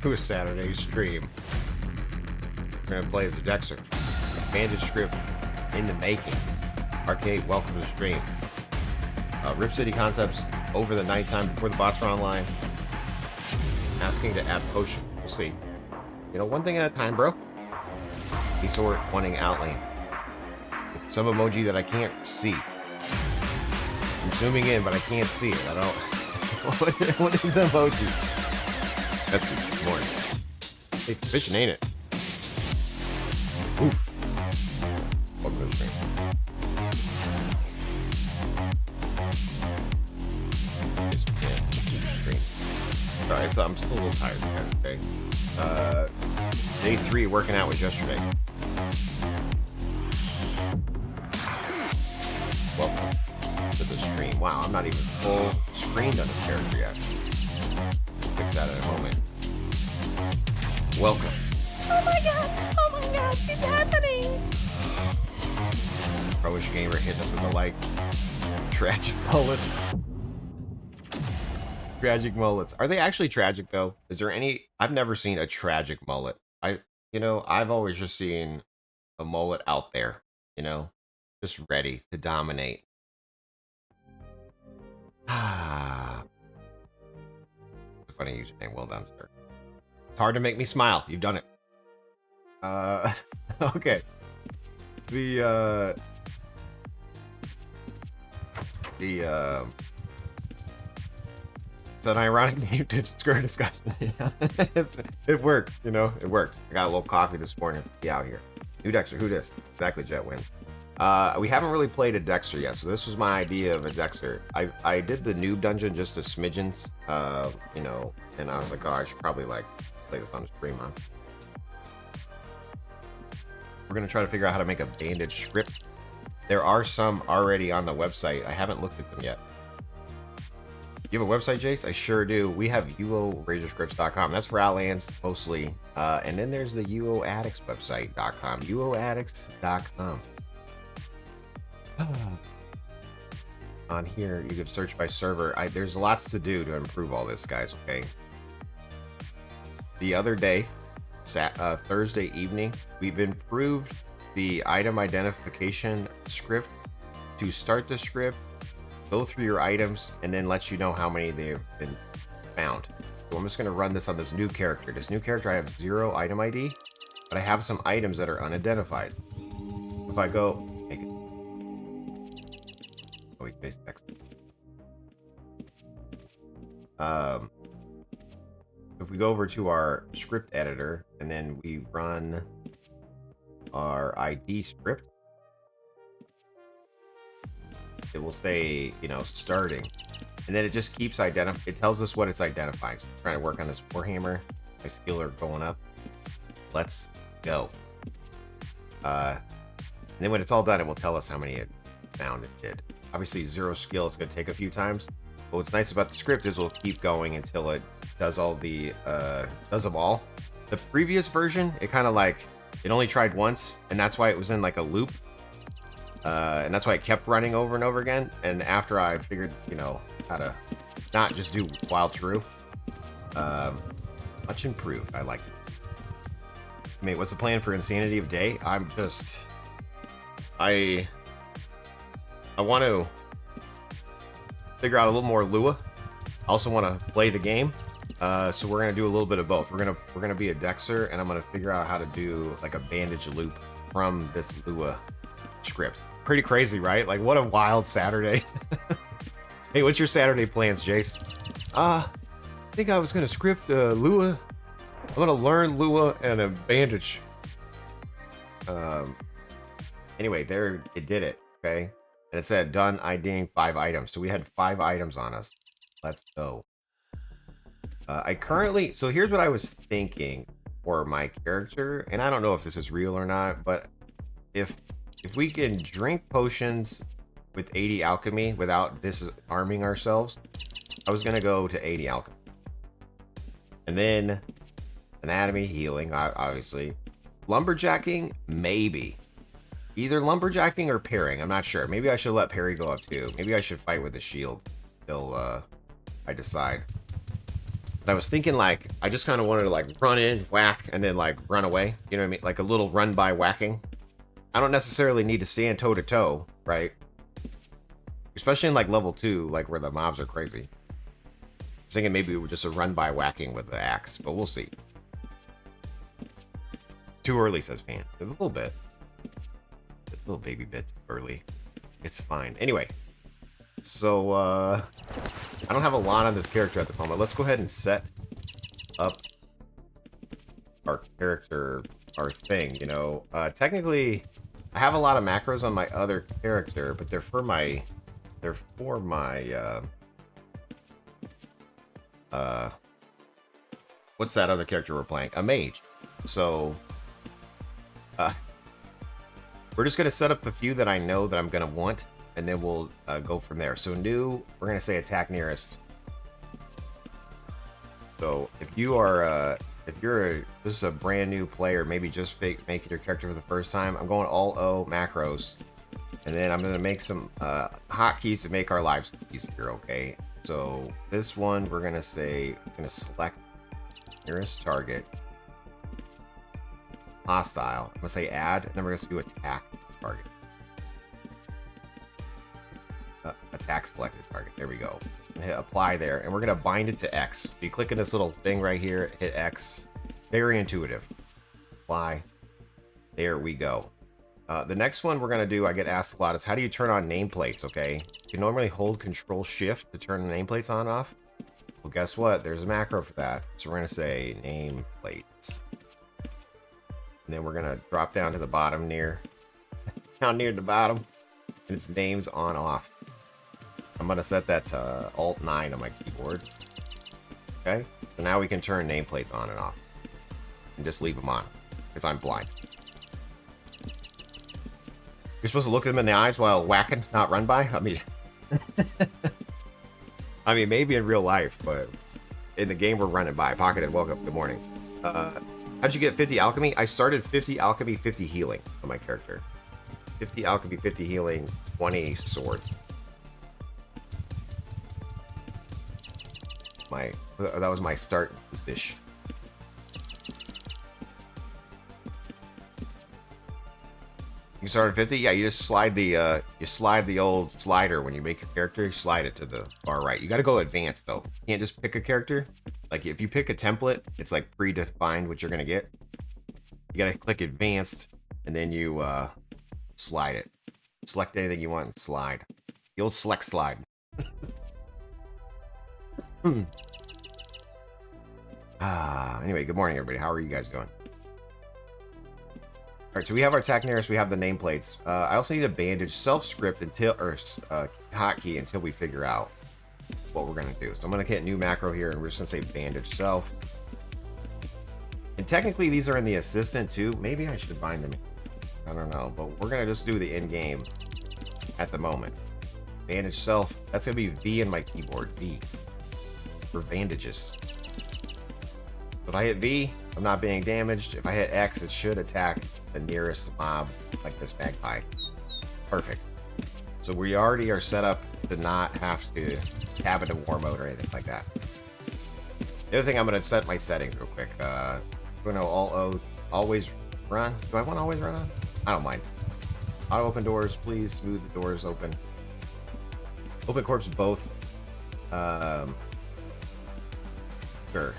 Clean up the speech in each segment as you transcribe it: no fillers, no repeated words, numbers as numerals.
to a Saturday stream. We're gonna play as a Dexxer. Bandage script in the making. Arcade, welcome to the stream. Rip City Concepts over the nighttime before the bots were online. Asking to add potion. We'll see. You know, one thing at a time, bro. He's sort of wanting outlane. With some emoji that I can't see. I'm zooming in, but I can't see it. I don't. What is the emoji? That's good morning. Hey, fishing, ain't it? Oof. Welcome to the stream. Sorry, so I'm still a little tired, guys, okay? Day 3 working out was yesterday. Welcome to the stream. Wow, I'm not even full screened on this character yet. Fix that in a moment. Welcome. Oh my god, it's happening! Pro-ish gamer hitting us with the like. Tragic mullets. Tragic mullets. Are they actually tragic though? Is there any? I've never seen a tragic mullet. I've always just seen a mullet out there, just ready to dominate. Funny username. Well done, sir. It's hard to make me smile. You've done it. Okay. It's an ironic name to skirt discussion. It worked, it worked. I got a little coffee this morning. Be out here. New Dexxer, who dis? Exactly, Jet wins. We haven't really played a Dexxer yet, so this was my idea of a Dexxer. I did the noob dungeon just to smidgens, and I was like, oh, I should probably play this on the stream, huh? We're gonna try to figure out how to make a bandage script. There are some already on the website. I haven't looked at them yet. You have a website, Jace? I sure do. We have uorazorscripts.com. That's for Outlands mostly. And then there's the uoaddicts website.com. uoaddicts.com. On here, you can search by server. There's lots to do to improve all this, guys, okay? The other day, Thursday evening, we've improved the item identification script to start the script, go through your items, and then let you know how many they've been found. So I'm just going to run this on this new character. This new character, I have 0 item ID, but I have some items that are unidentified. If I go... Make it. Oh, we paste text. If we go over to our script editor, and then we run our ID script, it will say, starting, and then it just keeps it tells us what it's identifying. So I'm trying to work on this Warhammer. My skill are going up. Let's go. And then when it's all done, it will tell us how many it found it did. Obviously 0 skill, it's going to take a few times, but what's nice about the script is we'll keep going until it does all the does them all. The previous version, it kind of it only tried once, and that's why it was in a loop. And that's why it kept running over and over again. And after I figured, how to not just do while true, much improved. I like it. Mate, what's the plan for Insanity of Day? I want to figure out a little more Lua. I also want to play the game. So we're gonna do a little bit of both. We're gonna be a Dexxer, and I'm gonna figure out how to do a bandage loop from this Lua script. Pretty crazy, right? What a wild Saturday. Hey, what's your Saturday plans, Jace? I think I was gonna script Lua. I'm gonna learn Lua and a bandage. Anyway, there it did it. Okay, and it said done IDing 5 items. So we had 5 items on us. Let's go. So here's what I was thinking for my character, and I don't know if this is real or not, but if we can drink potions with 80 alchemy without disarming ourselves, I was gonna go to 80 alchemy. And then anatomy, healing, obviously. Lumberjacking, maybe. Either lumberjacking or parrying, I'm not sure. Maybe I should let parry go up too. Maybe I should fight with the shield till I decide. But I was thinking, like, I just kind of wanted to, like, run in, whack, and then, like, run away. You know what I mean? Like a little run-by whacking. I don't necessarily need to stand toe-to-toe, right? Especially in, like, level 2, like, where the mobs are crazy. I was thinking maybe it was just a run-by whacking with the axe, but we'll see. Too early, says Fan. A little bit. A little baby bit too early. It's fine. Anyway. So, I don't have a lot on this character at the moment. Let's go ahead and set up our character, our thing, you know. Technically, I have a lot of macros on my other character, but they're for my... what's that other character we're playing? A mage. So, we're just going to set up the few that I know that I'm going to want, and then we'll go from there. So new, we're going to say attack nearest. So if you are, this is a brand new player, maybe just making your character for the first time, I'm going all O macros. And then I'm going to make some hotkeys to make our lives easier, okay? So this one, we're going to say, I'm going to select nearest target. Hostile. I'm going to say add, and then we're going to do attack target. Attack selected target. There we go. Hit apply there, and we're going to bind it to X. If you click on this little thing right here, hit X. Very intuitive. Apply. There we go. The next one we're going to do, I get asked a lot, is how do you turn on nameplates, okay? You normally hold Control Shift to turn the nameplates on and off. Well, guess what? There's a macro for that. So we're going to say nameplates. And then we're going to drop down to the bottom down near the bottom. And it's names on off. I'm going to set that to Alt-9 on my keyboard. Okay? So now we can turn nameplates on and off. And just leave them on. Because I'm blind. You're supposed to look them in the eyes while whacking, not run by? I mean... I mean, maybe in real life, but... in the game we're running by. Pocketed, welcome, good morning. How'd you get 50 alchemy? I started 50 alchemy, 50 healing on my character. 50 alchemy, 50 healing, 20 sword. That was my start position. You started 50? Yeah, you just slide the old slider when you make your character. You slide it to the far right. You got to go advanced though. You can't just pick a character. Like if you pick a template, it's like predefined what you're gonna get. You gotta click advanced, and then you slide it. Select anything you want and slide. The old select slide. Anyway, good morning everybody. How are you guys doing? Alright, so we have our attack nearest, we have the nameplates. I also need a bandage self-script until, or hotkey until we figure out what we're going to do. So I'm going to hit new macro here, and we're just going to say bandage self. And technically these are in the assistant too. Maybe I should bind them. I don't know, but we're going to just do the in-game at the moment. Bandage self, that's going to be V in my keyboard, V. For bandages. If I hit V, I'm not being damaged. If I hit X, it should attack the nearest mob, like this magpie. Perfect. So we already are set up to not have to tab into war mode or anything like that. The other thing, I'm going to set my settings real quick. I'm going to always run. Do I want to always run on? I don't mind. Auto open doors, please. Smooth the doors open. Open corpse both. Sure.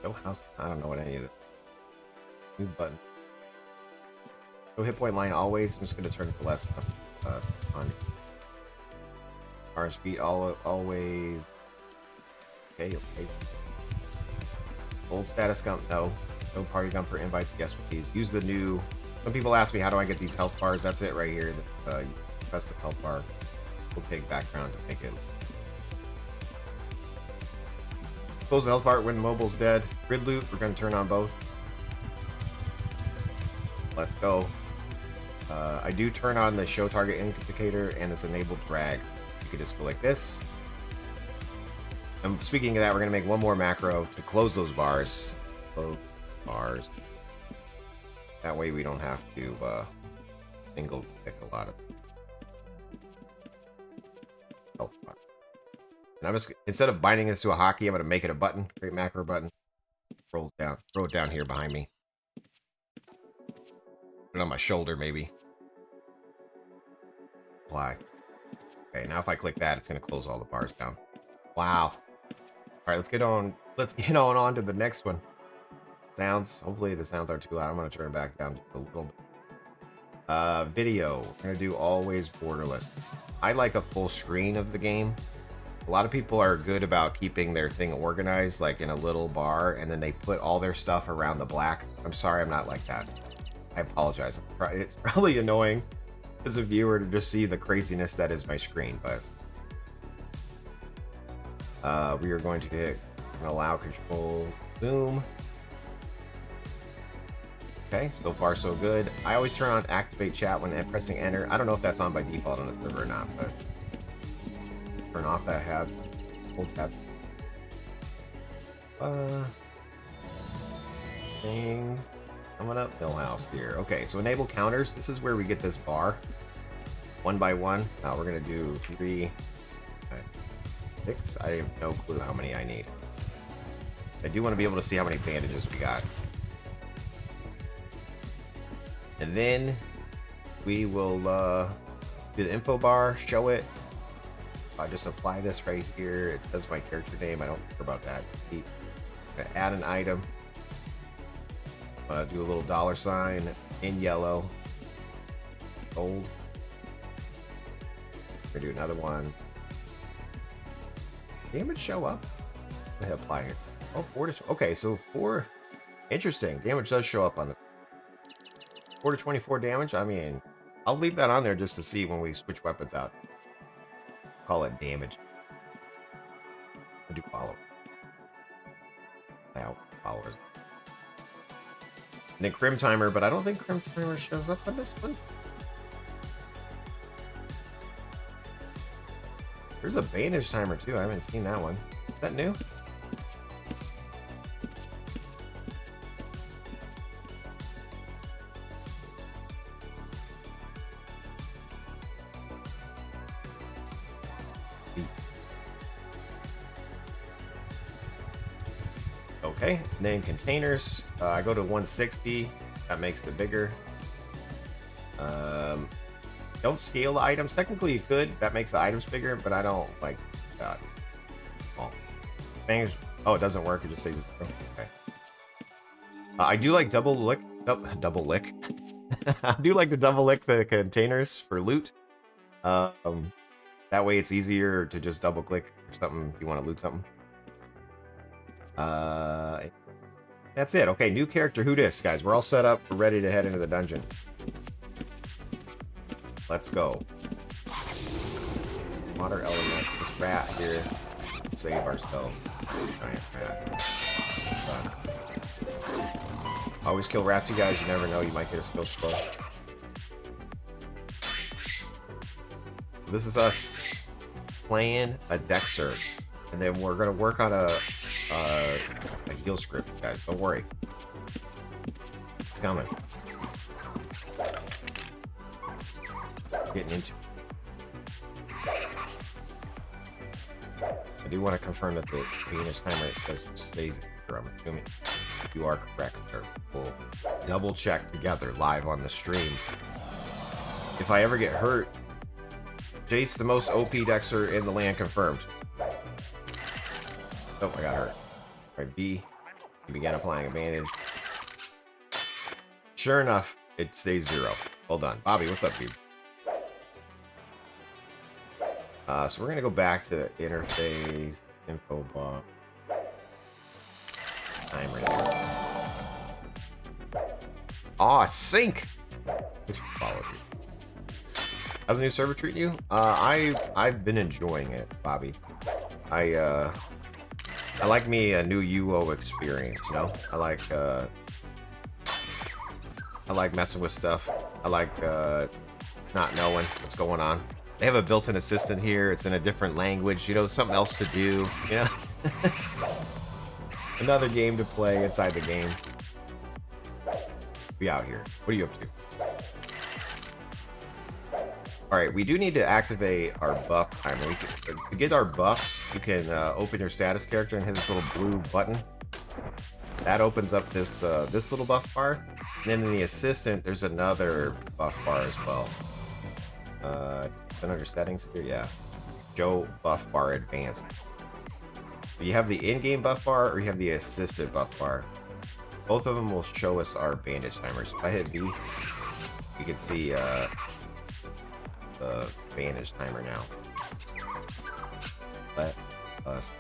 No house. I don't know what any of the new button. No hit point line always. I'm just going to turn it to less on. Orange feet always. Okay. Old status gun. No. No party gun for invites. Yes, please. Use the new. Some people ask me how do I get these health bars. That's it right here. The custom health bar. Opaque background to make it. Close the health bar when mobile's dead. Grid loot, we're going to turn on both. Let's go. I do turn on the show target indicator and this enable drag. You can just go like this. And speaking of that, we're going to make one more macro to close those bars. Close bars. That way we don't have to single pick a lot of health bar. And I'm just, instead of binding this to a hotkey, I'm going to make it a button. Create macro button. Roll it down. Throw it down here behind me. Put it on my shoulder, maybe. Apply. Okay, now if I click that, it's going to close all the bars down. Wow. All right, let's get on. Let's get on to the next one. Sounds. Hopefully the sounds aren't too loud. I'm going to turn it back down just a little bit. Video. We're going to do always borderless. I like a full screen of the game. A lot of people are good about keeping their thing organized, like in a little bar, and then they put all their stuff around the black. I'm sorry, I'm not like that. I apologize. It's probably annoying as a viewer to just see the craziness that is my screen, but we are going to hit allow control zoom. Okay, so far so good. I always turn on activate chat when pressing enter. I don't know if that's on by default on the server or not, but turn off that hat. Hold tab. Things coming up. Millhouse here. Okay, so enable counters. This is where we get this bar. 1 by 1. Now we're gonna do 3, 6. I have no clue how many I need. I do want to be able to see how many bandages we got. And then we will do the info bar, show it. I just apply this right here. It says my character name. I don't care about that. I'm gonna add an item. Do a little $sign in yellow, gold. We're gonna do another one. Damage show up. Go ahead, apply here. Oh, 4 to okay. So 4. Interesting. Damage does show up on the 4 to 24 damage. I mean, I'll leave that on there just to see when we switch weapons out. Call it damage. I do follow. Now followers. And then Crim Timer, but I don't think Crim Timer shows up on this one. There's a Bandage Timer too. I haven't seen that one. Is that new? Okay, and then containers. I go to 160. That makes it bigger. Don't scale the items. Technically, you could. That makes the items bigger, but I don't like that. Oh, oh, it doesn't work. It just says okay. I do like double lick. Double lick. I do like to double lick the containers for loot. That way, it's easier to just double click if something you want to loot something. That's it. Okay, new character. Who dis, guys? We're all set up. We're ready to head into the dungeon. Let's go. Water element. This rat here. Save ourselves. Giant rat. Always kill rats, you guys. You never know. You might get a skill scroll. This is us playing a Dexxer. And then we're going to work on a heal script, guys. Don't worry. It's coming. Getting into it. I do want to confirm that the Bandage timer does stays here. I'm assuming you are correct, sir. We'll double check together live on the stream. If I ever get hurt, Jace, the most OP Dexxer in the land, confirmed. Oh, I got hurt. Alright, B. He began applying a bandage. Sure enough, it stays 0. Well done. Bobby, what's up, dude? So we're gonna go back to the interface, info bar. Timer there. Aw, sync! Thanks for following me. How's the new server treating you? I've been enjoying it, Bobby. I like me a new UO experience, you know? I like messing with stuff. I like not knowing what's going on. They have a built-in assistant here. It's in a different language, you know, something else to do, you know? Another game to play inside the game. Be out here. What are you up to? All right, we do need to activate our buff timer. To get our buffs, you can open your status character and hit this little blue button. That opens up this this little buff bar. And then in the assistant, there's another buff bar as well. Under settings here, yeah. Show buff bar advanced. You have the in-game buff bar or you have the assisted buff bar. Both of them will show us our bandage timers. If I hit B, you can see the bandage timer now. Let us.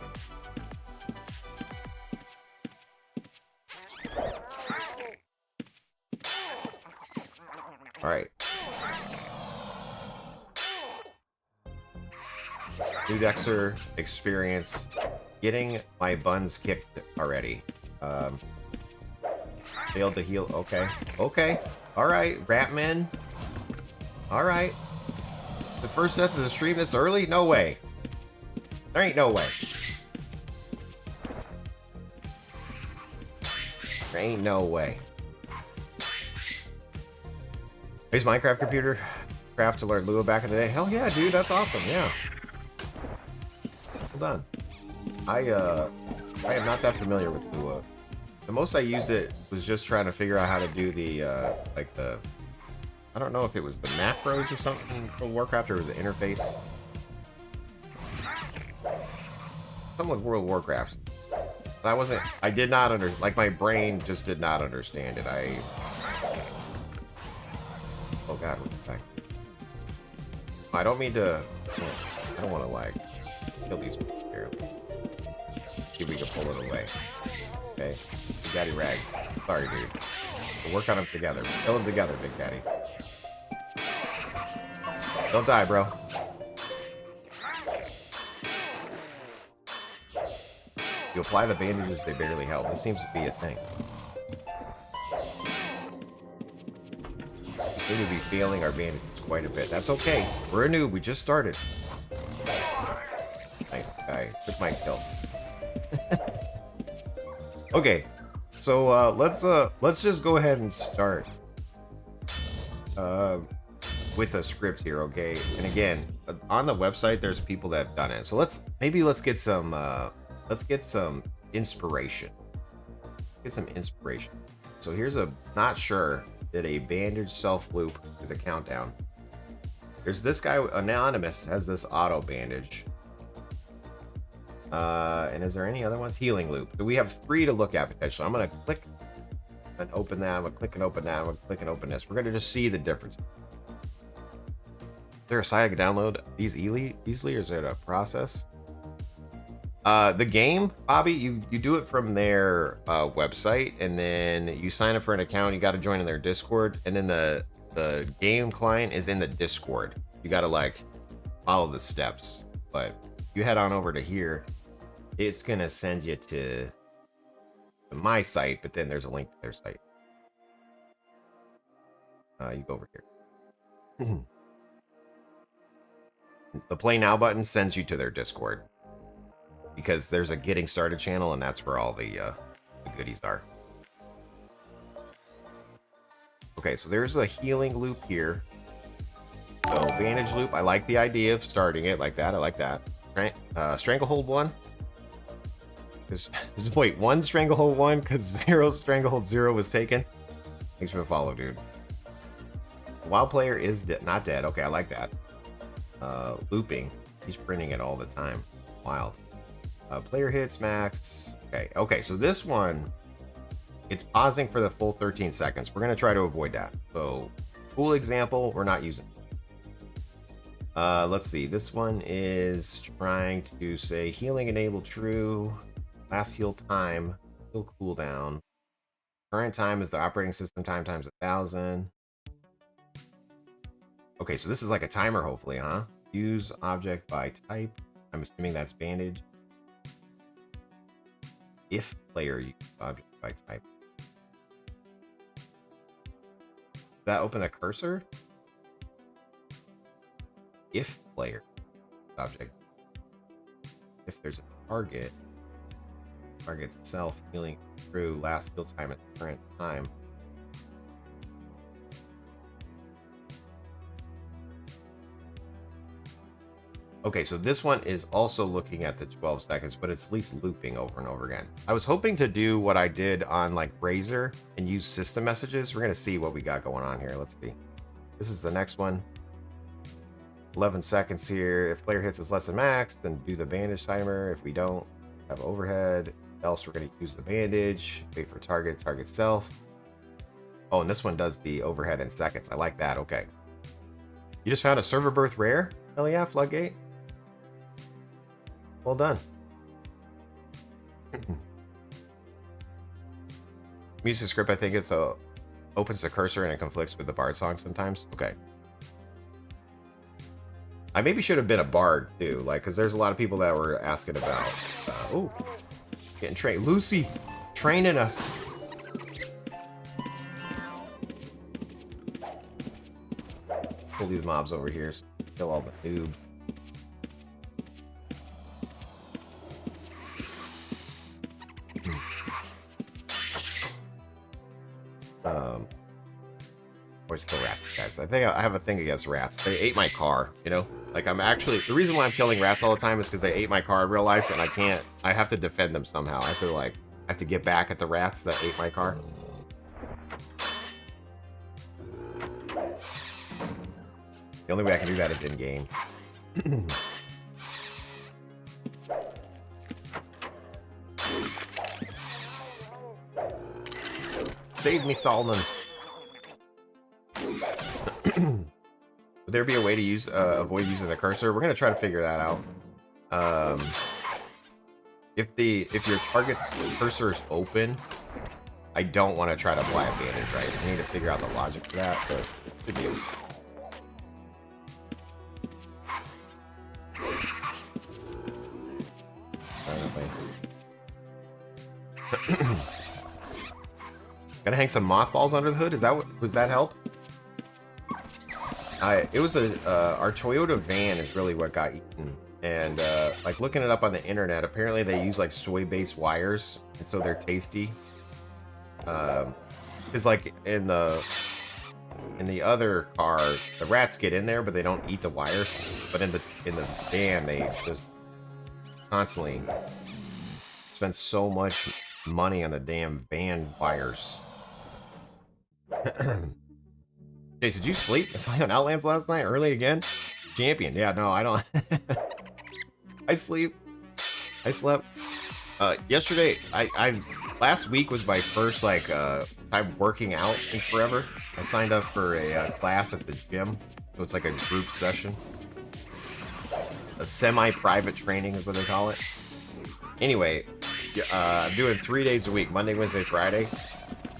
All right. New Dexxer experience. Getting my buns kicked already. Failed to heal. Okay. Okay. All right. Ratman. All right. The first death of the stream this early? No way. There ain't no way. There ain't no way. I used Minecraft computer craft to learn Lua back in the day. Hell yeah, dude. That's awesome. Yeah. Well done. I am not that familiar with Lua. The most I used it was just trying to figure out how to do the I don't know if it was the macros or something for Warcraft or it was the interface. Something with World of Warcraft. But I did not like my brain just did not understand it. Oh god, what's back? I don't mean to, I don't want to like kill these people here. See if we can pull it away. Okay, Big Daddy Rag. Sorry, dude. We'll work on them together. Kill them together, Big Daddy. Don't die, bro. You apply the bandages, they barely help. This seems to be a thing. We seem to be failing our bandages quite a bit. That's okay. We're a noob. We just started. Nice guy. Took my kill. Okay, so let's just go ahead and start with the script here, okay? And again, on the website, there's people that have done it. So let's get some inspiration. Get some inspiration. So here's not sure, did a bandage self loop to the countdown. There's this guy, Anonymous, has this auto bandage. And is there any other ones? Healing loop. So we have 3 to look at potentially. I'm gonna click and open that. I'm gonna click and open that. I'm gonna click and open this. We're gonna just see the difference. Is there a site I can download these easily, or is it a process? The game, Bobby, you do it from their website, and then you sign up for an account. You got to join in their Discord, and then the game client is in the Discord. You got to like follow the steps. But you head on over to here, it's gonna send you to my site, but then there's a link to their site. You go over here. The Play Now button sends you to their Discord, because there's a getting started channel, and that's where all the goodies are. Okay, so there's a healing loop here. So bandage loop, I like the idea of starting it like that. I like that. Right? Stranglehold 1. Wait, 1 Stranglehold 1 because 0 Stranglehold 0 was taken. Thanks for the follow, dude. Wild player is not dead. Okay, I like that. Looping. He's printing it all the time. Wild. Player hits max. Okay, so this one, it's pausing for the full 13 seconds. We're going to try to avoid that. So, cool example, we're not using. Let's see. This one is trying to say healing enable true. Last heal time. Heal cooldown. Current time is the operating system time times 1,000. Okay, so this is like a timer, hopefully, huh? Use object by type. I'm assuming that's bandage. If player use object by type. Does that open the cursor? If player object. If there's a target, target's itself healing through last heal time at current time. Okay, so this one is also looking at the 12 seconds, but it's at least looping over and over again. I was hoping to do what I did on like Razor and use system messages. We're gonna see what we got going on here. Let's see. This is the next one. 11 seconds here. If player hits is less than max, then do the bandage timer. If we don't, have overhead. Else, we're gonna use the bandage. Wait for target, target self. Oh, and this one does the overhead in seconds. I like that. Okay. You just found a server birth rare? Hell yeah, Floodgate. Well done. Music script, I think it's opens the cursor and it conflicts with the bard song sometimes. Okay. I maybe should have been a bard too, like, because there's a lot of people that were asking about. Oh, getting trained. Lucy, training us. Pull these mobs over here, so kill all the noobs. Always kill rats, guys. I think I have a thing against rats. They ate my car, you know? Like, I'm actually... The reason why I'm killing rats all the time is because they ate my car in real life, and I can't... I have to defend them somehow. I have to, like... I have to get back at the rats that ate my car. The only way I can do that is in-game. Save me, Solomon. Would there be a way to use avoid using the cursor? We're gonna try to figure that out. If your target's cursor is open, I don't want to try to apply a bandage, right? I need to figure out the logic for that, but it should be. Gonna hang some mothballs under the hood. Is that what? Was that help? It was our Toyota van is really what got eaten, and like looking it up on the internet, apparently they use like soy-based wires, and so they're tasty. It's like in the other car, the rats get in there, but they don't eat the wires. But in the van, they just constantly spend so much money on the damn van wires. Jace, did you sleep? I saw you on Outlands last night, early again? Champion. Yeah, no, I don't. I sleep. I slept. Yesterday, last week was my first, like, time working out in forever. I signed up for a class at the gym. So it's like a group session. A semi-private training is what they call it. Anyway, I'm doing 3 days a week, Monday, Wednesday, Friday.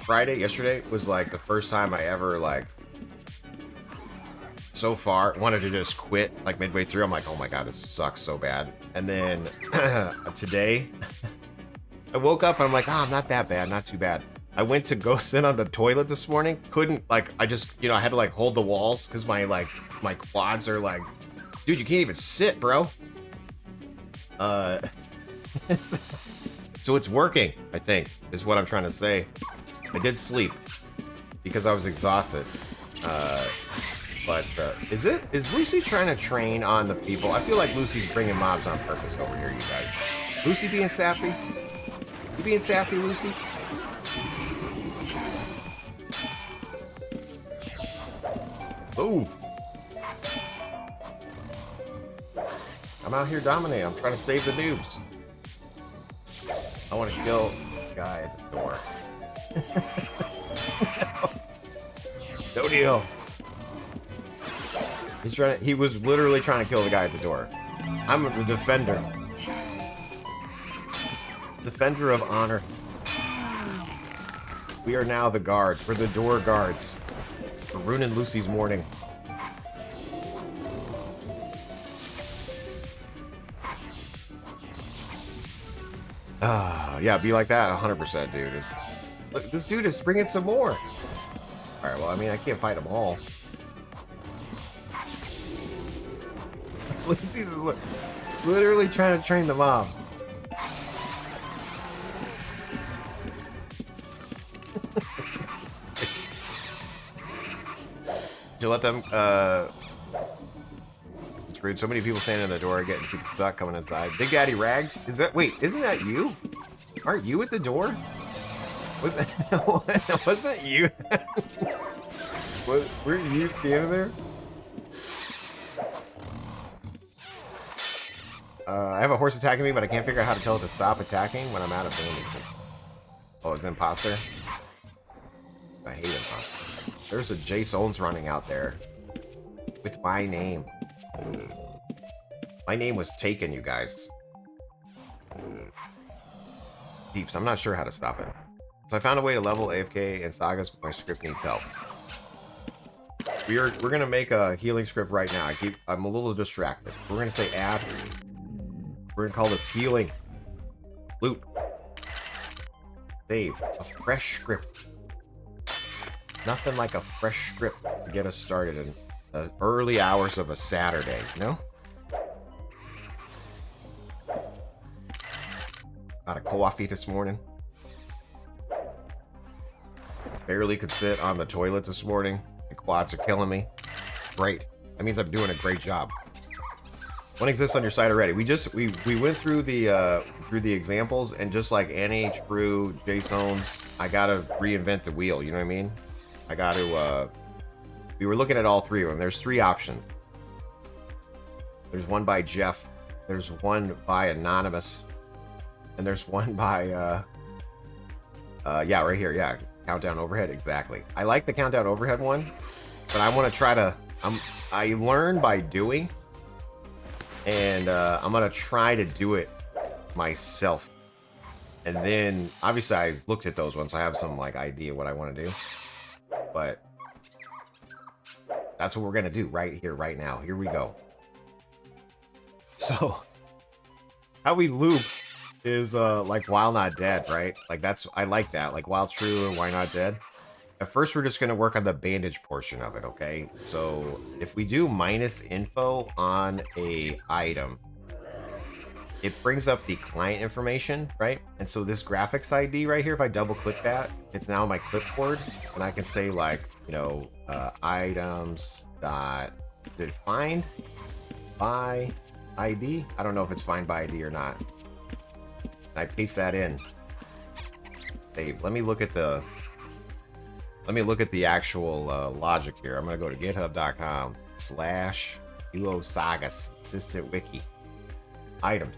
Yesterday was like the first time I ever, like, so far wanted to just quit like midway through. I'm like, oh my god, this sucks so bad. And then today I woke up and I'm like, I'm not that bad, not too bad. I went to go sit on the toilet this morning, couldn't, like, I just, you know, I had to like hold the walls because my quads are like, dude, you can't even sit, bro. So it's working, I think, is what I'm trying to say. I did sleep because I was exhausted. But is Lucy trying to train on the people? I feel like Lucy's bringing mobs on purpose over here, you guys. Lucy being sassy? You being sassy, Lucy? Move! I'm out here dominating. I'm trying to save the noobs. I want to kill the guy at the door. No deal. He was literally trying to kill the guy at the door. I'm the defender. Defender of honor. We are now the guards. We're the door guards. We're ruining Lucy's morning. Yeah, be like that 100%, dude. Look, this dude is bringing some more. Alright, well, I mean, I can't fight them all. Lucy's literally trying to train the mobs. You let them, screwed. So many people standing in the door getting people stuck coming inside. Big Daddy Rags? Is that, wait, isn't that you? Aren't you at the door? Wasn't you? Weren't you standing there? I have a horse attacking me, but I can't figure out how to tell it to stop attacking when I'm out of bandage. Oh, it's an imposter? I hate imposters. There's a JaseOwns running out there. With my name. My name was taken, you guys. Deeps, I'm not sure how to stop it. So I found a way to level AFK and Sagas, but my script needs help. We're gonna make a healing script right now. I'm a little distracted. We're gonna say add. We're gonna call this healing. Loop. Save. A fresh script. Nothing like a fresh script to get us started in the early hours of a Saturday, you know? Got a coffee this morning. Barely could sit on the toilet this morning. The quads are killing me. Great. That means I'm doing a great job. One exists on your site already. We went through the examples, and just like any true JaseOwns, I gotta reinvent the wheel. You know what I mean? I gotta. We were looking at all three of them. There's 3 options. There's one by Jeff. There's one by Anonymous, and there's one by yeah, right here. Yeah, countdown overhead. Exactly. I like the countdown overhead one, but I want to try to. I learn by doing. And I'm gonna try to do it myself. And then obviously I looked at those ones, so I have some like idea what I want to do. But that's what we're gonna do right here, right now. Here we go. So how we loop is like while not dead, right? Like that's, I like that. Like while true and why not dead. At first, we're just going to work on the bandage portion of it, okay? So if we do -info on a item, it brings up the client information, right? And so this graphics ID right here, if I double click that, it's now my clipboard, and I can say like, you know, items dot, did it find by ID? I don't know if it's find by ID or not. And I paste that in. Hey, let me look at the actual logic here. I'm gonna go to github.com/UO Sagas assistant wiki items.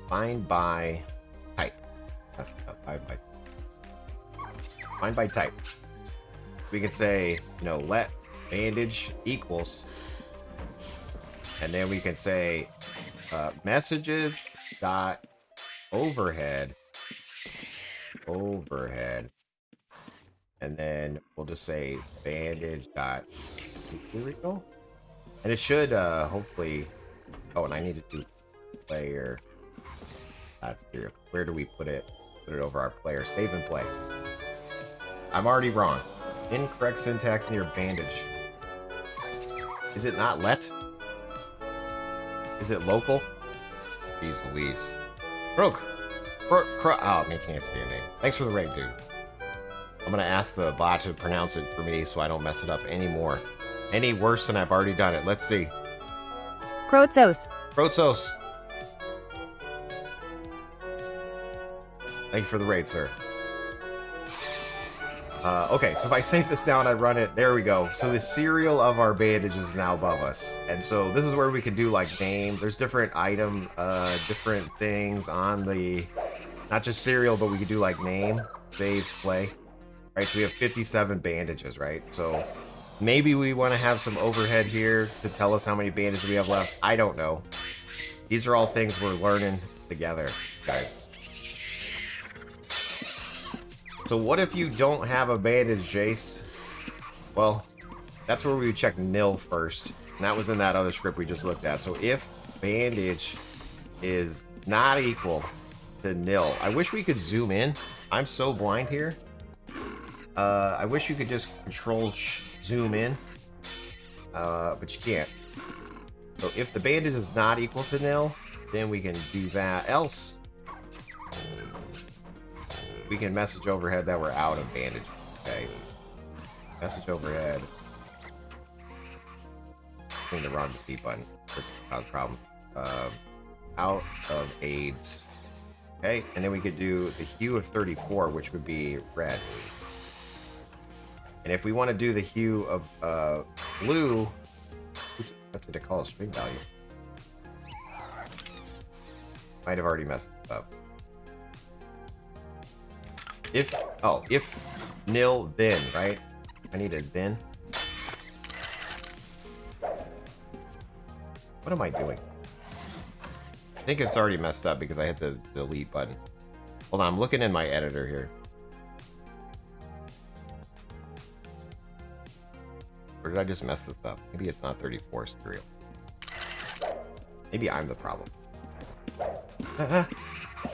Find by type. That's find by type. We can say, you know, let bandage equals, and then we can say messages dot overhead. And then we'll just say bandage dot serial, and it should hopefully. Oh, and I need to do player. That's serial. Where do we put it? Put it over our player. Save and play. I'm already wrong. Incorrect syntax near bandage. Is it not let? Is it local? Jeez Louise. Broke. Oh, man, can't say your name. Thanks for the raid, dude. I'm gonna ask the bot to pronounce it for me so I don't mess it up anymore. Any worse than I've already done it. Let's see. Krotsos. Krotsos. Thank you for the raid, sir. Okay, so if I save this now and I run it, there we go. So the serial of our bandage is now above us. And so this is where we can do like name. There's different item, different things on the, not just serial, but we could do like name, save, play. Right, so we have 57 bandages, right? So maybe we want to have some overhead here to tell us how many bandages we have left. I don't know. These are all things we're learning together, guys. So what if you don't have a bandage, Jace? Well, that's where we would check nil first. And that was in that other script we just looked at. So if bandage is not equal to nil, I wish we could zoom in. I'm so blind here. I wish you could just control zoom in, but you can't. So if the bandage is not equal to nil, then we can do that. Else, we can message overhead that we're out of bandage. Okay. Message overhead. hitting the wrong delete button, which causes problems. Out of aids. Okay, and then we could do the hue of 34, which would be red. And if we want to do the hue of blue, oops, what did it call a string value? Might have already messed this up. If nil, then, right? I need a then. What am I doing? I think it's already messed up because I hit the delete button. Hold on, I'm looking in my editor here. Or did I just mess this up? Maybe it's not 34 serial. Maybe I'm the problem.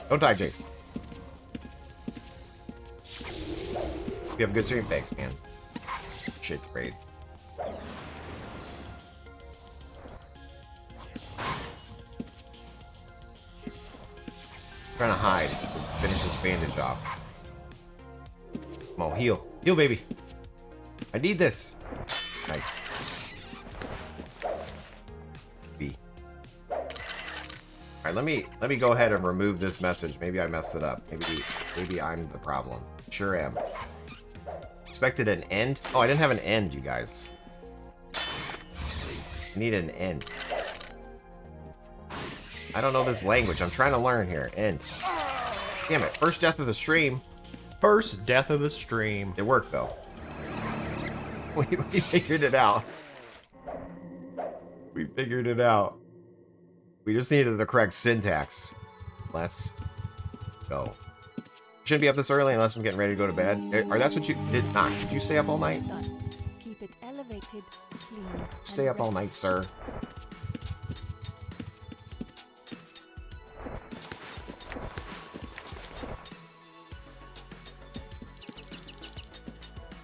Don't die, Jason. You have a good stream. Thanks, man. Shit, great. Trying to hide. Finish this bandage off. Come on, heal. Heal, baby. I need this. Nice. B. Alright, let me go ahead and remove this message. Maybe I messed it up. Maybe I'm the problem. Sure am. Expected an end? Oh, I didn't have an end, you guys. I need an end. I don't know this language. I'm trying to learn here. End. Damn it. First death of the stream. First death of the stream. It worked, though. We figured it out. We figured it out. We just needed the correct syntax. Let's go. Shouldn't be up this early unless I'm getting ready to go to bed. Or that's what you did not. Did you stay up all night? Keep it elevated, clean. Stay up all night, sir.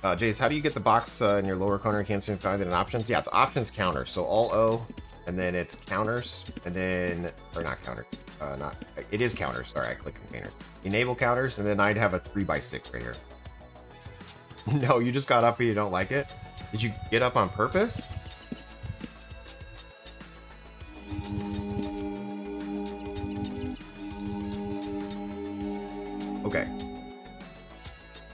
Jace, how do you get the box in your lower corner? You can't seem to find it in options. Yeah, it's options counter. So all O, and then it's counters, and then or not counter, not it is counters. Sorry, I clicked container. Enable counters, and then I'd have a 3x6 right here. No, you just got up and you don't like it. Did you get up on purpose? Okay.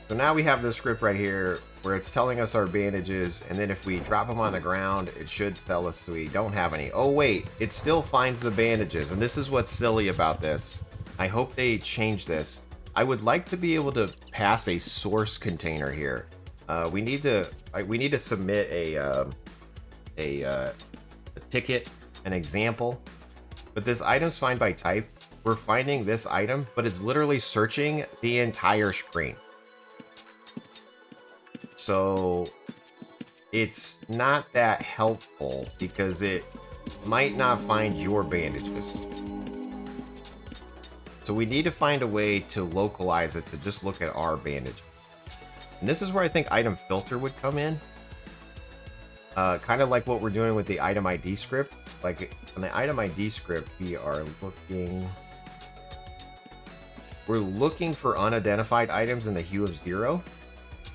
So now we have this script right here where it's telling us our bandages, and then if we drop them on the ground, it should tell us we don't have any. Oh wait, it still finds the bandages, and this is what's silly about this. I hope they change this. I would like to be able to pass a source container here. We need to submit a ticket, an example. But this item's find by type. We're finding this item, but it's literally searching the entire screen. So it's not that helpful because it might not find your bandages. So we need to find a way to localize it to just look at our bandage. And this is where I think item filter would come in. Kind of like what we're doing with the item ID script. Like on the item ID script, we're looking for unidentified items in the hue of 0.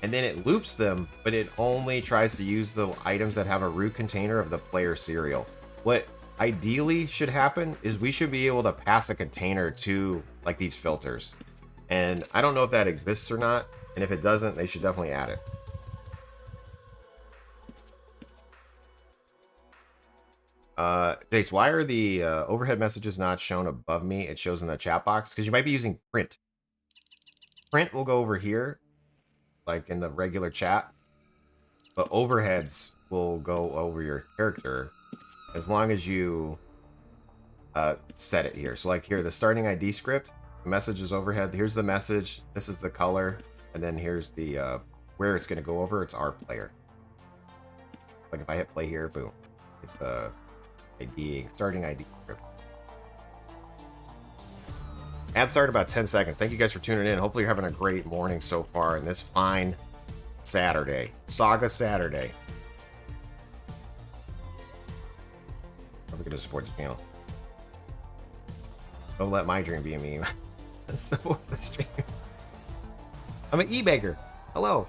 And then it loops them, but it only tries to use the items that have a root container of the player serial. What ideally should happen is we should be able to pass a container to like these filters. And I don't know if that exists or not. And if it doesn't, they should definitely add it. Jace, why are the overhead messages not shown above me? It shows in the chat box because you might be using print. Print will go over here, like in the regular chat, but overheads will go over your character as long as you set it here. So like here, the starting ID script, the message is overhead. Here's the message. This is the color. And then here's the where it's going to go over. It's our player. Like if I hit play here, boom. It's the ID, starting ID script. Ad started about 10 seconds. Thank you guys for tuning in. Hopefully you're having a great morning so far in this fine Saturday. Saga Saturday. Don't forget to support the channel. Don't let my dream be a meme. Support the stream. I'm an e-bagger. Hello.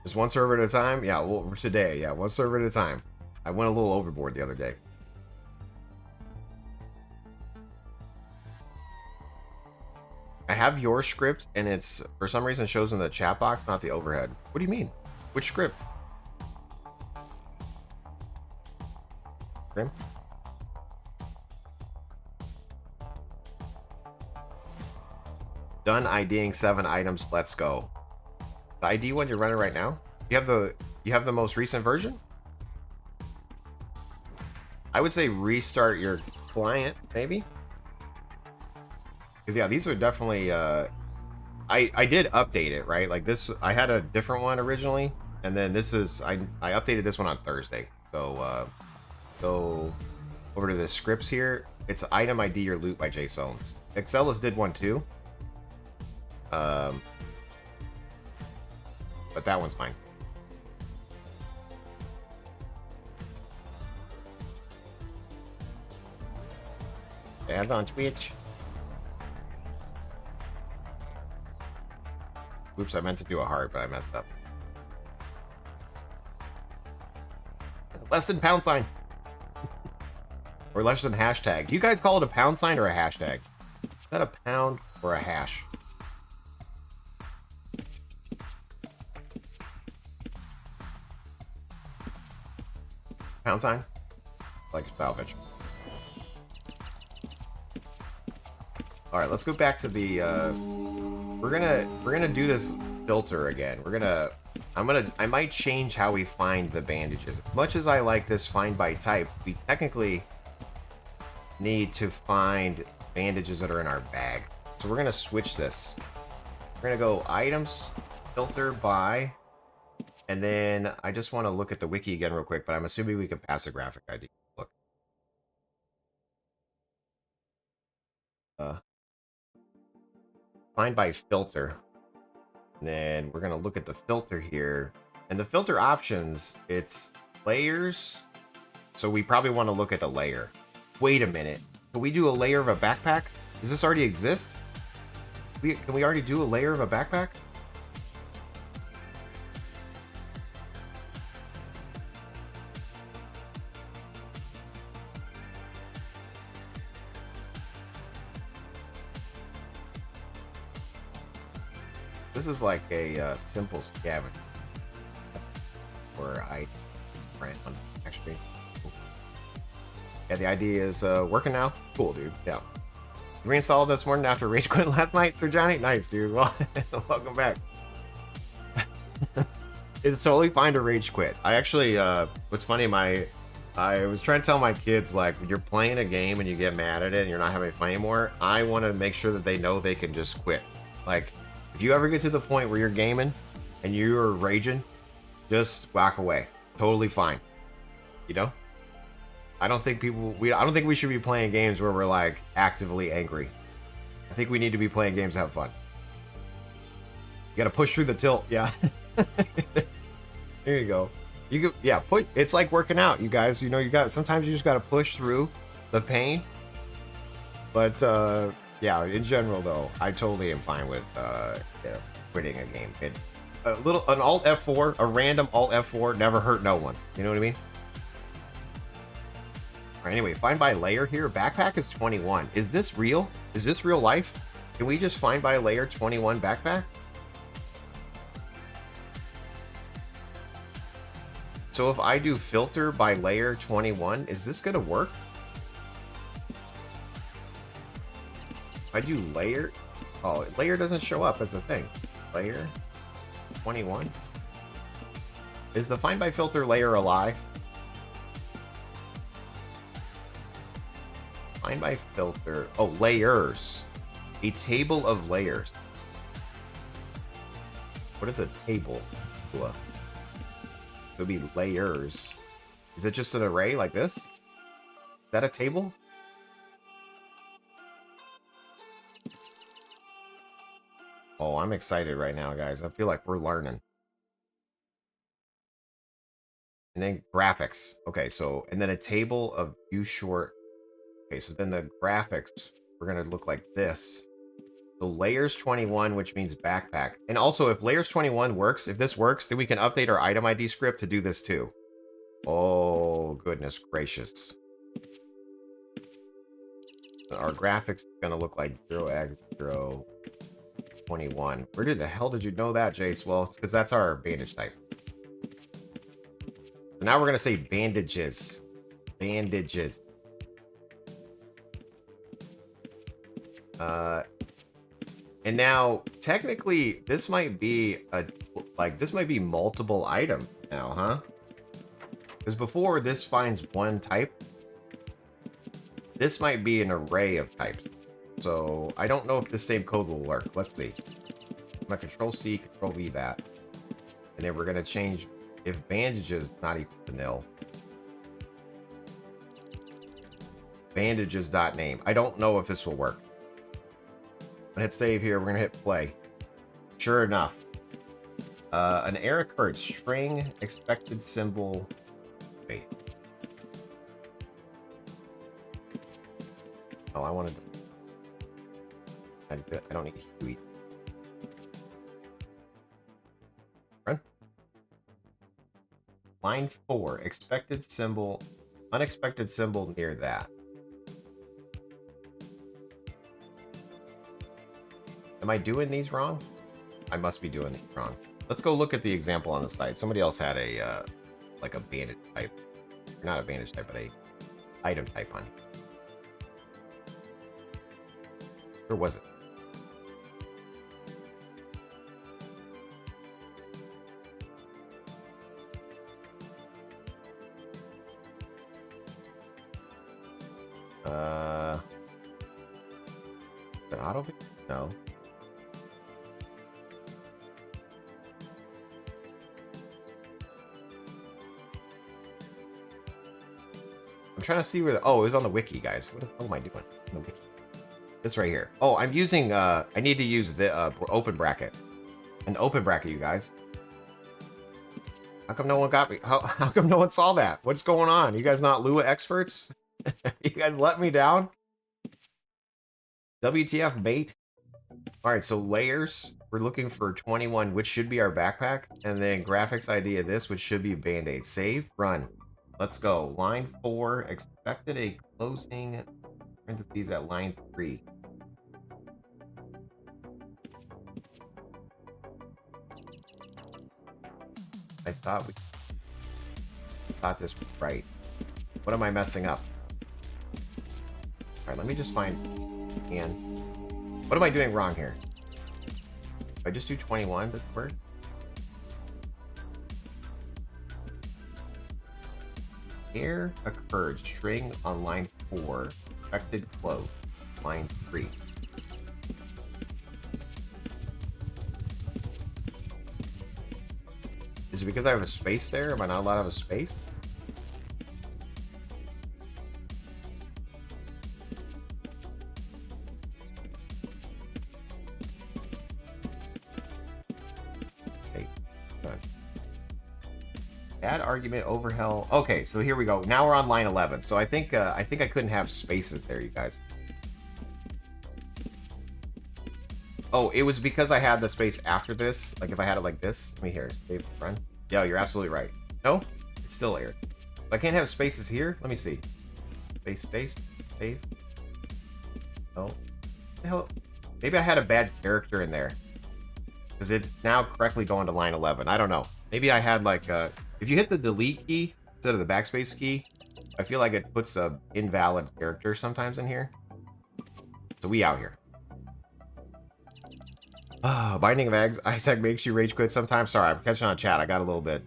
Just one server at a time? Yeah, well, today, yeah, one server at a time. I went a little overboard the other day. I have your script, and it's, for some reason, shows in the chat box, not the overhead. What do you mean? Which script? Okay. Done IDing 7 items. Let's go. The ID one you're running right now? You have the most recent version? I would say restart your client, maybe. Because yeah, these are definitely. I did update it, right? Like this, I had a different one originally, and then this is I updated this one on Thursday. So go over to the scripts here. It's item ID your loot by JaseOwns. Excelis did one too. But that one's mine. Ads on Twitch. Oops, I meant to do a heart, but I messed up. Less than pound sign. Or less than hashtag. Do you guys call it a pound sign or a hashtag? Is that a pound or a hash? Pound sign? Like salvage. Alright, let's go back to the we're gonna do this filter again. I might change how we find the bandages. As much as I like this find by type, we technically need to find bandages that are in our bag. So we're gonna switch this. We're gonna go items, filter by, and then I just want to look at the wiki again real quick, but I'm assuming we can pass a graphic ID. Look. Find by filter. And then we're going to look at the filter here. And the filter options, it's layers. So we probably want to look at the layer. Wait a minute. Can we do a layer of a backpack? Does this already exist? Can we already do a layer of a backpack? This is like a simple scavenger. That's where I ran on actually. Yeah, the idea is working now. Cool, dude. Yeah. You reinstalled this morning after rage quit last night, Sir Johnny? Nice, dude. Well, welcome back. It's totally fine to rage quit. I actually, what's funny, I was trying to tell my kids, like, when you're playing a game and you get mad at it and you're not having fun anymore, I want to make sure that they know they can just quit. Like, if you ever get to the point where you're gaming and you're raging, just walk away. Totally fine. You know? I don't think we should be playing games where we're like actively angry. I think we need to be playing games to have fun. You gotta push through the tilt, yeah. There you go. You can, yeah, it's like working out, you guys. You know, sometimes you just gotta push through the pain. But yeah, in general though, I totally am fine with yeah, quitting a game. An Alt F4, a random Alt F4 never hurt no one. You know what I mean? Alright, anyway, find by layer here. Backpack is 21. Is this real? Is this real life? Can we just find by layer 21 backpack? So if I do filter by layer 21, is this gonna work? If I do layer, oh, layer doesn't show up as a thing. Layer 21. Is the find by filter layer a lie? Find by filter. Oh, layers. A table of layers. What is a table? It would be layers. Is it just an array like this? Is that a table? Oh, I'm excited right now, guys. I feel like we're learning. And then graphics. Okay, so, and then a table of view short. Okay, so then the graphics, we're going to look like this. So layers 21, which means backpack. And also, if layers 21 works, if this works, then we can update our item ID script to do this too. Oh, goodness gracious. Our graphics is going to look like 0x021. Where the hell did you know that, Jace? Well, it's because that's our bandage type. So now we're going to say bandages. Bandages. And now, technically, this might be this might be multiple items now, huh? Because before this finds one type, this might be an array of types. So I don't know if the same code will work. Let's see. I'm gonna Control C, Control V that, and then we're gonna change if bandages not equal to nil. Bandages.name. I don't know if this will work. I'm gonna hit save here. We're gonna hit play. Sure enough, an error occurred. String expected symbol. Wait. Oh, I wanted to. I don't need to tweet. Run. Line 4. Expected symbol. Unexpected symbol near that. Am I doing these wrong? I must be doing these wrong. Let's go look at the example on the site. Somebody else had a like a bandage type, not a bandage type, but a item type on. Where was it? An auto? No. I'm trying to see where the... Oh, it was on the wiki, guys. What the hell am I doing? On the wiki. This right here. Oh, I'm using... I need to use the open bracket. An open bracket, you guys. How come no one got me? How come no one saw that? What's going on? You guys not Lua experts? You guys let me down? WTF, bait? Alright, so layers. We're looking for 21, which should be our backpack. And then graphics ID of this, which should be Band-Aid. Save, run. Let's go. Line 4, expected a closing parentheses at line 3. I thought this was right. What am I messing up? Alright, let me just find... And what am I doing wrong here? If I just do 21, does it work? Error occurred. String on line 4. Expected close. Line 3. Is it because I have a space there? Am I not allowed to have a space? Add argument overhell. Okay, so here we go. Now we're on line 11. So I think I couldn't have spaces there, you guys. Oh, it was because I had the space after this. Like if I had it like this. Let me hear. Save run. Yeah, you're absolutely right. No, it's still aired. I can't have spaces here. Let me see. Space. Save. Oh, what the hell? Maybe I had a bad character in there because it's now correctly going to line 11. I don't know. Maybe I had like if you hit the delete key instead of the backspace key, I feel like it puts a invalid character sometimes in here. So we out here. Binding of Eggs. Isaac makes you rage quit sometimes. Sorry, I'm catching on chat. I got a little bit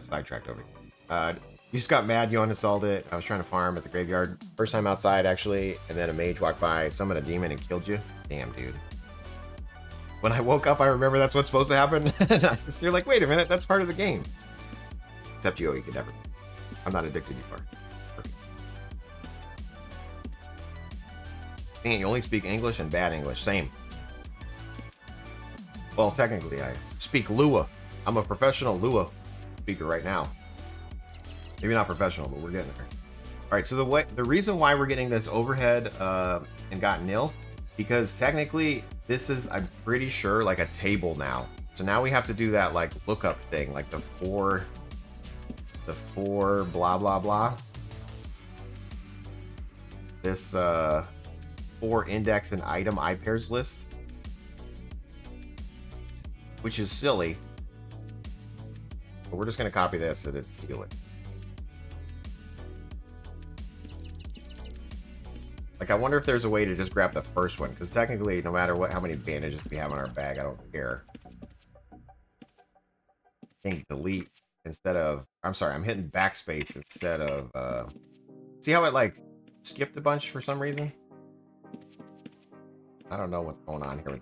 sidetracked over here. You just got mad, you uninstalled it. I was trying to farm at the graveyard. First time outside, actually, and then a mage walked by, summoned a demon, and killed you. Damn, dude. When I woke up, I remember that's what's supposed to happen. You're like, wait a minute, that's part of the game. Except you could never. I'm not addicted anymore. Okay. Dang it, you only speak English and bad English. Same. Well, technically, I speak Lua. I'm a professional Lua speaker right now. Maybe not professional, but we're getting there. All right, so the reason why we're getting this overhead and got nil Because technically, this is, I'm pretty sure, like a table now. So now we have to do that like lookup thing, like the four blah blah blah. This 4 index and item I pairs list, which is silly. But we're just gonna copy this and then steal it. Like, I wonder if there's a way to just grab the first one, because technically, no matter what, how many bandages we have in our bag, I don't care. Hitting delete instead of, I'm sorry, I'm hitting backspace instead of, see how it, like, skipped a bunch for some reason? I don't know what's going on here.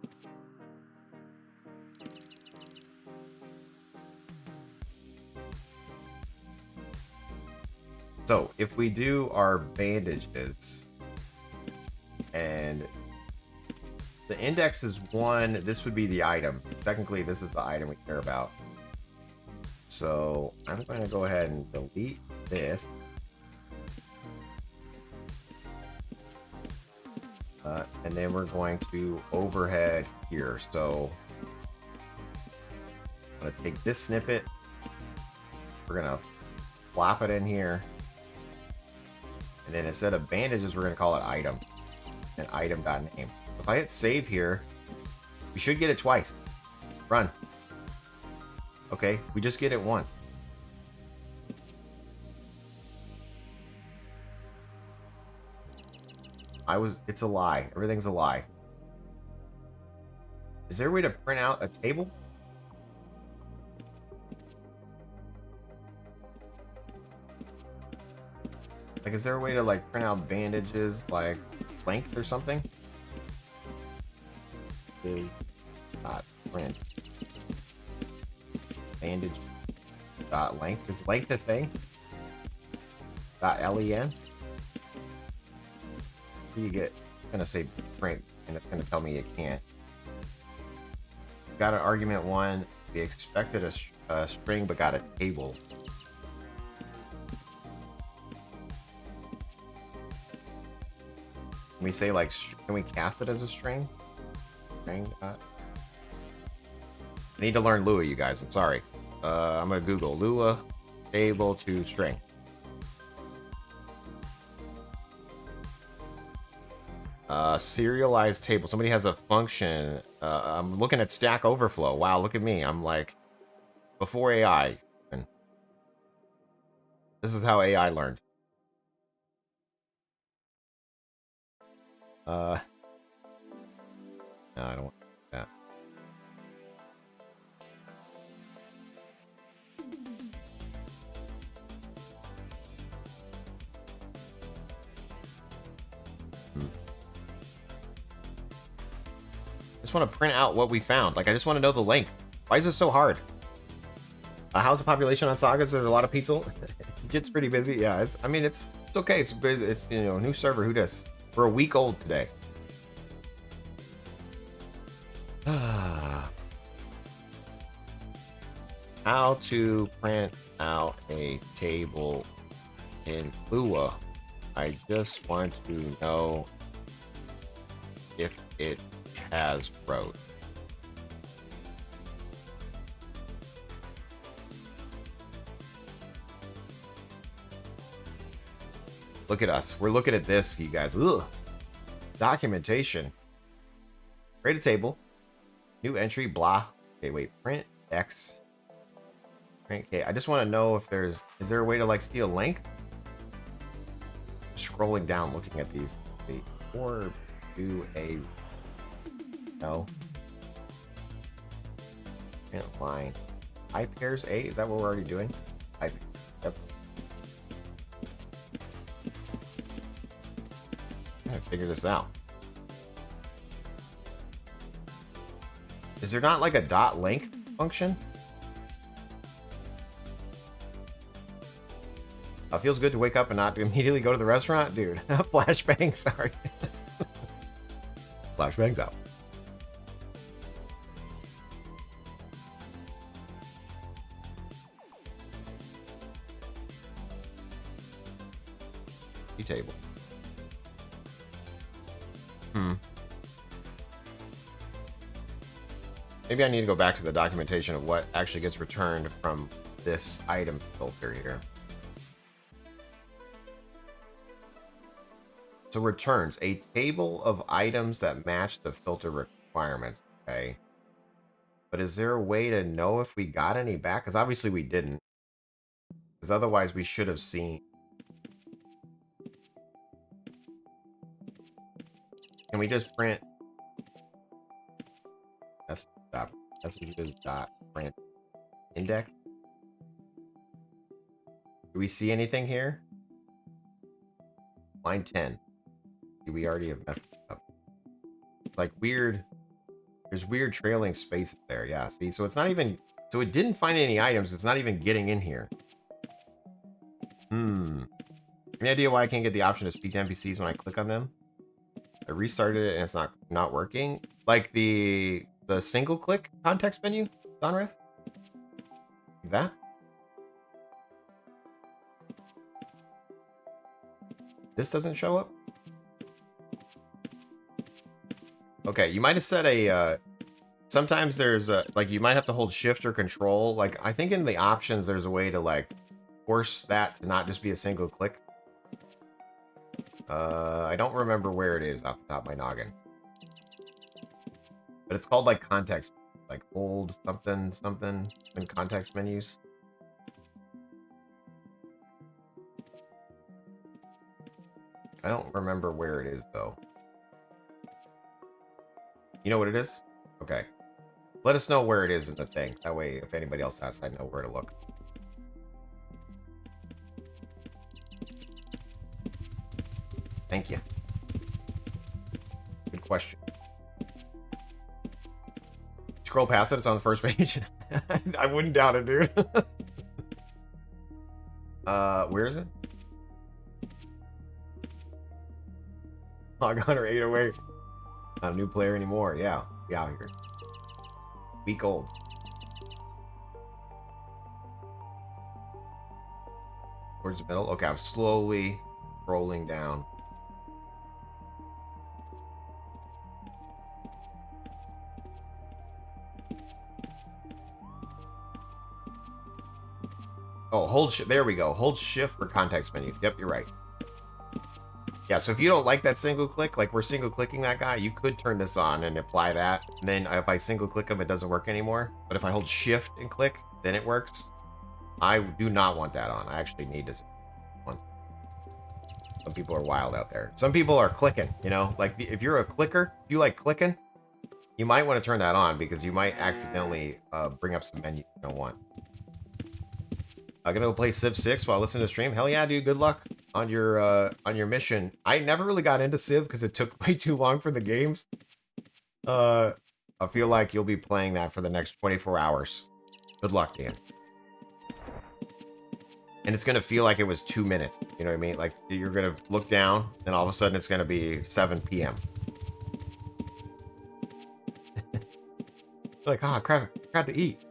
So, if we do our bandages, and the index is 1, this would be the item. Technically, this is the item we care about. So I'm going to go ahead and delete this. And then we're going to overhead here. So I'm going to take this snippet. We're going to plop it in here. And then instead of bandages, we're going to call it item. And item.name. If I hit save here, we should get it twice. Run. Okay, we just get it once. It's a lie. Everything's a lie. Is there a way to print out a table? Like, is there a way to, like, print out bandages, like, length or something? Print. Bandage. Length. Is length a thing? .len. You get, it's gonna say print, and it's gonna tell me you can't. Got an argument 1. We expected a string, but got a table. Can we say, like, can we cast it as a string? String. I need to learn Lua, you guys. I'm sorry. I'm gonna Google Lua table to string. Serialized table. Somebody has a function. I'm looking at Stack Overflow. Wow, look at me. I'm like before AI. And this is how AI learned. No, I don't want that. I just want to print out what we found. Like, I just want to know the length. Why is this so hard? How's the population on Sagas? There's a lot of people. It gets pretty busy. Yeah, I mean, it's okay. It's you know, new server. Who does? We're a week old today. How to print out a table in Lua. I just want to know if it has rows. Look at us. We're looking at this, you guys. Ugh. Documentation. Create a table. New entry, blah. Okay, wait. Print X. Print K. I just want to know if is there a way to, like, see a length? Scrolling down, looking at these. Or do a... No. Print line. I pairs A? Is that what we're already doing? Yep. I'm gonna figure this out. Is there not like a dot length function? Feels good to wake up and not to immediately go to the restaurant? Dude, flashbang, sorry. Flashbang's out. Table. Maybe I need to go back to the documentation of what actually gets returned from this item filter here. So returns a table of items that match the filter requirements. Okay. But is there a way to know if we got any back? Because obviously we didn't. Because otherwise we should have seen. Can we just print? Messages dot print index. Do we see anything here? Line 10. We already have messed it up. Like weird. There's weird trailing spaces there. Yeah, see? So it's not even... So it didn't find any items. It's not even getting in here. Any idea why I can't get the option to speak to NPCs when I click on them? I restarted it and it's not working. Like the single click context menu, Donrith? Like that? This doesn't show up? Okay, you might have set a, sometimes there's a, like, you might have to hold shift or control. Like, I think in the options, there's a way to, like, force that to not just be a single click. I don't remember where it is off the top of my noggin. But it's called, like, context, like, hold something in context menus. I don't remember where it is, though. You know what it is? Okay. Let us know where it is in the thing. That way, if anybody else asks, I know where to look. Thank you. Good question. Scroll past it. It's on the first page. I wouldn't doubt it, dude. Where is it? Log on or 808. Not a new player anymore. Yeah, be out here. Week old. Towards the middle. Okay, I'm slowly rolling down. Oh, hold shift. There we go. Hold shift for context menu. Yep, you're right. Yeah, so if you don't like that single click, like we're single clicking that guy, you could turn this on and apply that. And then if I single click him, it doesn't work anymore. But if I hold shift and click, then it works. I do not want that on. I actually need this one. Some people are wild out there. Some people are clicking, you know, like if you're a clicker, if you like clicking, you might want to turn that on because you might accidentally bring up some menus you don't want. I'm gonna go play Civ 6 while listening to stream. Hell yeah, dude. Good luck on your mission. I never really got into Civ because it took way too long for the games. I feel like you'll be playing that for the next 24 hours. Good luck, Dan. And it's gonna feel like it was 2 minutes. You know what I mean? Like you're gonna look down, and all of a sudden it's gonna be 7 p.m. Like, ah, crap to eat.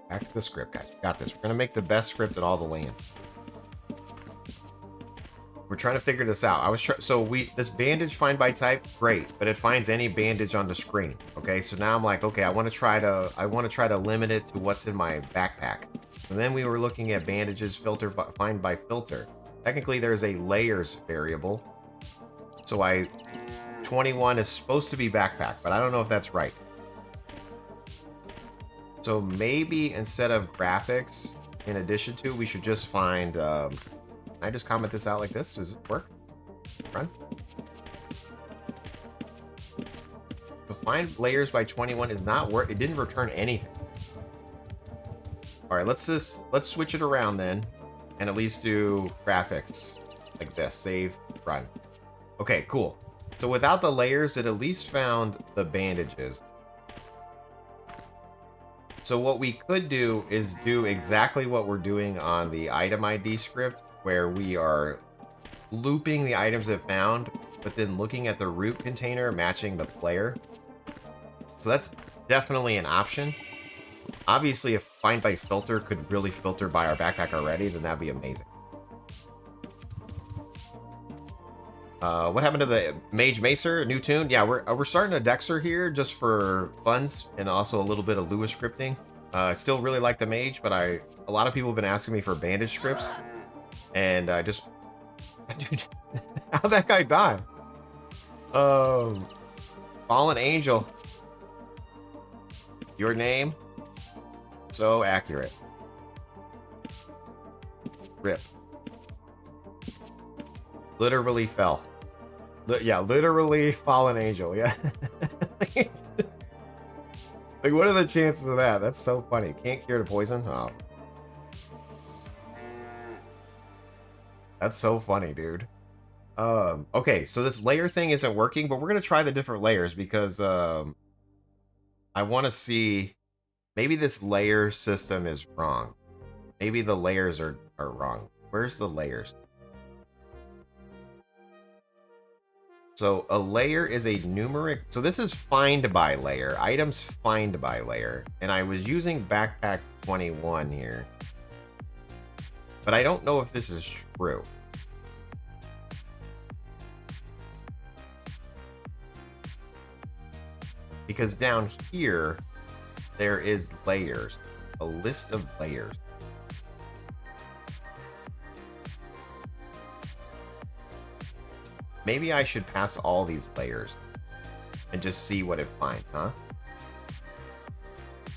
Back to the script, guys. We got this. We're gonna make the best script in all the land. We're trying to figure this out. This bandage find by type, great, but it finds any bandage on the screen. Okay, so now I'm like, okay, I want to try to limit it to what's in my backpack. And then we were looking at bandages find by filter. Technically, there's a layers variable. So 21 is supposed to be backpack, but I don't know if that's right. So maybe instead of graphics, in addition to, we should just find, can I just comment this out like this? Does it work? Run. So find layers by 21 is not work. It didn't return anything. All right, let's switch it around then, and at least do graphics like this. Save, run. Okay, cool. So without the layers, it at least found the bandages. So what we could do is do exactly what we're doing on the item ID script, where we are looping the items it found, but then looking at the root container matching the player. So that's definitely an option. Obviously, if find by filter could really filter by our backpack already, then that'd be amazing. What happened to the Mage Macer? New tune? Yeah, we're starting a Dexxer here just for funds and also a little bit of Lewis scripting. I still really like the Mage, but a lot of people have been asking me for Bandage scripts. And I just... Dude, how'd that guy die? Fallen Angel. Your name? So accurate. Rip. Literally fell. Yeah, literally fallen angel. Yeah. Like, what are the chances of that? That's so funny. Can't cure the poison? Oh. That's so funny, dude. Okay, so this layer thing isn't working, but we're gonna try the different layers because I want to see, maybe this layer system is wrong. Maybe the layers are wrong. Where's the layers? So a layer is a numeric. So this is find by layer. Items find by layer. And I was using backpack 21 here. But I don't know if this is true. Because down here, there is layers. A list of layers. Maybe I should pass all these layers and just see what it finds, huh?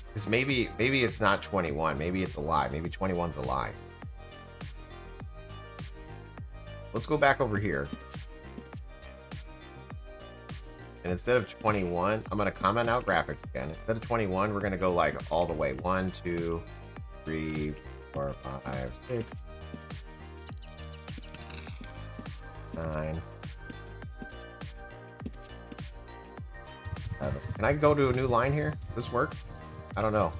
Because maybe it's not 21. Maybe it's a lie. Maybe 21's a lie. Let's go back over here. And instead of 21, I'm going to comment out graphics again. Instead of 21, we're going to go like all the way. 1, 2, 3, 4, 5, 6, 9. Can I go to a new line here? Does this work? I don't know.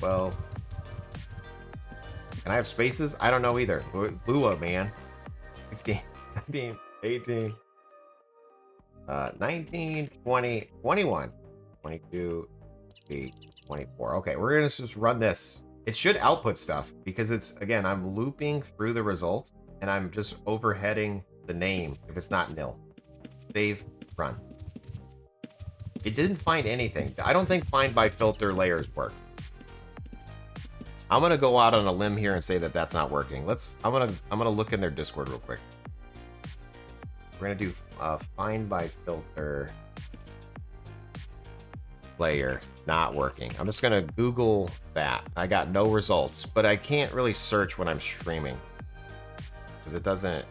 Well, can I have spaces? I don't know either. Blew up, man. 16, 19, 18, 19, 20, 21, 22, 8, 24. Okay, we're gonna just run this. It should output stuff because it's, again, I'm looping through the results and I'm just overheading the name if it's not nil. Save, run. It didn't find anything. I don't think find by filter layers worked. I'm gonna go out on a limb here and say that that's not working. I'm gonna look in their Discord real quick. We're gonna do find by filter layer not working. I'm just gonna Google that. I got no results, but I can't really search when I'm streaming because it doesn't.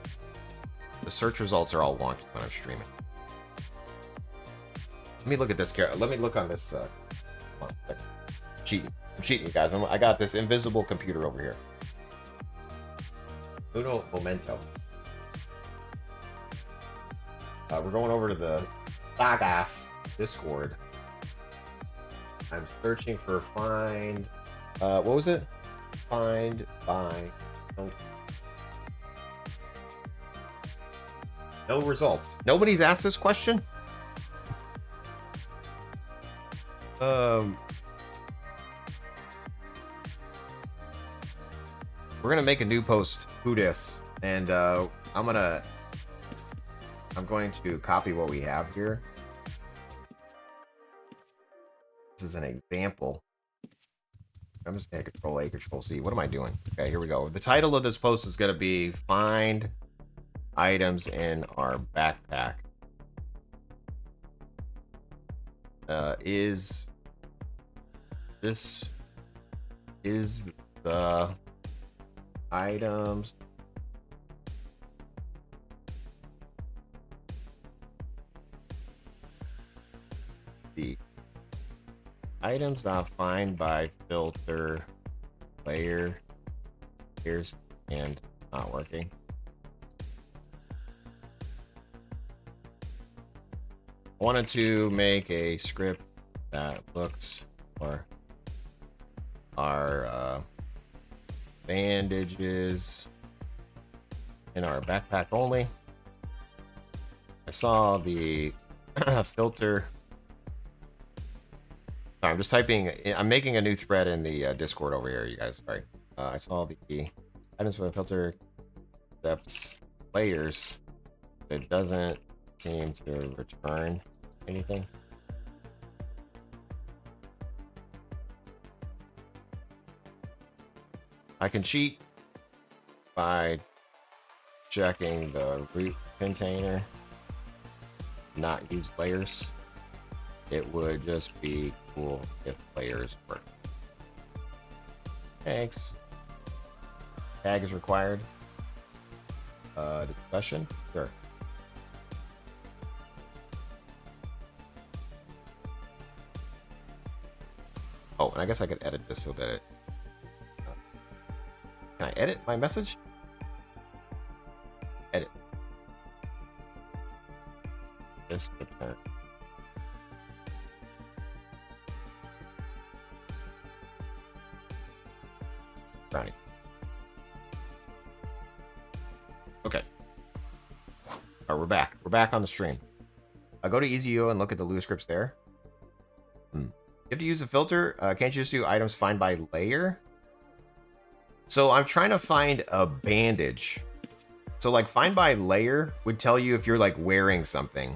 The search results are all wonky when I'm streaming. Let me look at this character. Let me look on this. Cheating. I'm cheating, you guys. I got this invisible computer over here. Uno momento. We're going over to the Sagas Discord. I'm searching for find. What was it? Find by. No results. Nobody's asked this question. We're gonna make a new post, who dis, and I'm going to copy what we have here. This is an example. I'm just gonna Control A, Control C. What am I doing? Okay, here we go. The title of this post is gonna be "Find Items in Our Backpack." This is the items the items not find by filter layer. Here's and not working. I wanted to make a script that looks for our bandages in our backpack only. I saw the filter. Sorry, I'm just typing. I'm making a new thread in the Discord over here, you guys. Sorry. I saw the items for the filter steps layers It doesn't seem to return anything. I can cheat by checking the root container, not use layers. It would just be cool if layers work. Thanks. Tag is required. Discussion? Sure. Oh, and I guess I could edit this so that it... Can I edit my message? Edit. This return. Brownie. Okay. Alright, we're back. We're back on the stream. I go to EasyUO and look at the Lua scripts there. You have to use a filter. Can't you just do items find by layer? So I'm trying to find a bandage. So like find by layer would tell you if you're like wearing something.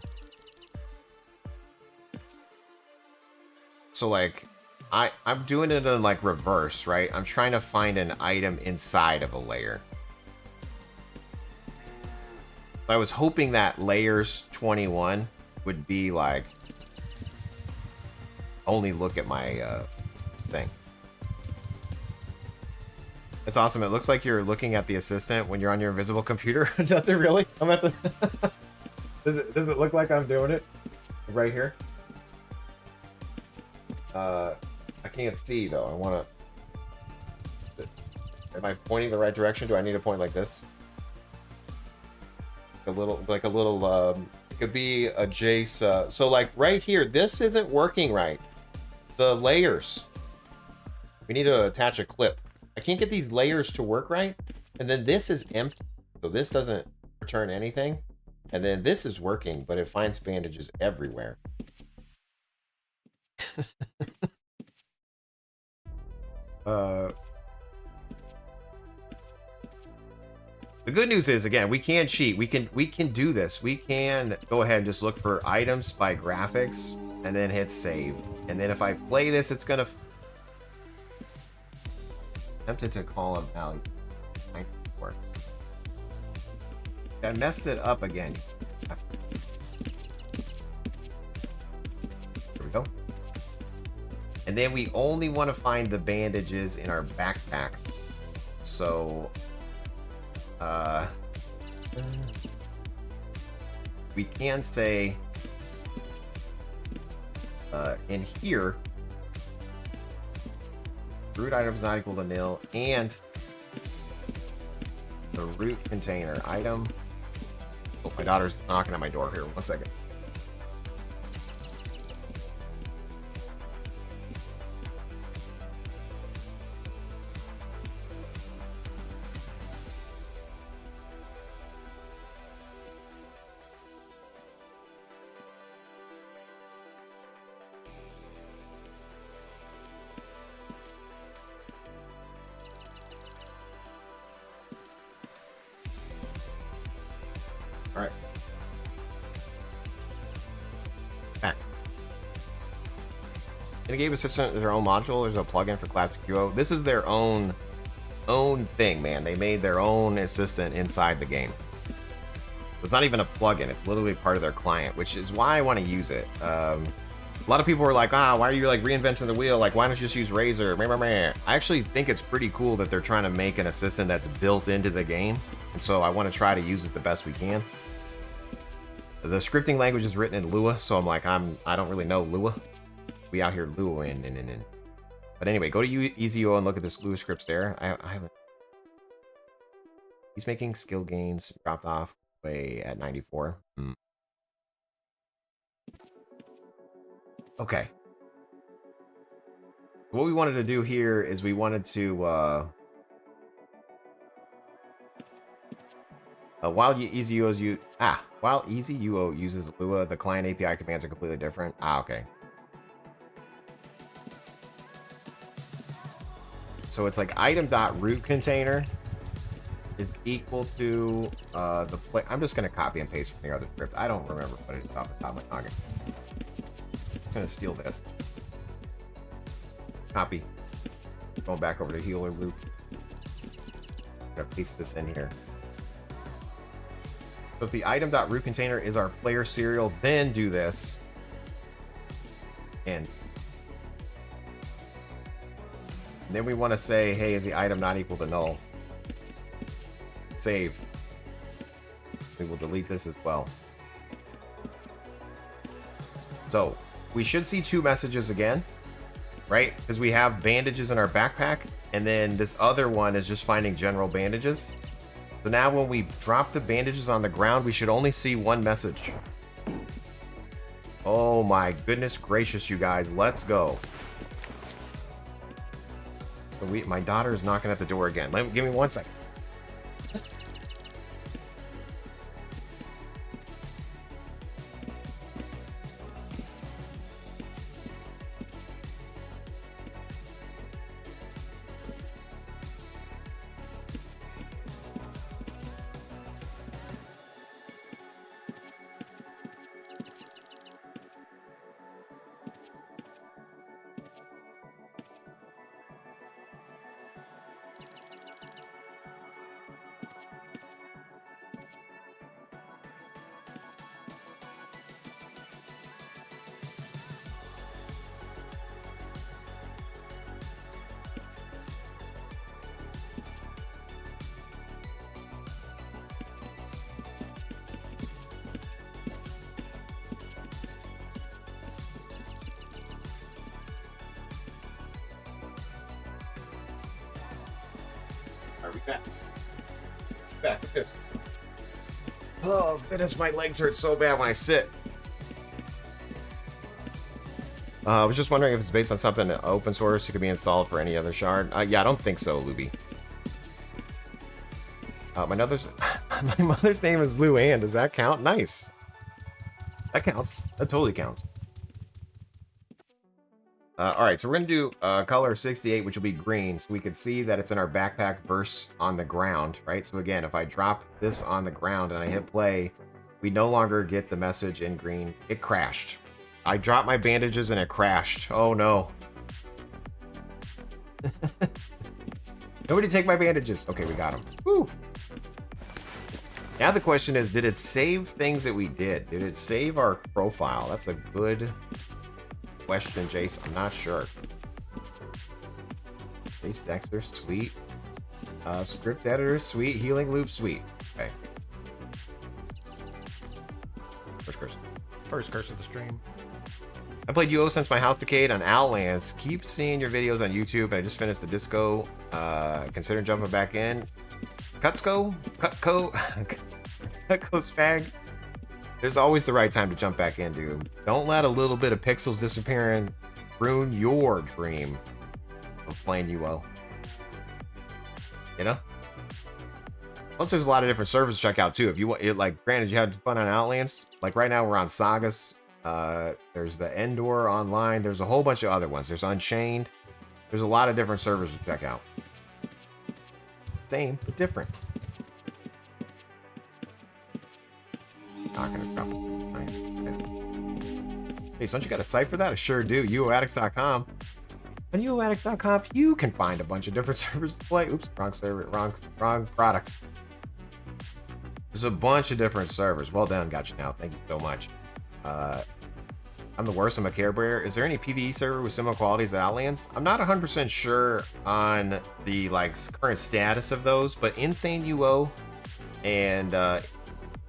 So like I'm doing it in like reverse, right? I'm trying to find an item inside of a layer. I was hoping that layers 21 would be like only look at my thing. It's awesome. It looks like you're looking at the assistant when you're on your invisible computer. Does it really? I'm at the does it look like I'm doing it? Right here? I can't see though. I wanna... Am I pointing the right direction? Do I need to point like this? A little, like a little, it could be a Jace, so like right here, this isn't working right. The layers. We need to attach a clip. I can't get these layers to work right. And then this is empty. So this doesn't return anything. And then this is working, but it finds bandages everywhere. The good news is, again, we can cheat. We can do this. We can go ahead and just look for items by graphics and then hit save. And then if I play this, it's gonna... Tempted to call a value. I messed it up again. There we go. And then we only want to find the bandages in our backpack. So... we can say in here root item is not equal to nil, and the root container item. Oh, my daughter's knocking at my door here. 1 second. All right. Back. In a game assistant, their own module. There's a plugin for classic UO. This is their own thing, man. They made their own assistant inside the game. It's not even a plugin. It's literally part of their client, which is why I want to use it. A lot of people are like, why are you like reinventing the wheel? Like, why don't you just use Razor? I actually think it's pretty cool that they're trying to make an assistant that's built into the game. And so I want to try to use it the best we can. The scripting language is written in Lua, so I'm like, I don't really know Lua. We out here Lua in. But anyway, go to EasyUO and look at this Lua scripts there. I haven't. He's making skill gains, dropped off way at 94. Okay. What we wanted to do here is we wanted to while EasyUO uses Lua, the client API commands are completely different. Okay. So it's like item.root container is equal to the play. I'm just gonna copy and paste from the other script. I don't remember what it is off the top of my noggin. I'm gonna steal this. Copy. Going back over to healer loop. Gonna paste this in here. So if the item.root container is our player serial, then do this. And then we want to say, hey, is the item not equal to null? Save. We will delete this as well. So we should see two messages again, right? Because we have bandages in our backpack, and then this other one is just finding general bandages. So now when we drop the bandages on the ground, we should only see one message. Oh my goodness gracious, you guys. Let's go. So my daughter is knocking at the door again. Give me 1 second. Are we back? Back at this. Oh goodness, my legs hurt so bad when I sit. I was just wondering if it's based on something open source. It could be installed for any other shard. Yeah, I don't think so, Luby. My mother's name is Lou Ann. Does that count? Nice. That counts. That totally counts. All right, so we're going to do color 68, which will be green, so we can see that it's in our backpack versus on the ground, right? So again, if I drop this on the ground and I hit play, we no longer get the message in green. It crashed. I dropped my bandages and it crashed. Oh, no. Nobody take my bandages. Okay, we got them. Woo. Now the question is, did it save things that we did? Did it save our profile? That's a good question, Jace. I'm not sure. Jace Dexxer, sweet. Script editor, sweet. Healing loop, sweet. Okay. First curse of the stream. I played UO since my house decayed on Outlands. Keep seeing your videos on YouTube, and I just finished the disco. Considering jumping back in. Cutco spag. There's always the right time to jump back in, dude. Don't let a little bit of pixels disappearing ruin your dream of playing UO. You know? Plus, there's a lot of different servers to check out too. If you want, like, granted, you had fun on Outlands. Like right now, we're on Sagas. There's the Endor online. There's a whole bunch of other ones. There's Unchained. There's a lot of different servers to check out. Same, but different. Not gonna come. Hey, don't you got a site for that? I sure do. UOAddicts.com. On UOAddicts.com, you can find a bunch of different servers to play. Oops, wrong server, wrong product. There's a bunch of different servers. Well done, got you now. Thank you so much. I'm the worst. I'm a Care Bear. Is there any PvE server with similar qualities as Outlands? I'm not 100% sure on the current status of those, but Insane UO and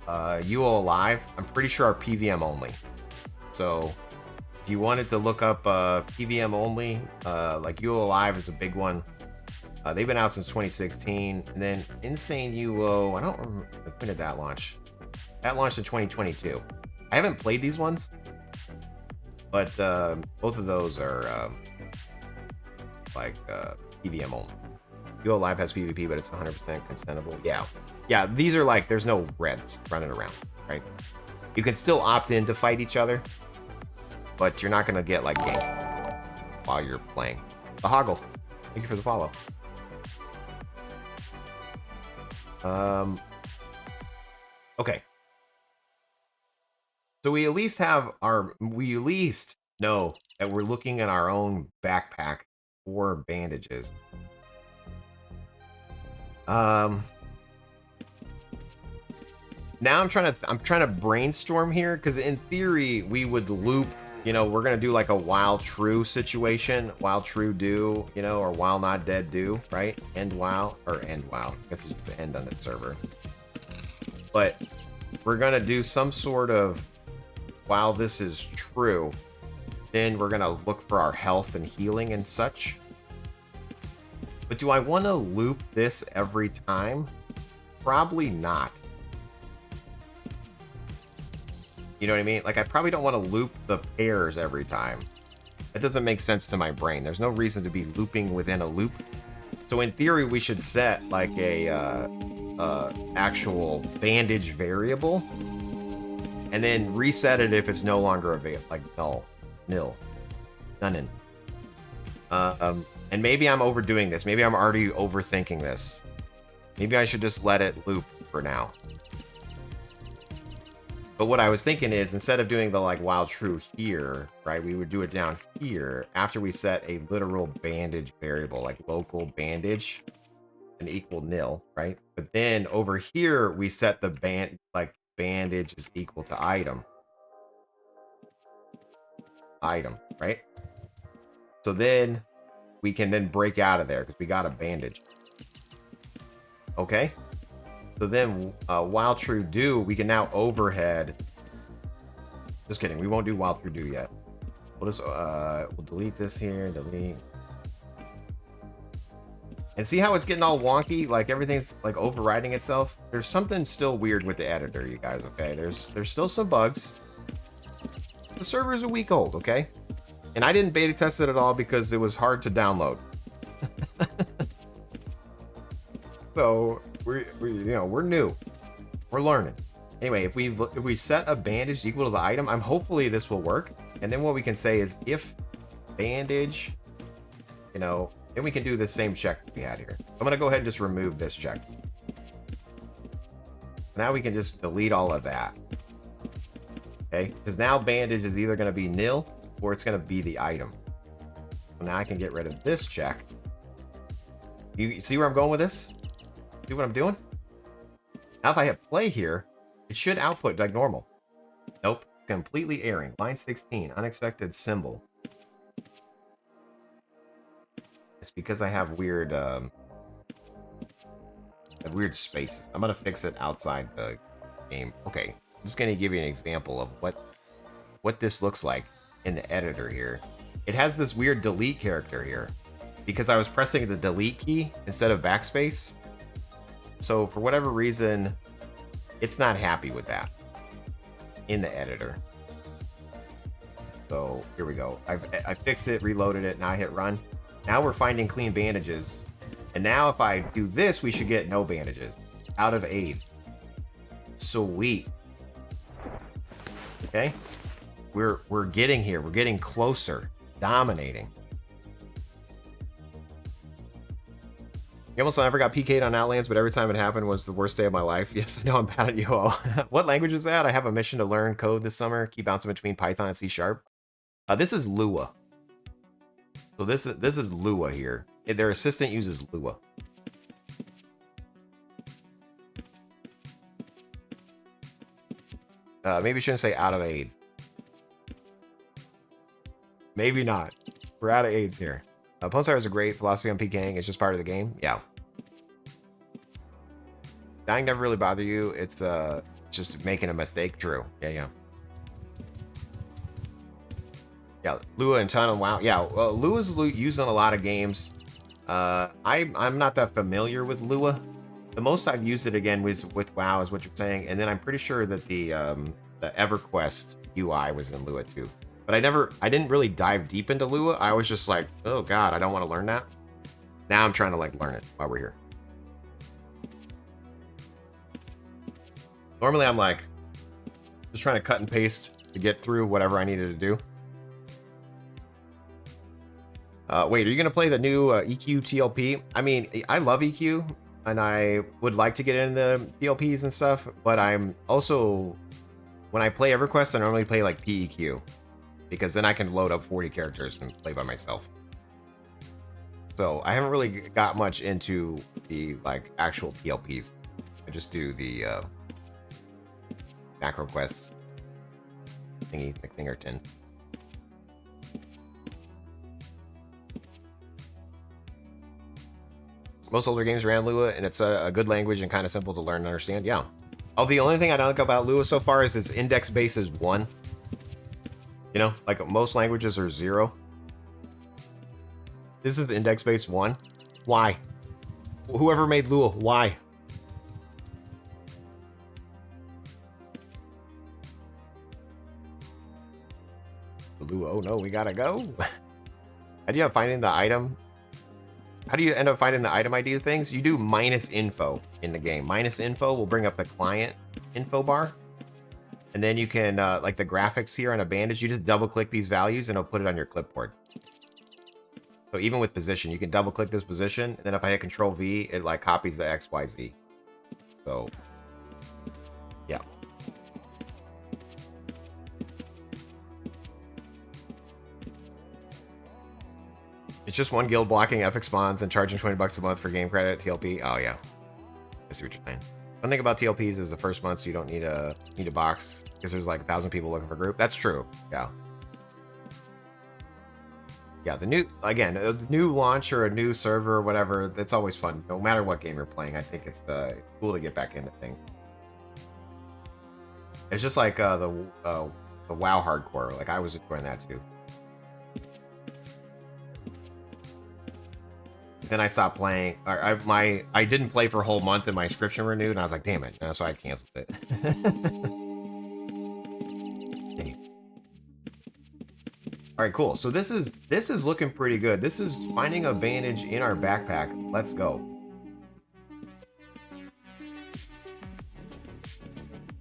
UO Live, I'm pretty sure are PVM only. So if you wanted to look up PVM only, like UO Live is a big one. They've been out since 2016. And then Insane UO, I don't remember, when did that launch? That launched in 2022. I haven't played these ones, but both of those are PVM only. UO Live has PvP, but it's 100% consentable. Yeah, these are like, there's no reds running around, right? You can still opt in to fight each other, but you're not going to get like ganked while you're playing. The Hoggle, thank you for the follow. Okay. So we at least have we at least know that we're looking at our own backpack for bandages. Now I'm trying to brainstorm here, because in theory we would loop, you know, we're gonna do like a while true situation, while true do, you know, or while not dead do, right? End while, or end while. I guess it's just end on the server. But we're gonna do some sort of while this is true, then we're gonna look for our health and healing and such. But do I want to loop this every time? Probably not. You know what I mean? Like, I probably don't want to loop the pairs every time. That doesn't make sense to my brain. There's no reason to be looping within a loop. So in theory, we should set like a actual bandage variable, and then reset it if it's no longer available, like nil, none. And maybe I'm overdoing this. Maybe I'm already overthinking this. Maybe I should just let it loop for now. But what I was thinking is, instead of doing the like while true here, right, we would do it down here after we set a literal bandage variable, like local bandage, and equal nil, right? But then over here we set the bandage is equal to item, right? So then we can then break out of there because we got a bandage. Okay. So then while true do, we can now overhead. Just kidding. We won't do while true do yet. We'll just we'll delete this here. Delete. And see how it's getting all wonky? Like everything's like overriding itself. There's something still weird with the editor, you guys. Okay. There's still some bugs. The server's a week old. Okay. And I didn't beta test it at all because it was hard to download. So we're new. We're learning. Anyway, if we set a bandage equal to the item, hopefully this will work. And then what we can say is if bandage, then we can do the same check we had here. I'm gonna go ahead and just remove this check. Now we can just delete all of that. Okay, because now bandage is either gonna be nil or it's gonna be the item. So now I can get rid of this check. You see where I'm going with this? See what I'm doing? Now if I hit play here, it should output like normal. Nope, completely erring. Line 16, unexpected symbol. It's because I have weird spaces. I'm gonna fix it outside the game. Okay, I'm just gonna give you an example of what this looks like in the editor here. It has this weird delete character here because I was pressing the delete key instead of backspace. So for whatever reason, it's not happy with that in the editor. So here we go. I fixed it, reloaded it, now I hit run. Now we're finding clean bandages. And now if I do this, we should get no bandages. Out of AIDS. Sweet. Okay. We're getting here. We're getting closer. Dominating. You almost never got PK'd on Outlands, but every time it happened was the worst day of my life. Yes, I know I'm bad at UO. What language is that? I have a mission to learn code this summer. Keep bouncing between Python and C#. This is Lua. So this is Lua here. Their assistant uses Lua. Maybe I shouldn't say out of AIDS. Maybe not. We're out of AIDS here. Pulsar is a great philosophy on PKing. It's just part of the game. Yeah. Dying never really bother you. It's just making a mistake. True. Yeah. Yeah, Lua and Ton and WoW. Yeah, Lua's used on a lot of games. I'm not that familiar with Lua. The most I've used it again was with WoW, is what you're saying, and then I'm pretty sure that the EverQuest UI was in Lua too. But I didn't really dive deep into Lua. I was just like, oh god, I don't want to learn that. Now I'm trying to like learn it while we're here. Normally I'm like just trying to cut and paste to get through whatever I needed to do. Wait, are you gonna play the new EQ TLP? I mean, I love EQ. and I would like to get into TLPs and stuff, but I'm also, when I play EverQuest, I normally play like PEQ, because then I can load up 40 characters and play by myself. So I haven't really got much into the like actual TLPs. I just do the macro quests thingy, McThingerton. Most older games ran Lua, and it's a good language and kind of simple to learn and understand. Yeah. Oh, the only thing I don't like about Lua so far is its index base is 1. You know, like most languages are 0. This is index base 1. Why? Whoever made Lua, why? Lua, oh no, we gotta go. How do you finding the item? How do you end up finding the item ID things? You do -info in the game. -info will bring up the client info bar. And then you can, like the graphics here on a bandage, you just double click these values and it'll put it on your clipboard. So even with position, you can double click this position. And then if I hit Control V, it like copies the XYZ. So, yeah. It's just one guild blocking epic spawns and charging 20 bucks a month for game credit, TLP. Oh yeah, I see what you're saying. One thing about TLPs is the first month, so you don't need a box because there's like 1,000 people looking for a group. That's true. Yeah. Yeah, the new, again, a new launch or a new server or whatever, that's always fun. No matter what game you're playing, I think it's cool to get back into things. It's just like the WoW hardcore. Like I was enjoying that too. Then I stopped playing. I didn't play for a whole month and my subscription renewed, and I was like, damn it. And so I canceled it. All right, cool. So this is looking pretty good. This is finding a bandage in our backpack. Let's go.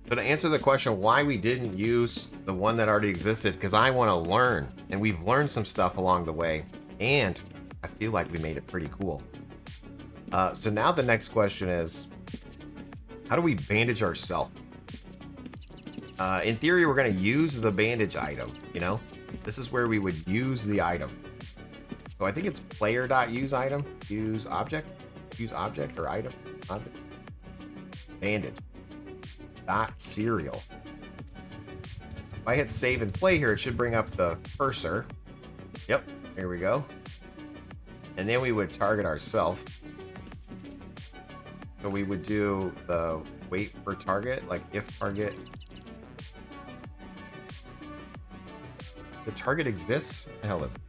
So to answer the question why we didn't use the one that already existed, because I want to learn, and we've learned some stuff along the way, and I feel like we made it pretty cool. So now the next question is, how do we bandage ourselves? In theory, we're going to use the bandage item, you know? This is where we would use the item. So I think it's player.useItem, use object or item, object. Bandage. .serial. If I hit save and play here, it should bring up the cursor. Yep, here we go. And then we would target ourselves. So we would do the wait for target, like if target. The target exists? What the hell is it?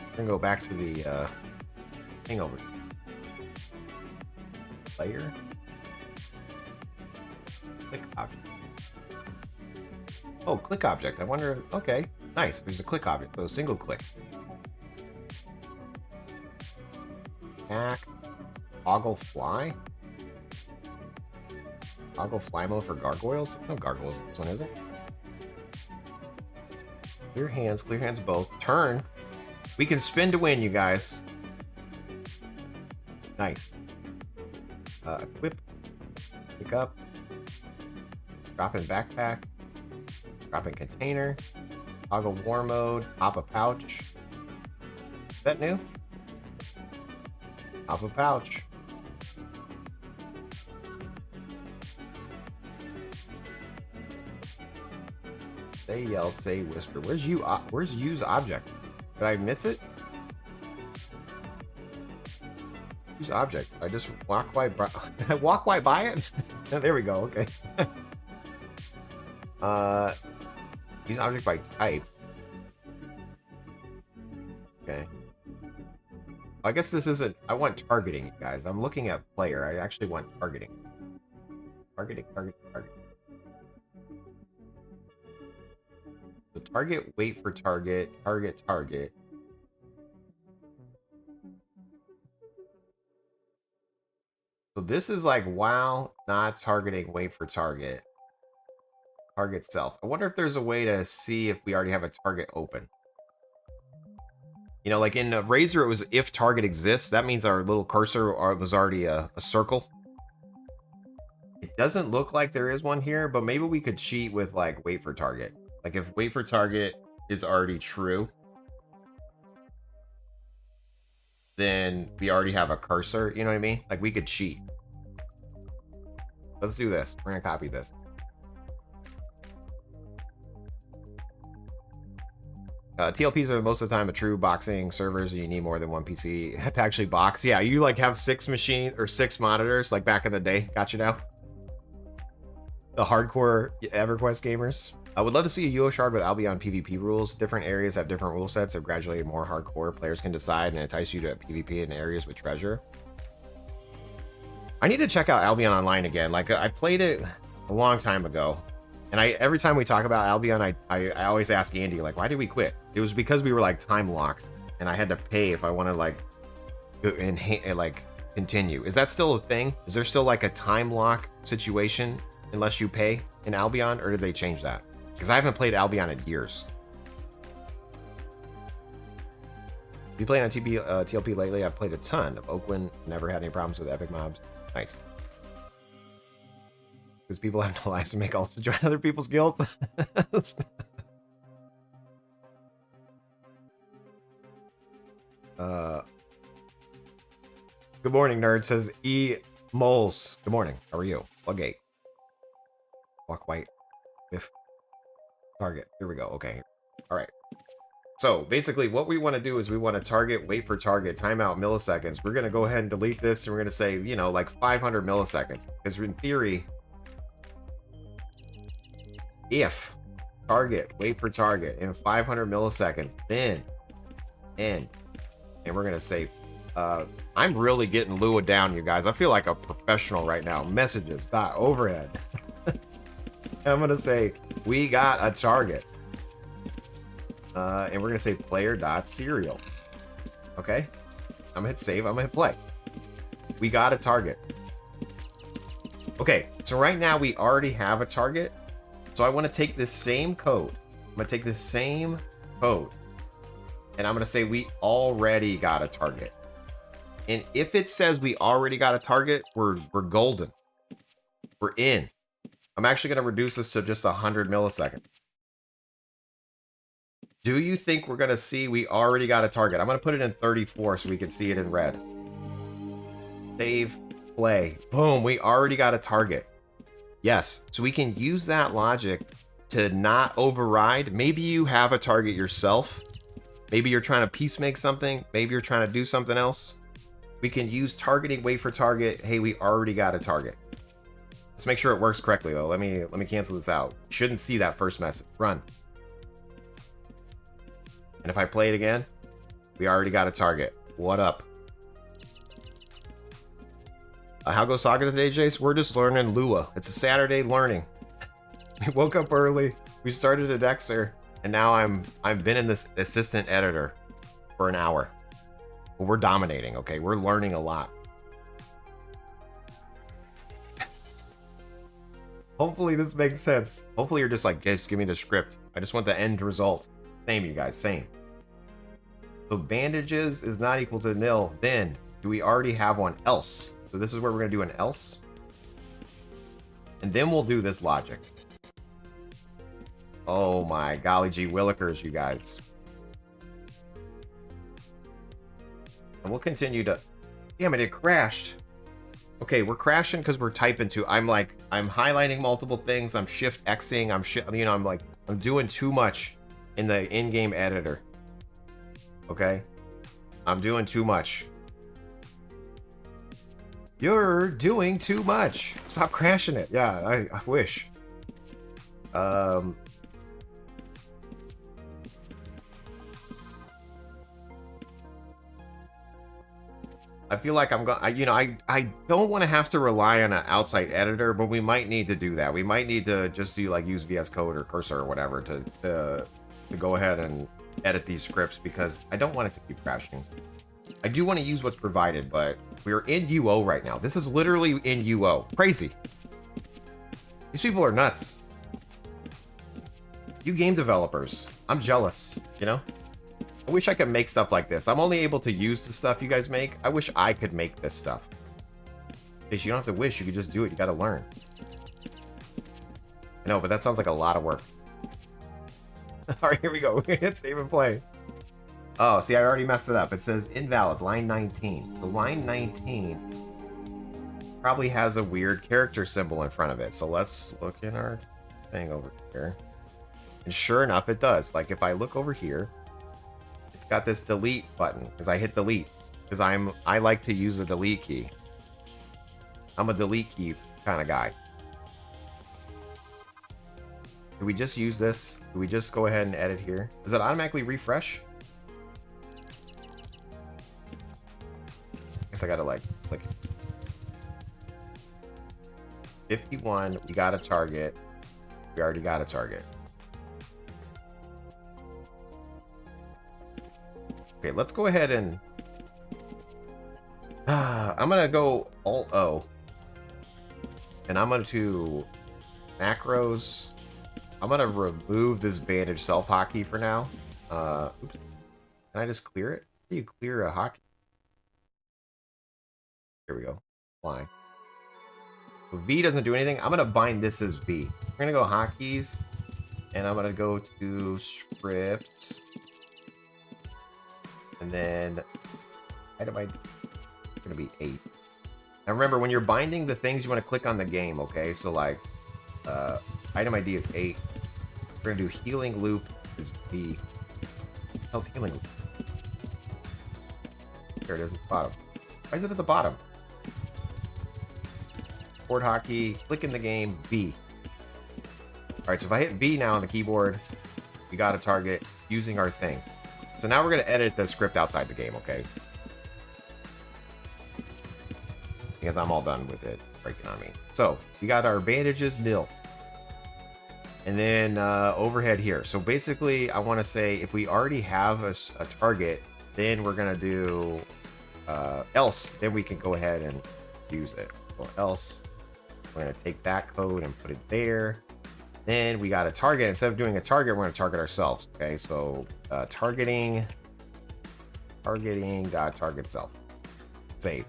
We're gonna go back to the hangover. Player. Click object. Oh, click object. I wonder. Okay, nice. There's a click object. So single click. Back. Toggle fly. Toggle fly mode for gargoyles. No gargoyles. This one isn't. Clear hands both. Turn. We can spin to win, you guys. Nice. Equip. Pick up. Drop in backpack. Drop in container. Toggle war mode. Pop a pouch. Is that new? Pop a pouch. Say yell, say whisper. Where's use object? Did I miss it? Use object. I just walk by. Did I walk right by it? There we go. Okay. Use object by type. Okay. I guess this isn't. I want targeting, guys. I'm looking at player. I actually want targeting. Targeting. So target, wait for target, target. So this is like WoW, not targeting, wait for target. Target self. I wonder if there's a way to see if we already have a target open. You know, like in Razor, it was if target exists. That means our little cursor was already a circle. It doesn't look like there is one here, but maybe we could cheat with like wait for target. Like if wait for target is already true, then we already have a cursor. You know what I mean? Like we could cheat. Let's do this. We're gonna copy this. TLPs are most of the time a true boxing servers. You need more than one PC to actually box. Yeah, you like have 6 machines or 6 monitors like back in the day. Got you now. The hardcore EverQuest gamers. I would love to see a UO shard with Albion PvP rules. Different areas have different rule sets. If gradually more hardcore players can decide and entice you to PvP in areas with treasure. I need to check out Albion Online again. Like I played it a long time ago. And every time we talk about Albion, I always ask Andy, like, why did we quit? It was because we were like time locked and I had to pay if I want to like continue. Is that still a thing? Is there still like a time lock situation unless you pay in Albion, or did they change that? Because I haven't played Albion in years. Have you played on TLP lately? I've played a ton of Oakland, never had any problems with epic mobs. Nice. Because people have no lives to make ults to join other people's guilds. Good morning, nerd, says E. Moles. Good morning. How are you? Plug-gate. Block white. If target. Here we go. Okay. All right. So basically what we want to do is we want to target, wait for target, timeout milliseconds. We're going to go ahead and delete this, and we're going to say, you know, like 500 milliseconds. Because in theory, if target, wait for target in 500 milliseconds, then end. And we're going to say, I'm really getting Lua down, you guys. I feel like a professional right now. Messages, overhead. I'm going to say, we got a target. And we're going to say player.serial. Okay. I'm going to hit save. I'm going to hit play. We got a target. Okay. So right now we already have a target. So I want to take this same code. I'm going to take this same code. And I'm going to say we already got a target. And if it says we already got a target, we're golden. We're in. I'm actually going to reduce this to just 100 milliseconds. Do you think we're going to see we already got a target? I'm going to put it in 34 so we can see it in red. Save, play. Boom, we already got a target. Yes, so we can use that logic to not override. Maybe you have a target yourself. Maybe you're trying to piece-make something. Maybe you're trying to do something else. We can use targeting, wait for target. Hey, we already got a target. Let's make sure it works correctly, though. Let me cancel this out. Shouldn't see that first message. Run. And if I play it again, we already got a target. What up? How goes Saga today, Jace? We're just learning Lua. It's a Saturday learning. We woke up early. We started a Dexxer, and now I've been in this assistant editor for an hour. But we're dominating. Okay, we're learning a lot. Hopefully this makes sense. Hopefully you're just like, just give me the script. I just want the end result. Same, you guys, same. So bandages is not equal to nil. Then do we already have one else? So this is where we're going to do an else. And then we'll do this logic. Oh my golly gee willikers, you guys. And we'll continue to... Damn it, it crashed. Okay, we're crashing because we're typing too. I'm highlighting multiple things. I'm shift Xing. I'm doing too much in the in-game editor. Okay? I'm doing too much. You're doing too much. Stop crashing it. Yeah, I wish. I feel like I'm going, I don't want to have to rely on an outside editor, but we might need to do that. We might need to just do like use VS Code or Cursor or whatever to go ahead and edit these scripts, because I don't want it to keep crashing. I do want to use what's provided, but we're in UO right now. This is literally in UO. Crazy. These people are nuts. You game developers. I'm jealous, you know? I wish I could make stuff like this. I'm only able to use the stuff you guys make. I wish I could make this stuff. Because you don't have to wish, you could just do it. You gotta learn. I know, but that sounds like a lot of work. Alright, here we go. Hit save and play. Oh, see, I already messed it up. It says invalid, line 19. So line 19 probably has a weird character symbol in front of it. So let's look in our thing over here. And sure enough, it does. Like, if I look over here, it's got this delete button because I hit delete because I like to use the delete key. I'm a delete key kind of guy. Do we just use this? Do we just go ahead and edit here? Does it automatically refresh? I guess I gotta like click it. 51, we got a target. We already got a target. Okay, let's go ahead and I'm gonna go Alt O, and I'm gonna do macros. I'm gonna remove this bandage self hotkey for now. Oops. Can I just clear it? How do you clear a hotkey? Here we go. Fly. So V doesn't do anything. I'm gonna bind this as V. We're gonna go hotkeys, and I'm gonna go to script. And then item ID is going to be 8. Now remember, when you're binding the things, you want to click on the game, okay? So like, item ID is 8. We're going to do healing loop is B. What the hell's healing loop? There it is at the bottom. Why is it at the bottom? Board hotkey, click in the game, B. Alright, so if I hit V now on the keyboard, we got a target using our thing. So now we're going to edit the script outside the game, okay? Because I'm all done with it breaking on me. So, we got our bandages nil. And then overhead here. So basically, I want to say if we already have a target, then we're going to do else. Then we can go ahead and use it. So else, we're going to take that code and put it there. Then we got a target. Instead of doing a target, we're going to target ourselves. Okay, so targeting dot target self. Save.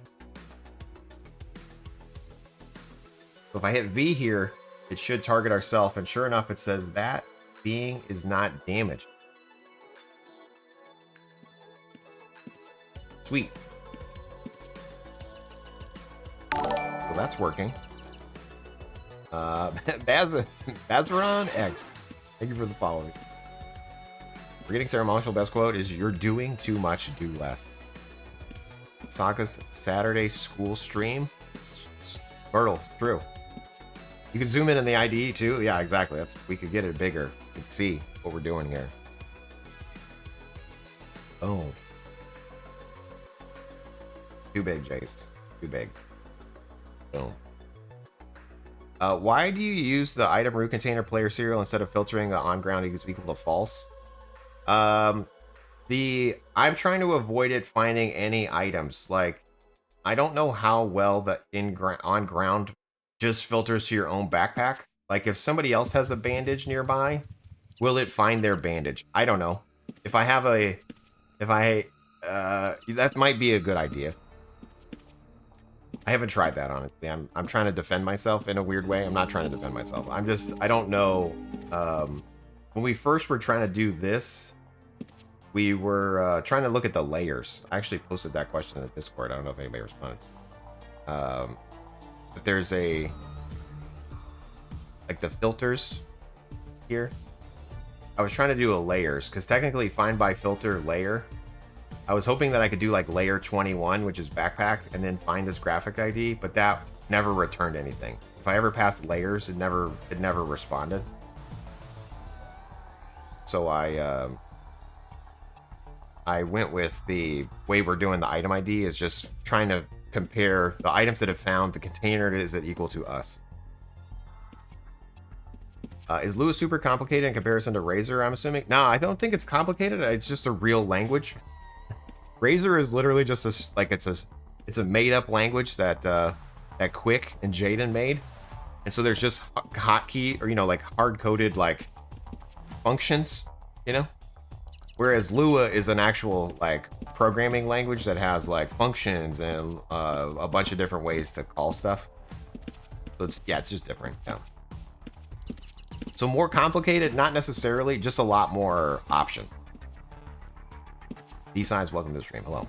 So if I hit V here, it should target ourselves, and sure enough, it says that being is not damaged. Sweet. So that's working. Bazaron X, thank you for the following. Forgetting ceremonial best quote is "You're doing too much, do less." Sagas Saturday school stream. Myrtle, true. You can zoom in the IDE too. Yeah, exactly. That's, we could get it bigger and see what we're doing here. Oh, too big, Jace. Too big. Boom. Why do you use the item root container player serial instead of filtering the on ground is equal to false? I'm trying to avoid it finding any items. Like, I don't know how well the on ground just filters to your own backpack. Like, if somebody else has a bandage nearby, will it find their bandage? I don't know. If I have that might be a good idea. I haven't tried that, honestly. I'm trying to defend myself in a weird way. I'm not trying to defend myself. I don't know. When we first were trying to do this, we were trying to look at the layers. I actually posted that question in the Discord. I don't know if anybody responded. But there's like the filters here. I was trying to do a layers, because technically find by filter layer. I was hoping that I could do like layer 21, which is backpack, and then find this graphic ID, but that never returned anything. If I ever passed layers, it never responded. So I went with the way we're doing the item ID, is just trying to compare the items that have found the container. Is it equal to us? Is Lua super complicated in comparison to Razor, I'm assuming? No, I don't think it's complicated. It's just a real language. Razor is literally just it's a made-up language that that Quick and Jaden made, and so there's just hotkey, or like hard-coded like functions, Whereas Lua is an actual like programming language that has like functions and a bunch of different ways to call stuff. So it's just different. Yeah. So more complicated, not necessarily, just a lot more options. D-Size, welcome to the stream. Hello.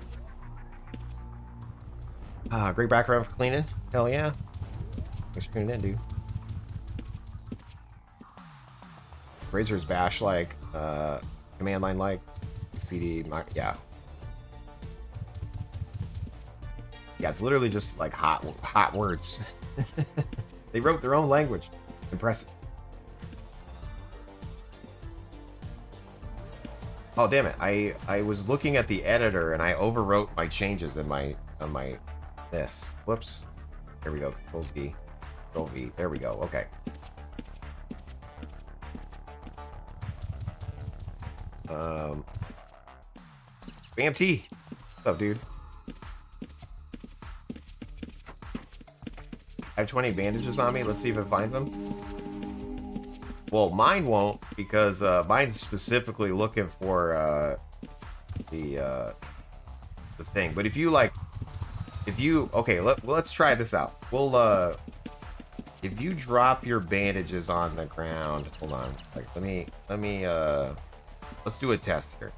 Great background for cleaning. Hell yeah. Thanks for tuning in, dude. Razor's Bash like, command line like, CD, yeah. Yeah, it's literally just like hot words. They wrote their own language. Impressive. Oh damn it! I was looking at the editor and I overwrote my changes in my this. Whoops. There we go. Control Z. Control V. There we go. Okay. BMT. What's up, dude? I have 20 bandages on me. Let's see if it finds them. Well, mine won't, because mine's specifically looking for the thing. But if you like, okay, let's try this out. We'll if you drop your bandages on the ground, hold on. Like, let me let's do a test here.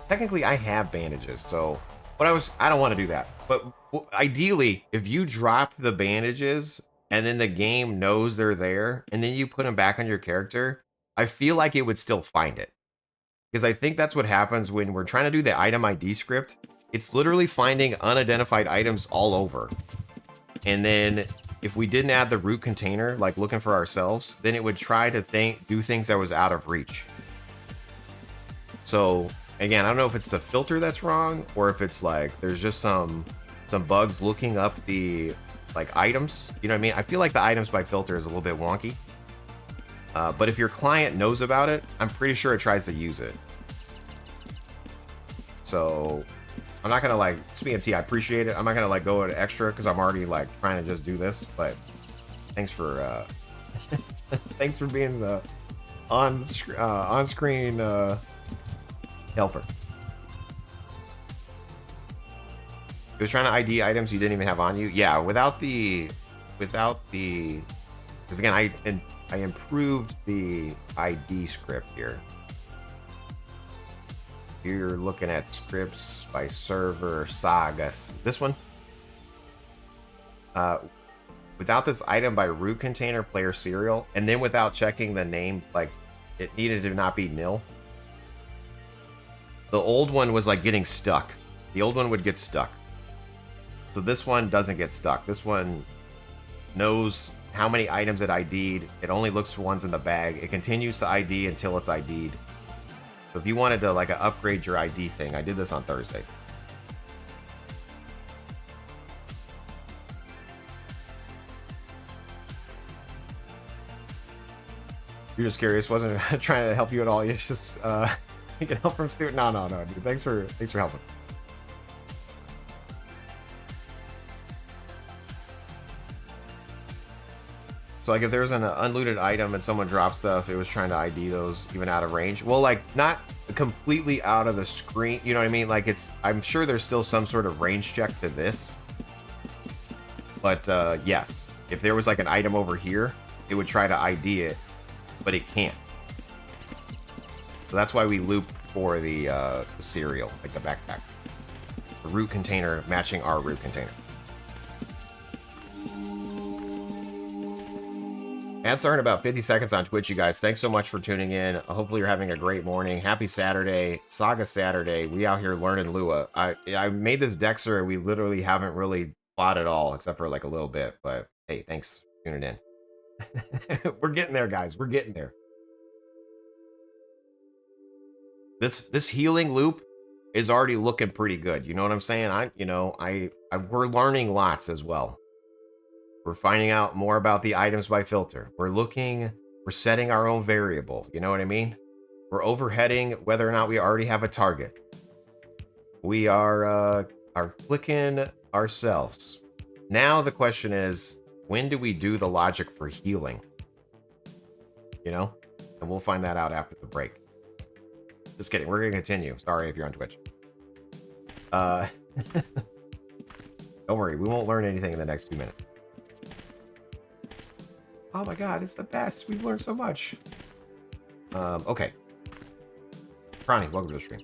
Technically I have bandages, so I don't want to do that. But ideally, if you drop the bandages and then the game knows they're there and then you put them back on your character, I feel like it would still find it. Because I think that's what happens when we're trying to do the item ID script. It's literally finding unidentified items all over. And then if we didn't add the root container, like looking for ourselves, then it would try to do things that was out of reach. So again, I don't know if it's the filter that's wrong or if it's like there's just some bugs looking up the like items. You know what I mean? I feel like the items by filter is a little bit wonky. But if your client knows about it, I'm pretty sure it tries to use it. So I'm not gonna like SPMT, I appreciate it. I'm not gonna like go to extra because I'm already like trying to just do this. But thanks for thanks for being the on-screen helper. It was trying to ID items you didn't even have on you. Yeah, without the, because again, I improved the ID script here. You're looking at scripts by server Sagas. This one. Without this item by root container player serial, and then without checking the name, like it needed to not be nil. The old one was like getting stuck. The old one would get stuck. So this one doesn't get stuck. This one knows how many items it ID'd. It only looks for ones in the bag. It continues to ID until it's ID'd. So if you wanted to like upgrade your ID thing, I did this on Thursday. You're just curious, wasn't trying to help you at all. It's just you can help from student. No, dude. Thanks for helping. So like if there's an unlooted item and someone drops stuff, it was trying to ID those even out of range. Well, like not completely out of the screen, you know what I mean? Like I'm sure there's still some sort of range check to this. But yes, if there was like an item over here, it would try to ID it, but it can't. So that's why we loop for the cereal, like the backpack. The root container matching our root container. Ads start in about 50 seconds on Twitch, you guys. Thanks so much for tuning in. Hopefully you're having a great morning. Happy Saturday. Saga Saturday. We out here learning Lua. I made this Dexxer. We literally haven't really fought at all, except for like a little bit. But hey, thanks for tuning in. We're getting there, guys. We're getting there. This healing loop is already looking pretty good. You know what I'm saying? We're learning lots as well. We're finding out more about the items by filter. We're setting our own variable. You know what I mean? We're overheading whether or not we already have a target. We are clicking ourselves. Now the question is, when do we do the logic for healing? You know? And we'll find that out after the break. Just kidding. We're going to continue. Sorry if you're on Twitch. Don't worry. We won't learn anything in the next 2 minutes. Oh my god, it's the best. We've learned so much. Okay. Ronnie, welcome to the stream.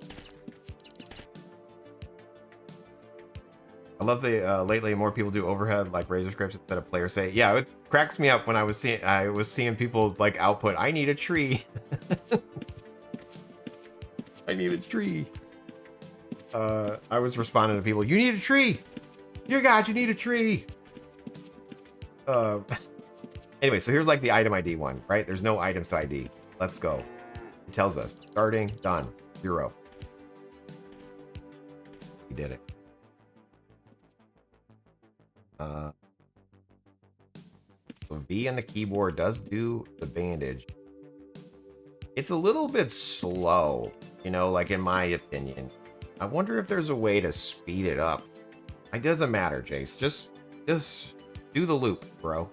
I love the lately more people do overhead like razor scripts instead of player say. Yeah, it cracks me up when I was seeing people like output. I need a tree. I need a tree. I was responding to people. You need a tree. Dear God, you need a tree. Anyway, so here's like the item ID one, right? There's no items to ID. Let's go. It tells us starting, done, 0. We did it. So V on the keyboard does do the bandage. It's a little bit slow, you know, like in my opinion. I wonder if there's a way to speed it up. It doesn't matter, Jace. Just do the loop, bro.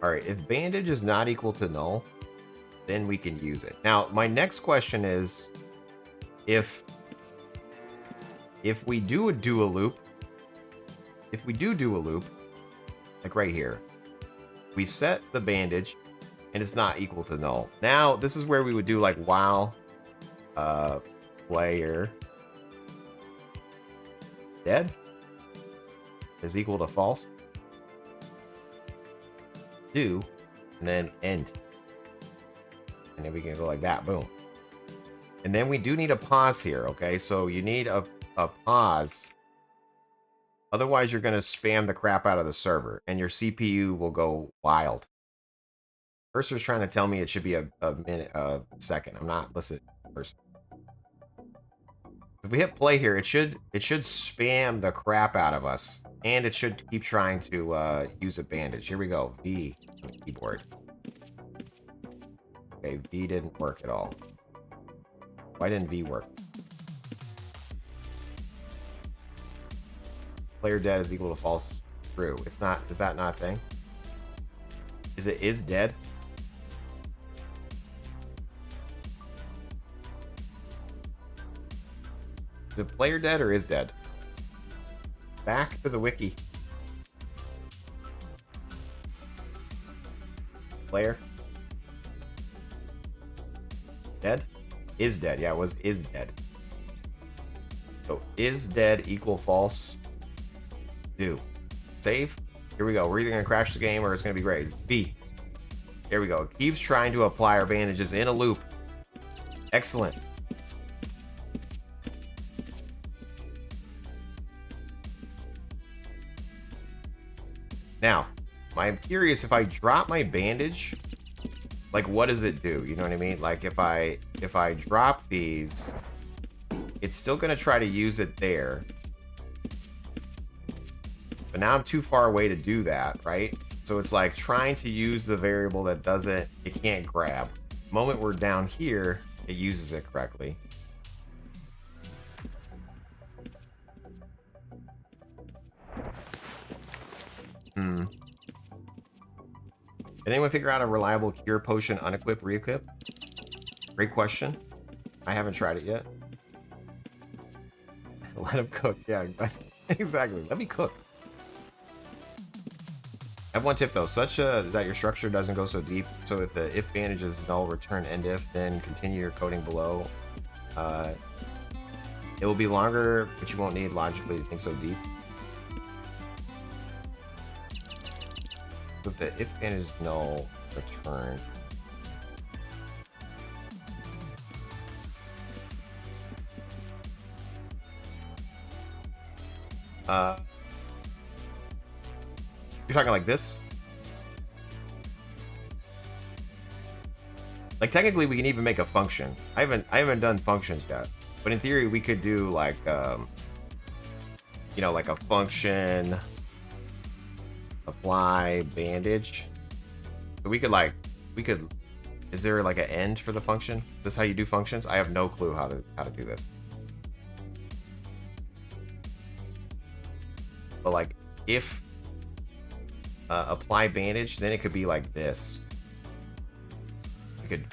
All right, if bandage is not equal to null, then we can use it. Now, my next question is, if we do a loop, like right here, we set the bandage and it's not equal to null. Now, this is where we would do like while player dead is equal to false. Do, and then end. And then we can go like that, boom. And then we do need a pause here, okay? So you need a pause. Otherwise, you're going to spam the crap out of the server, and your CPU will go wild. Cursor's trying to tell me it should be a second. I'm not listening to Cursor. If we hit play here, it should spam the crap out of us, and it should keep trying to use a bandage. Here we go. V on the keyboard. Okay, V didn't work at all. Why didn't V work? Player dead is equal to false. True. It's not. Is that not a thing? Is it is dead? Is it player dead or is dead? Back to the wiki. Player dead? Is dead. Yeah, it was is dead. So is dead equal false? Do. Save. Here we go. We're either going to crash the game or it's going to be great. It's B. Here we go. It keeps trying to apply our bandages in a loop. Excellent. Now, I'm curious, if I drop my bandage, like what does it do? You know what I mean? Like if I drop these, it's still going to try to use it there. But now I'm too far away to do that, right? So it's like trying to use the variable that doesn't, it can't grab. The moment we're down here, it uses it correctly. Did anyone figure out a reliable cure potion unequip, re-equip? Great question. I haven't tried it yet. Let him cook. Yeah, exactly. Exactly. Let me cook. I have one tip though, such that your structure doesn't go so deep. So if the if bandage is null, return end if, then continue your coding below. It will be longer, but you won't need logically to think so deep. So if the if bandage is null, return. You're talking like this? Like technically we can even make a function. I haven't done functions yet. But in theory we could do like you know, like a function apply bandage. So we could is there like an end for the function? Is this how you do functions? I have no clue how to do this. But like if apply bandage, then it could be like this.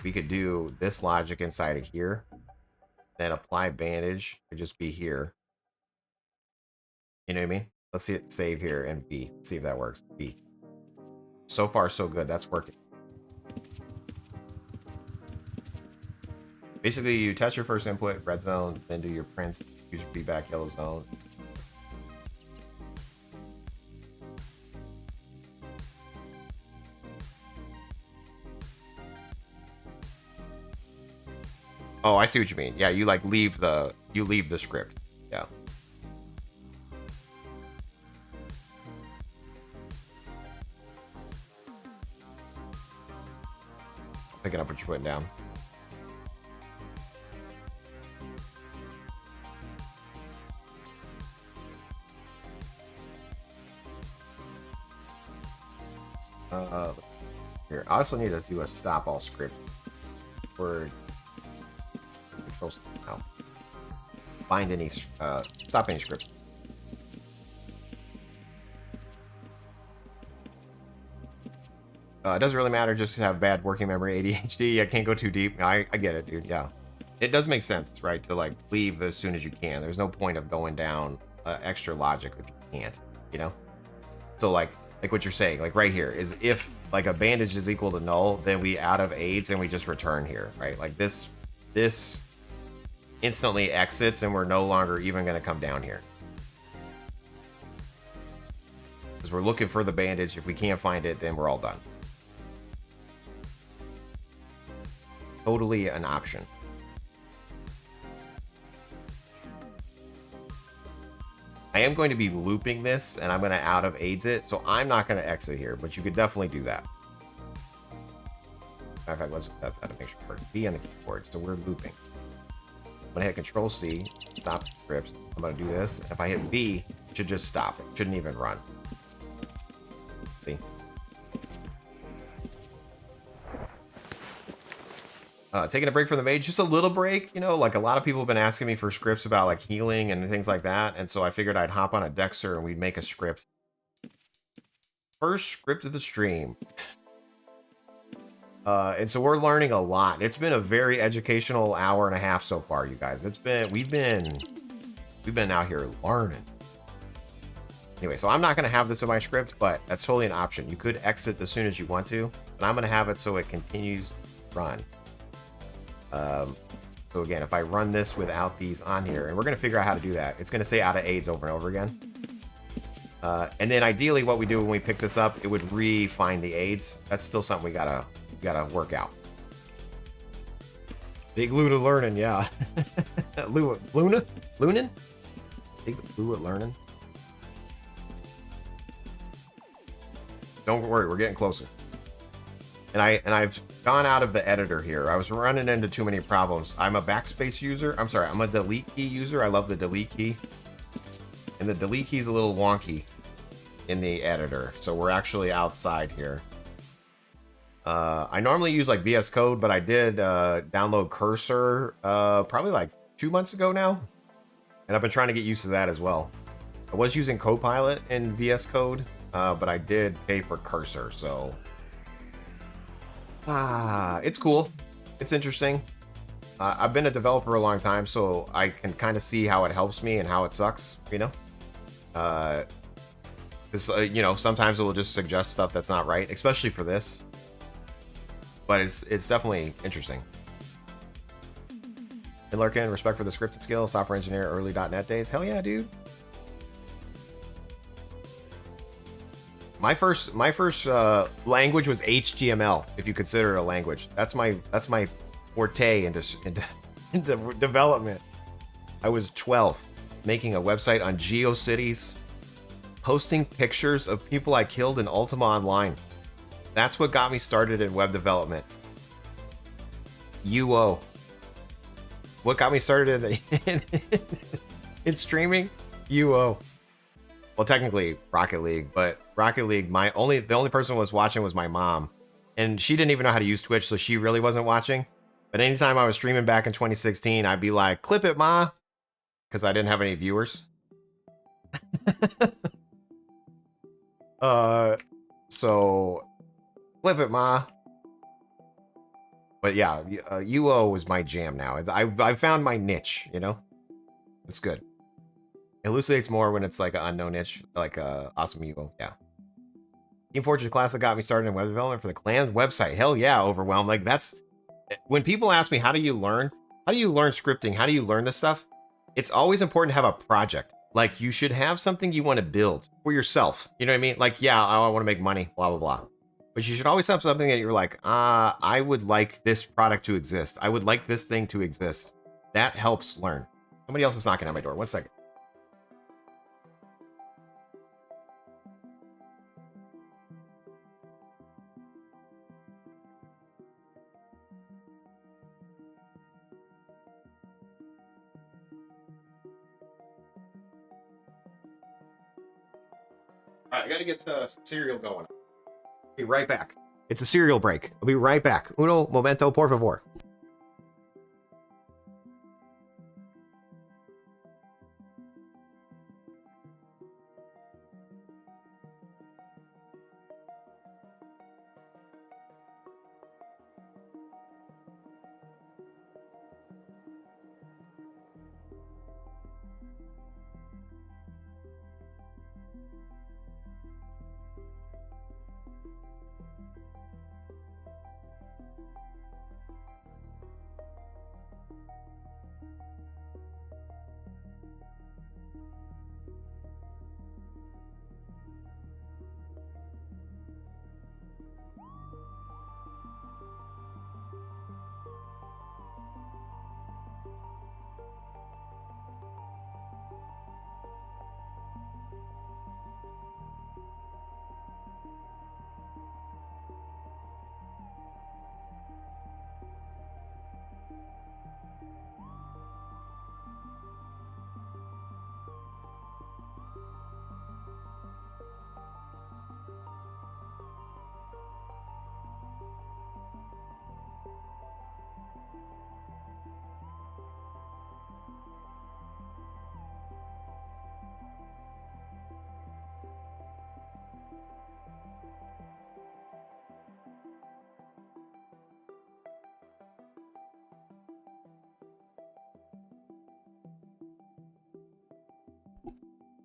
We could do this logic inside of here. Then apply bandage could just be here. You know what I mean? Let's see it save here and V. See if that works. V. So far, so good. That's working. Basically, you test your first input, red zone, then do your prints, use your feedback, yellow zone. Oh, I see what you mean. Yeah, you like leave the script. Yeah. Picking up what you're putting down. Here, I also need to do a stop all script for control. No, find any stop any scripts. It doesn't really matter, just to have bad working memory, ADHD. I can't go too deep. I get it, dude. Yeah, it does make sense, right? To like leave as soon as you can. There's no point of going down extra logic if you can't, you know. So like what you're saying, like right here is if like a bandage is equal to null, then we out of aids and we just return here, right? Like this instantly exits and we're no longer even going to come down here. Because we're looking for the bandage. If we can't find it, then we're all done. Totally an option. I am going to be looping this, and I'm going to out of aids it, so I'm not going to exit here, but you could definitely do that. Matter of fact, let's test that to make sure we're B on the keyboard, so we're looping. I'm going to hit Control C, stop scripts. I'm going to do this. If I hit V, it should just stop. It shouldn't even run. See? Taking a break from the mage, just a little break, you know, like a lot of people have been asking me for scripts about like healing and things like that. And so I figured I'd hop on a Dexxer and we'd make a script. First script of the stream. And so we're learning a lot. It's been a very educational hour and a half so far, you guys. We've been out here learning. Anyway, so I'm not going to have this in my script, but that's totally an option. You could exit as soon as you want to, but I'm going to have it so it continues to run. So again, if I run this without these on here, and we're going to figure out how to do that. It's going to say out of aids over and over again. And then ideally what we do when we pick this up, it would re-find the aids. That's still something we gotta work out. Big Luna learning, yeah. Lunin? Big Luna learning. Don't worry, we're getting closer. And I've gone out of the editor here. I was running into too many problems. I'm a backspace user. I'm sorry, I'm a delete key user. I love the delete key. And the delete key is a little wonky in the editor. So we're actually outside here. I normally use like VS Code, but I did download Cursor probably like 2 months ago now. And I've been trying to get used to that as well. I was using Copilot in VS Code, but I did pay for Cursor, so... it's cool. It's interesting. I've been a developer a long time, so I can kind of see how it helps me and how it sucks, you know? Because, you know, sometimes it will just suggest stuff that's not right, especially for this. But it's definitely interesting. And Lurkin, respect for the scripted skill, software engineer, early.net days. Hell yeah, dude. My first language was HTML, if you consider it a language. That's my forte into development. I was 12, making a website on GeoCities, posting pictures of people I killed in Ultima Online. That's what got me started in web development. UO. What got me started in streaming? UO. Well, technically Rocket League, but Rocket League, the only person who was watching was my mom. And she didn't even know how to use Twitch, so she really wasn't watching. But anytime I was streaming back in 2016, I'd be like, clip it, ma. Because I didn't have any viewers. So, flip it, ma. But yeah, UO is my jam now. I found my niche, you know? It's good. It elucidates more when it's like an unknown niche, like awesome UO, yeah. Team Fortress Classic got me started in web development for the clan website. Hell yeah, overwhelmed. Like that's, when people ask me, how do you learn scripting? How do you learn this stuff? It's always important to have a project. Like you should have something you want to build for yourself. You know what I mean? Like, yeah, I want to make money, blah, blah, blah. But you should always have something that you're like, I would like this product to exist. I would like this thing to exist. That helps learn. Somebody else is knocking on my door. 1 second. All right, I gotta get some cereal going. Be right back. It's a cereal break. I'll be right back. Uno momento, por favor.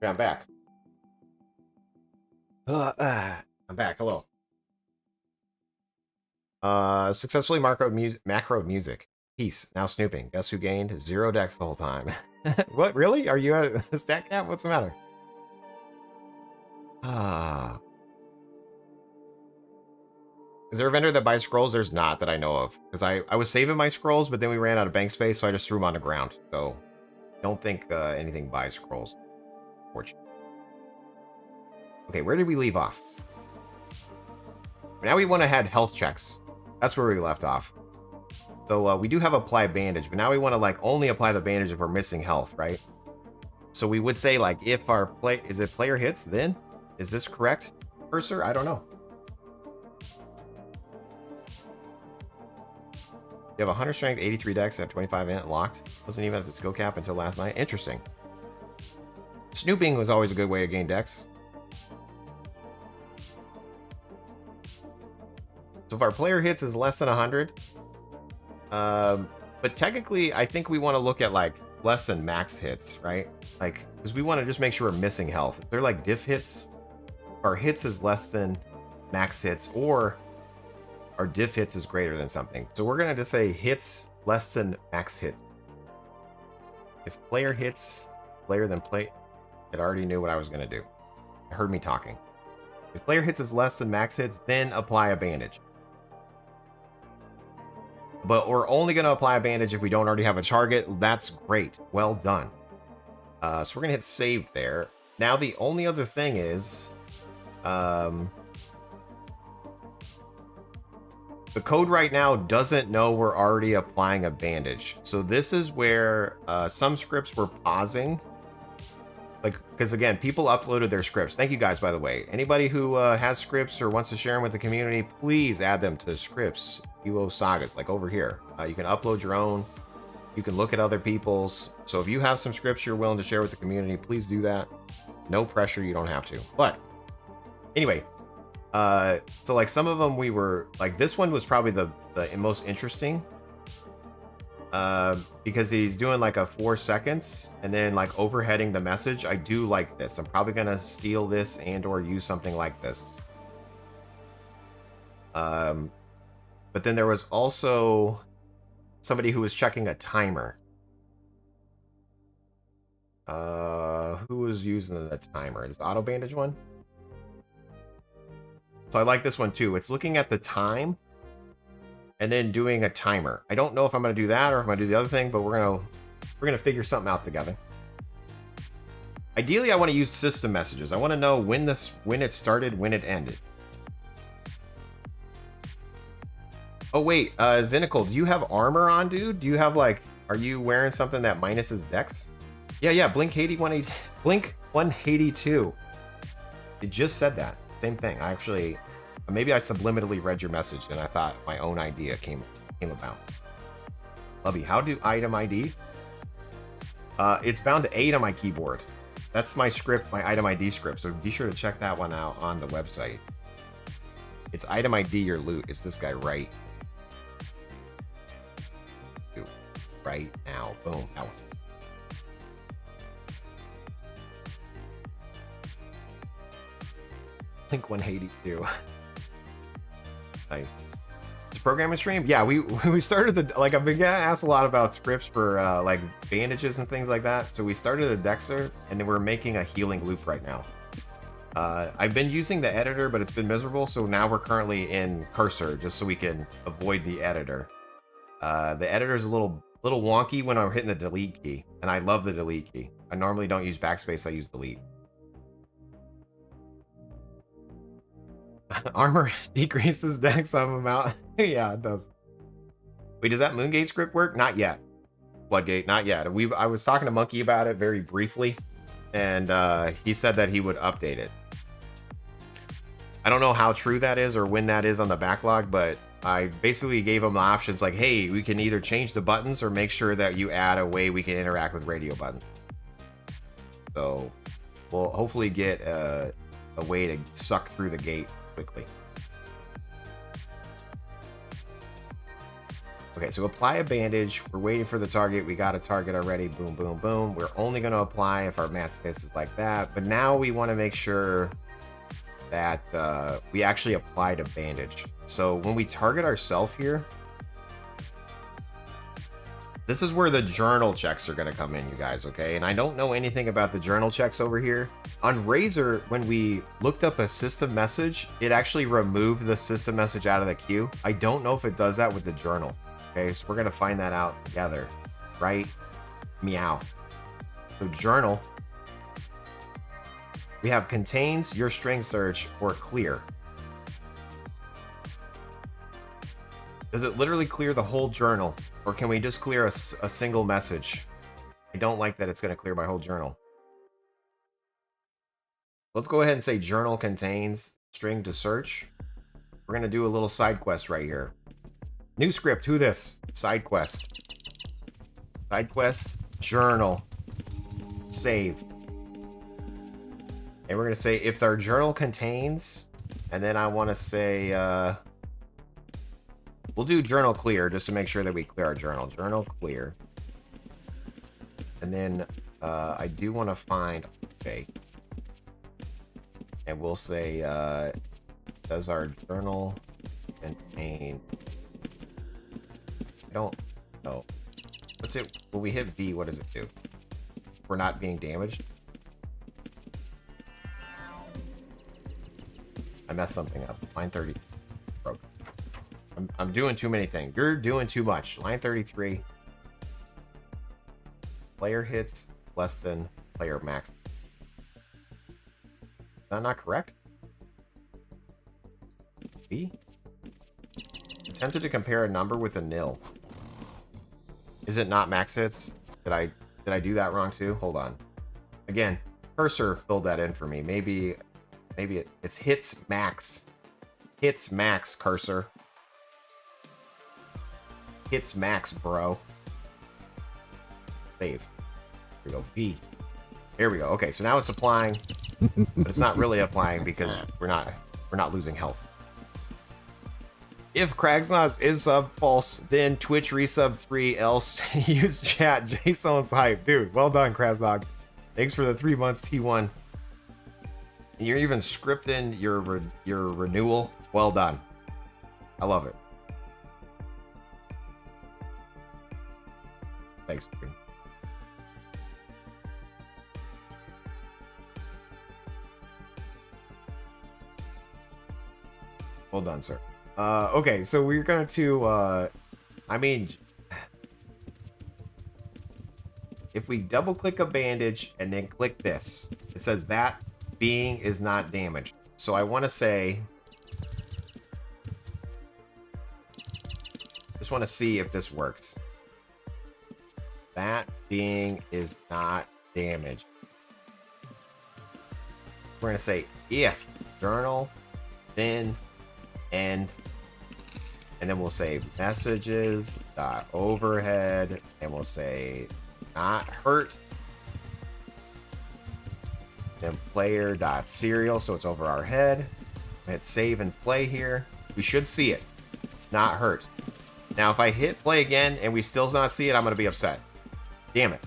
Yeah, I'm back. I'm back. Hello. Successfully macroed music. Peace. Now snooping. Guess who gained? 0 decks the whole time. What? Really? Are you at a stat cap? What's the matter? Is there a vendor that buys scrolls? There's not that I know of. Because I was saving my scrolls, but then we ran out of bank space, so I just threw them on the ground. So, don't think anything buys scrolls. Fortunately. Okay, where did we leave off? Now we want to head health checks. That's where we left off. So we do have apply bandage, but now we want to like only apply the bandage if we're missing health, right? So we would say like if our is it player hits, then is this correct, cursor? I don't know. You have 100 strength, 83 dex at 25 int locked. Wasn't even at the skill cap until last night. Interesting. Snooping was always a good way to gain dex. So if our player hits is less than 100, but technically I think we want to look at like less than max hits, right? Like, because we want to just make sure we're missing health. If they're like diff hits, our hits is less than max hits, or our diff hits is greater than something. So we're going to just say hits less than max hits. If player hits player than play, it already knew what I was going to do. It heard me talking. If player hits is less than max hits, then apply a bandage. But we're only going to apply a bandage if we don't already have a target. That's great. Well done. So we're going to hit save there. Now the only other thing is... the code right now doesn't know we're already applying a bandage. So this is where some scripts were pausing. Like, because again, people uploaded their scripts. Thank you guys, by the way. Anybody who has scripts or wants to share them with the community, please add them to scripts. UO Sagas, like over here. You can upload your own. You can look at other people's. So if you have some scripts you're willing to share with the community, please do that. No pressure, you don't have to. But anyway, So like some of them we were like, this one was probably the most interesting. Because he's doing like a 4 seconds and then like overheading the message. I do like this. I'm probably gonna steal this and or use something like this. But then there was also somebody who was checking a timer. Who was using the timer? Is the auto bandage one? So I like this one too. It's looking at the time and then doing a timer. I don't know if I'm going to do that or if I'm going to do the other thing, but we're going to figure something out together. Ideally, I want to use system messages. I want to know when it started, when it ended. Oh wait, Zynical, do you have armor on, dude? Do you have like, are you wearing something that minuses Dex? Yeah, Blink 180, Blink 182. It just said that. Same thing. I actually, maybe I subliminally read your message and I thought my own idea came about. Lubby, how do item ID? It's bound to 8 on my keyboard. That's my script, my item ID script. So be sure to check that one out on the website. It's item ID your loot. It's this guy right. Right now. Boom. That one. I think 182. Nice. It's a programming stream? Yeah, we started the, like, I've been getting asked a lot about scripts for like bandages and things like that. So we started a Dexxer and then we're making a healing loop right now. I've been using the editor, but it's been miserable. So now we're currently in cursor just so we can avoid the editor. The editor's a little wonky when I'm hitting the delete key, and I love the delete key. I normally don't use backspace, I use delete. Armor decreases dex some amount. Yeah, it does. Wait, does that Moongate script work? Not yet. Floodgate, not yet. I was talking to Monkey about it very briefly, and he said that he would update it. I don't know how true that is or when that is on the backlog, but I basically gave him the options like, hey, we can either change the buttons or make sure that you add a way we can interact with radio buttons. So we'll hopefully get a way to suck through the gate quickly. Okay, so apply a bandage. We're waiting for the target. We got a target already. Boom, boom, boom. We're only going to apply if our mat status is like that. But now we want to make sure that we actually applied a bandage. So when we target ourselves here, this is where the journal checks are going to come in, you guys, okay? And I don't know anything about the journal checks over here. On Razor, when we looked up a system message, it actually removed the system message out of the queue. I don't know if it does that with the journal. Okay, so we're going to find that out together, right? Meow. So journal. We have contains your string search or clear. Does it literally clear the whole journal? Or can we just clear a single message? I don't like that it's going to clear my whole journal. Let's go ahead and say journal contains string to search. We're going to do a little side quest right here. New script, who this? Side quest. Side quest, journal. Save. And we're going to say if our journal contains, and then I want to say, we'll do journal clear just to make sure that we clear our journal. Journal clear. And then I do want to find, okay. And we'll say, does our journal contain, I don't know. What's it, when we hit V, what does it do? We're not being damaged. I messed something up. Line 30 broke. I'm doing too many things. You're doing too much. Line 33. Player hits less than player max. Is that not correct? B? Attempted to compare a number with a nil. Is it not max hits? Did I do that wrong too? Hold on. Again, cursor filled that in for me. Maybe it's hits max. Hits max, cursor. Hits max, bro. Save. Here we go. V. There we go. Okay, so now it's applying, but it's not really applying because we're not we're not losing health. If Kragsnots is sub false, then Twitch resub 3, else use chat. JaseOwns hype. Dude, well done, Krasnog. Thanks for the 3 months, T1. You're even scripting your renewal. Well done. I love it. Thanks, dude. Well done, sir. Okay, so we're going to, I mean, if we double click a bandage and then click this, it says that being is not damaged. So I want to say, just want to see if this works. That being is not damaged. We're going to say if journal, then end, and then we'll say messages dot overhead, and we'll say not hurt, then player dot serial, so it's over our head. Hit save and play here. We should see it. Not hurt. Now if I hit play again and we still not see it, I'm gonna be upset. Damn it.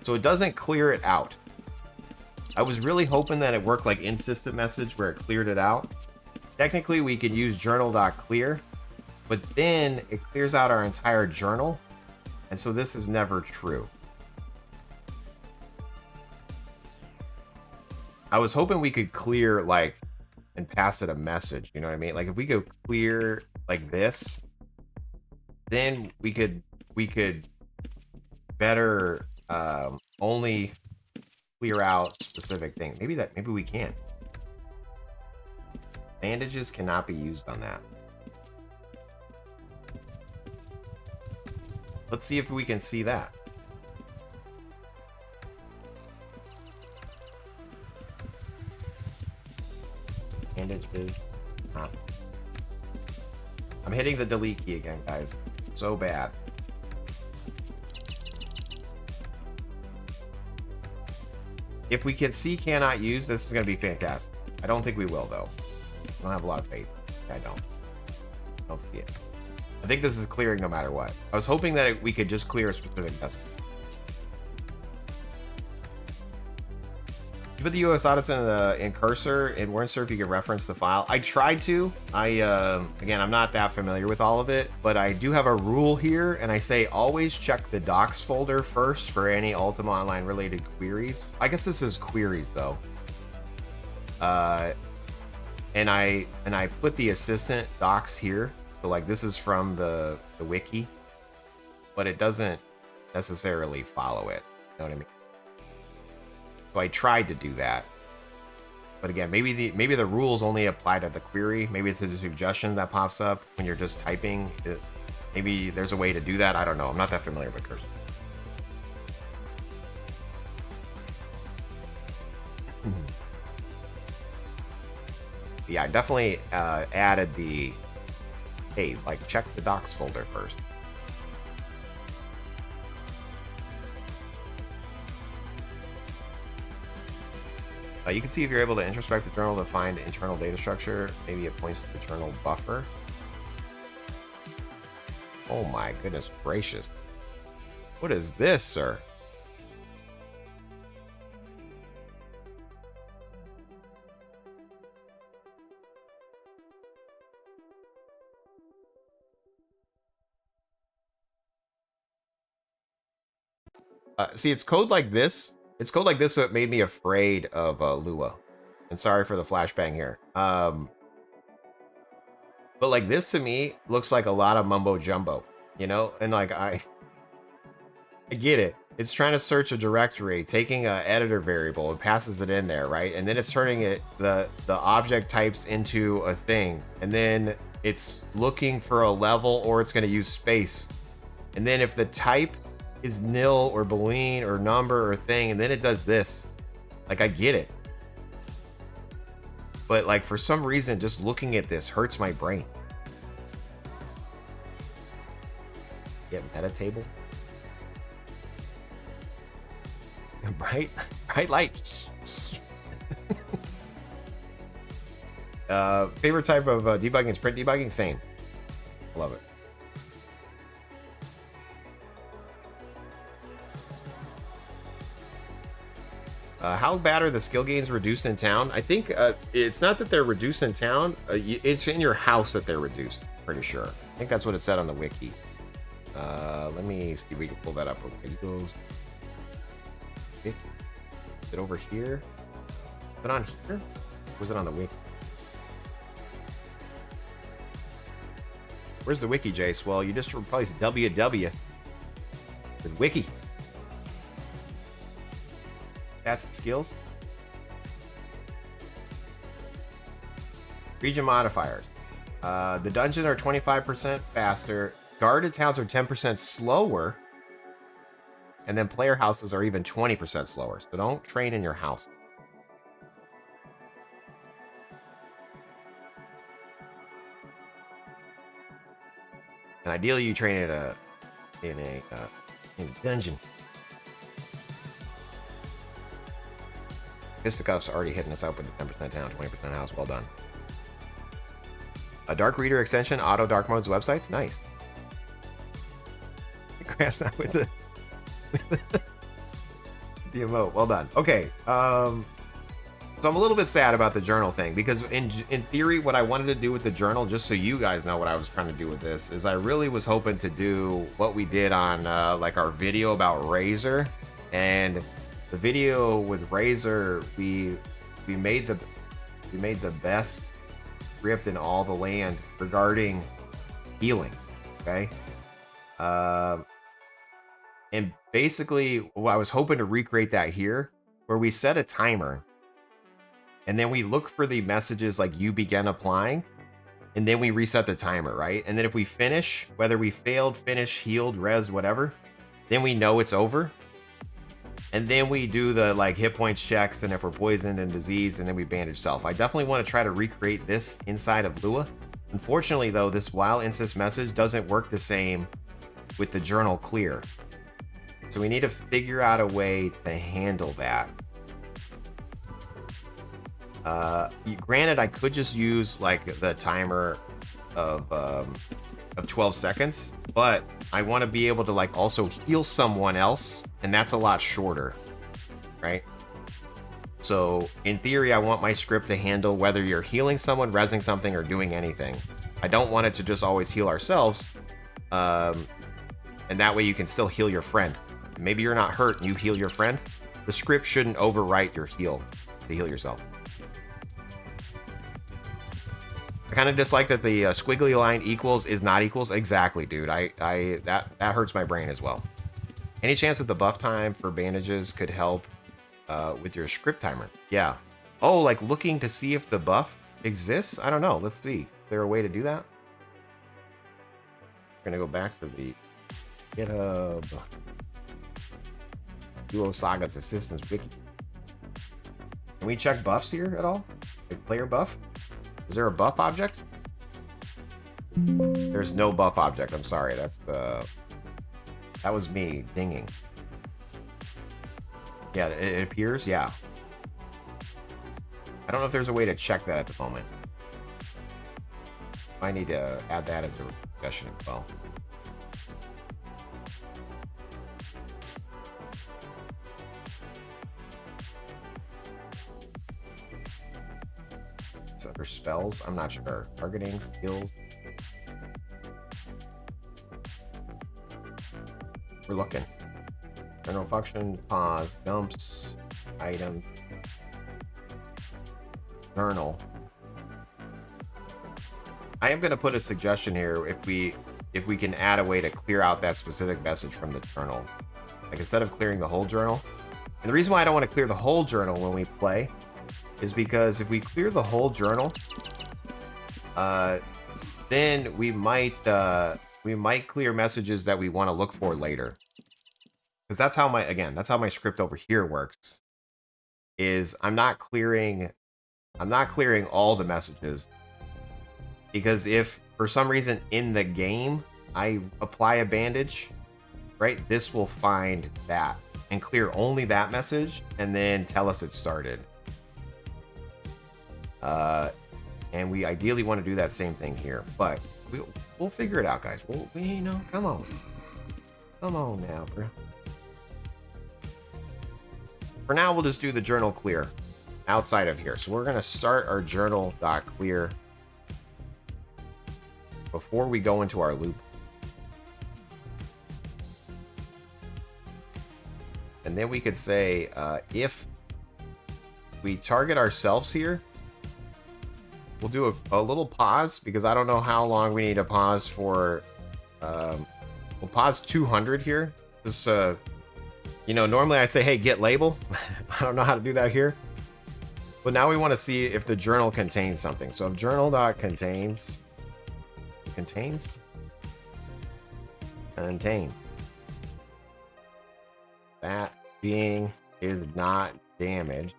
So it doesn't clear it out. I was really hoping that it worked like in system message where it cleared it out. Technically we could use journal.clear, but then it clears out our entire journal, and so this is never true. I was hoping we could clear like and pass it a message, you know what I mean? Like if we go clear like this, then we could better only clear out specific things. Maybe we can. Bandages cannot be used on that. Let's see if we can see that. Bandages. I'm hitting the delete key again, guys. So bad. If we can see cannot use, this is going to be fantastic. I don't think we will, though. I don't have a lot of faith. I don't see it. I think this is clearing no matter what. I was hoping that we could just clear a specific message. You put the UO Sagas in cursor and weren't sure if you could reference the file. I tried to. Again, I'm not that familiar with all of it, but I do have a rule here, and I say always check the docs folder first for any Ultima Online related queries. I guess this is queries though. And I put the assistant docs here. So like this is from the wiki, but it doesn't necessarily follow it. You know what I mean? So I tried to do that, but again, maybe the rules only apply to the query. Maybe it's a suggestion that pops up when you're just typing. Maybe there's a way to do that. I don't know. I'm not that familiar with cursor. Yeah, I definitely added the, hey, like check the docs folder first. You can see if you're able to introspect the journal to find internal data structure. Maybe it points to the journal buffer. Oh my goodness gracious. What is this, sir? See, it's code like this. It's code like this, so it made me afraid of Lua. And sorry for the flashbang here. But like this to me looks like a lot of mumbo jumbo, you know? And like I get it. It's trying to search a directory, taking an editor variable, and passes it in there, right? And then it's turning it the object types into a thing, and then it's looking for a level, or it's going to use space. And then if the type is nil or boolean or number or thing, and then it does this. Like I get it, but like for some reason just looking at this hurts my brain. Get meta table. Bright light. Favorite type of debugging is print debugging. Same. Love it. How bad are the skill gains reduced in town? I think it's not that they're reduced in town. It's in your house that they're reduced. Pretty sure. I think that's what it said on the wiki. Let me see if we can pull that up. Okay, goes. Is it over here? Is it on here? Or was it on the wiki? Where's the wiki, Jace? Well, you just replaced WW with wiki. That's the skills. Region modifiers. The dungeons are 25% faster. Guarded towns are 10% slower. And then player houses are even 20% slower. So don't train in your house. And ideally, you train in a dungeon. Fisticuff's already hitting us up with the 10% town, 20% house. Well done. A dark reader extension, auto dark modes websites. Nice. Grass not with the the emote. Well done. Okay. So I'm a little bit sad about the journal thing because in theory, what I wanted to do with the journal, just so you guys know what I was trying to do with this, is I really was hoping to do what we did on like our video about Razor. And the video with Razor, we made the best script in all the land regarding healing. Okay. And basically, well, I was hoping to recreate that here, where we set a timer, and then we look for the messages like "you began applying," and then we reset the timer, right? And then if we finish, whether we failed, finished, healed, res, whatever, then we know it's over. And then we do the like hit points checks, and if we're poisoned and diseased, and then we bandage self. I definitely want to try to recreate this inside of Lua. Unfortunately, though, this while insist message doesn't work the same with the journal clear. So we need to figure out a way to handle that. Granted, I could just use like the timer of 12 seconds, but I want to be able to like also heal someone else, and that's a lot shorter, right? So in theory, I want my script to handle whether you're healing someone, rezzing something, or doing anything. I don't want it to just always heal ourselves, and that way you can still heal your friend. Maybe you're not hurt and you heal your friend. The script shouldn't overwrite your heal to heal yourself. I kind of dislike that the squiggly line equals is not equals. Exactly, dude. That hurts my brain as well. Any chance that the buff time for bandages could help with your script timer? Yeah. Oh, like looking to see if the buff exists? I don't know. Let's see. Is there a way to do that? We're gonna go back to the GitHub UO Sagas assistance wiki. Can we check buffs here at all? Like player buff? Is there a buff object? There's no buff object. I'm sorry. That was me dinging. Yeah, it appears. Yeah. I don't know if there's a way to check that at the moment. I need to add that as a discussion as well. Other spells, I'm not sure. Targeting, skills. We're looking. General function, pause, dumps, item, journal. I am going to put a suggestion here if we can add a way to clear out that specific message from the journal. Like instead of clearing the whole journal. And the reason why I don't want to clear the whole journal when we play is because if we clear the whole journal, then we might clear messages that we want to look for later. Because that's how my script over here works. Is I'm not clearing all the messages, because if for some reason in the game I apply a bandage, right, this will find that and clear only that message and then tell us it started. And we ideally want to do that same thing here, but we'll figure it out, guys. We you know, come on now, bro. For now, we'll just do the journal clear outside of here. So we're gonna start our journal.clear before we go into our loop. And then we could say, if we target ourselves here, we'll do a little pause, because I don't know how long we need to pause for. We'll pause 200 here. Just, you know, normally I say, hey, get label. I don't know how to do that here. But now we want to see if the journal contains something. So if journal.contains, contain. That being is not damaged.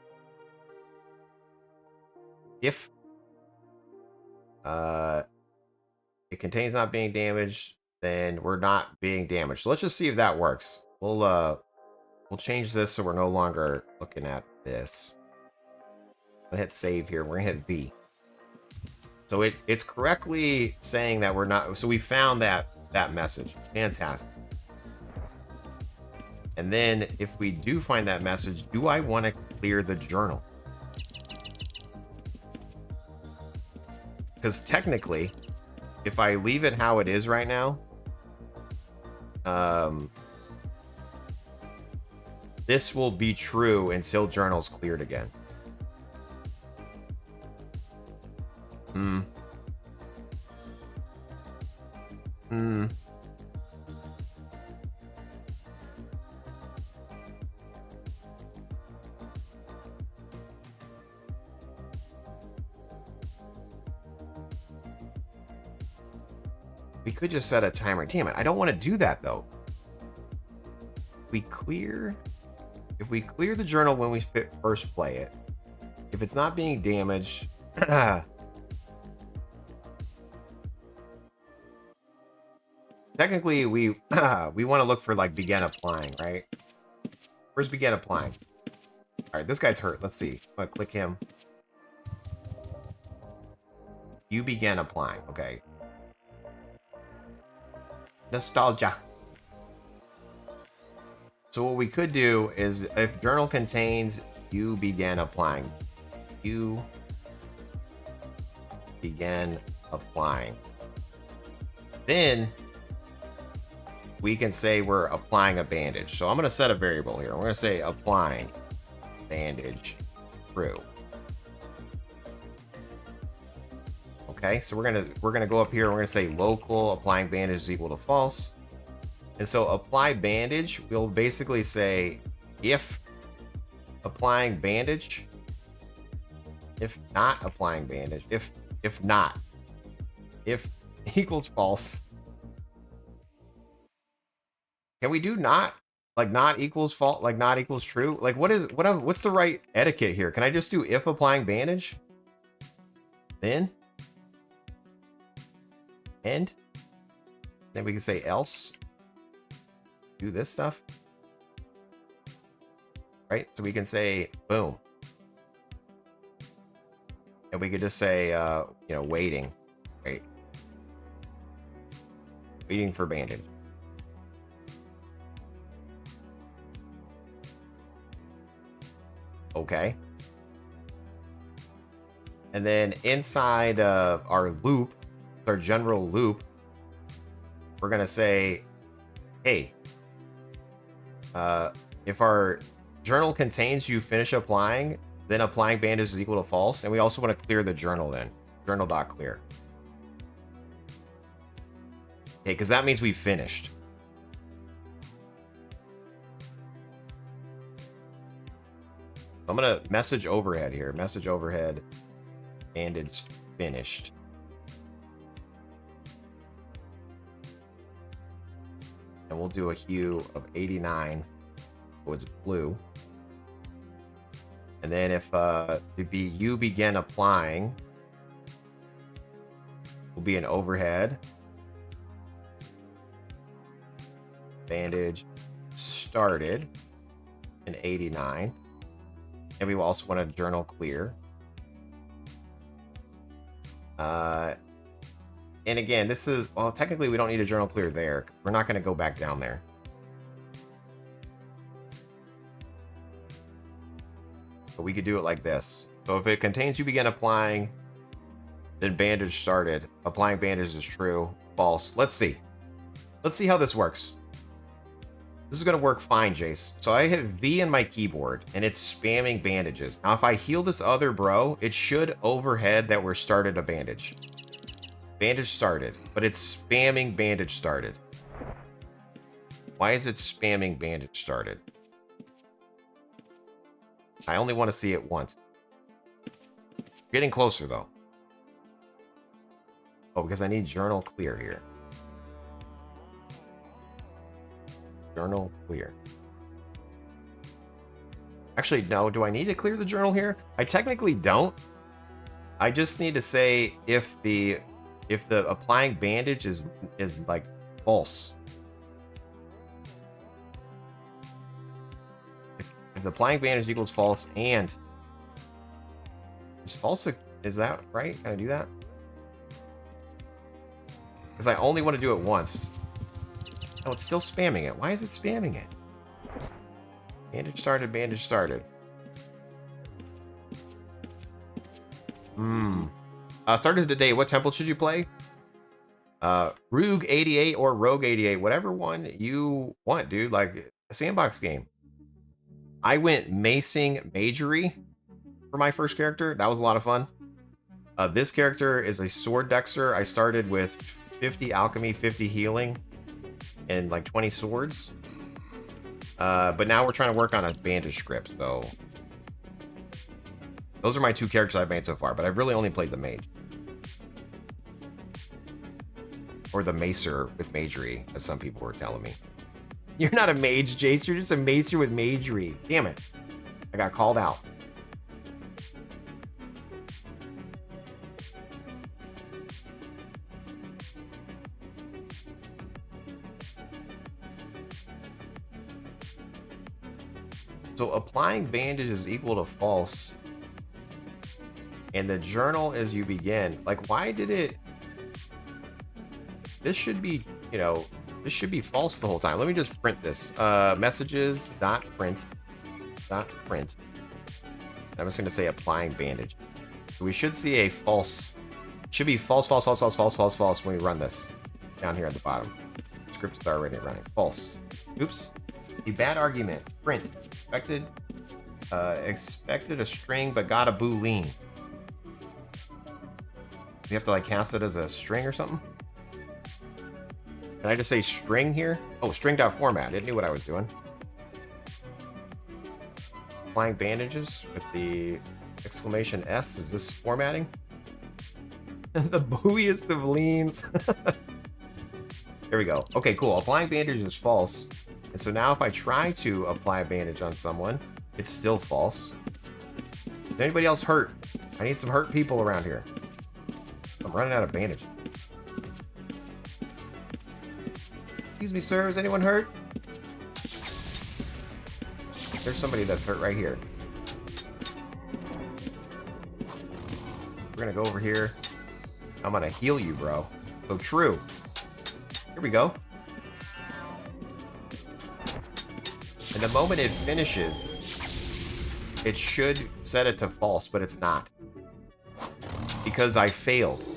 If it contains not being damaged, then we're not being damaged. So let's just see if that works. We'll change this so we're no longer looking at this. I'm gonna hit save here. We're gonna hit V. So it's correctly saying that we're not. So we found that message. Fantastic. And then if we do find that message, do I want to clear the journal? Because technically, if I leave it how it is right now, this will be true until journal's cleared again. We could just set a timer. Damn it, I don't want to do that though. If we clear the journal when we first play it, if it's not being damaged, technically we want to look for like begin applying, right? Where's begin applying? All right, this guy's hurt. Let's see. I'm gonna click him. You begin applying. Okay. Nostalgia. So what we could do is, if journal contains, you begin applying. You begin applying. Then we can say we're applying a bandage. So I'm going to set a variable here. We're going to say applying bandage true. Okay, so we're gonna go up here. We're gonna say local applying bandage is equal to false. And so apply bandage, we'll basically say if applying bandage, if not applying bandage, if equals false. Can we do not? Like not equals false, like not equals true? Like what's the right etiquette here? Can I just do if applying bandage? Then end. Then we can say else. Do this stuff. Right? So we can say boom. And we could just say you know, waiting. Right? Waiting for bandage. Okay. And then inside of our loop, our general loop, we're gonna say, hey, if our journal contains you finish applying, then applying bandage is equal to false. And we also want to clear the journal then. Journal.clear. Okay, because that means we finished. I'm gonna message overhead here. Message overhead, bandage finished. And we'll do a hue of 89, so it's blue. And then if you begin applying, will be an overhead. Bandage started in 89. And we will also want to journal clear. And again, this is, well, technically we don't need a journal clear there. We're not going to go back down there. But we could do it like this. So if it contains you begin applying, then bandage started. Applying bandage is true, false. Let's see. Let's see how this works. This is going to work fine, Jace. So I hit V in my keyboard, and it's spamming bandages. Now, if I heal this other bro, it should overhead that we're started a bandage. Bandage started, but it's spamming bandage started. Why is it spamming bandage started? I only want to see it once. Getting closer, though. Oh, because I need journal clear here. Journal clear. Actually, no. Do I need to clear the journal here? I technically don't. I just need to say if the applying bandage is like false. If the applying bandage equals false and is false, is that right? Can I do that? Because I only want to do it once. Oh, it's still spamming it. Why is it spamming it? Bandage started, bandage started. Started today. What template should you play? Rogue 88 or Rogue 88. Whatever one you want, dude. Like a sandbox game. I went macing magery for my first character. That was a lot of fun. This character is a sword Dexxer. I started with 50 alchemy, 50 healing, and like 20 swords. But now we're trying to work on a bandage script, so those are my two characters I've made so far, but I've really only played the mage. Or the macer with magery, as some people were telling me. You're not a mage, Jace. You're just a macer with magery. Damn it. I got called out. So applying bandage is equal to false. And the journal is you begin. Like, why did it... This should be, you know, this should be false the whole time. Let me just print this. Messages, dot print. I'm just going to say applying bandage. So we should see a false... Should be false, false, false, false, false, false, false when we run this. Down here at the bottom. The script is already running. False. Oops. A bad argument. Print. Expected a string, but got a boolean. You have to like cast it as a string or something? Can I just say string here? Oh, string.format. I knew what I was doing. Applying bandages with the exclamation S. Is this formatting? The buoyest of leans. There we go. Okay, cool. Applying bandage is false. And so now if I try to apply a bandage on someone, it's still false. Is anybody else hurt? I need some hurt people around here. I'm running out of bandage. Excuse me, sir. Is anyone hurt? There's somebody that's hurt right here. We're gonna go over here. I'm gonna heal you, bro. So true. Here we go. And the moment it finishes, it should set it to false, but it's not. Because I failed.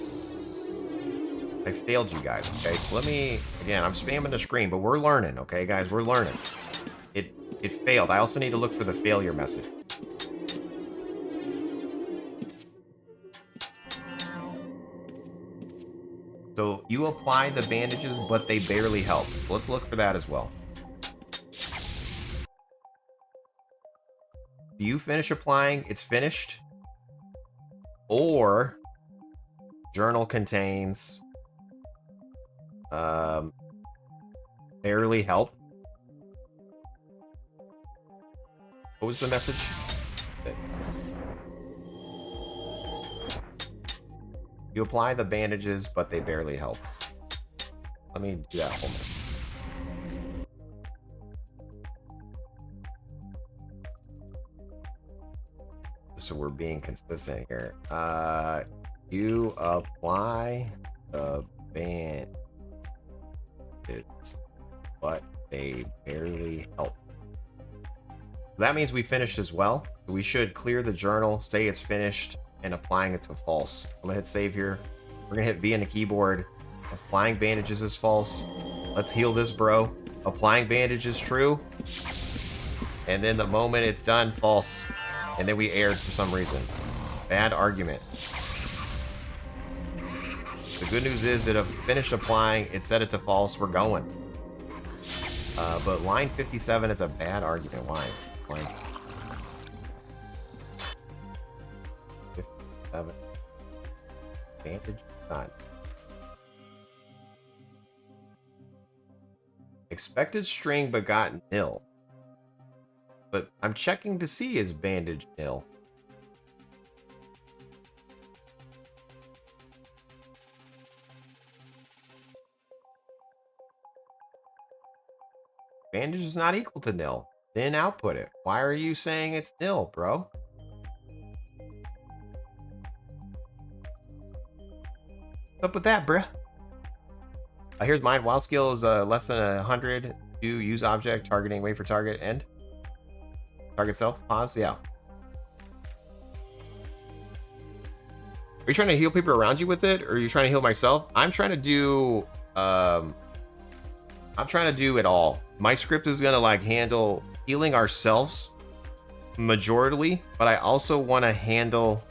I failed you guys, okay? So let me... Again, I'm spamming the screen, but we're learning, okay, guys? We're learning. It failed. I also need to look for the failure message. So you apply the bandages, but they barely help. Let's look for that as well. Do you finish applying? It's finished. Or journal contains barely help. What was the message? You apply the bandages, but they barely help. Let me do that whole message. So we're being consistent here. You apply the bandage, but they barely help. That means we finished as well. We should clear the journal, say it's finished, and applying it to false. I'm gonna hit save here. We're gonna hit V on the keyboard. Applying bandages is false. Let's heal this bro. Applying bandage is true. And then the moment it's done, false. And then we erred for some reason. Bad argument. The good news is that it finished applying, it set it to false, we're going. But line 57 is a bad argument. Why? 57. Bandage done. Expected string but got nil. But I'm checking to see is bandage nil. Bandage is not equal to nil. Then output it. Why are you saying it's nil, bro? What's up with that, bruh? Here's mine. Wild skill is less than 100. Do use object, targeting, wait for target, end. Target self, pause, yeah. Are you trying to heal people around you with it, or are you trying to heal myself? I'm trying to do it all. My script is gonna like handle healing ourselves majorly, but I also want to handle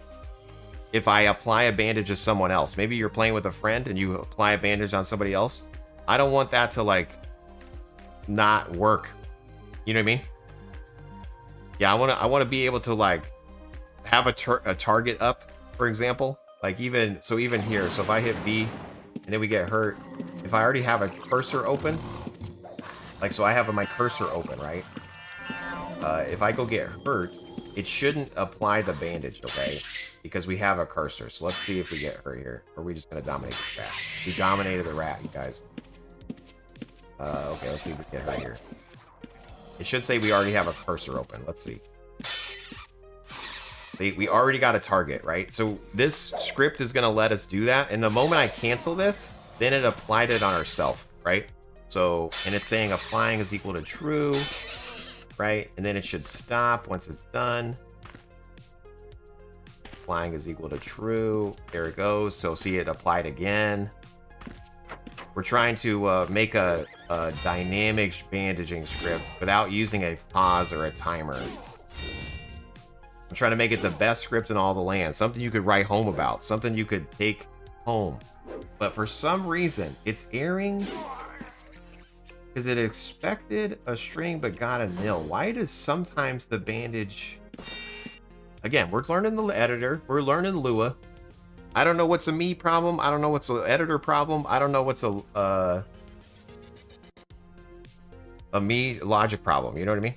if I apply a bandage to someone else. Maybe you're playing with a friend and you apply a bandage on somebody else. I don't want that to like not work. You know what I mean? Yeah, I want to be able to like have a target up, for example. Like even here. So if I hit B and then we get hurt, if I already have a cursor open, like so I have my cursor open, right? If I go get hurt, it shouldn't apply the bandage, okay? Because we have a cursor. So let's see if we get hurt here. Or are we just gonna dominate the rat? We dominated the rat, you guys. Okay, let's see if we get hurt here. It should say we already have a cursor open. Let's see. We already got a target, right? So this script is gonna let us do that. And the moment I cancel this, then it applied it on ourselves, right? So, and it's saying applying is equal to true, right? And then it should stop once it's done. Applying is equal to true. There it goes. So see it applied again. We're trying to make a dynamic bandaging script without using a pause or a timer. I'm trying to make it the best script in all the land. Something you could write home about. Something you could take home. But for some reason, it's erring because it expected a string but got a nil. Why does sometimes the bandage... Again, we're learning the editor. We're learning Lua. I don't know what's a me problem. I don't know what's an editor problem. I don't know what's a me logic problem. You know what I mean?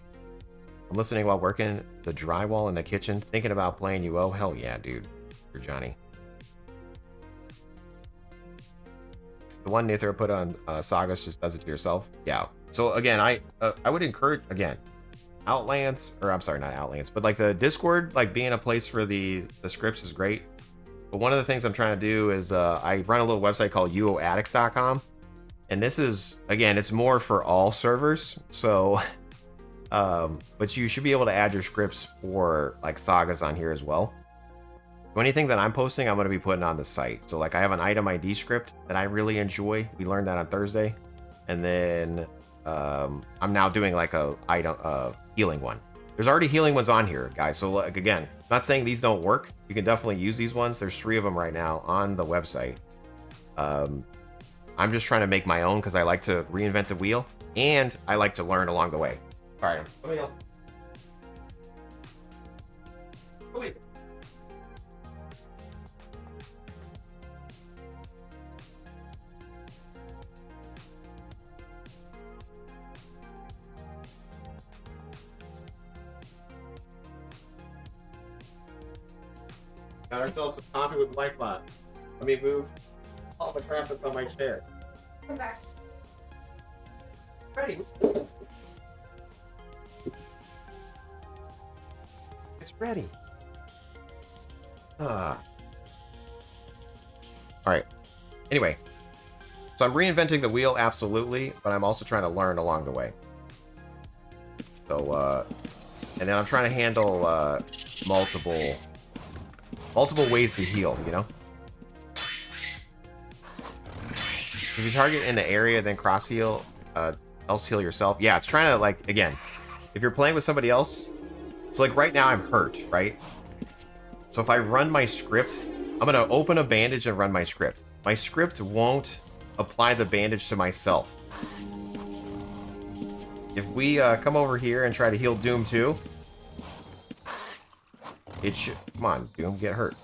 I'm listening while working the drywall in the kitchen, thinking about playing UO. Hell yeah, dude. You're Johnny. The one Nithra put on Sagas just does it to yourself. Yeah. So again, I would encourage, again, Outlands, or I'm sorry, not Outlands, but like the Discord, like being a place for the scripts is great. But one of the things I'm trying to do is I run a little website called uoaddicts.com. And this is, again, it's more for all servers. So, but you should be able to add your scripts for like Sagas on here as well. So anything that I'm posting, I'm going to be putting on the site. So like I have an item ID script that I really enjoy. We learned that on Thursday. And then I'm now doing like a healing one. There's already healing ones on here, guys. So like, again, I'm not saying these don't work. You can definitely use these ones. There's 3 of them right now on the website. I'm just trying to make my own because I like to reinvent the wheel and I like to learn along the way. All right, somebody else. Oh, wait. Got ourselves a coffee with Lifebot. Let me move all the crap that's on my chair. Come back. Ready. It's ready. All right. Anyway, so I'm reinventing the wheel, absolutely, but I'm also trying to learn along the way. So, and then I'm trying to handle multiple ways to heal, you know? If you target in the area, then cross heal, else heal yourself. Yeah, it's trying to, like, again, if you're playing with somebody else, so like right now I'm hurt, right? So if I run my script, I'm going to open a bandage and run my script. My script won't apply the bandage to myself. If we come over here and try to heal Doom too, it should... Come on, Doom, get hurt.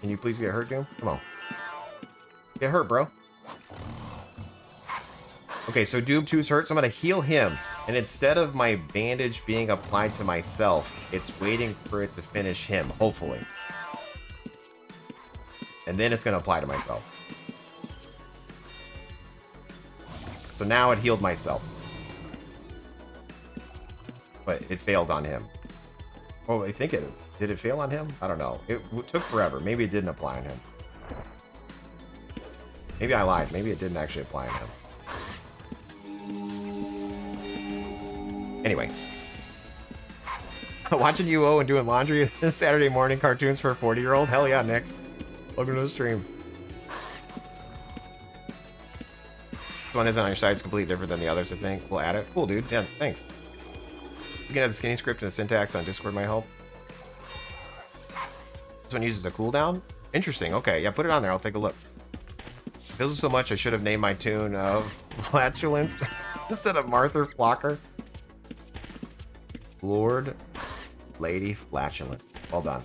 Can you please get hurt, Doom? Come on. Get hurt, bro. Okay, so Doom 2's hurt, so I'm going to heal him. And instead of my bandage being applied to myself, it's waiting for it to finish him, hopefully. And then it's going to apply to myself. So now it healed myself. But it failed on him. Oh, I think it... Did it fail on him? I don't know. It took forever. Maybe it didn't apply on him. Maybe I lied. Maybe it didn't actually apply on him. Anyway. Watching UO and doing laundry this Saturday morning cartoons for a 40-year-old? Hell yeah, Nick. Welcome to the stream. This one isn't on your side. It's completely different than the others, I think. We'll add it. Cool, dude. Yeah, thanks. You can add the skinny script and the syntax on Discord might help. This one uses a cooldown? Interesting. Okay, yeah, put it on there. I'll take a look. Feels so much I should have named my tune of Flatulence instead of Martha Flocker. Lord Lady Flatulent. Well done.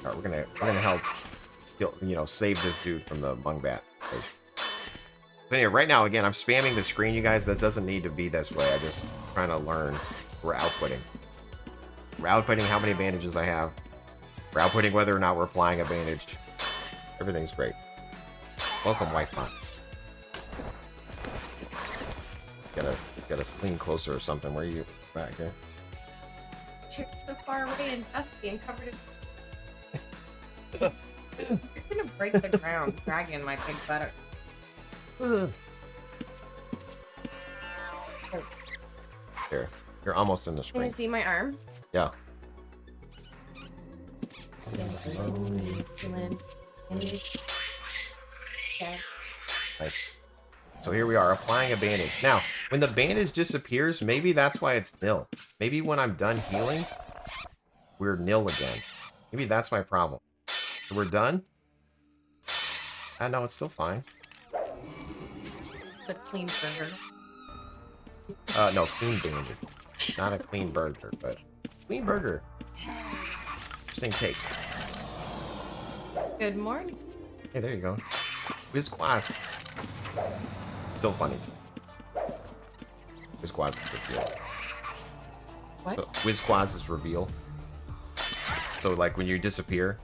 Alright, we're gonna help, you know, save this dude from the Mung Bat. But anyway, right now, again, I'm spamming the screen, you guys. That doesn't need to be this way. I'm just trying to learn. We're outputting. We're outputting how many bandages I have. We're outputting whether or not we're applying a bandage. Everything's great. Welcome, Wifebot. Gotta lean closer or something. Where are you? Back here. You're so far away and dusty and covered in... You're gonna break the ground dragging my big butter. Here. You're almost in the Can screen. you see my arm? Yeah. Okay. Nice. So here we are, applying a bandage. Now, when the bandage disappears, maybe that's why it's nil. Maybe when I'm done healing, we're nil again. Maybe that's my problem. So we're done? No, it's still fine. It's a clean burger. No, clean bandage. Not a clean burger, but clean burger. Interesting take. Good morning. Hey, there you go. Whiz-quaz. Still funny. Whiz-quaz is reveal. What? So, Whiz-quaz is reveal. So, like, when you disappear...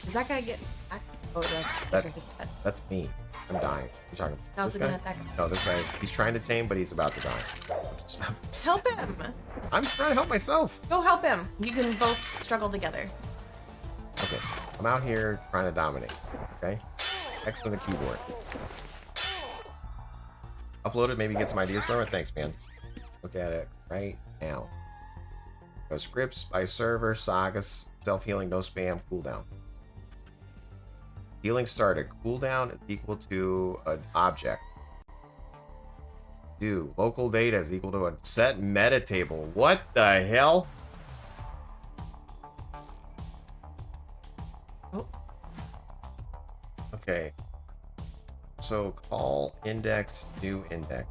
Is that guy getting back? Oh, that's his pet. That's me. I'm dying. You're talking I was this looking guy? at that guy. No, this guy is... He's trying to tame, but he's about to die. Help him! I'm trying to help myself. Go help him. You can both struggle together. Okay. I'm out here trying to dominate. Okay? X on the keyboard. Upload it, maybe get some ideas from it. Thanks, man. Look at it right now. Go scripts by server, Sagas, self-healing, no spam, cooldown. Healing started. Cooldown is equal to an object. Do. Local data is equal to a set meta table. What the hell? Oh. Okay. So call index, new index.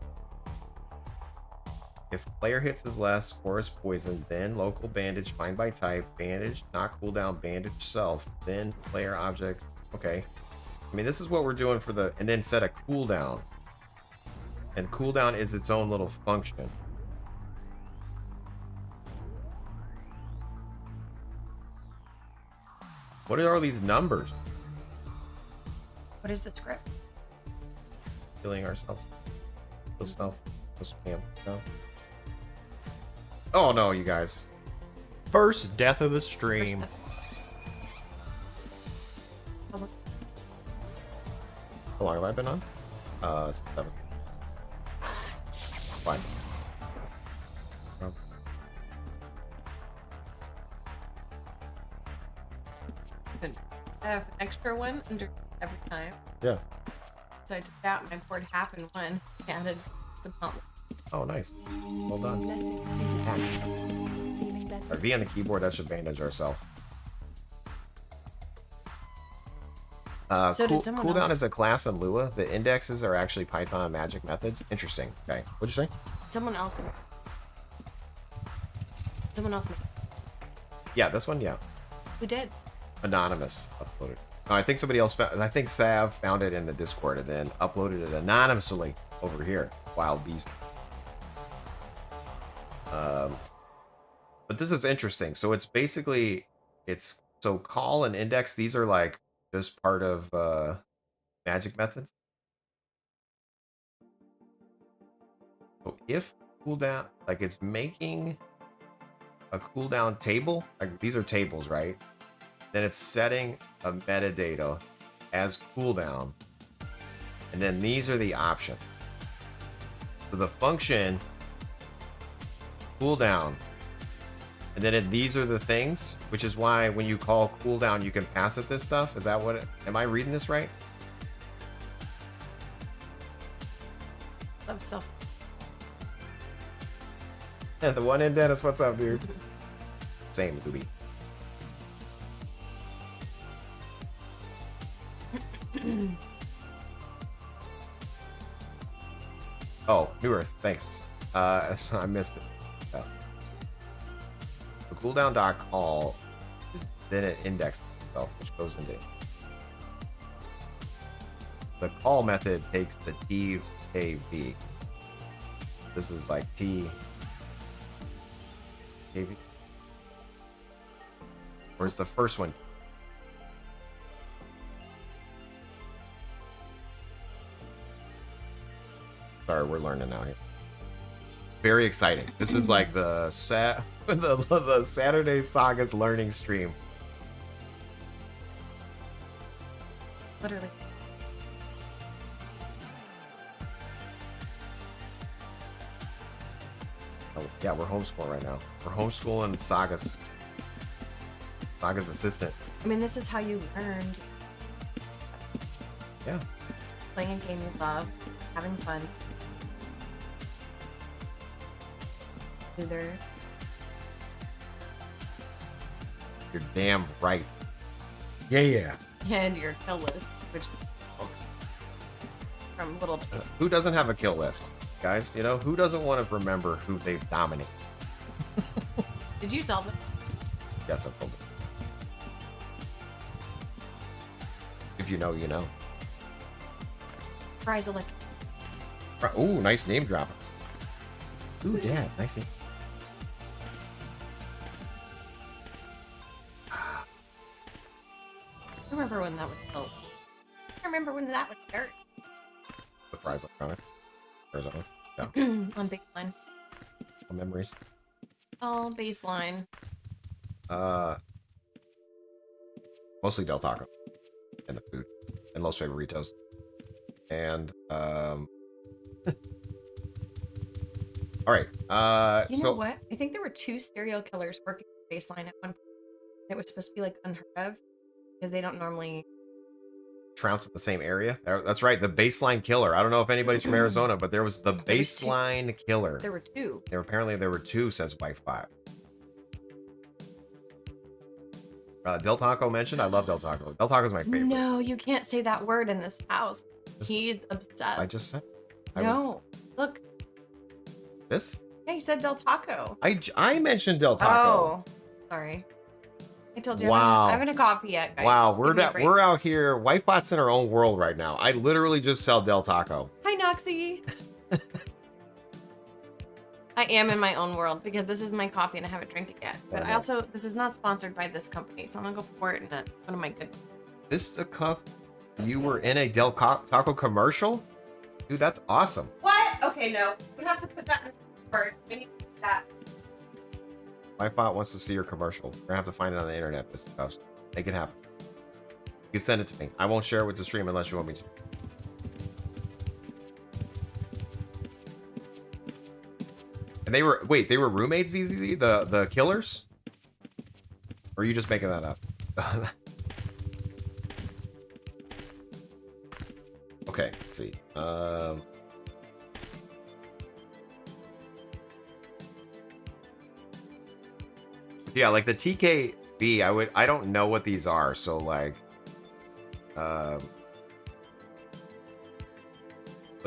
If player hits is less or is poisoned, then local bandage, find by type, bandage, not cooldown, bandage self, then player object. Okay. I mean, this is what we're doing for the, and then set a cooldown. And cooldown is its own little function. What are all these numbers? What is the script? Killing ourselves. No stuff. No spam. No. Oh no, you guys. First death of the stream. How long have I been on? 7. Fine. I have an extra one under every time. Yeah. So I took it out and I poured half in one. Added some pump. Oh, nice. Well done. Feeling better. Our V on the keyboard, that should bandage ourselves. So did someone Cooldown else. is a class in Lua. The indexes are actually Python magic methods. Interesting. Okay. What'd you say? Someone else. Yeah, this one, yeah. Who did? Anonymous uploaded. Oh, I think somebody else found, I think Sav found it in the Discord and then uploaded it anonymously over here. Wild beast. But this is interesting. So it's basically, so call and index, these are like just part of magic methods. So if cooldown, like it's making a cooldown table, like these are tables, right? Then it's setting a metadata as cooldown. And then these are the options. So the function cooldown. And then these are the things, which is why when you call cooldown, you can pass it this stuff. Is that what am I reading this right? Love self. Yeah, the one in Dennis, what's up, dude? Same, Booby. Oh, New Earth, thanks. So I missed it. Yeah. The cooldown dot call is then it indexes itself, which goes into the call method takes the TKV. This is like TKV. Where's the first one? Sorry, we're learning now here. Very exciting. This is like the the Saturday Sagas learning stream. Literally. Oh, yeah, we're homeschooling right now. We're homeschooling Sagas. Sagas assistant. I mean, this is how you learned. Yeah. Playing a game you love, having fun. Either. You're damn right. Yeah. And your kill list, which from Little Chase. Who doesn't have a kill list? Guys, you know, who doesn't want to remember who they've dominated? Did you sell them? Yes, I've told it. If you know, you know. Prize Elect. Ooh, nice name drop. Ooh, yeah, nice name. I remember when that was built. I remember when that was dirt. The fries electronic. Arizona. Yeah. On baseline. No memories. Oh, baseline. Mostly Del Taco. And the food. And Los Favoritos. And alright. You know what? I think there were 2 serial killers working baseline at one point. It was supposed to be like unheard of because they don't normally Trounce in the same area. That's right, the baseline killer. I don't know if anybody's from Arizona, but there was the baseline killer. There were 2. Apparently there were 2, says Wife 5. Del Taco mentioned. I love Del Taco. Del Taco's my favorite. No, you can't say that word in this house. He's obsessed. I just said. Look. This? Yeah, he said Del Taco. I mentioned Del Taco. Oh, sorry. I told you Wow. I haven't had a coffee yet, guys. Wow, Give me a break. we're out here. Wifebot's in her own world right now. I literally just sell Del Taco. Hi, Noxie. I am in my own world because this is my coffee and I haven't drank it yet. But I also, this is not sponsored by this company, so I'm gonna go pour it in one of my good. Fisticuff, you were in a Del Taco commercial? Dude, that's awesome. What? Okay, no. We have to put that in first. We need to put that. My bot wants to see your commercial. We're gonna have to find it on the internet, Mr. Cuffs. Make it happen. You send it to me. I won't share it with the stream unless you want me to. And they were they were roommates, ZZZ? The killers? Or are you just making that up? Okay, let's see. Yeah, like the TKB, I don't know what these are, so like but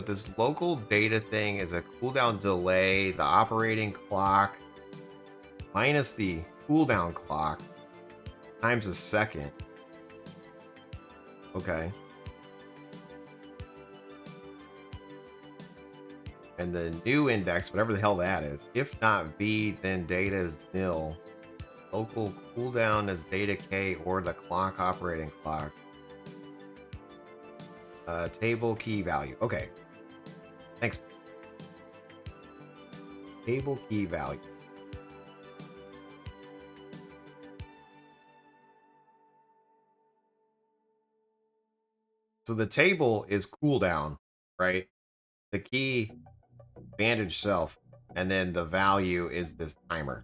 this local data thing is a cooldown delay, the operating clock minus the cooldown clock times a second. Okay. And the new index, whatever the hell that is, if not B, then data is nil. Local cooldown is data K or the clock operating clock. Table key value. Okay. Thanks. Table key value. So the table is cooldown, right? The key, bandage self, and then the value is this timer.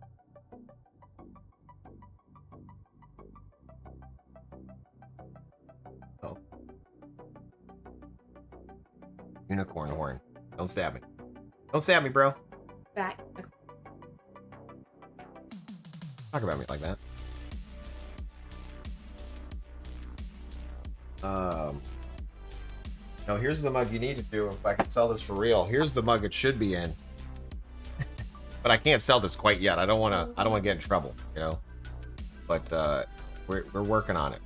Oh. Unicorn horn. Don't stab me. Don't stab me, bro. Back. Talk about me like that. No, here's the mug you need to do if I can sell this for real. Here's the mug it should be in. But I can't sell this quite yet. I don't want to get in trouble, you know. But we're working on it.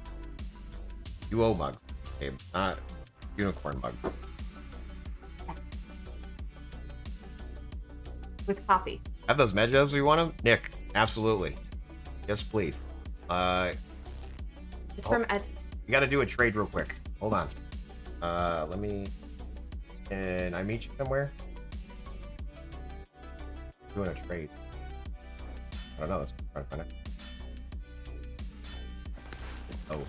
UO mug. Okay, not unicorn mug. With coffee. Have those med jobs we want them? Nick, absolutely. Yes, please. It's from Etsy. You got to do a trade real quick. Hold on. Let me... Can I meet you somewhere? Doing a trade. I don't know. Let's try to find it. Oh.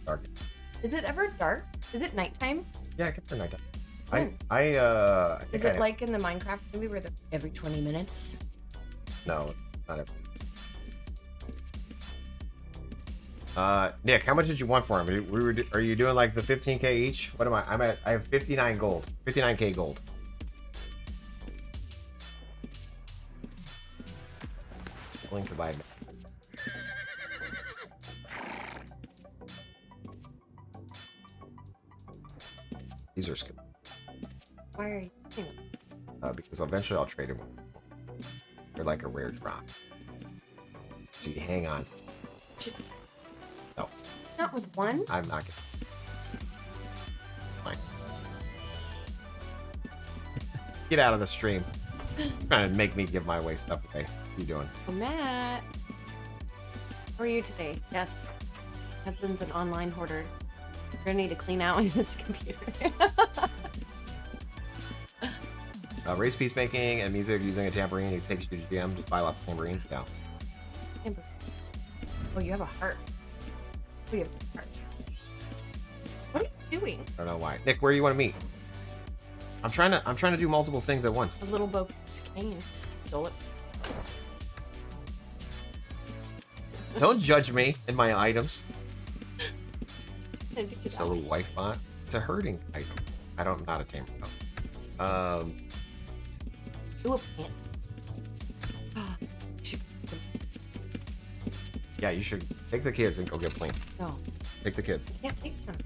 Dark. Is it ever dark? Is it nighttime? Yeah, it gets for nighttime. When? I think Is it like in the Minecraft movie where every 20 minutes? No, not every. Nick, how much did you want for him? Are you doing like the 15k each? What am I? I have 59 gold. 59k gold. Willing to buy. These are skip. Why are you doing it? Because eventually I'll trade them. They're like a rare drop. So you hang on. No. Not with one? I'm not gonna. Fine. Get out of the stream. Trying to make me give my away stuff away. What are you doing? Oh, Matt. How are you today? Yes. Husband's an online hoarder. You're gonna need to clean out his computer. Race peacemaking and music using a tambourine. It takes you to GM. Just buy lots of tambourines now. Oh, you have a heart. Oh, you have a heart. What are you doing? I don't know why. Nick, where do you want to meet? I'm trying to do multiple things at once. A little Bo's cane. Stole it. Don't judge me and my items. It's It's a little wife bot. It's a herding item. I'm not a tamer. No. Ooh, a plant. Yeah, you should take the kids and go get plants. No. Take the kids. I can't take them.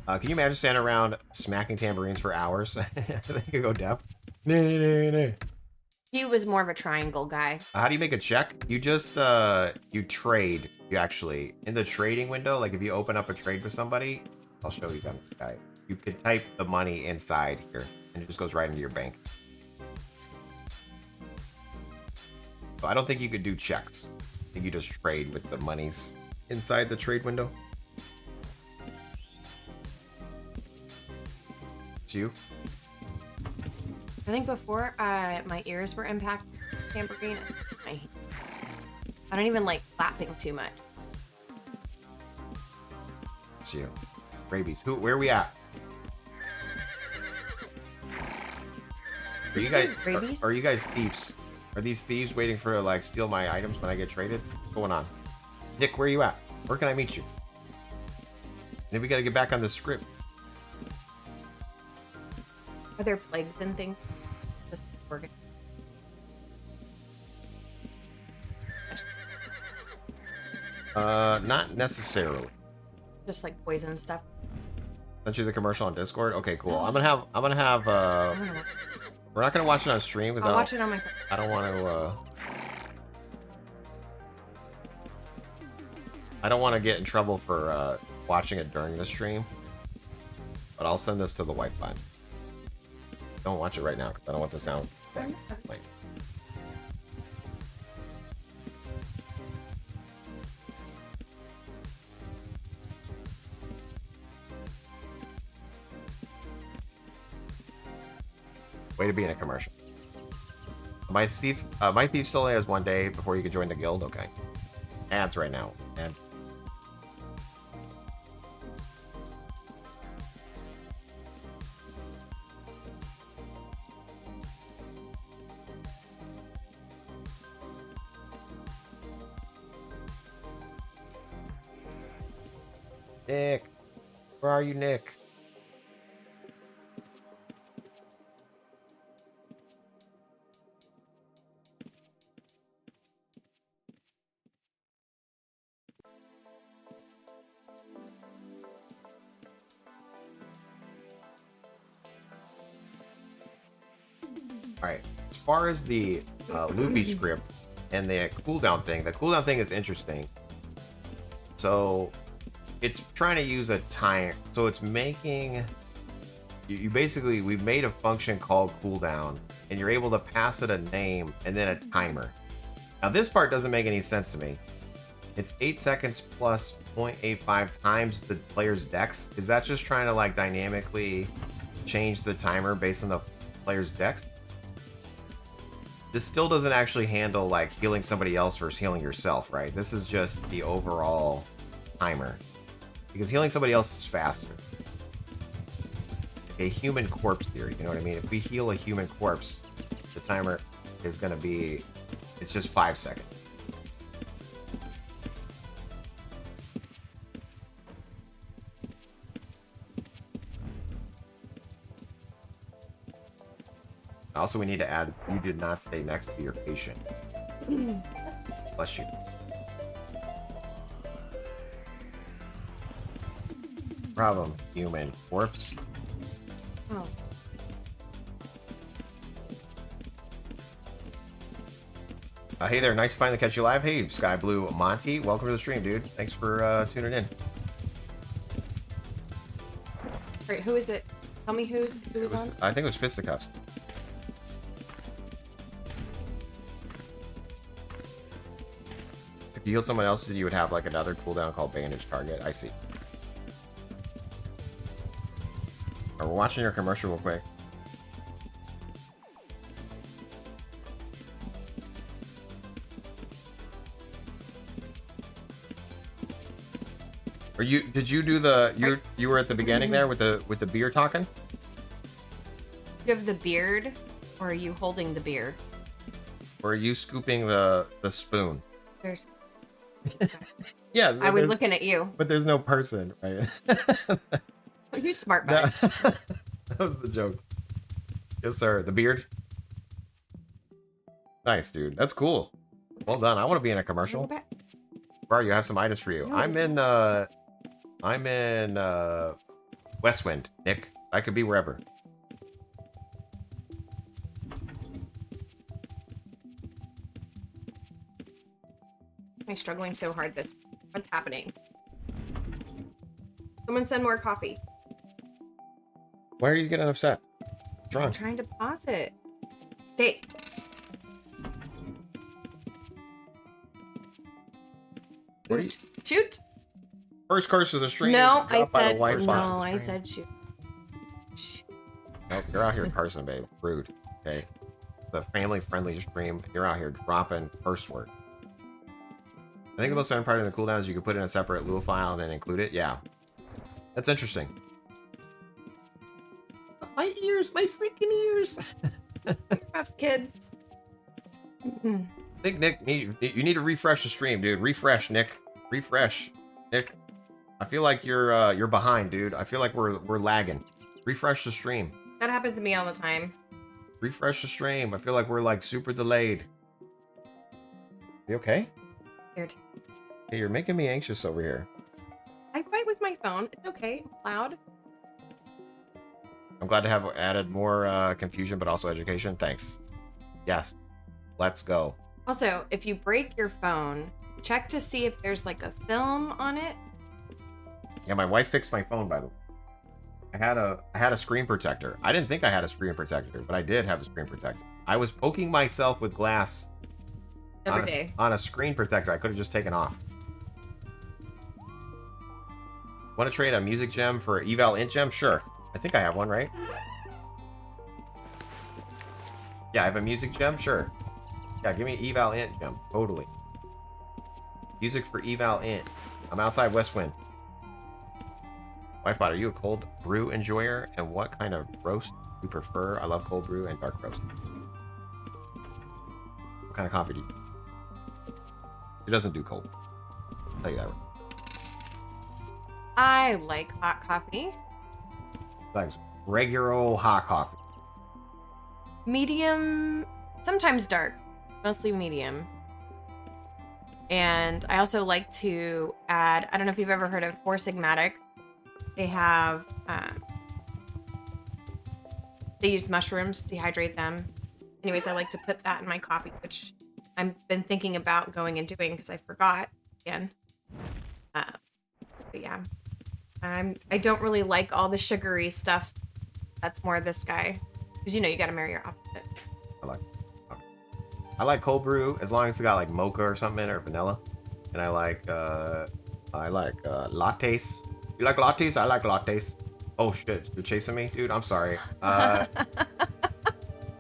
Can you imagine standing around smacking tambourines for hours? They could go deaf. He was more of a triangle guy. How do you make a check? You just you trade. You actually in the trading window, like if you open up a trade with somebody, I'll show you them. Guy. You could type the money inside here, and it just goes right into your bank. So I don't think you could do checks. I think you just trade with the monies inside the trade window. It's you. I think before my ears were impacted with tambourine, I don't even like clapping too much. It's you. Rabies. Where are we at? Are you guys rabies? are you guys thieves? Are these thieves waiting for like steal my items when I get traded? What's going on? Nick, where are you at? Where can I meet you? Then we gotta get back on the script. Are there plagues and things? Just organ. Not necessarily. Just like poison stuff. Sent you the commercial on Discord. Okay, cool. I'm gonna have. We're not gonna watch it on stream because I'll watch it on my. I don't want to. I don't want to get in trouble for watching it during the stream. But I'll send this to the white button. Don't watch it right now because I don't want the sound. Like, way to be in a commercial. My thief still only has 1 day before you can join the guild. Okay. Ads right now. Ads. Nick, where are you, Nick? Alright, as far as the loopy script and the cooldown thing is interesting. So it's trying to use a time, so it's making you basically, we've made a function called cooldown and you're able to pass it a name and then a timer. Now this part doesn't make any sense to me. It's 8 seconds plus 0.85 times the player's dex. Is that just trying to like dynamically change the timer based on the player's dex? This still doesn't actually handle like healing somebody else versus healing yourself, right? This is just the overall timer. Because healing somebody else is faster. A human corpse theory, you know what I mean? If we heal a human corpse, the timer is going to be, it's just 5 seconds. Also, we need to add, you did not stay next to your patient. Bless you. Problem, human corpse. Oh. Hey there, nice to finally catch you live. Hey, Sky Blue Monty, welcome to the stream, dude. Thanks for tuning in. Alright, who is it? Tell me who is on? I think it was Fisticuffs. If you healed someone else, you would have like another cooldown called Bandage target. I see. We're watching your commercial real quick. Are you? Did you do the? You were at the beginning there with the beer talking. You have the beard, or are you holding the beard? Or are you scooping the spoon? There's. Yeah, I was looking at you. But there's no person, right? You smart guy. That was the joke. Yes, sir. The beard. Nice, dude. That's cool. Well done. I want to be in a commercial. Bro, you have some items for you. No. I'm in Westwind, Nick. I could be wherever. Am I struggling so hard this? What's happening? Someone send more coffee. Why are you getting upset? What's wrong? I'm trying to pause it. Stay. What are you... Shoot. First curse of the stream. No, I dropped by the said white no. box of the I stream. said shoot. Nope, you're out here cursing, babe. Rude. Okay. The family-friendly stream. You're out here dropping curse words. I think the most fun part of the cooldown is you can put in a separate Lua file and then include it. Yeah. That's interesting. My ears, my freaking ears. Earmuffs, kids. I think Nick, you need to refresh the stream, dude. Refresh, Nick. Refresh, Nick. I feel like you're behind, dude. I feel like we're lagging. Refresh the stream. That happens to me all the time. Refresh the stream. I feel like we're like super delayed. You okay? Weird. Hey, you're making me anxious over here. I fight with my phone. It's okay. Loud. I'm glad to have added more confusion, but also education. Thanks. Yes. Let's go. Also, if you break your phone, check to see if there's like a film on it. Yeah, my wife fixed my phone, by the way. I had a screen protector. I didn't think I had a screen protector, but I did have a screen protector. I was poking myself with glass Every day. On a screen protector. I could have just taken off. Want to trade a music gem for eval int gem? Sure. I think I have one, right? Yeah, I have a music gem? Sure. Yeah, give me eval int gem. Totally. Music for eval int. I'm outside Westwind. Wifebot, are you a cold brew enjoyer? And what kind of roast do you prefer? I love cold brew and dark roast. What kind of coffee do you? She doesn't do cold. I'll tell you that. I like hot coffee. Like regular old hot coffee. Medium, sometimes dark, mostly medium. And I also like to add, I don't know if you've ever heard of Four Sigmatic. They have, they use mushrooms to dehydrate them. Anyways, I like to put that in my coffee, which I've been thinking about going and doing because I forgot again. But yeah, I don't really like all the sugary stuff. That's more this guy. Because you know, you got to marry your opposite. I like cold brew as long as it's got like mocha or something in it or vanilla. And I like lattes. You like lattes? I like lattes. Oh shit, you're chasing me, dude. I'm sorry.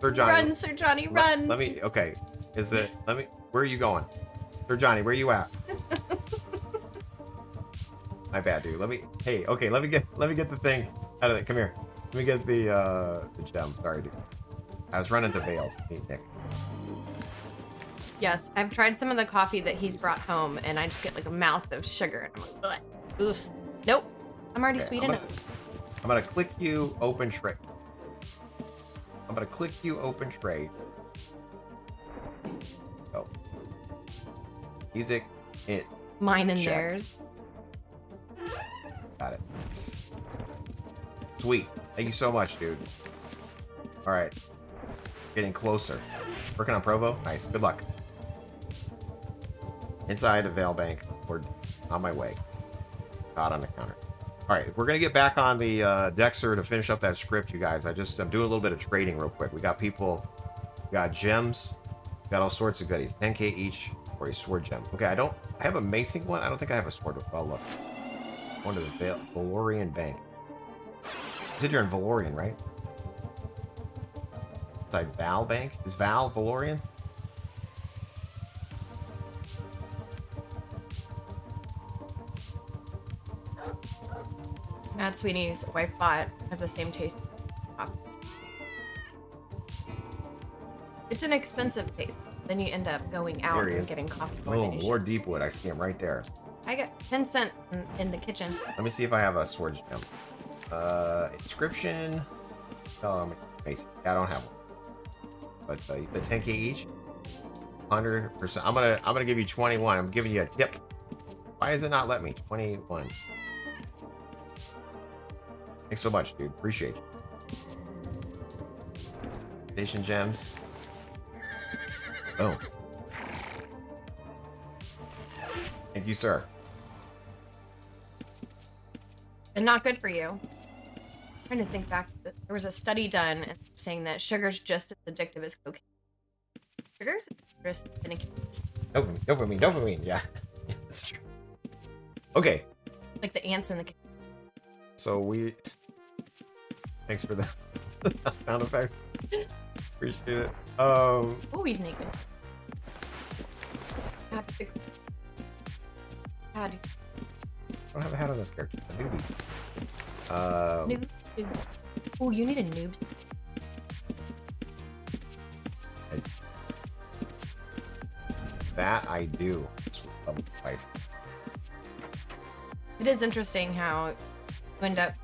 Sir Johnny. Run, Sir Johnny, run. Let me. Okay. Where are you going, Sir Johnny? Where you at? My bad, dude. Hey, okay. Let me get the thing out of it. Come here. Let me get the gem. Sorry, dude. I was running to Vales. Hey, Nick. Yes, I've tried some of the coffee that he's brought home, and I just get like a mouth of sugar. And I'm like, ugh. Oof. Nope. I'm already sweet enough. I'm gonna click you open trade. I'm gonna click you open trade. Oh. Music. It. Mine and check. theirs. Got it. Sweet. Thank you so much, dude. All right. Getting closer. Working on Provo. Nice. Good luck. Inside of Vale Bank. We're on my way. Not on the counter. All right. We're going to get back on the Dexxer to finish up that script, you guys. I'm doing a little bit of trading real quick. We got people. We got gems. We got all sorts of goodies. 10k each for a sword gem. Okay. I have a macing one. I don't think I have a sword. But I'll look. Going to the Valorian Bank. You said you're in Valorian, right? It's like Val Bank? Is Val Valorian? Matt Sweeney's wife bought has the same taste. It's an expensive taste. Then you end up going out and getting coffee. Oh, Lord Deepwood. I see him right there. I got 10 cents in the kitchen. Let me see if I have a sword gem. Inscription. Yeah, I don't have one. But you said 10k each. 100%. I'm gonna give you 21. I'm giving you a tip. Why does it not let me? 21. Thanks so much, dude. Appreciate you. Station gems. Oh. Thank you, sir. And not good for you. I'm trying to think back to there was a study done saying that sugar's just as addictive as cocaine. Sugar's just finicky. Dopamine. Yeah. Yeah, that's true. Okay. Like the ants in the kitchen. So thanks for the sound effect. Appreciate it. Oh, he's naked. God. I don't have a hat on this character. A newbie. Noob. Oh, you need a noob. That I do. Wife. It is interesting how you end up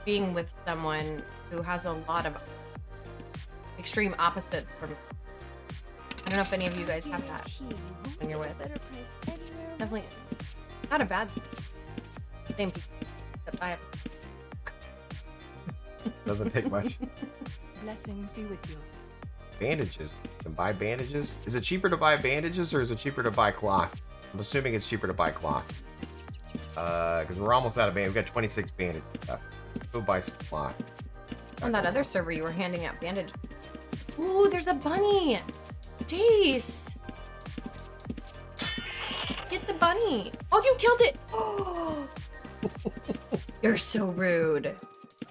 being with someone who has a lot of extreme opposites from. I don't know if any of you guys have that when you're with. Definitely not a bad thing. Same people, except I have. Doesn't take much. Blessings be with you. Bandages. To buy bandages? Is it cheaper to buy bandages or is it cheaper to buy cloth? I'm assuming it's cheaper to buy cloth. Because we're almost out of bandages. We've got 26 bandages left. Go buy some cloth. On that other server, you were handing out bandage. Ooh, there's a bunny. Jeez. Get the bunny. Oh, you killed it. Oh. You're so rude.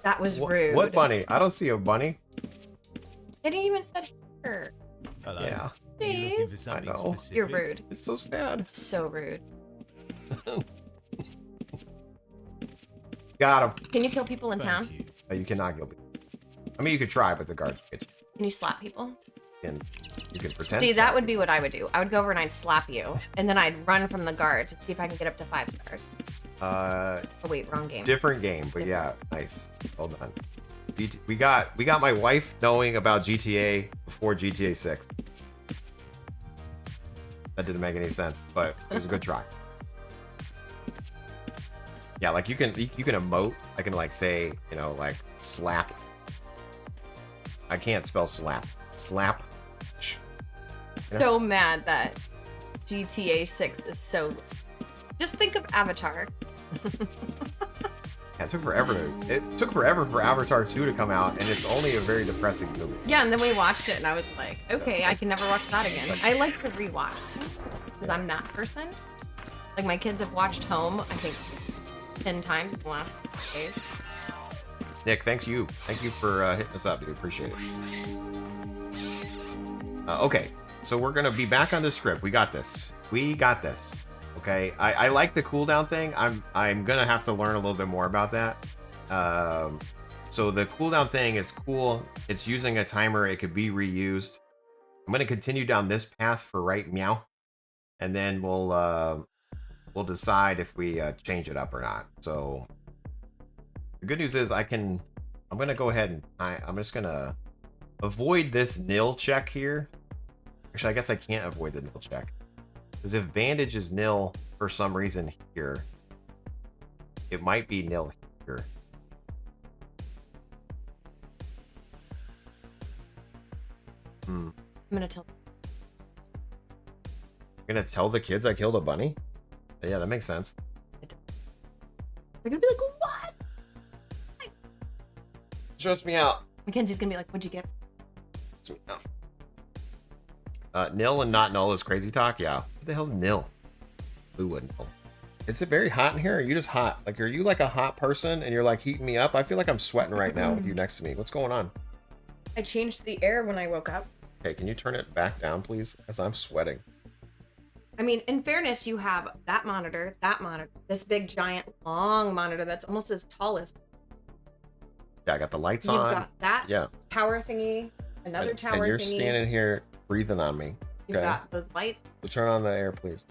That was rude. What bunny? I don't see a bunny. I didn't even set here. Hello. Yeah. Jeez. I know. You're rude. It's so sad. So rude. Got him. Can you kill people in town? Thank you. You cannot kill people. I mean, you could try, but the guards will get you. Can you slap people? And you can pretend. See, to that slap would be what I would do. I would go over and I'd slap you, and then I'd run from the guards and see if I can get up to 5 stars. Oh wait, wrong game. Different game, but yeah, nice. Well done. We got my wife knowing about GTA before GTA 6. That didn't make any sense, but it was a good try. Yeah, like you can emote. I can like say, you know, like slap. I can't spell slap. Slap. You know? So mad that GTA 6 is so. Just think of Avatar. Yeah, it took forever. It took forever for Avatar 2 to come out, and it's only a very depressing movie. Yeah, and then we watched it, and I was like, okay, I can never watch that again. I like to rewatch because I'm that person. Like my kids have watched Home, I think 10 times in the last few days. Nick, thank you for hitting us up, dude. Appreciate it. Okay, so we're gonna be back on this script. We got this. Okay, I like the cooldown thing. I'm gonna have to learn a little bit more about that. So the cooldown thing is cool. It's using a timer. It could be reused. I'm gonna continue down this path for right meow, and then we'll decide if we change it up or not. So the good news is I'm gonna go ahead and I'm just gonna avoid this nil check here. Actually, I guess I can't avoid the nil check. Because if bandage is nil for some reason here, it might be nil here. I'm gonna tell. You're gonna tell the kids I killed a bunny? Yeah, that makes sense. They're gonna be like, what? Stress me out. Mackenzie's gonna be like, what'd you get? Nil and not null is crazy talk. Yeah. What the hell's nil? Who wouldn't know? Is it very hot in here? Or are you just hot? Like, are you like a hot person and you're like heating me up? I feel like I'm sweating right now with you next to me. What's going on? I changed the air when I woke up. Okay, can you turn it back down, please? As I'm sweating. I mean, in fairness, you have that monitor, this big, giant, long monitor that's almost as tall as. Yeah, I got the lights You've on. got that Yeah. tower thingy, another tower and you're thingy. standing here breathing on me. You've Okay. got those lights. So turn on the air, please.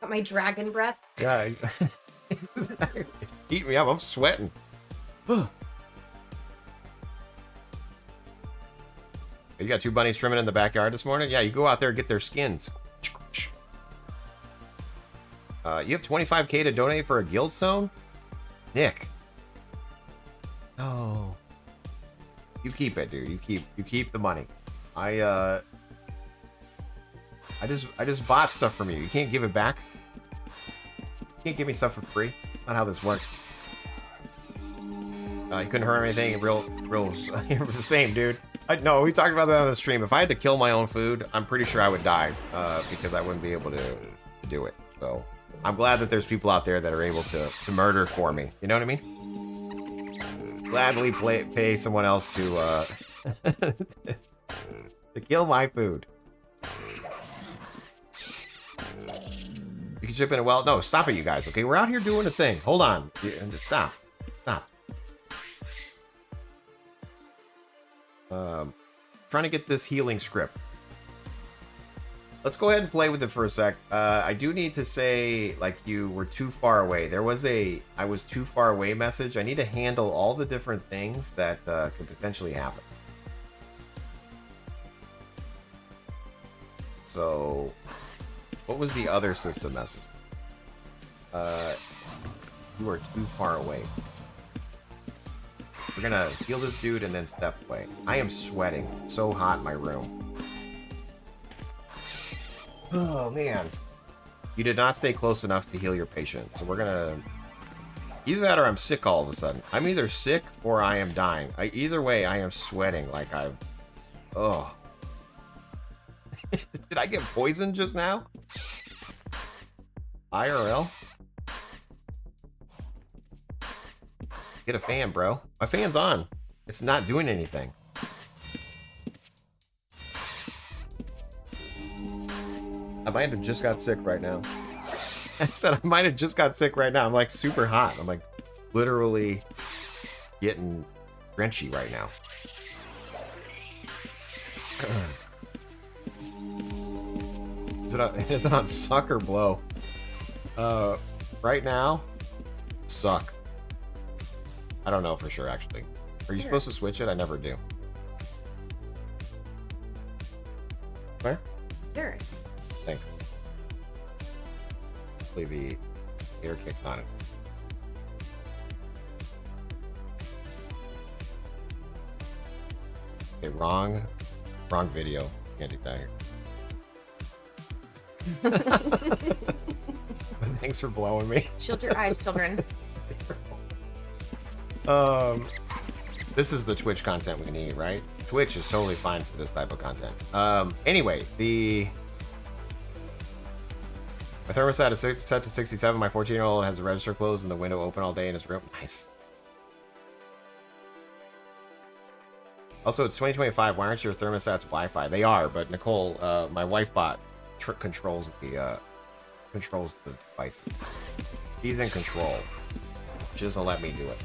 Got my dragon breath. Yeah. Heat me up. I'm sweating. You got 2 bunnies trimming in the backyard this morning? Yeah, you go out there and get their skins. You have 25K to donate for a guild zone? Nick. No. You keep it, dude. You keep the money. I just bought stuff from you. You can't give it back. You can't give me stuff for free. Not how this works. You couldn't hurt anything. Real the same, dude. No, we talked about that on the stream. If I had to kill my own food, I'm pretty sure I would die because I wouldn't be able to do it. So I'm glad that there's people out there that are able to murder for me. You know what I mean? gladly pay someone else to to kill my food. You can chip in a well. No, stop it, you guys. Okay, we're out here doing a thing. Hold on. Just stop. Stop. Trying to get this healing script. Let's go ahead and play with it for a sec. I do need to say, like, you were too far away. There was a I was too far away message. I need to handle all the different things that could potentially happen. So, what was the other system message? You are too far away. We're gonna heal this dude and then step away. I am sweating. So hot in my room. Oh, man. You did not stay close enough to heal your patient. So we're gonna... Either that or I'm sick all of a sudden. I'm either sick or I am dying. Either way, I am sweating like I've... Oh. Did I get poisoned just now? IRL? Get a fan, bro. My fan's on. It's not doing anything. I might have just got sick right now. I said I might have just got sick right now. I'm like super hot. I'm like literally getting drenchy right now. Is it on suck or blow? Right now, suck. I don't know for sure, actually. Are you supposed to switch it? I never do. Where? Sure. Thanks. Hopefully the air kick's on it. Okay, wrong video. Can't do that here. Thanks for blowing me. Shield your eyes, children. This is the Twitch content we need, right? Twitch is totally fine for this type of content. Anyway, my thermostat is set to 67. My 14-year-old has the register closed and the window open all day in his room. Nice. Also, it's 2025. Why aren't your thermostats Wi-Fi? They are, but Nicole, my wife bot controls the device. He's in control. She doesn't let me do it.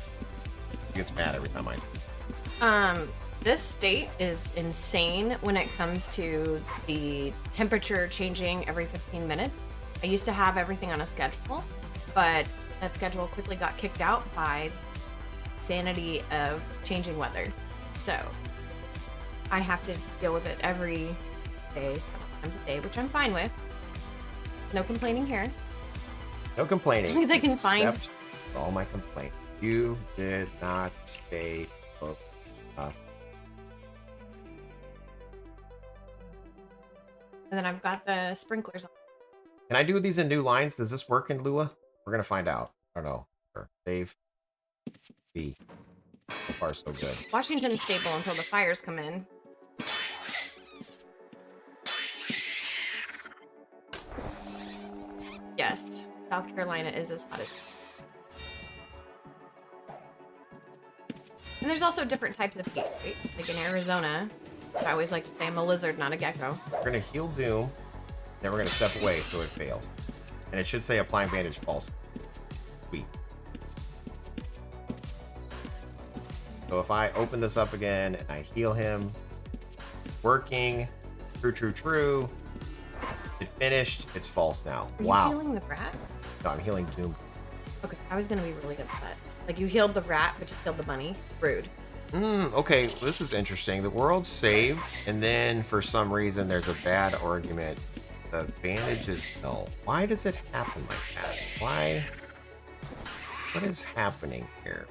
She gets mad every time I do. This state is insane when it comes to the temperature changing every 15 minutes. I used to have everything on a schedule, but that schedule quickly got kicked out by sanity of changing weather. So I have to deal with it every day, several times a day, which I'm fine with. No complaining here. No complaining. As long as I can find... For all my complaint. You did not stay close enough. And then I've got the sprinklers on. Can I do these in new lines? Does this work in Lua? We're gonna find out. I don't know. Sure. Save. B. So far, so good. Washington's stable until the fires come in. Yes, South Carolina is as hot as... And there's also different types of heat, right? Like in Arizona, I always like to say I'm a lizard, not a gecko. We're gonna heal Doom, then we're gonna step away so it fails. And it should say applying bandage false. Sweet. So if I open this up again and I heal him, working, true. It finished, it's false now. Are you Wow. healing the rat? No, I'm healing Doom. Okay, I was gonna be really upset. Like you healed the rat, but you killed the bunny. Rude. Okay, this is interesting. The world's saved, and then for some reason there's a bad argument. The bandage is null. Why does it happen like that? Why? What is happening here?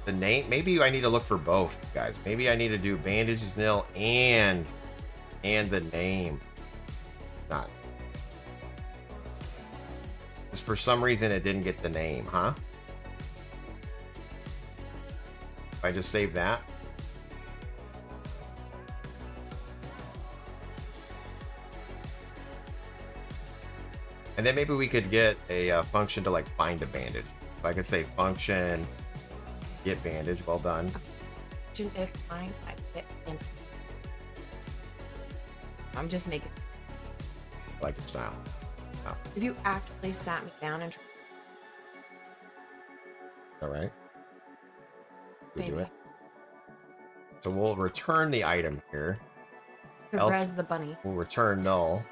The name? Maybe I need to look for both, guys. Maybe I need to do bandage is nil and the name. Not. Just for some reason it didn't get the name, huh? If I just save that. And then maybe we could get a function to like find a bandage. If I could say function Get bandage. Well done. Imagine if I get in. I'm just making. I like your style. Wow. If you actually sat me down and All right. We do maybe it. So we'll return the item here. to res the bunny. We'll return null.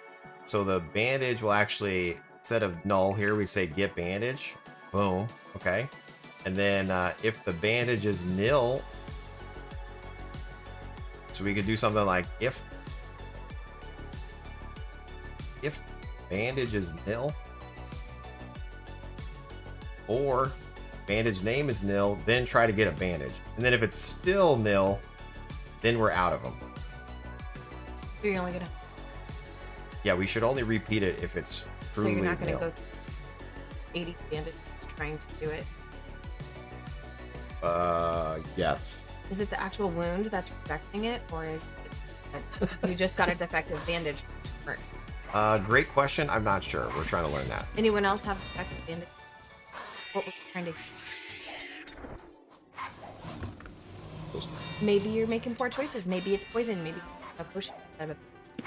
So the bandage will actually, instead of null here, we say get bandage. Boom. Okay. And then if the bandage is nil, so we could do something like if bandage is nil, or bandage name is nil, then try to get a bandage. And then if it's still nil, then we're out of them. So you're only gonna. Yeah, we should only repeat it if it's So truly you're not gonna nil. go 80 bandages trying to do it. Yes. Is it the actual wound that's protecting it, or is it you just got a defective bandage? Great question. I'm not sure. We're trying to learn that. Anyone else have defective bandage? What we're trying to. Maybe you're making poor choices. Maybe it's poison. Maybe a potion.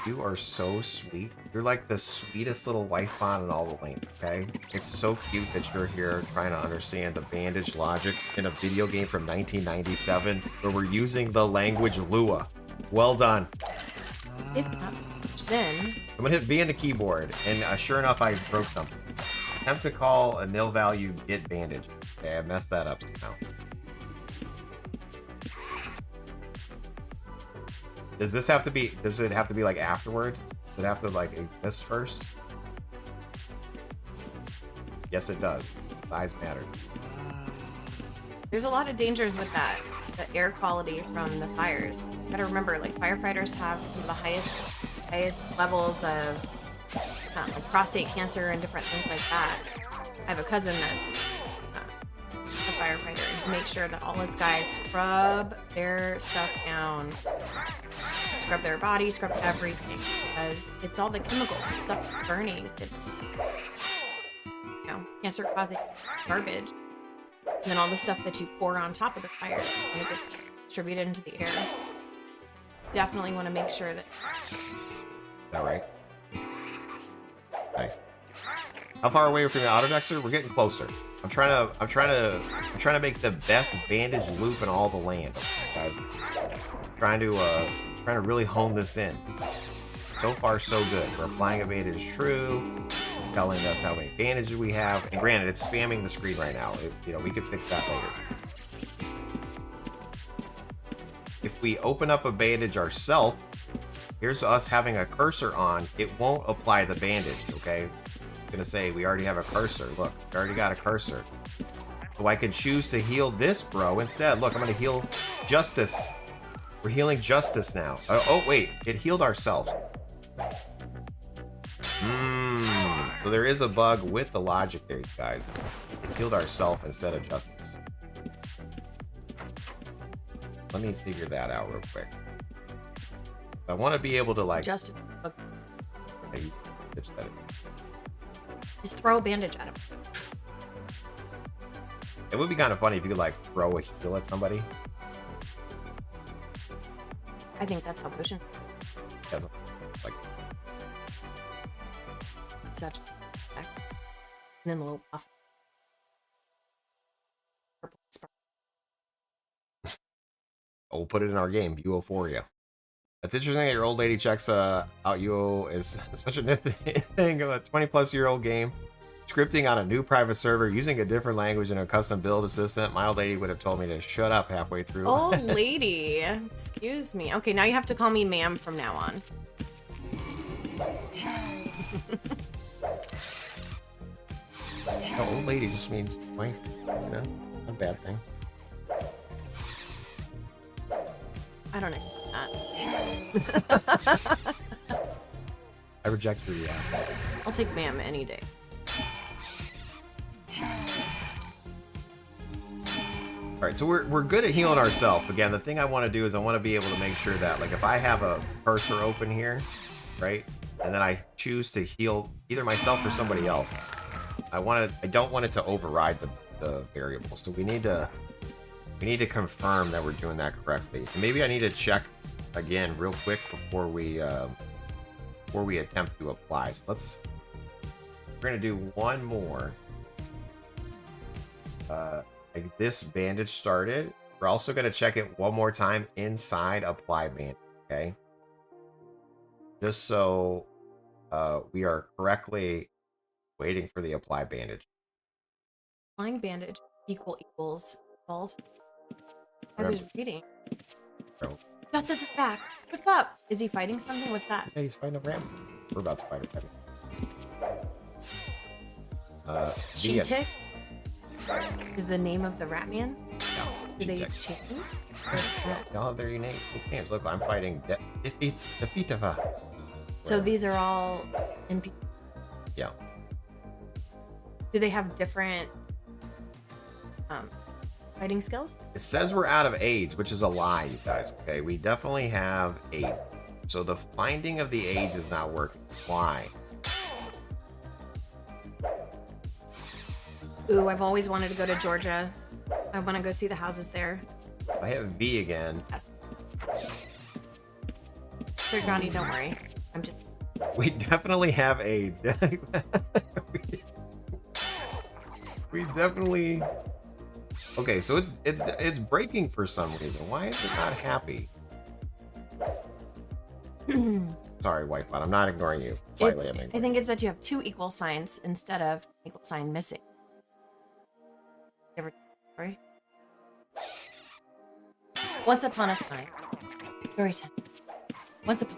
You are so sweet. You're like the sweetest little wife bond in all the land, okay? It's so cute that you're here trying to understand the bandage logic in a video game from 1997 where we're using the language Lua. Well done. If not, then I'm gonna hit B on the keyboard, and sure enough, I broke something. Attempt to call a nil value get bandage. Okay, I messed that up somehow. Does this have to be, does it have to be like afterward? Does it have to like exist first? Yes, it does. Size matter. there's a lot of dangers with that. The air quality from the fires. You gotta remember, like firefighters have some of the highest levels of like prostate cancer and different things like that. I have a cousin that's a firefighter, and to make sure that all his guys scrub their stuff down, scrub their body, scrub everything, because it's all the chemicals and stuff that's burning. It's cancer-causing garbage, and then all the stuff that you pour on top of the fire and it gets distributed into the air. Definitely want to make sure that. Is that right? Nice. How far away from the auto Dexxer? We're getting closer. I'm trying to make the best bandage loop in all the land, okay, guys. Trying to really hone this in. So far, so good. We're applying a bandage true, telling us how many bandages we have, and granted, it's spamming the screen right now. We can fix that later. If we open up a bandage ourselves, here's us having a cursor on. It won't apply the bandage, okay? I'm gonna say we already have a cursor. Look, we already got a cursor. So I can choose to heal this bro instead. Look, I'm gonna heal Justice. We're healing Justice now. Oh wait, it healed ourselves. So there is a bug with the logic there, you guys. It healed ourselves instead of Justice. Let me figure that out real quick. I want to be able to like. Just Hey, tips that. just throw a bandage at him. It would be kind of funny if you could like throw a heal at somebody. I think that's how potion. As a, like, Such. And then the little buff. Purple spark. we'll put it in our game, UO for you. That's interesting that your old lady checks out UO is such a nifty thing of a 20-plus-year-old game. Scripting on a new private server using a different language and a custom build assistant. My old lady would have told me to shut up halfway through. Old lady. Excuse me. Okay, now you have to call me ma'am from now on. No, old lady just means wife, you know? Not a bad thing. I don't know that. I reject your I'll take ma'am any day. Alright, so we're good at healing ourselves. Again, the thing I want to do is I want to be able to make sure that, like, if I have a cursor open here, right, and then I choose to heal either myself or somebody else, I don't want it to override the variable. So we need to We need to confirm that we're doing that correctly. And maybe I need to check again real quick before we attempt to apply. So we're gonna do one more. Like this bandage started. We're also gonna check it one more time inside apply bandage. Okay. Just so we are correctly waiting for the apply bandage. Applying bandage equals false. I was reading. Bro. Just as a fact. What's up? Is he fighting something? What's that? Hey, he's fighting a ram. We're about to fight a ram. Cheetic is the name of the rat man? No, Do they Cheetic. chicken? Y'all have their unique nicknames. Look, I'm fighting Defeatava. So these are all NPC. Yeah. Do they have different fighting skills? It says we're out of aids, which is a lie, you guys. Okay, we definitely have aids. So the finding of the aids is not working. Why? Ooh, I've always wanted to go to Georgia. I want to go see the houses there. I have V again. Yes. Sir Johnny, don't worry. I'm just... We definitely have aids. we definitely... Okay, so it's breaking for some reason. Why is it not happy? Sorry, Wifebot. I'm not ignoring you. Slightly, I'm ignoring. I think it's that you have two equal signs instead of equal sign missing. Sorry. Once upon a time. Story time. Once upon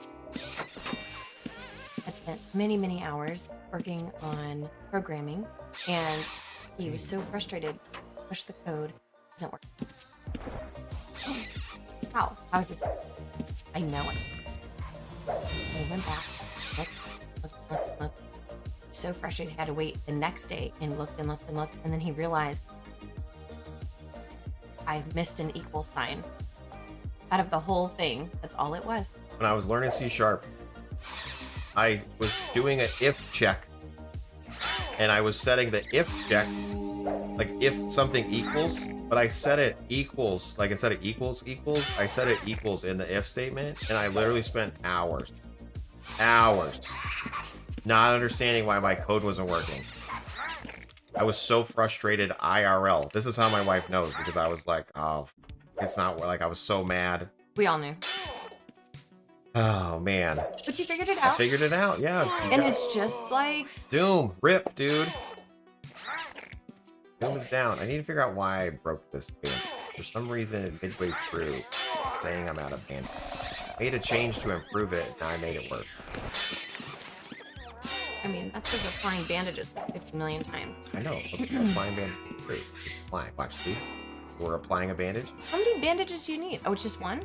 I spent many hours working on programming, and he was so frustrated. Push the code. Doesn't work. How? How's this? I know it. I went back. Looked. So frustrated, he had to wait the next day and looked, and then he realized I missed an equal sign. Out of the whole thing, that's all it was. When I was learning C#, I was doing an if check, and I was setting the if check, like if something equals, but I set it equals, like instead of equals, I set it equals in the if statement, and I literally spent hours not understanding why my code wasn't working. I was so frustrated IRL. This is how my wife knows, because I was like, oh, it's not, like I was so mad. We all knew. Oh man. But you figured it I out. figured it out, yeah. And it's just like... Doom, rip, dude. Doom is down. I need to figure out why I broke this game. For some reason, midway through, it's saying I'm out of bandage. I made a change to improve it, now I made it work. I mean, that's because applying bandages like 50 million times. I know. Look, applying bandage. Great. It's applying. Watch, see? We're applying a bandage. How many bandages do you need? Oh, it's just one?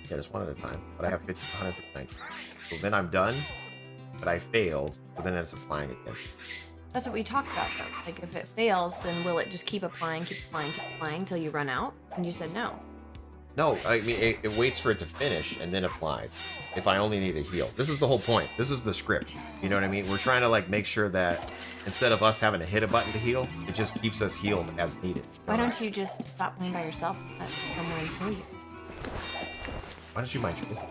Yeah, just one at a time. But I have 159. So then I'm done, but I failed, but then it's applying again. That's what we talked about, though. Like, if it fails, then will it just keep applying until you run out? And you said no. No, I mean, it waits for it to finish and then applies. If I only need a heal. This is the whole point. This is the script. You know what I mean? We're trying to, like, make sure that instead of us having to hit a button to heal, it just keeps us healed as needed. Why don't you just stop playing by yourself and let someone kill you? Why don't you mind choice?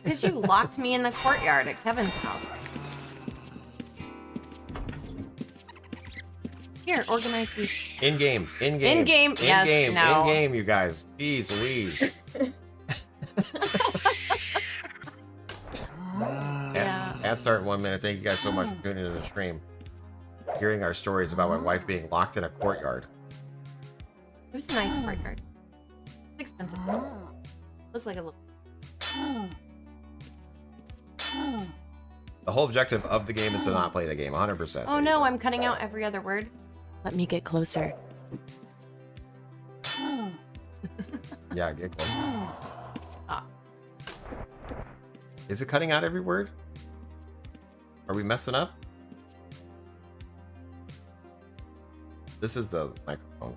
Because you locked me in the courtyard at Kevin's house. Here, organize these. In-game. Yes, no. In-game, you guys. Jeez Louise. Yeah. Ad start in 1 minute. Thank you guys so much for tuning into the stream. Hearing our stories about my wife being locked in a courtyard. It was a nice courtyard. It's expensive. Looked like a little... The whole objective of the game is to not play the game 100%. Oh no, I'm cutting out every other word. Let me get closer. Yeah, get closer. Ah. Is it cutting out every word? Are we messing up? This is the microphone.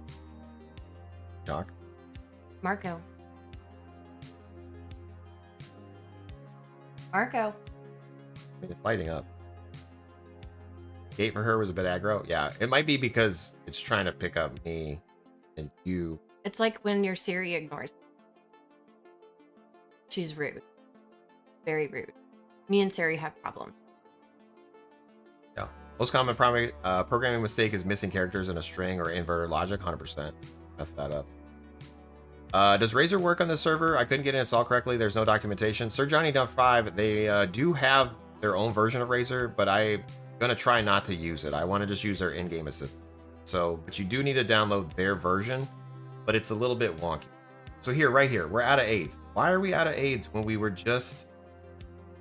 Doc. Marco. Marco. I mean, it's lighting up. Gate for her was a bit aggro. Yeah, it might be because it's trying to pick up me and you. It's like when your Siri ignores. She's rude. Very rude. Me and Siri have problems. Yeah. Most common programming mistake is missing characters in a string or inverted logic. 100%. Mess that up. Does Razor work on this server? I couldn't get it installed correctly. There's no documentation. Sir Johnny Dump 5, they do have their own version of Razor, but I'm going to try not to use it. I want to just use their in-game assistant. So, but you do need to download their version, but it's a little bit wonky. So here, right here, we're out of AIDS. Why are we out of AIDS when we were just...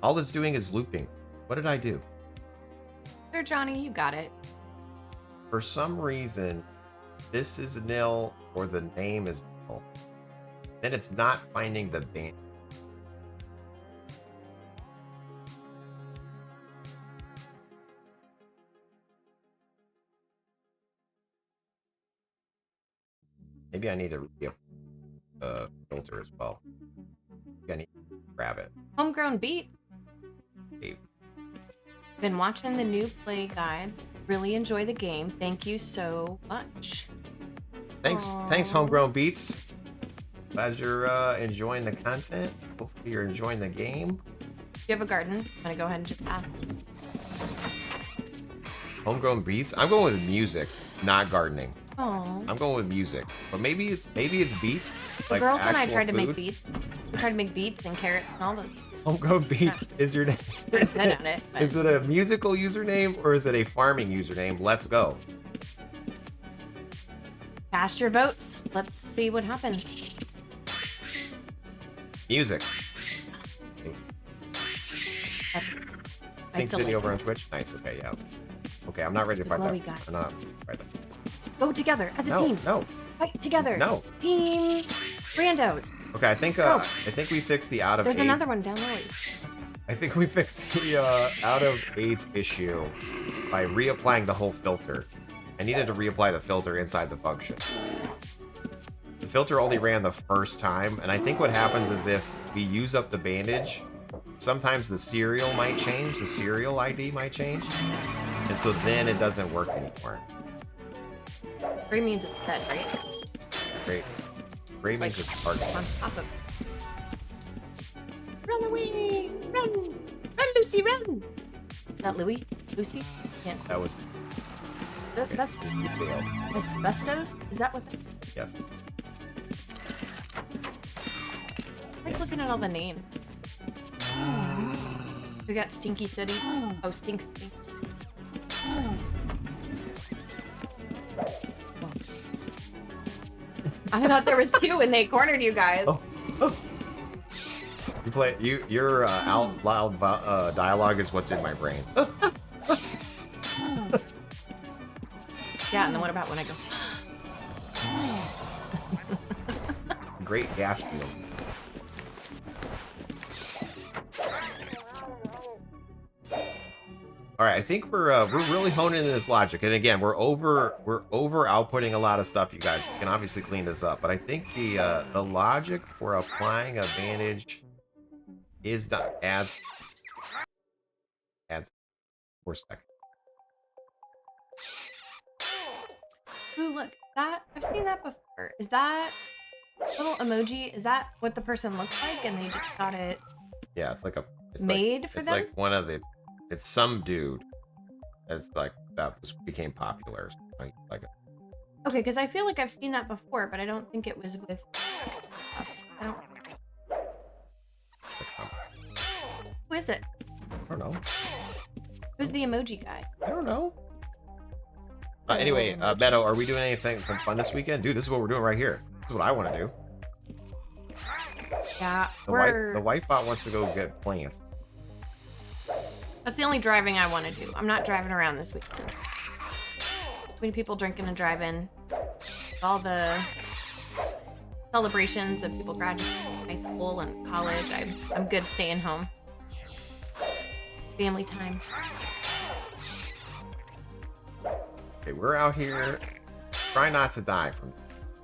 All it's doing is looping. What did I do? Sir Johnny, you got it. For some reason, this is nil or the name is nil. Then it's not finding the band. Maybe I need to re-up the filter as well. Maybe I need to grab it. Homegrown beat. Dave. Been watching the new play guide. Really enjoy the game. Thank you so much. Thanks, Aww. thanks, Homegrown Beats. Glad you're enjoying the content. Hopefully you're enjoying the game. Do you have a garden? I'm gonna go ahead and just ask. Homegrown Beats. I'm going with music, not gardening. Oh. I'm going with music, but maybe it's beats. The Like girls and I actual tried to make food. beets. We tried to make beets and carrots and all those. Homegrown Beats is your name. Pretty good at it. But... Is it a musical username or is it a farming username? Let's go. Cast your votes. Let's see what happens. Music. That's. I Pink still City like over it. on Twitch. Nice. Okay, yeah. Okay, I'm not ready to fight glowy that. guy. I'm not right there. Go together as a No, team. no, Fight together. no. Team Randos. Okay, I think Go. I think we fixed the out of There's AIDS. another one down there. I think we fixed the out of AIDS issue by reapplying the whole filter. I needed to reapply the filter inside the function. The filter only ran the first time, and I think what happens is if we use up the bandage, sometimes the serial might change, the serial ID might change, and so then it doesn't work anymore. Gray means it's dead, right? Great. Great means it's hard. On top of it. Run away! Run! Run, Lucy, run! Is that Louie? Lucy? Can't. That was That's you failed. asbestos? Is that what that... Yes. I'm like looking at all the names. We got Stinky City. Oh, Stink City. I thought there was two and they cornered you guys. Oh. You play your out loud dialogue is what's in my brain. Yeah, and then what about when I go? Great gas field. All right, I think we're really honing in this logic, and again, we're over outputting a lot of stuff. You guys can obviously clean this up, but I think the logic for applying a bandage is the adds 4 seconds. Ooh, look, that I've seen that before. Is that little emoji? Is that what the person looks like, and they just got it Yeah, it's like made for it's them? like one of the. It's some dude. That's like became popular. Like Okay, because I feel like I've seen that before, but I don't think it was with stuff. I don't. Who is it? I don't know. Who's the emoji guy? I don't know. Anyway, Beto, are we doing anything fun this weekend? Dude, this is what we're doing right here. This is what I want to do. Yeah, The white bot wants to go get plants. That's the only driving I want to do. I'm not driving around this weekend. Between people drinking and driving, all the celebrations of people graduating high school and college, I'm good staying home. Family time. Okay, we're out here. Try not to die from.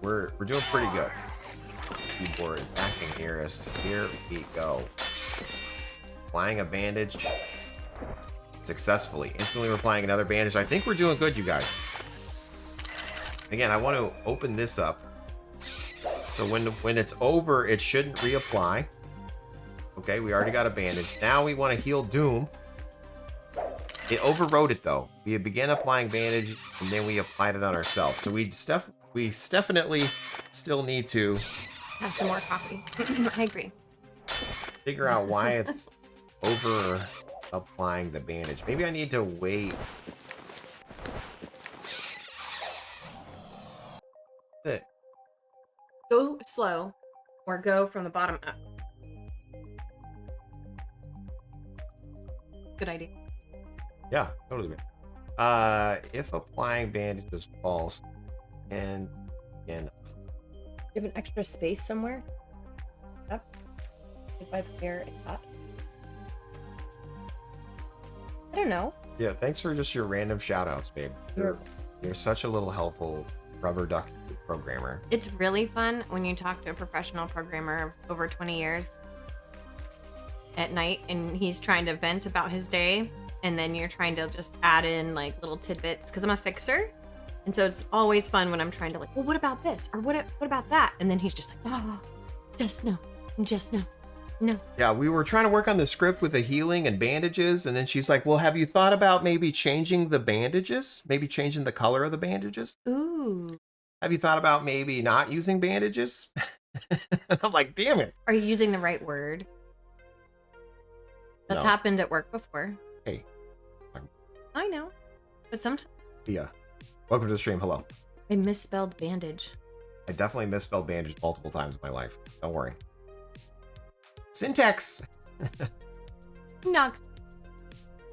We're doing pretty good. Keyboard is acting nearest. Here we go. Applying a bandage. Successfully. Instantly we're applying another bandage. I think we're doing good, you guys. Again, I want to open this up. So when it's over, it shouldn't reapply. Okay, we already got a bandage. Now we want to heal Doom. It overrode it though. We began applying bandage and then we applied it on ourselves. So we definitely still need to Have some more coffee. I agree. figure out why it's over applying the bandage. Maybe I need to wait. Go slow or go from the bottom up. Good idea. Yeah, totally. If applying bandage is false, and again, Do you have an extra space somewhere? Up? Like by the hair and top? I don't know. yeah, thanks for just your random shout outs, babe. You're such a little helpful rubber duck programmer. It's really fun when you talk to a professional programmer of over 20 years at night and he's trying to vent about his day, and then you're trying to just add in like little tidbits because I'm a fixer. And so it's always fun when I'm trying to like, well, what about this? Or what about that? And then he's just like, oh, just no. No. Yeah, we were trying to work on the script with the healing and bandages, and then she's like, well, have you thought about maybe changing the bandages? Maybe changing the color of the bandages? Ooh. Have you thought about maybe not using bandages? And I'm like, damn it. Are you using the right word? That's No. happened at work before. Hey. I know. But sometimes Yeah. Welcome to the stream. Hello. I misspelled bandage. I definitely misspelled bandage multiple times in my life. Don't worry. Syntax. Nox.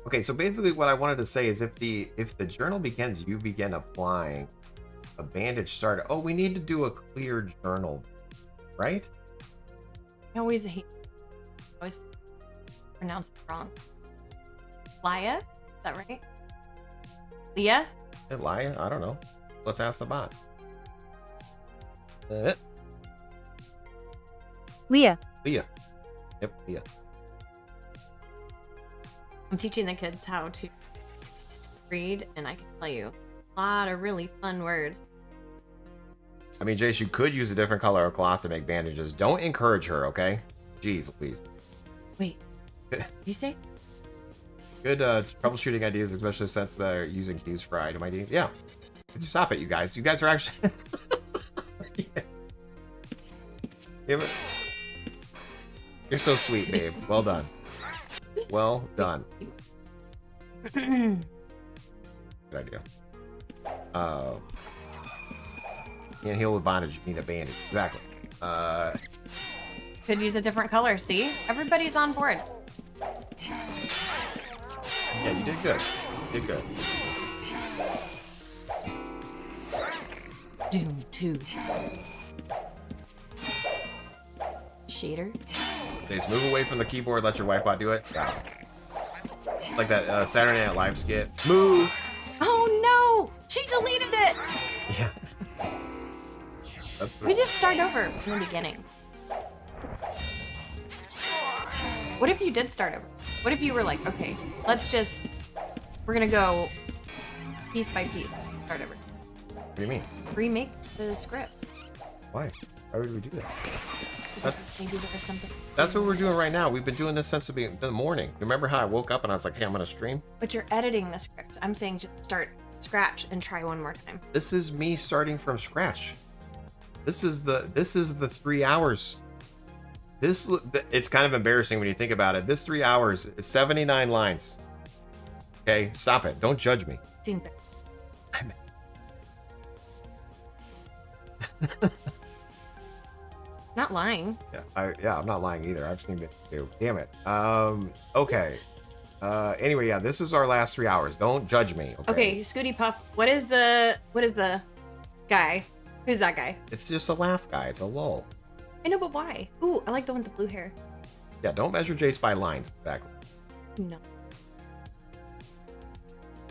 Okay, so basically what I wanted to say is if the journal begins, you begin applying a bandage started. Oh, we need to do a clear journal, right? I always pronounce it wrong. Laya? Is that right? Leah? Liar? I don't know. Let's ask the bot. Leah. Leah. Yep, Leah. I'm teaching the kids how to read, and I can tell you a lot of really fun words. I mean, Jace, you could use a different color of cloth to make bandages. Don't encourage her, okay? Jeez, please. Wait, what did you say? Good troubleshooting ideas, especially since they're using cues for item IDs. Yeah. Stop it, you guys. You guys are actually... Yeah. Give it... You're so sweet, babe. Well done. Well done. Good idea. Can't heal with bondage. You need a bandage. Exactly. Could use a different color. See? Everybody's on board. Yeah, you did good. You did good. Doom 2. Shader. Just move away from the keyboard. Let your wife bot do it. Got it. Like that Saturday Night Live skit. Move. Oh no! She deleted it! Yeah. That's We just start over from the beginning. What if you did start over? What if you were like, okay, we're gonna go piece by piece. Start over. What do you mean? Remake the script. Why? Why would we do that? Because maybe there's something. That's what we're doing right now. We've been doing this since the morning. Remember how I woke up and I was like, hey, I'm gonna stream? But you're editing the script. I'm saying just start scratch and try one more time. This is me starting from scratch. This is the 3 hours. It's kind of embarrassing when you think about it. This 3 hours is 79 lines. Okay, stop it. Don't judge me. Seen better. Not lying. Yeah, I'm not lying either. I've seen it too. Damn it. Okay. Anyway, yeah, this is our last 3 hours. Don't judge me. Okay, Scooty Puff. What is the guy? Who's that guy? It's just a laugh guy. It's a lull. I know, but why? Ooh, I like the one with the blue hair. Yeah, don't measure Jace by lines. Exactly. No.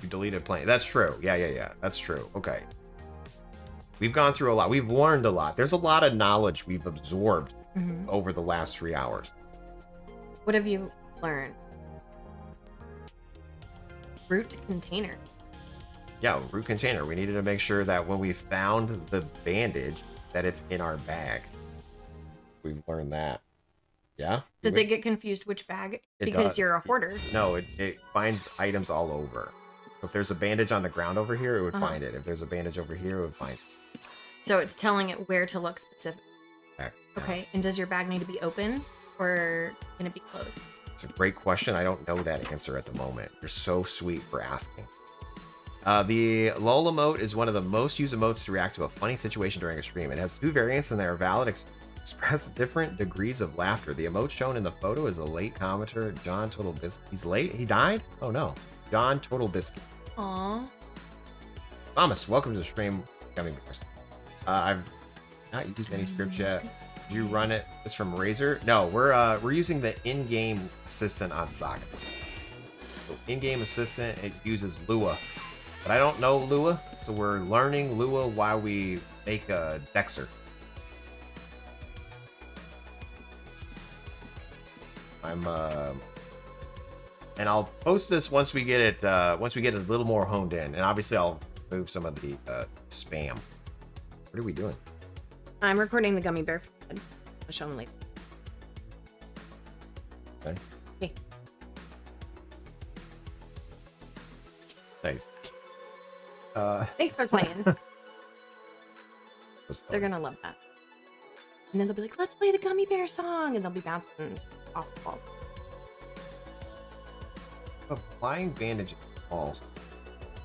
You deleted plenty. That's true. Yeah. That's true. Okay. We've gone through a lot. We've learned a lot. There's a lot of knowledge we've absorbed over the last 3 hours. What have you learned? Root container. Yeah, root container. We needed to make sure that when we found the bandage, that it's in our bag. we've learned that. Yeah? Does it get confused which bag? It Because does. you're a hoarder. No, it finds items all over. If there's a bandage on the ground over here, it would Uh-huh. find it. If there's a bandage over here, it would find it. So it's telling it where to look specific. Back. Okay. And does your bag need to be open or can it be closed? It's a great question. I don't know that answer at the moment. You're so sweet for asking. The LOL emote is one of the most used emotes to react to a funny situation during a stream. It has 2 variants and they are valid express different degrees of laughter. The emote shown in the photo is a late commenter, John Total Biscuit. He's late? He died? Oh no. John Total Biscuit. Aw. Thomas, welcome to the stream. Coming first. I've not used any scripts yet. Did you run it? It's from Razer? No, we're using the in-game assistant on Saga. So in-game assistant, it uses Lua. But I don't know Lua, so we're learning Lua while we make a Dexxer. And I'll post this once we get it a little more honed in. And obviously I'll move some of the spam. What are we doing? I'm recording the gummy bear. I'll show them later. Okay. Okay. Nice. Thanks for playing. They're gonna love that. And then they'll be like, let's play the gummy bear song. And they'll be bouncing off the walls. Applying bandage balls.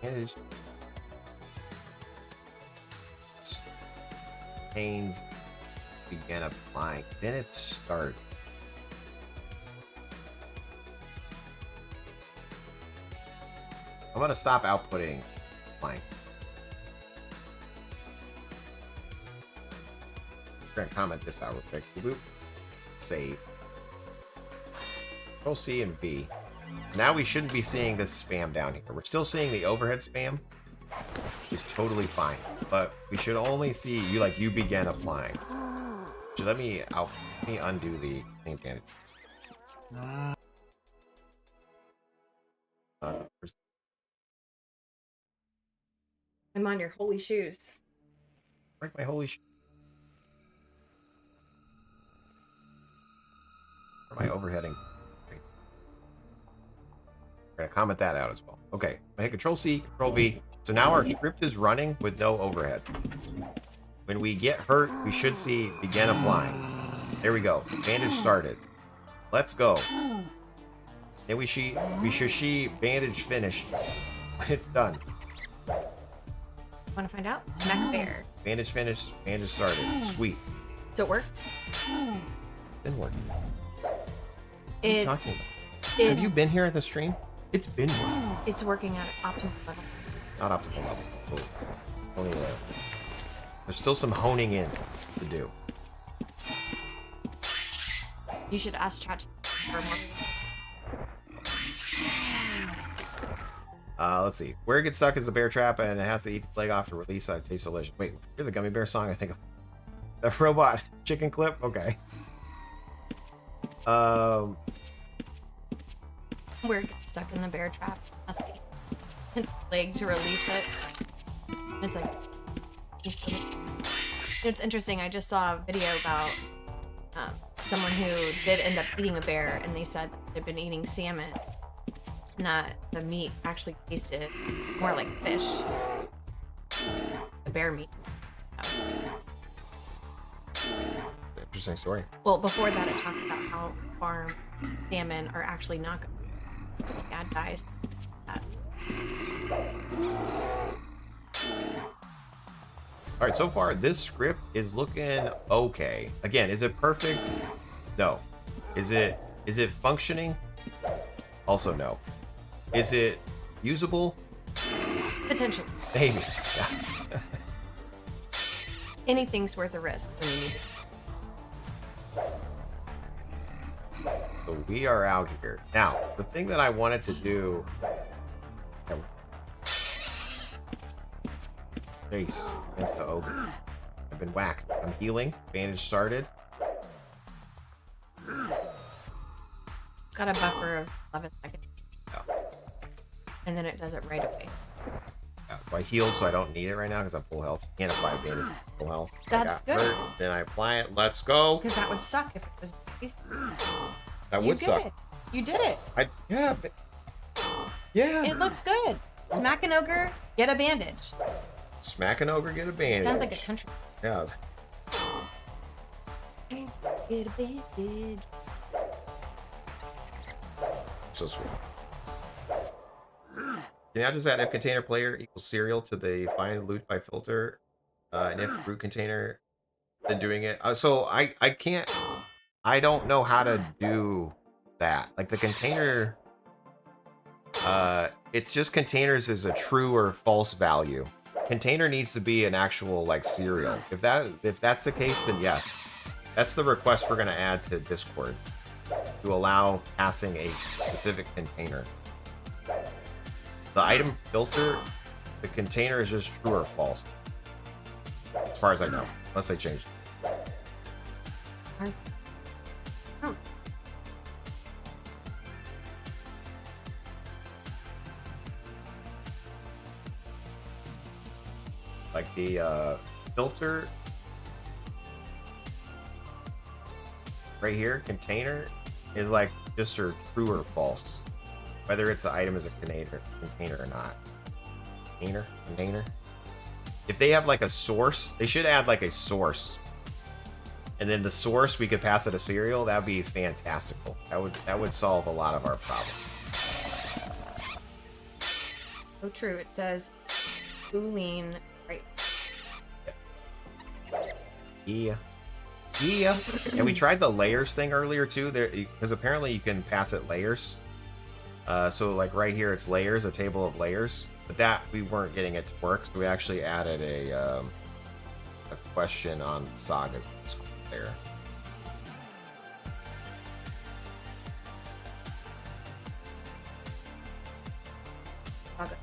Bandage pains begin applying. Then it starts. I'm gonna stop outputting applying. I'm gonna comment this out real quick. Boop. Save. Control C and V. Now we shouldn't be seeing this spam down here. We're still seeing the overhead spam, which is totally fine. But we should only see you begin applying. So let me undo the name bandage. I'm on your holy shoes. Break my holy my overheading. We're gonna comment that out as well. Okay, I hit Control C, Control V. So now our script is running with no overhead. When we get hurt, we should see begin applying. There we go. Bandage started. Let's go. Then we should see bandage finished. It's done. Want to find out? It's mech bear. Bandage finished. Bandage started. Sweet. So it worked. Didn't work. What are you It, talking about? Have you been here at the stream? It's been working. it's working at optimal level. Not optimal level. Oh. Only, there's still some honing in to do. You should ask Chat for more. Let's see. Where it gets stuck is a bear trap, and it has to eat its leg off to release a taste delicious. Wait, hear the gummy bear song? I think of the robot chicken clip. Okay. Where it gets stuck in the bear trap. Has to eat its leg to release it. And it's like, it's interesting. I just saw a video about someone who did end up eating a bear, and they said they've been eating salmon. Not the meat actually tasted more like fish. The bear meat. Interesting story. Well, before that, it talked about how farm salmon are actually not good. Bad guys. All right, so far this script is looking okay. Again, is it perfect? No. Is it functioning? Also no. Is it usable? Potentially. Maybe. Yeah. Anything's worth a risk when you need it. So we are out here. Now, the thing that I wanted to do... Chase against the ogre. I've been whacked. I'm healing. Bandage started. Got a buffer of 11 seconds. Yeah. And then it does it right away. Yeah, So I healed, so I don't need it right now because I'm full health. Can't apply a bandage full health. That's I got good. hurt, then I apply it. Let's go. Because that would suck if it was based. That You would did suck. it. You did it. Yeah. Yeah. It looks good. Smack an ogre, get a bandage. Smack an ogre, get a bandage. Sounds like a country. Yeah. Get a bandage. So sweet. Can I just add if container player equals serial to the find loot by filter, and if root container, then doing it. So I can't. I don't know how to do that. Like the container. It's just containers is a true or false value. Container needs to be an actual like serial. If that's the case, then yes. That's the request we're gonna add to Discord to allow passing a specific container. The item filter, the container is just true or false. As far as I know, unless they changed it. Oh. Like the filter right here, container, is like just a true or false. Whether it's an item as a container or not. Container. If they have like a source, they should add like a source. And then the source, we could pass it a serial. That would be fantastical. That would solve a lot of our problems. So true. It says Boolean right. Yeah. And we tried the layers thing earlier too, there because apparently you can pass it layers. So like right here, it's layers, a table of layers. But that we weren't getting it to work, so we actually added a question on Sagas there. Okay.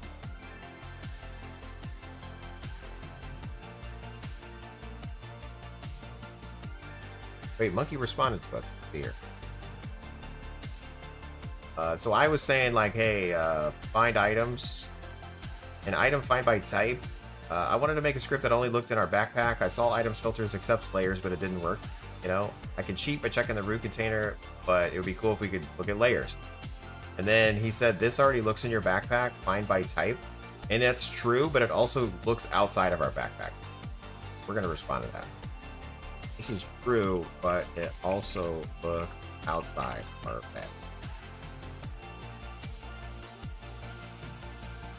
Wait, Monkey responded to us here. So I was saying like, hey, find items. An item find by type. I wanted to make a script that only looked in our backpack. I saw items filters accepts layers, but it didn't work. You know, I can cheat by checking the root container, but it would be cool if we could look at layers. And then he said, this already looks in your backpack, find by type. And that's true, but it also looks outside of our backpack. We're going to respond to that. This is true, but it also looks outside our backpack.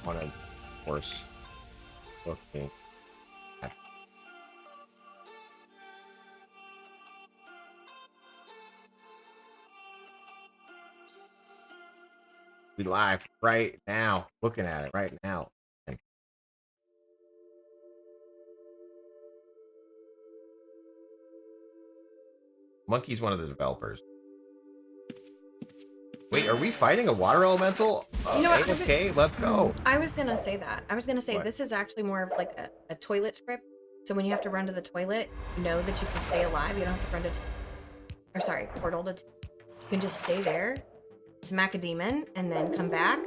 Want to force looking at. We live right now, looking at it right now. Monkey's one of the developers. Wait, are we fighting a water elemental? You know what? Okay, let's go. I was gonna say that. I was gonna say What? this is actually more of like a toilet script. So when you have to run to the toilet, you know that you can stay alive. You don't have to run to, portal to. You can just stay there, smack a demon, and then come back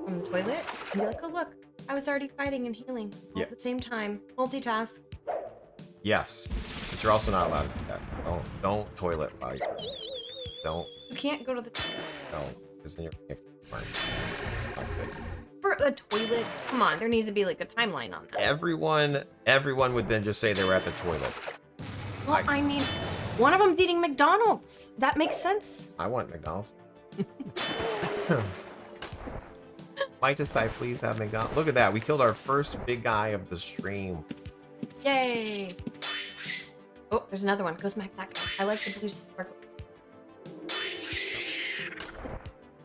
from the toilet and be like, oh look, I was already fighting and healing all at the same time. Multitask. Yes, but you're also not allowed to do that. Don't toilet while you don't. You can't go to the No, because then you're not good. for a toilet. Come on, there needs to be like a timeline on that. Everyone would then just say they were at the toilet. Well, I mean, one of them's eating McDonald's. That makes sense. I want McDonald's. Might just I please have McDonald's? Look at that. We killed our first big guy of the stream. Yay! Oh, there's another one. Go smack that guy. I like the blue sparkle.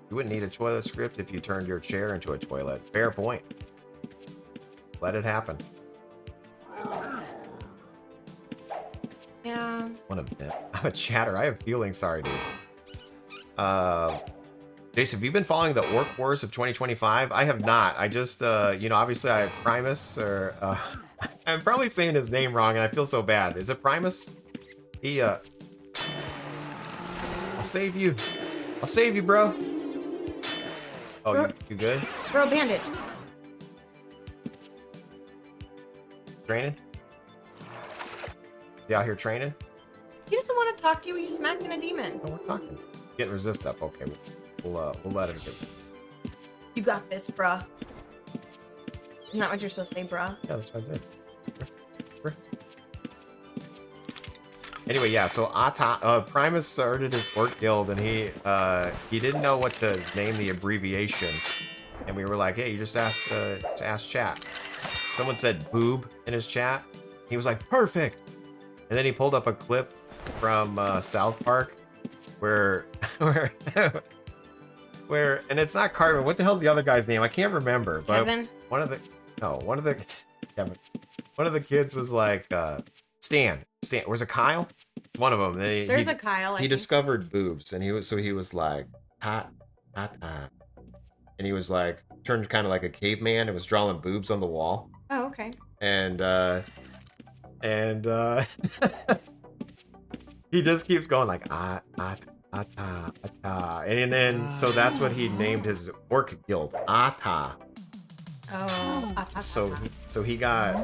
You wouldn't need a toilet script if you turned your chair into a toilet. Fair point. Let it happen. Yeah. One of them. I'm a chatter. I have feelings. Sorry, dude. Jason, have you been following the Orc Wars of 2025? I have not. I just, obviously I have Primus, or, I'm probably saying his name wrong, and I feel so bad. Is it Primus? I'll save you. I'll save you, bro. Oh, you good? Throw a bandage. Training? You out here training? He doesn't want to talk to you. He's smacking a demon. No, we're talking. Getting resist up. Okay, we'll let him get. You got this, bruh. Isn't that what you're supposed to say, bruh? Yeah, that's what I did. Anyway, yeah. So Primus started his orc guild, and he didn't know what to name the abbreviation, and we were like, "Hey, you just ask chat." Someone said "boob" in his chat. He was like, "Perfect," and then he pulled up a clip from South Park where and it's not Cartman. What the hell's the other guy's name? I can't remember. But Kevin? one of the Kevin. One of the kids was like Stan. Was it Kyle? One of them. There's a Kyle. He discovered boobs, and he was like hot, and he was like turned kind of like a caveman and was drawing boobs on the wall. Oh, okay. And he just keeps going like and then so that's what he named his orc guild, Ata. Oh. He got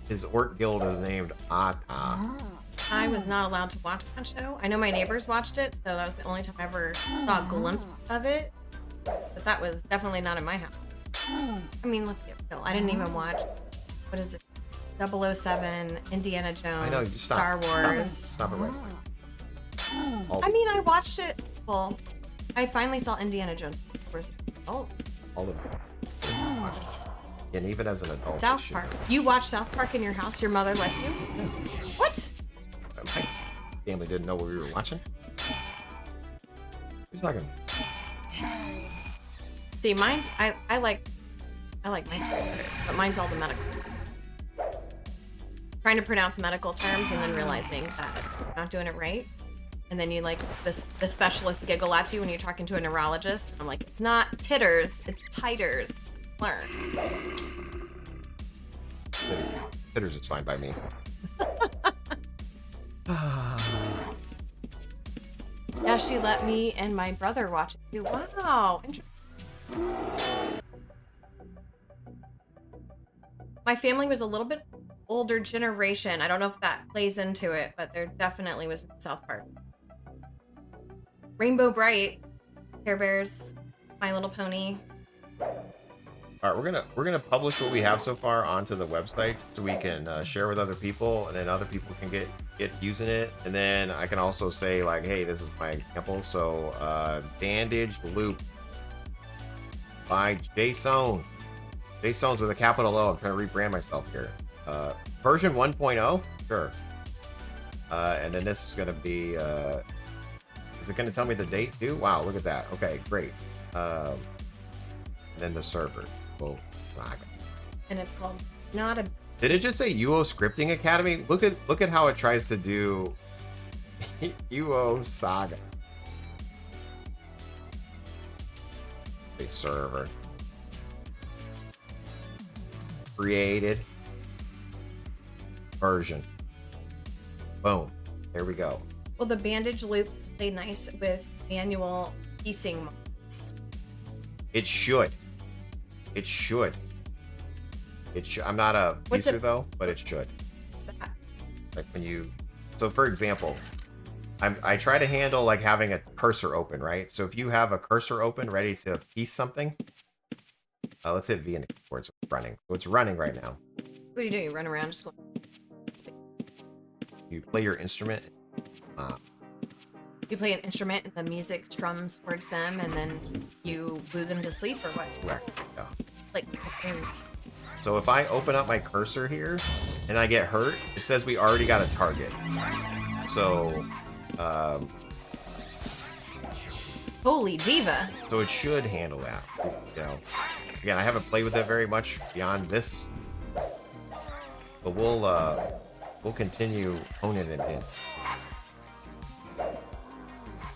his orc guild is named Ata. I was not allowed to watch that show. I know my neighbors watched it, so that was the only time I ever saw a glimpse of it. But that was definitely not in my house. I mean, let's get real. I didn't even watch, what is it? 007, Indiana Jones, I know, Star Wars. Stop it right now. I mean, I watched it. Well, I finally saw Indiana Jones. Oh, All of them. And even as an adult. South Park. You watched South Park in your house? Your mother let you? What? My family didn't know what we were watching. Who's talking? See, mine's I like my story better, but mine's all the medical. Trying to pronounce medical terms and then realizing that you're not doing it right. And then you like the specialist giggle at you when you're talking to a neurologist. I'm like, it's not titters, it's titers. Learn. Titters is fine by me. Yeah, she let me and my brother watch it too. Wow. My family was a little bit older generation. I don't know if that plays into it, but there definitely was South Park. Rainbow Bright, Care Bears, My Little Pony. All right, we're gonna publish what we have so far onto the website so we can share with other people, and then other people can get using it. And then I can also say like, hey, this is my example. So Bandage Loop by JaseOwns. JaseOwns with a capital O. I'm trying to rebrand myself here. Version 1.0, sure. And then this is gonna be. Is it gonna tell me the date too? Wow, look at that. Okay, great. And then the server. UO Saga. And it's called not a. Did it just say UO Scripting Academy? Look at how it tries to do UO Saga. A server. Created. Version. Boom. There we go. Well, the Bandage Loop played nice with manual piecing mods. It should. It should. I'm not a piecer though, but it should. What's that? Like when you, so for example, I try to handle like having a cursor open, right? So if you have a cursor open ready to piece something, let's hit V in the keyboard so it's running. So it's running right now. What do? You run around just going. You play your instrument. You play an instrument and the music strums towards them, and then you boo them to sleep, or what? Correct. Yeah. Like. So if I open up my cursor here and I get hurt, it says we already got a target. So, Holy diva. So it should handle that. You know, again, I haven't played with it very much beyond this, but we'll continue honing it in.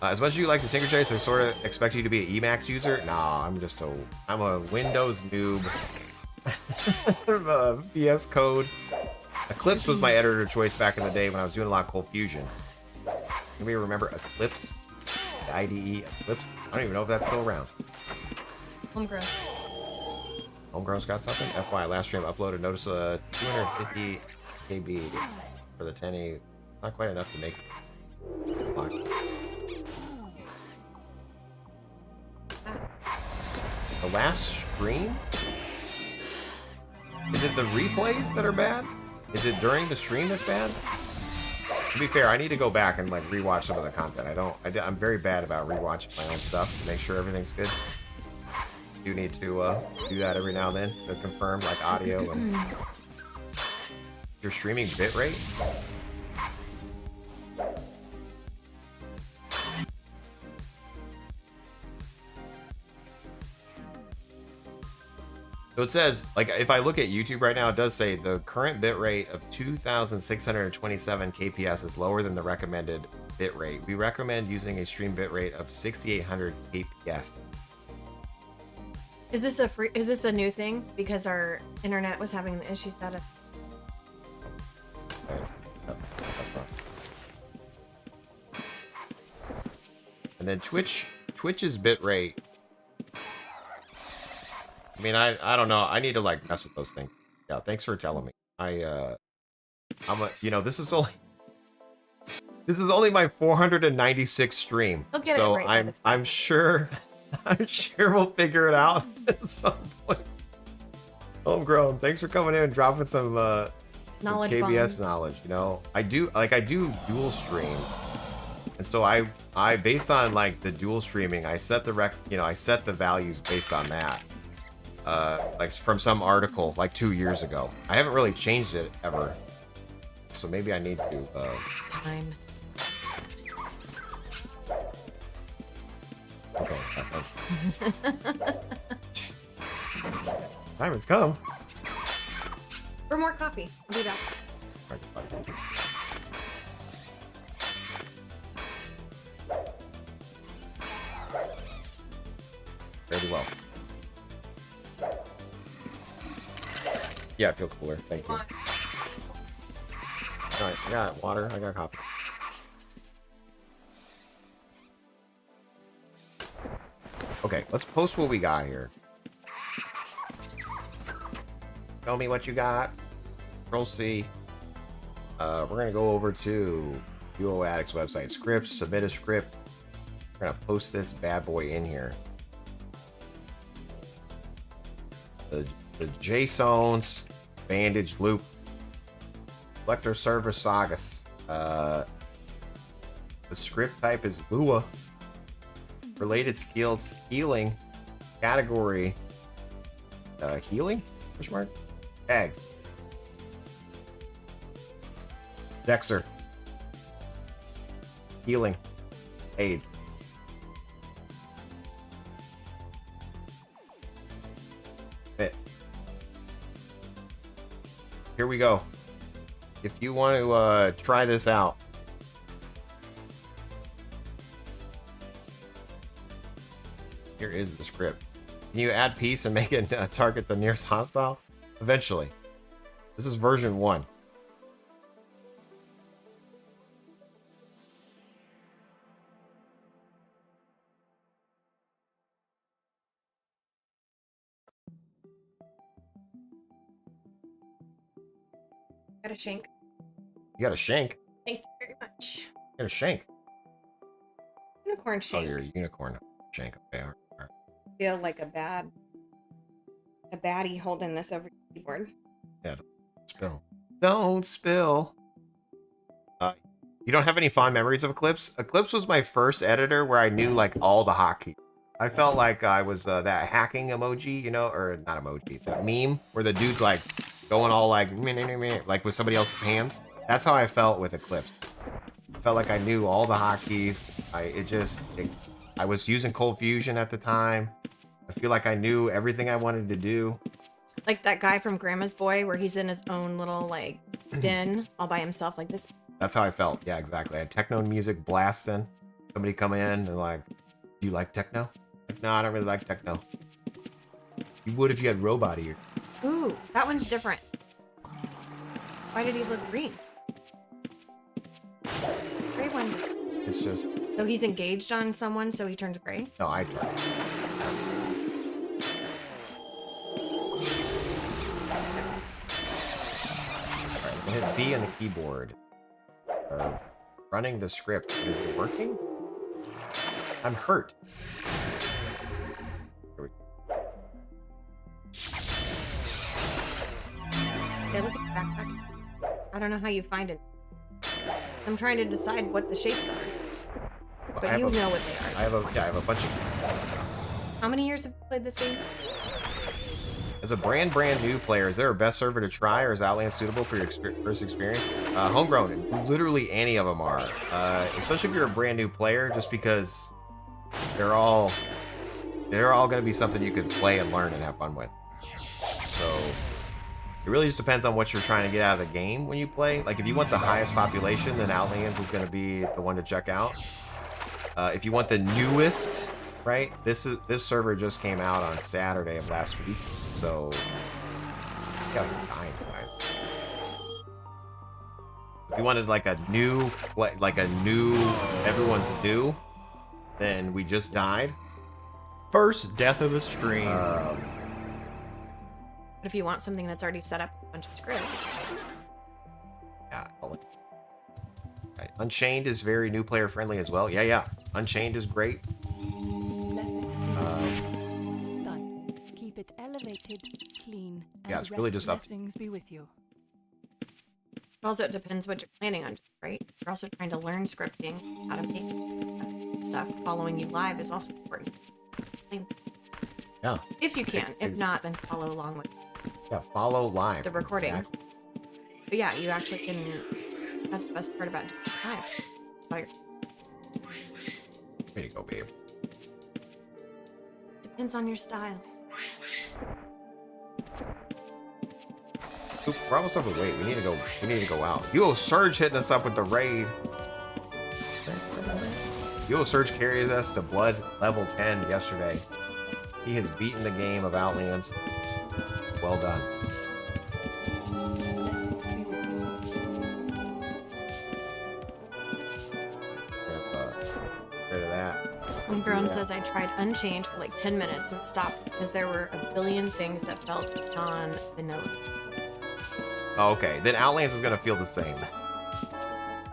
As much as you like to tinker chase, I sort of expect you to be an Emacs user. Nah, I'm a Windows noob. VS Code. Eclipse was my editor of choice back in the day when I was doing a lot of Cold Fusion. Anybody remember Eclipse? The IDE Eclipse? I don't even know if that's still around. Homegrown. Homegrown's got something? FYI, last stream uploaded. Notice 250 KB for the 10A. Not quite enough to make block. The last stream? Is it the replays that are bad? Is it during the stream that's bad? To be fair, I need to go back and like rewatch some of the content. I'm very bad about rewatching my own stuff to make sure everything's good. Do need to do that every now and then to confirm like audio and your streaming bitrate. So it says, like, if I look at YouTube right now, it does say the current bitrate of 2,627 kps is lower than the recommended bitrate. We recommend using a stream bitrate of 6,800 kps. Is this a new thing? Because our internet was having the issues that And then Twitch's bitrate. I mean, I don't know. I need to like mess with those things. Yeah, thanks for telling me. This is only my 496 stream. So I'm sure we'll figure it out at some point. Homegrown, thanks for coming in and dropping some knowledge KBS bombs. knowledge. You know, I do dual stream, and so I based on like the dual streaming, I set the values based on that. Like from some article like 2 years ago. I haven't really changed it ever, so maybe I need to. Time. Okay. Time has come. For more coffee. I'll be back. Very well. Yeah, I feel cooler. Thank you. Alright, I got water. I got coffee. Okay, let's post what we got here. Tell me what you got. Control C. We're gonna go over to UO Addict's website. Scripts, submit a script. We're gonna post this bad boy in here. The JaseOwns Bandage loop. Collector server Sagas. The script type is Lua. Related skills, healing. Category, healing? Push mark? Tags. Dexxer. Healing. AIDS. Fit. Here we go. If you want to try this out, here is the script. Can you add peace and make it target the nearest hostile? Eventually. This is version 1. Got a shank. You got a shank? Thank you very much. You got a shank? Unicorn shank. Oh, you're a unicorn shank. Okay, all right. Feel like a baddie holding this over your keyboard. Yeah, don't spill. Don't spill. You don't have any fond memories of Eclipse? Eclipse was my first editor where I knew like all the hotkeys. I felt like I was that hacking emoji, you know, or not emoji, that meme where the dude's like going all like with somebody else's hands. That's how I felt with Eclipse. I felt like I knew all the hotkeys. I was using Cold Fusion at the time. I feel like I knew everything I wanted to do. Like that guy from Grandma's Boy where he's in his own little like den all by himself like this. That's how I felt. Yeah, exactly. I had techno music blasting. Somebody come in and like, do you like techno? Like, no, I don't really like techno. You would if you had robot ear. Ooh, that one's different. Why did he look green? Gray one. It's just... So he's engaged on someone, so he turns gray? No, I tried. hit B on the keyboard. Running the script. Is it working? I'm hurt. Here we go. Yeah, look at your backpack. I don't know how you find it. I'm trying to decide what the shapes are. But you know what they are. I have a bunch of. How many years have you played this game? As a brand new player, is there a best server to try, or is Outland suitable for your first experience? Homegrown, literally any of them are. Especially if you're a brand new player, just because they're all going to be something you could play and learn and have fun with. So it really just depends on what you're trying to get out of the game when you play. Like if you want the highest population, then Outlands is going to be the one to check out. If you want the newest, right? This server just came out on Saturday of last week, so yeah, you're dying, guys. If you wanted like a new, everyone's new, then we just died. First death of the stream. But if you want something that's already set up with a bunch of scripts. Yeah. Right. Unchained is very new player friendly as well. Yeah. Unchained is great. But keep it elevated, clean, and Yeah, it's really just up. blessings be with you. Also, it depends what you're planning on, right? You're also trying to learn scripting, how to make stuff. Following you live is also important. Yeah. If you can. If not, then follow along with Yeah, follow live. the recordings. Exactly. But yeah, you actually can. That's the best part about doing it live. Way to go, babe. Depends on your style. Oop, we're almost overweight. We need to go out. UO Surge hitting us up with the raid. UO Surge carried us to blood level 10 yesterday. He has beaten the game of Outlands. Well done. Blessings be with you. Get rid of that. Homegrown says I tried Unchained for like 10 minutes and stopped because there were a billion things that felt non-vanilla. Oh, okay, then Outlands is gonna feel the same.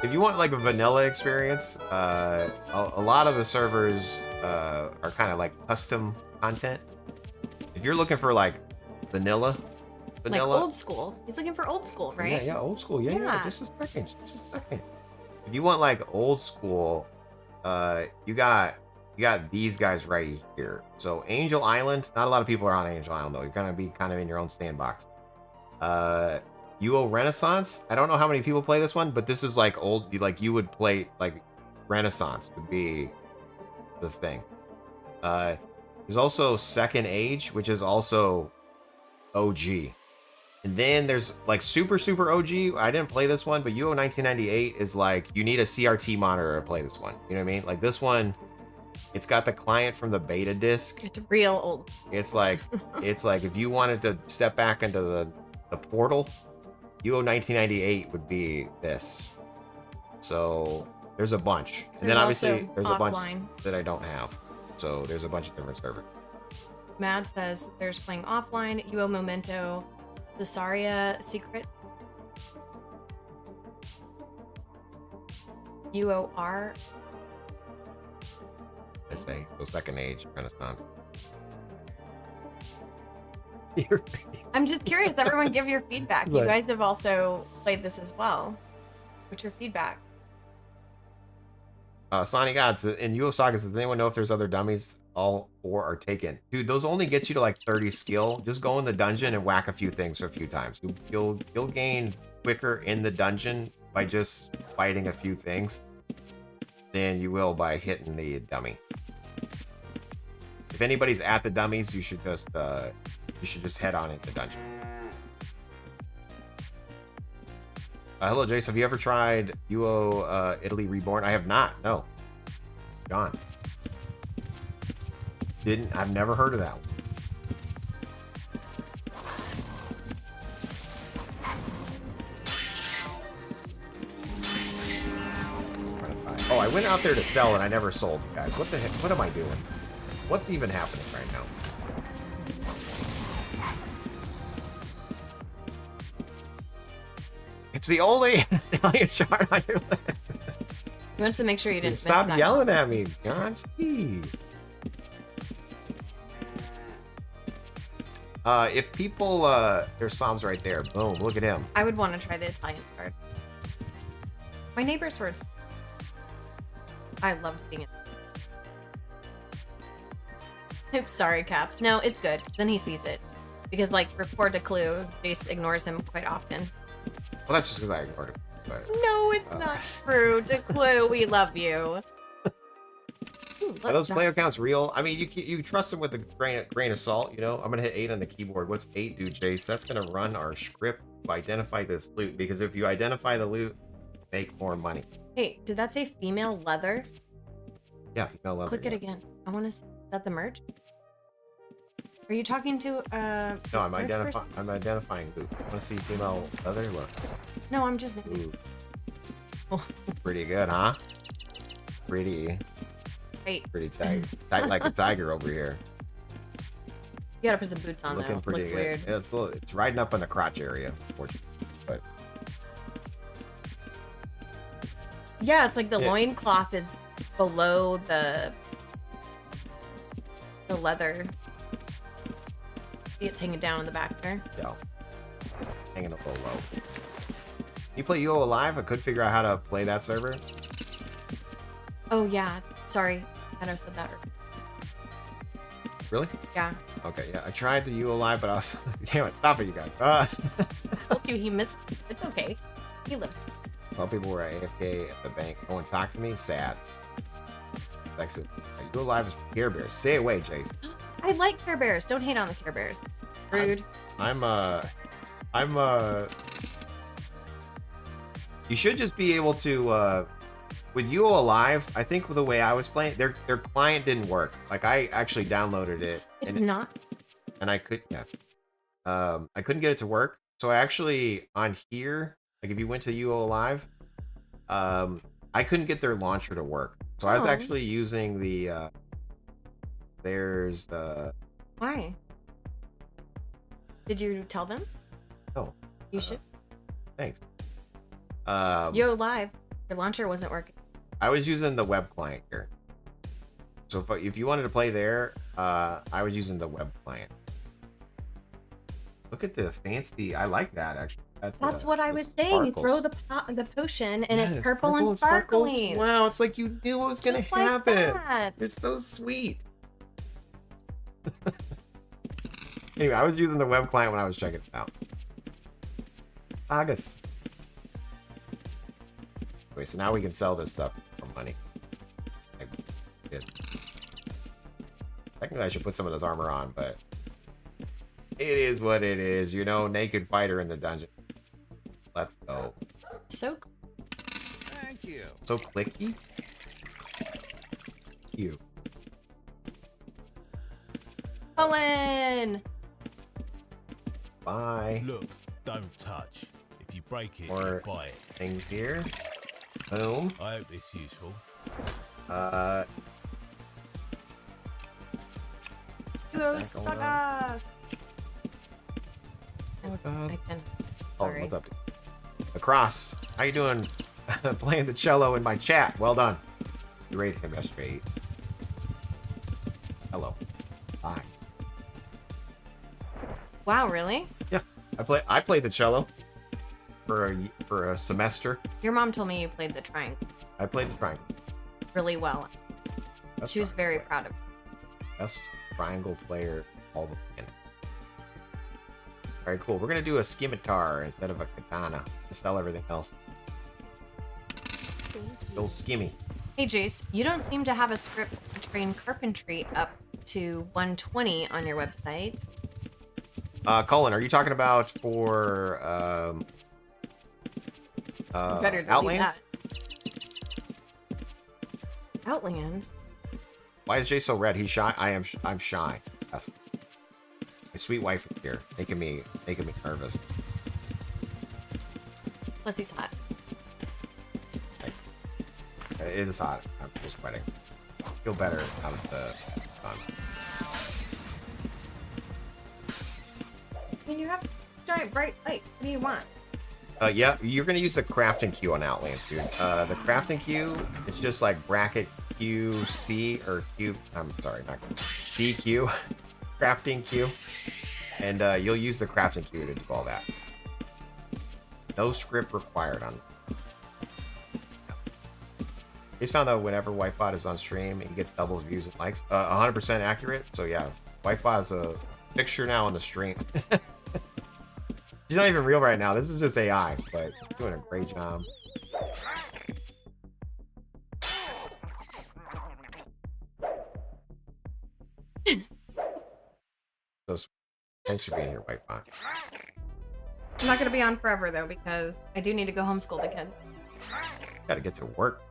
If you want like a vanilla experience, a lot of the servers are kind of like custom content. If you're looking for like vanilla, Like old school. He's looking for old school, right? Yeah, old school. Yeah. Yeah. Just a second. If you want like old school, you got these guys right here. So Angel Island. Not a lot of people are on Angel Island though. You're gonna be kind of in your own sandbox. UO Renaissance. I don't know how many people play this one, but this is like old. Like you would play like Renaissance would be the thing. There's also Second Age, which is also OG. And then there's like super OG. I didn't play this one, but UO 1998 is like you need a CRT monitor to play this one. You know what I mean? Like this one, it's got the client from the beta disc. It's real old. It's like if you wanted to step back into the portal, UO 1998 would be this. So there's a bunch, and then obviously there's a bunch that I don't have. So there's a bunch of different servers. Mad says there's playing offline, UO Memento, Cesaria Secret, UOR. I say so. Second Age, Renaissance. I'm just curious. Everyone give your feedback. You Right. guys have also played this as well. What's your feedback? Sonny Gods in UO Sagas. Does anyone know if there's other dummies? All 4 are taken. Dude, those only get you to like 30 skill. Just go in the dungeon and whack a few things a few times. You'll gain quicker in the dungeon by just fighting a few things than you will by hitting the dummy. If anybody's at the dummies, you should just head on into the dungeon. Hello, Jace. Have you ever tried UO Italy Reborn? I have not. No. Gone. I've never heard of that one. Oh, I went out there to sell and I never sold, you guys. What the heck? What am I doing? What's even happening right now? It's the only Italian shard on your list. He wants to make sure you didn't miss Stop that. yelling at me, John. Gee. If people, there's Psalms right there. Boom, look at him. I would want to try the Italian card. My neighbor's words. I loved being in. Oops, sorry, Caps. No, it's good. Then he sees it. Because, like, for poor Declue, Jace ignores him quite often. Well, that's just because I ignored him. But, No, it's not true. Declue, we love you. Ooh, are those look, player counts real? I mean, you trust him with a grain of salt, you know? I'm gonna hit 8 on the keyboard. What's 8 do, Jace? That's gonna run our script to identify this loot. Because if you identify the loot, make more money. Hey, did that say female leather? Yeah, female leather. Click it again. I want to see. Is that the merch? Are you talking to No, I'm merch person? identifying loot. I want to see female leather. Look. No, I'm just. Ooh. Oh. Pretty good, huh? Pretty tight. Tight like a tiger over here. You gotta put some boots on Looking though. pretty Looks good. weird. Yeah, it's riding up in the crotch area, unfortunately. But Yeah, it's like the Yeah. loincloth is below the leather. See, it's hanging down in the back there. yeah, hanging up a little low. You play UO Live? I could figure out how to play that server. Oh yeah, sorry. I thought I said that. Really? Yeah, Okay, yeah. I tried to UO Live, but I was damn it, stop it, you guys. I told you he missed. It's okay. He lives. Well, people were AFK at the bank. No one talked to me. Sad. Texas. UO Live is Care Bears. Stay away, Jace. I like Care Bears. Don't hate on the Care Bears. Rude. I'm you should just be able to with UO Live, I think the way I was playing, their client didn't work. Like I actually downloaded it It's not. and I could I couldn't get it to work. So I actually on here, like if you went to UO Live, I couldn't get their launcher to work. So I was Oh. actually using the there's Why? Did you tell them? no, You should. thanks. Yo, live. Your launcher wasn't working. I was using the web client here. So if you wanted to play there, I was using the web client. Look at the fancy. I like that actually. That's what I was saying. You throw the potion and it's purple and sparkles. sparkling. Wow, it's like you knew what was gonna Just like happen. that. It's so sweet. Anyway, I was using the web client when I was checking it out. Sagas. Okay, so now we can sell this stuff for money. I did. Technically, I should put some of this armor on, but it is what it is. You know, naked fighter in the dungeon. Let's go. So Thank you. So clicky. You. Colin. Bye. Look, don't touch. If you break it, Or- you buy it. Things here. Boom. I hope it's useful. UO Back on. Sagas. I can. Oh, Sorry. what's up? Across. How you doing? Playing the cello in my chat. Well done. You rated him yesterday. Hello. Bye. Wow, really? Yeah, I played the cello for a semester. Your mom told me you played the triangle I played the triangle. really well. Best She was very triangle proud of me. player. Best triangle player all the planet. All right, cool. We're gonna do a scimitar instead of a katana to sell everything else. Go skimmy. Hey, Jace, you don't seem to have a script to train carpentry up to 120 on your website. Colin, are you talking about for You better delete Outlands? that. Outlands? Why is Jay so red? He's shy. I'm shy. Yes. My sweet wife is here, making me nervous. Plus he's hot. It is hot. I'm just sweating. Feel better out of the sun. I mean, you have giant bright light. What do you want? Yeah, you're gonna use the crafting queue on Outlands, dude. The crafting queue, it's just like bracket Q C or Q. I'm sorry, not C Q, crafting queue, and you'll use the crafting queue to do all that. No script required on. He's found out whenever Wifebot is on stream, he gets double views and likes. 100% accurate. So yeah, Wifebot is a picture now on the stream. She's not even real right now. This is just AI, but doing a great job. So thanks for being here, Wifebot. I'm not gonna be on forever though because I do need to go homeschool the kid. Got to get to work.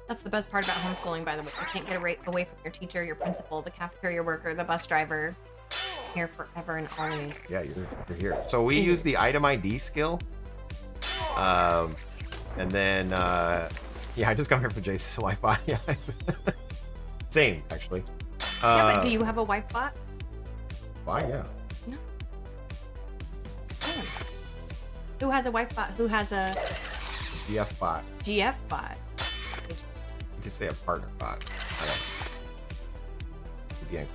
That's the best part about homeschooling, by the way. You can't get away from your teacher, your principal, the cafeteria worker, the bus driver. Here forever and always. Yeah, you're here. So we use the item ID skill. And then, yeah, I just got here for Jase's Wi-Fi. Yeah, same, actually. Yeah, but do you have a wife bot? Why, yeah. No. Who has a wife bot? Who has a GF bot. GF bot? You could say a partner bot. I don't know.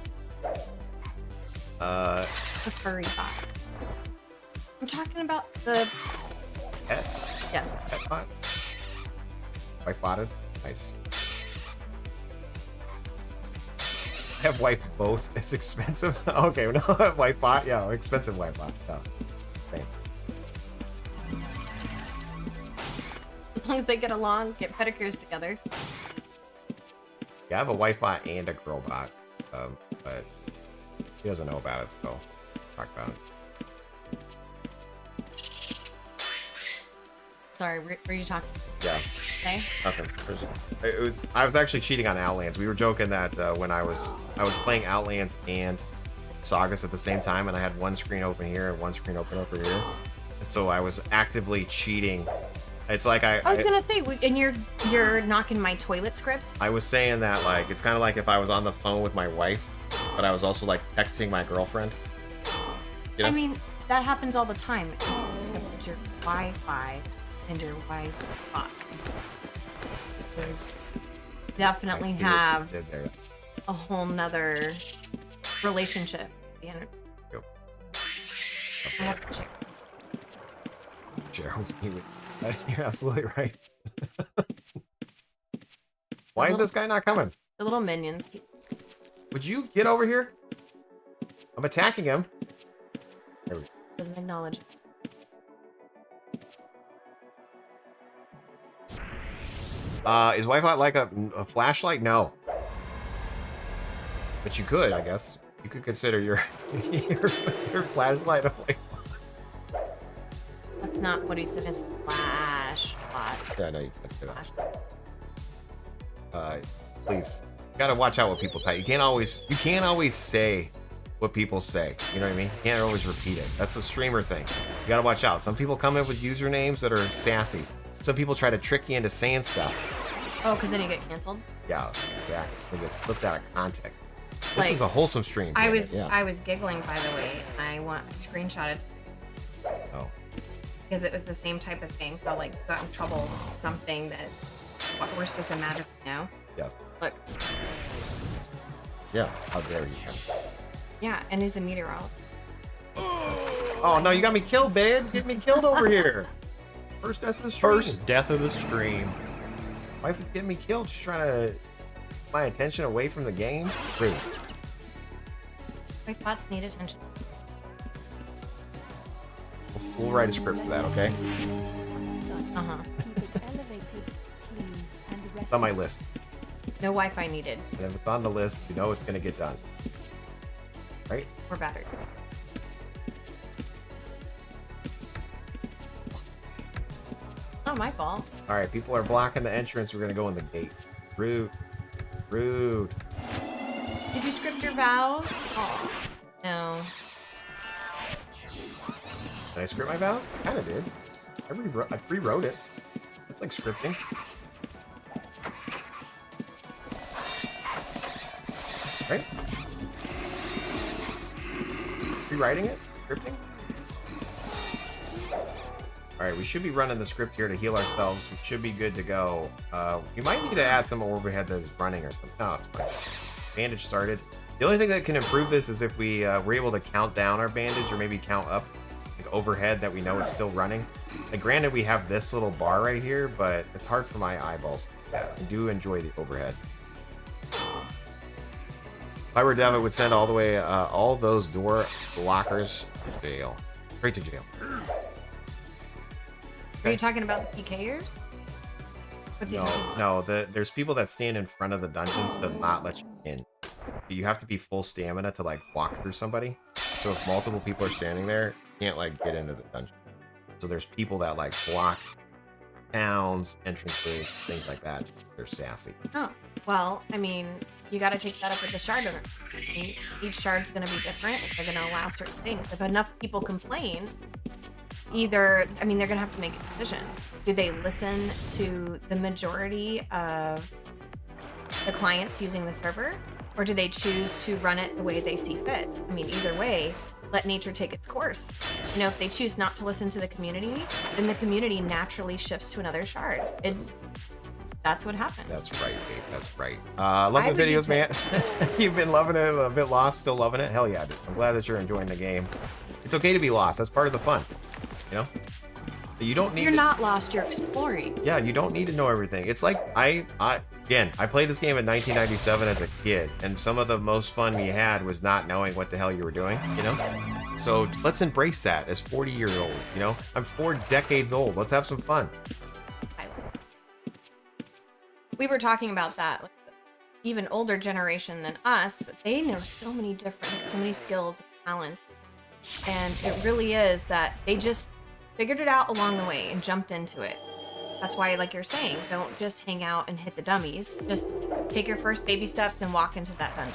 A furry bot. I'm talking about the pet? Yes. Pet bot? Wife botted? Nice. I have wife both. It's expensive. Okay, no, wife bot. Yeah, expensive wife bot. Oh, same. As long as they get along, get pedicures together. Yeah, I have a wife bot and a girl bot, but she doesn't know about it, so talk about it. Sorry, were you talking? Yeah. Okay. Nothing. I was actually cheating on Outlands. We were joking that when I was playing Outlands and Sagas at the same time, and I had one screen open here and one screen open over here, and so I was actively cheating. It's like I was gonna say, and you're knocking my toilet script. I was saying that like it's kind of like if I was on the phone with my wife, but I was also like texting my girlfriend. You know? I mean, that happens all the time. Except your Wi-Fi and your Wi-Fi. Because definitely have a whole nother relationship. Yep. I have to check. Gerald, you're absolutely right. Why is this guy not coming? The little minions. Would you get over here? I'm attacking him. There we go. Doesn't acknowledge. Is Wi-Fi like a flashlight? No. But you could, I guess. You could consider your flashlight a Wi-Fi. That's not what he said. His flashlight. Yeah, no, you can't say that. Please, you gotta watch out what people type. You can't always say what people say. You know what I mean? You can't always repeat it. That's the streamer thing. You gotta watch out. Some people come in with usernames that are sassy. Some people try to trick you into saying stuff. Oh, because then you get canceled? Yeah, exactly. It gets flipped out of context. This is a wholesome stream. I was giggling, by the way. I want to screenshot it. Oh. Because it was the same type of thing. Felt like got in trouble with something that what we're supposed to magically know. Yes. Look. Yeah. How dare you? Yeah, and he's a meteorologist. Oh no, you got me killed, babe. Get me killed over here. First death of the stream. First death of the stream. Wife is getting me killed. She's trying to get my attention away from the game. Rude. My thoughts need attention. We'll write a script for that, okay? Uh-huh. It's on my list. No Wi-Fi needed. And if it's on the list, you know it's gonna get done. Right? We're battered. Not my fault. Alright, people are blocking the entrance. We're gonna go in the gate. Rude. Rude. Did you script your vows? Oh, no. Did I script my vows? I kinda did. I rewrote it. It's like scripting. Right? Rewriting it? Scripting? Alright, we should be running the script here to heal ourselves. We should be good to go. We might need to add some overhead that is running or something. No, it's fine. Bandage started. The only thing that can improve this is if we were able to count down our bandage or maybe count up like overhead that we know it's still running. Like, granted, we have this little bar right here, but it's hard for my eyeballs. Yeah, I do enjoy the overhead. If I were Dev, I would send all the way all those door blockers to jail. Straight to jail. Are you talking about the PKers? What's he talking about? No, there's people that stand in front of the dungeons to not let you in. You have to be full stamina to like walk through somebody. So if multiple people are standing there, you can't like get into the dungeon. So there's people that like block towns, entrances, things like that. They're sassy. Oh, well, I mean, you got to take that up with the shard owner. I mean, each shard's going to be different. They're going to allow certain things. If enough people complain, either, I mean, they're going to have to make a decision. Do they listen to the majority of the clients using the server? Or do they choose to run it the way they see fit? I mean, either way, let nature take its course. You know, if they choose not to listen to the community, then the community naturally shifts to another shard. That's what happens. That's right, babe. That's right. Love the videos, man. You've been loving it, a bit lost, still loving it. Hell yeah, dude. I'm glad that you're enjoying the game. It's okay to be lost. That's part of the fun. You know? You don't need You're not lost, you're exploring. Yeah, you don't need to know everything. It's like I played this game in 1997 as a kid, and some of the most fun we had was not knowing what the hell you were doing, you know? So let's embrace that as 40 years old, you know? I'm 4 decades old. Let's have some fun. We were talking about that. Like, even older generation than us, they know so many skills and talents. And it really is that they just figured it out along the way and jumped into it. That's why, like you're saying, don't just hang out and hit the dummies. Just take your first baby steps and walk into that dungeon.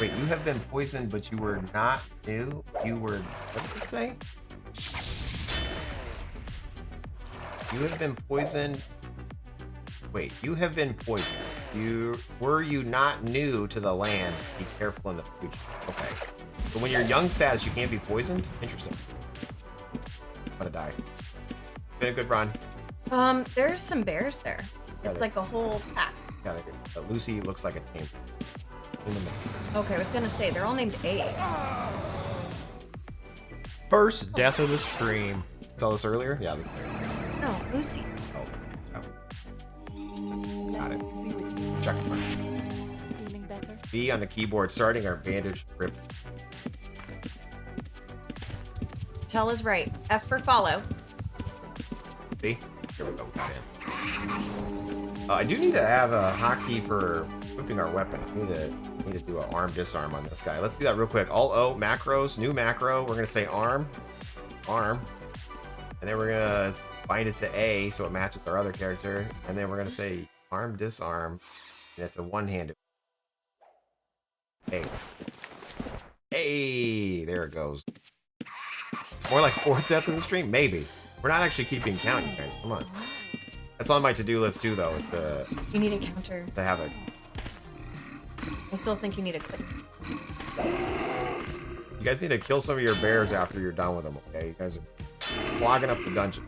Wait, you have been poisoned, but you were not new? You were... What did it say? You have been poisoned... Wait, you have been poisoned. Were you not new to the land? Be careful in the future. Okay. So when you're young status, you can't be poisoned? Interesting. I'm gonna die. Been a good run. There's some bears there. It's like a whole pack. Yeah, Lucy looks like a tame. Okay, I was gonna say, they're all named A. First death of the stream. Saw this earlier? Yeah. No, Lucy. Got it. Check it. Feeling better? B on the keyboard, starting our bandage trip. Tell is right. F for follow. See? Here we go. Got in. I do need to have a hotkey for equipping our weapon. I need to do an arm disarm on this guy. Let's do that real quick. Alt O macros, new macro. We're gonna say arm, and then we're gonna bind it to A so it matches our other character, and then we're gonna say arm disarm, and it's a one-handed. Hey, hey, there it goes. More like 4th death in the stream, maybe. We're not actually keeping count, you guys. Come on. That's on my to-do list too, though. Is You need a counter. to have it. I still think you need a click. You guys need to kill some of your bears after you're done with them, okay? You guys are clogging up the dungeon.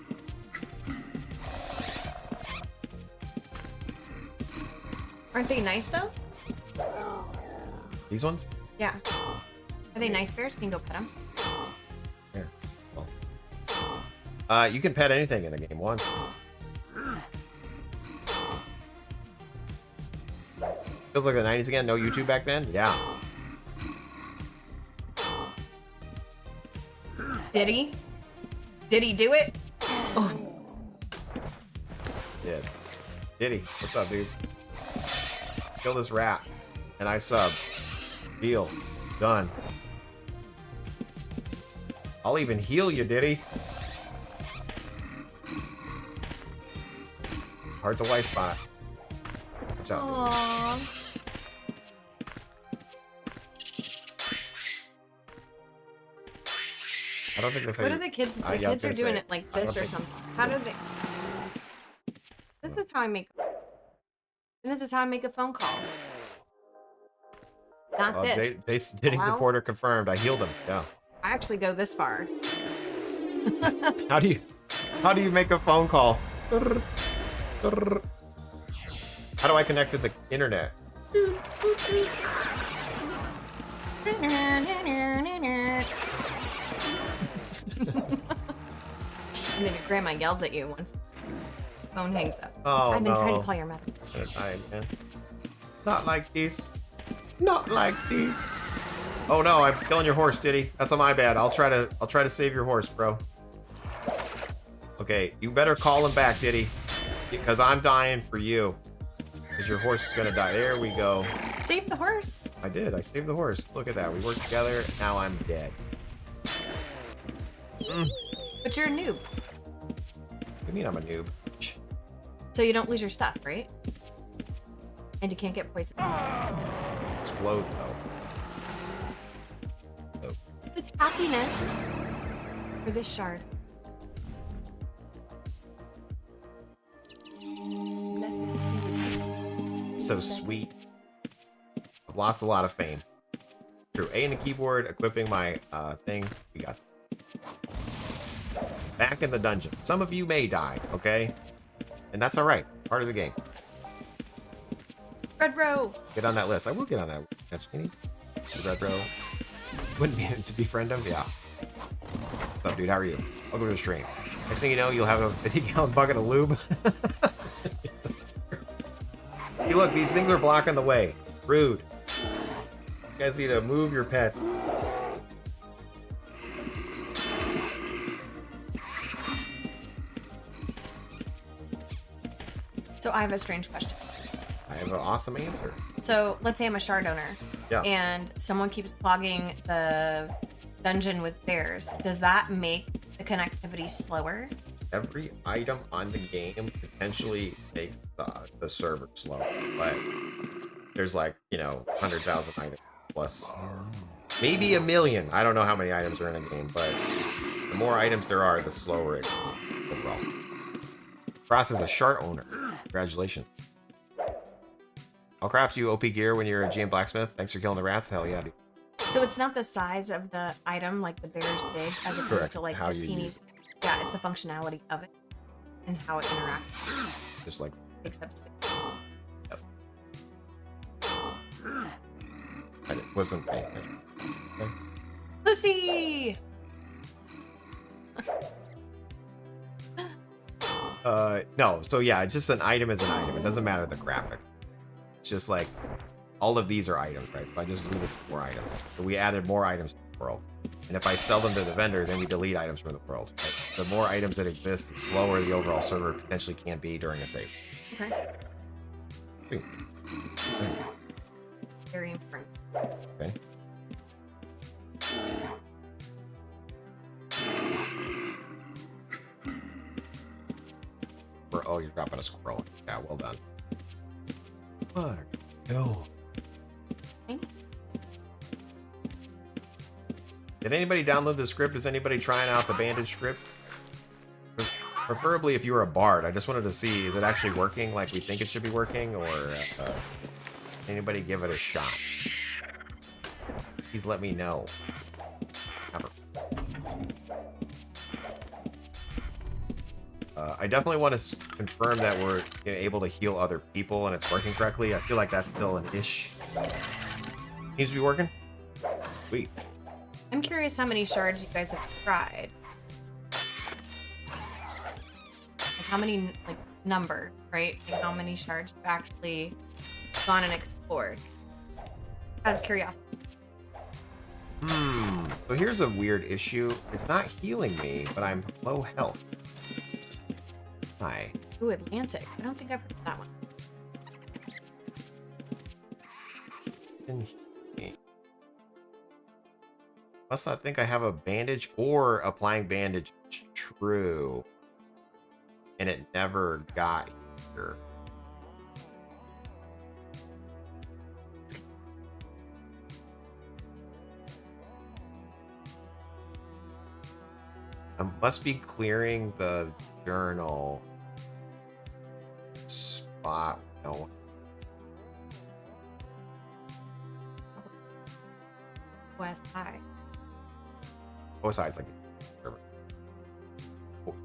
Aren't they nice though? These ones? Yeah. Are they nice bears? Can you go pet them? Here. Well. You can pet anything in the game once. Feels like the 90s again. No YouTube back then? Yeah. Did he? Did he do it? Oh. Yeah. Diddy. What's up, dude? Kill this rat. And I sub. Deal. Done. I'll even heal you, Diddy. Heart to life bot. Watch out. Aww. I don't think that's how What you... are the kids? The yeah, I was kids are gonna doing say, it like I don't this or think- something. How do they? This is how I make. And this is how I make a phone call. Not this. Diddy Hello? reporter confirmed. I healed him. Yeah. I actually go this far. How do you... How do you make a phone call? How do I connect to the internet? And then your grandma yells at you once the phone hangs up. Oh, I've been trying no. to call your mother. Not like this. Not like this. Oh no, I'm killing your horse, Diddy. That's on my bad. I'll try to save your horse, bro. Okay, you better call him back, Diddy. Because I'm dying for you. Because your horse is gonna die. There we go. Save the horse. I did. I saved the horse. Look at that. We worked together. Now I'm dead. But you're a noob. What do you mean I'm a noob? So you don't lose your stuff, right? And you can't get poisoned. Explode though. With happiness. For this shard. Blessings be with you. So sweet. I've lost a lot of fame. True. A and a keyboard, equipping my thing. We got back in the dungeon. Some of you may die, okay? And that's alright. Part of the game. Red row. Get on that list. I will get on that. That's skinny. Red row. Wouldn't be to befriend him? Yeah. What's up, dude? How are you? Welcome to the stream. Next thing you know, you'll have a 50-gallon bucket of lube. Hey, look, these things are blocking the way. Rude. You guys need to move your pets. So I have a strange question. I have an awesome answer. So let's say I'm a shard owner. Yeah. And someone keeps clogging the dungeon with bears. Does that make the connectivity slower? Every item on the game potentially makes the server slow, but there's like, 100,000 items plus maybe 1 million. I don't know how many items are in a game, but the more items there are, the slower it is overall. Cross is a shard owner. Congratulations. I'll craft you OP gear when you're a GM blacksmith. Thanks for killing the rats. Hell yeah, dude. So it's not the size of the item, like the bear's big, as opposed Correct. to like How a you teeny. use it. Yeah, it's the functionality of it and how it interacts. Just like, Takes up space. yes. I wasn't paying attention. Okay. Lucy! No, so yeah, it's just an item is an item. It doesn't matter the graphic. It's just like, all of these are items, right? So I just needed some more items. So we added more items to the world. And if I sell them to the vendor, then we delete items from the world. Right? The more items that exist, the slower the overall server potentially can be during a save. Okay. Sweet. Very important. Okay. Oh, you're dropping a squirrel. Yeah, well done. What? No. Did anybody download the script? Is anybody trying out the Bandage script? Preferably if you were a bard. I just wanted to see, is it actually working like we think it should be working, or anybody give it a shot? Please let me know. Never. I definitely want to confirm that we're able to heal other people and it's working correctly. I feel like that's still an ish. Needs to be working? Sweet. I'm curious how many shards you guys have tried. Like how many, like, number, right? Like how many shards you've actually gone and explored. Out of curiosity. So here's a weird issue. It's not healing me, but I'm low health. Hi. Ooh, Atlantic. I don't think I've heard of that one. Must not think I have a bandage or applying bandage. It's true. And it never got here. I must be clearing the journal spot. No. West High. Both sides, like.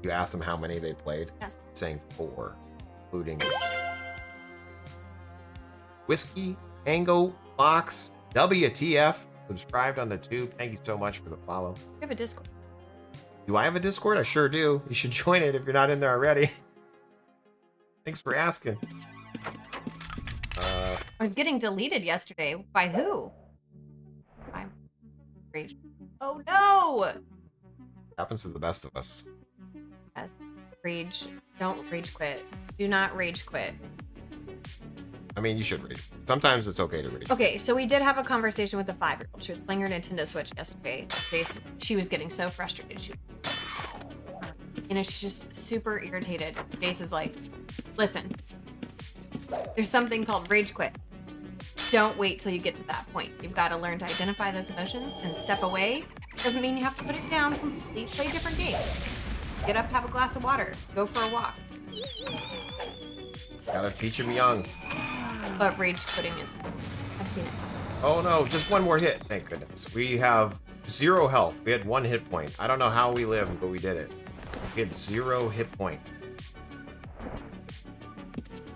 You asked them how many they played? Yes. Saying 4, including Whiskey, Tango, Fox, WTF, subscribed on the tube. Thank you so much for the follow. We have a Discord. Do I have a Discord? I sure do. You should join it if you're not in there already. Thanks for asking. I was getting deleted yesterday. By who? By Rage. Oh no! Happens to the best of us. Yes. Rage. Don't rage quit. Do not rage quit. I mean, you should rage. Sometimes it's okay to rage. Okay, so we did have a conversation with the 5-year-old. She was playing her Nintendo Switch yesterday. She was getting so frustrated. She's just super irritated. Jace is like, listen, there's something called rage quit. Don't wait till you get to that point. You've got to learn to identify those emotions and step away. Doesn't mean you have to put it down completely. Play a different game. Get up, have a glass of water. Go for a walk. Gotta teach him young. But rage quitting is... I've seen it. Oh no, just one more hit. Thank goodness. We have 0 health. We had 1 hit point. I don't know how we lived, but we did it. We had 0 hit point.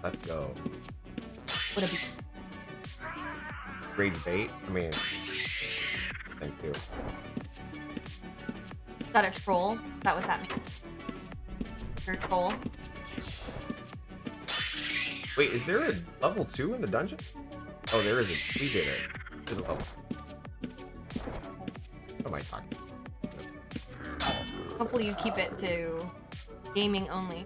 Let's go. What a... Rage bait. I mean, thank you. Is that a troll? Is that what that means? You're a troll? Wait, is there a level 2 in the dungeon? Oh, there is a... We did it. There's a level. What am I talking about? Hopefully you keep it to gaming only.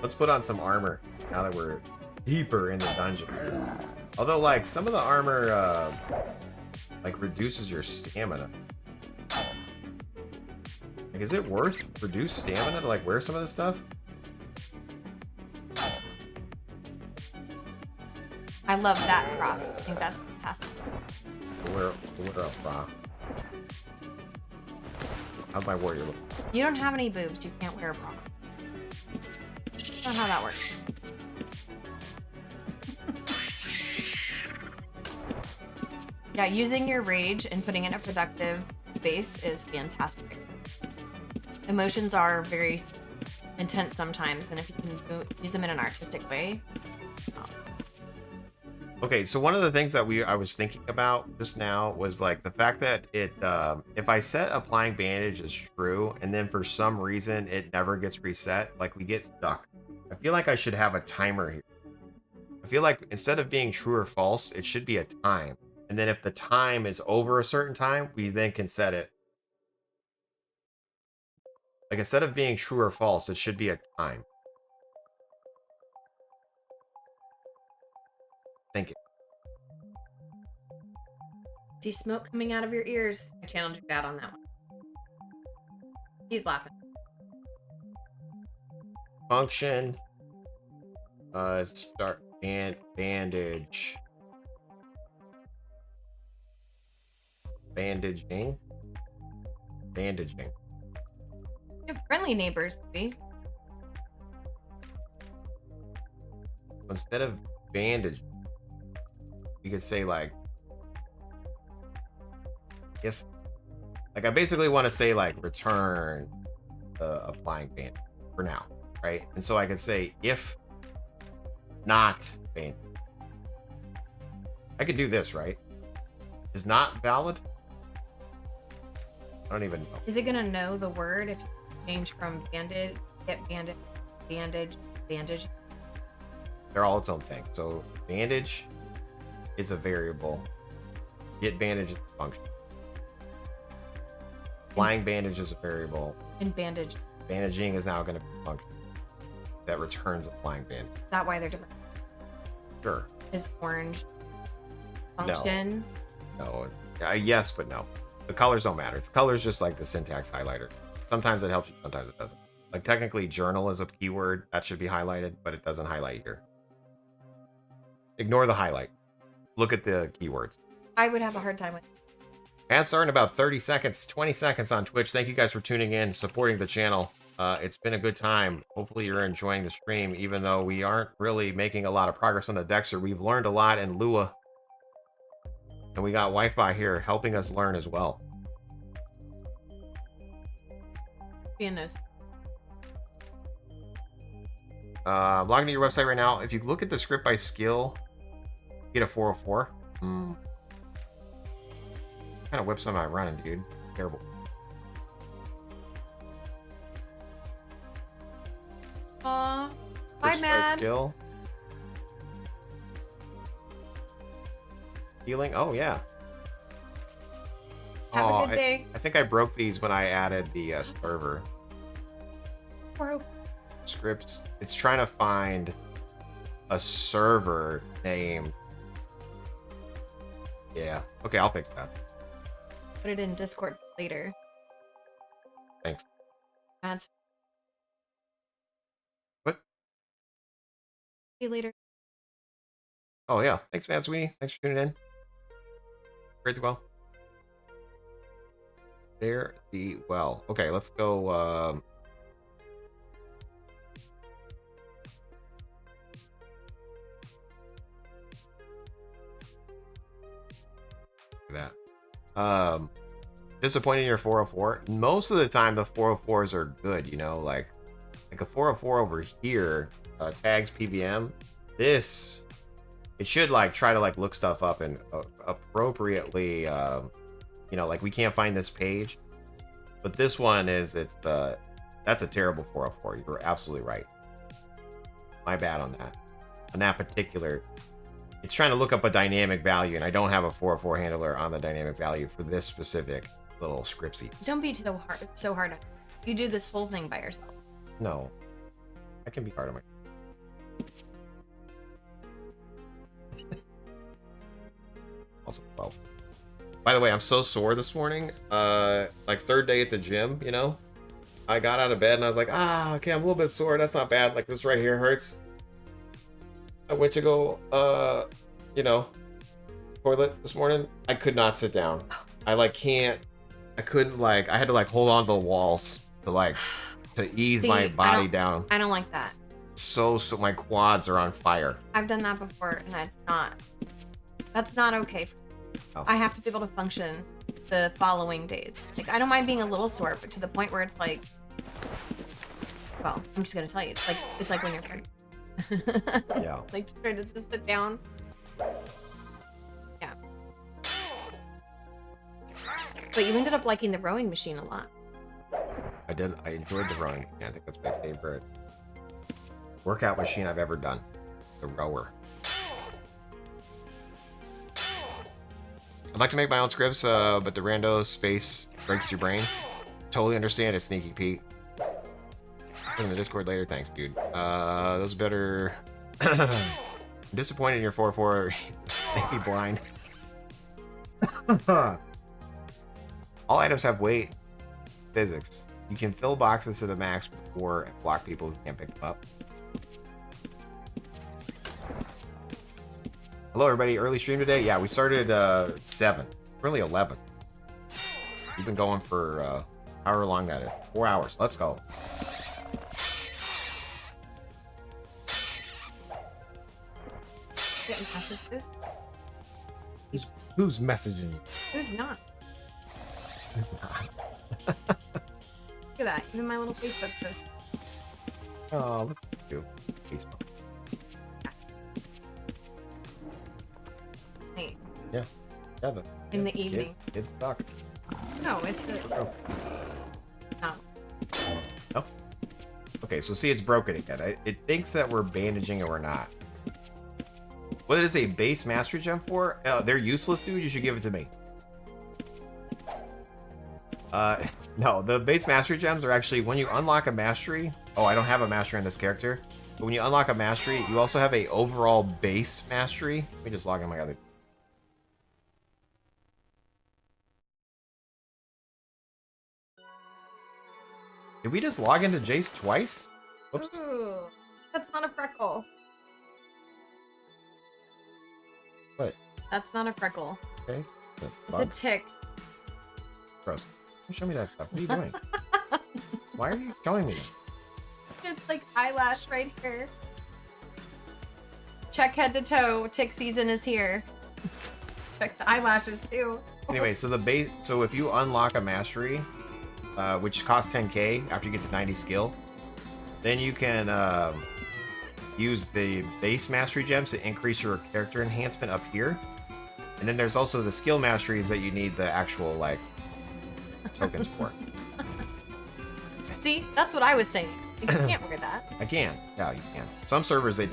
Let's put on some armor now that we're deeper in the dungeon. Although, like, some of the armor, like, reduces your stamina. Like, is it worth reduced stamina to, like, wear some of this stuff? I love that cross. I think that's fantastic. Wear a bra. How's my warrior look? You don't have any boobs. You can't wear a bra. That's not how that works. Yeah, using your rage and putting it in a productive space is fantastic. Emotions are very intense sometimes, and if you can use them in an artistic way. Okay, so one of the things that I was thinking about just now was like the fact that it if I set applying bandage as true and then for some reason it never gets reset, like we get stuck. I feel like I should have a timer here. I feel like instead of being true or false, it should be a time. And then if the time is over a certain time, we then can set it. Like instead of being true or false, it should be a time. Thank you. See smoke coming out of your ears. I channeled your dad on that one. He's laughing. Function. Start and bandage. Bandaging. Bandaging. You have friendly neighbors, see? Instead of bandage, you could say like, if, like I basically want to say like return the applying bandage for now, right? And so I could say if not bandage. I could do this, right? Is not valid? I don't even know. Is it gonna know the word if you change from bandage, get bandage, bandage, bandage? They're all its own thing. So bandage is a variable. Get bandage is a function. Flying bandage is a variable. And bandage. Bandaging is now going to be a function that returns a flying bandage. Is that why they're different? Sure. Is orange function? No. Yes, but no. The colors don't matter. The color's just like the syntax highlighter. Sometimes it helps you, sometimes it doesn't. Like technically journal is a keyword that should be highlighted, but it doesn't highlight here. Ignore the highlight. Look at the keywords. I would have a hard time with it. Ads start in about 30 seconds, 20 seconds on Twitch. Thank you guys for tuning in, supporting the channel. It's been a good time. Hopefully you're enjoying the stream, even though we aren't really making a lot of progress on the Dexxer. We've learned a lot in Lua. And we got Wi-Fi here helping us learn as well. Being those. I'm logging to your website right now. If you look at the script by skill, you get a 404. What kind of whips am I running, dude? Terrible. Bye, Scripts by man. skill. Healing. Oh, yeah. Have Oh, a good day. I think I broke these when I added the server. Bro. Scripts. It's trying to find a server name. Yeah. Okay, I'll fix that. Put it in Discord later. Thanks. That's. What? See you later. Oh, yeah. Thanks, man, Sweeney. Thanks for tuning in. Great to well. There the well. Okay, let's go. That. Disappointed in your 404. Most of the time, the 404s are good. You know, like a 404 over here tags PVM. This. It should like try to like look stuff up and appropriately, you know, like we can't find this page, but this one is that's a terrible 404. You're absolutely right. My bad on that. On that particular, it's trying to look up a dynamic value, and I don't have a 404 handler on the dynamic value for this specific little scriptsy. Don't be so hard on you. Do this whole thing by yourself. No, I can be hard on my. Also 12. By the way, I'm so sore this morning. Like third day at the gym, you know. I got out of bed and I was like, okay, I'm a little bit sore. That's not bad. Like this right here hurts. I went to go, you know, toilet this morning. I could not sit down. I like can't. I couldn't like. I had to like hold on to the walls to ease my body down. I don't like that. So my quads are on fire. I've done that before, and it's not. That's not okay. Oh. I have to be able to function the following days. Like, I don't mind being a little sore, but to the point where it's like, well, I'm just gonna tell you, it's like when you're pregnant. Yeah. Like trying to just sit down. Yeah. But you ended up liking the rowing machine a lot. I did. I enjoyed the rowing. I think that's my favorite workout machine I've ever done. The rower. I'd like to make my own scripts, but the rando space breaks your brain. Totally understand it, Sneaky Pete. Put in the Discord later. Thanks, dude. Those better. I'm disappointed in your 4-4. Make me blind. All items have weight. Physics. You can fill boxes to the max before and block people who can't pick them up. Hello, everybody. Early stream today. Yeah, we started 7. Really 11. We've been going for however long that is. 4 hours. Let's go. Getting messages? Who's messaging you? Who's not? It's not. Look at that. Even my little Facebook post. Oh, look at you. Facebook. Hey, Yeah. in the evening. It's stuck. No, it's the. Oh. No. Oh. Okay, so see, it's broken again. It thinks that we're bandaging and we're not. What is a base mastery gem for? They're useless, dude. You should give it to me. No, the base mastery gems are actually when you unlock a mastery. Oh, I don't have a mastery on this character. But when you unlock a mastery, you also have a overall base mastery. Let me just log in my other. Did we just log into Jace twice? Whoops. Ooh, that's not a freckle. What? That's not a freckle. Okay. It's a tick. Gross. Show me that stuff. What are you doing? Why are you showing me that? It's like eyelash right here. Check head to toe. Tick season is here. Check the eyelashes too. Anyway, so the base. So if you unlock a mastery, which costs 10k after you get to 90 skill. Then you can use the base mastery gems to increase your character enhancement up here. And then there's also the skill masteries that you need the actual, like, tokens for. See, that's what I was saying. You can't wear that. I can. Yeah, you can. Some servers, they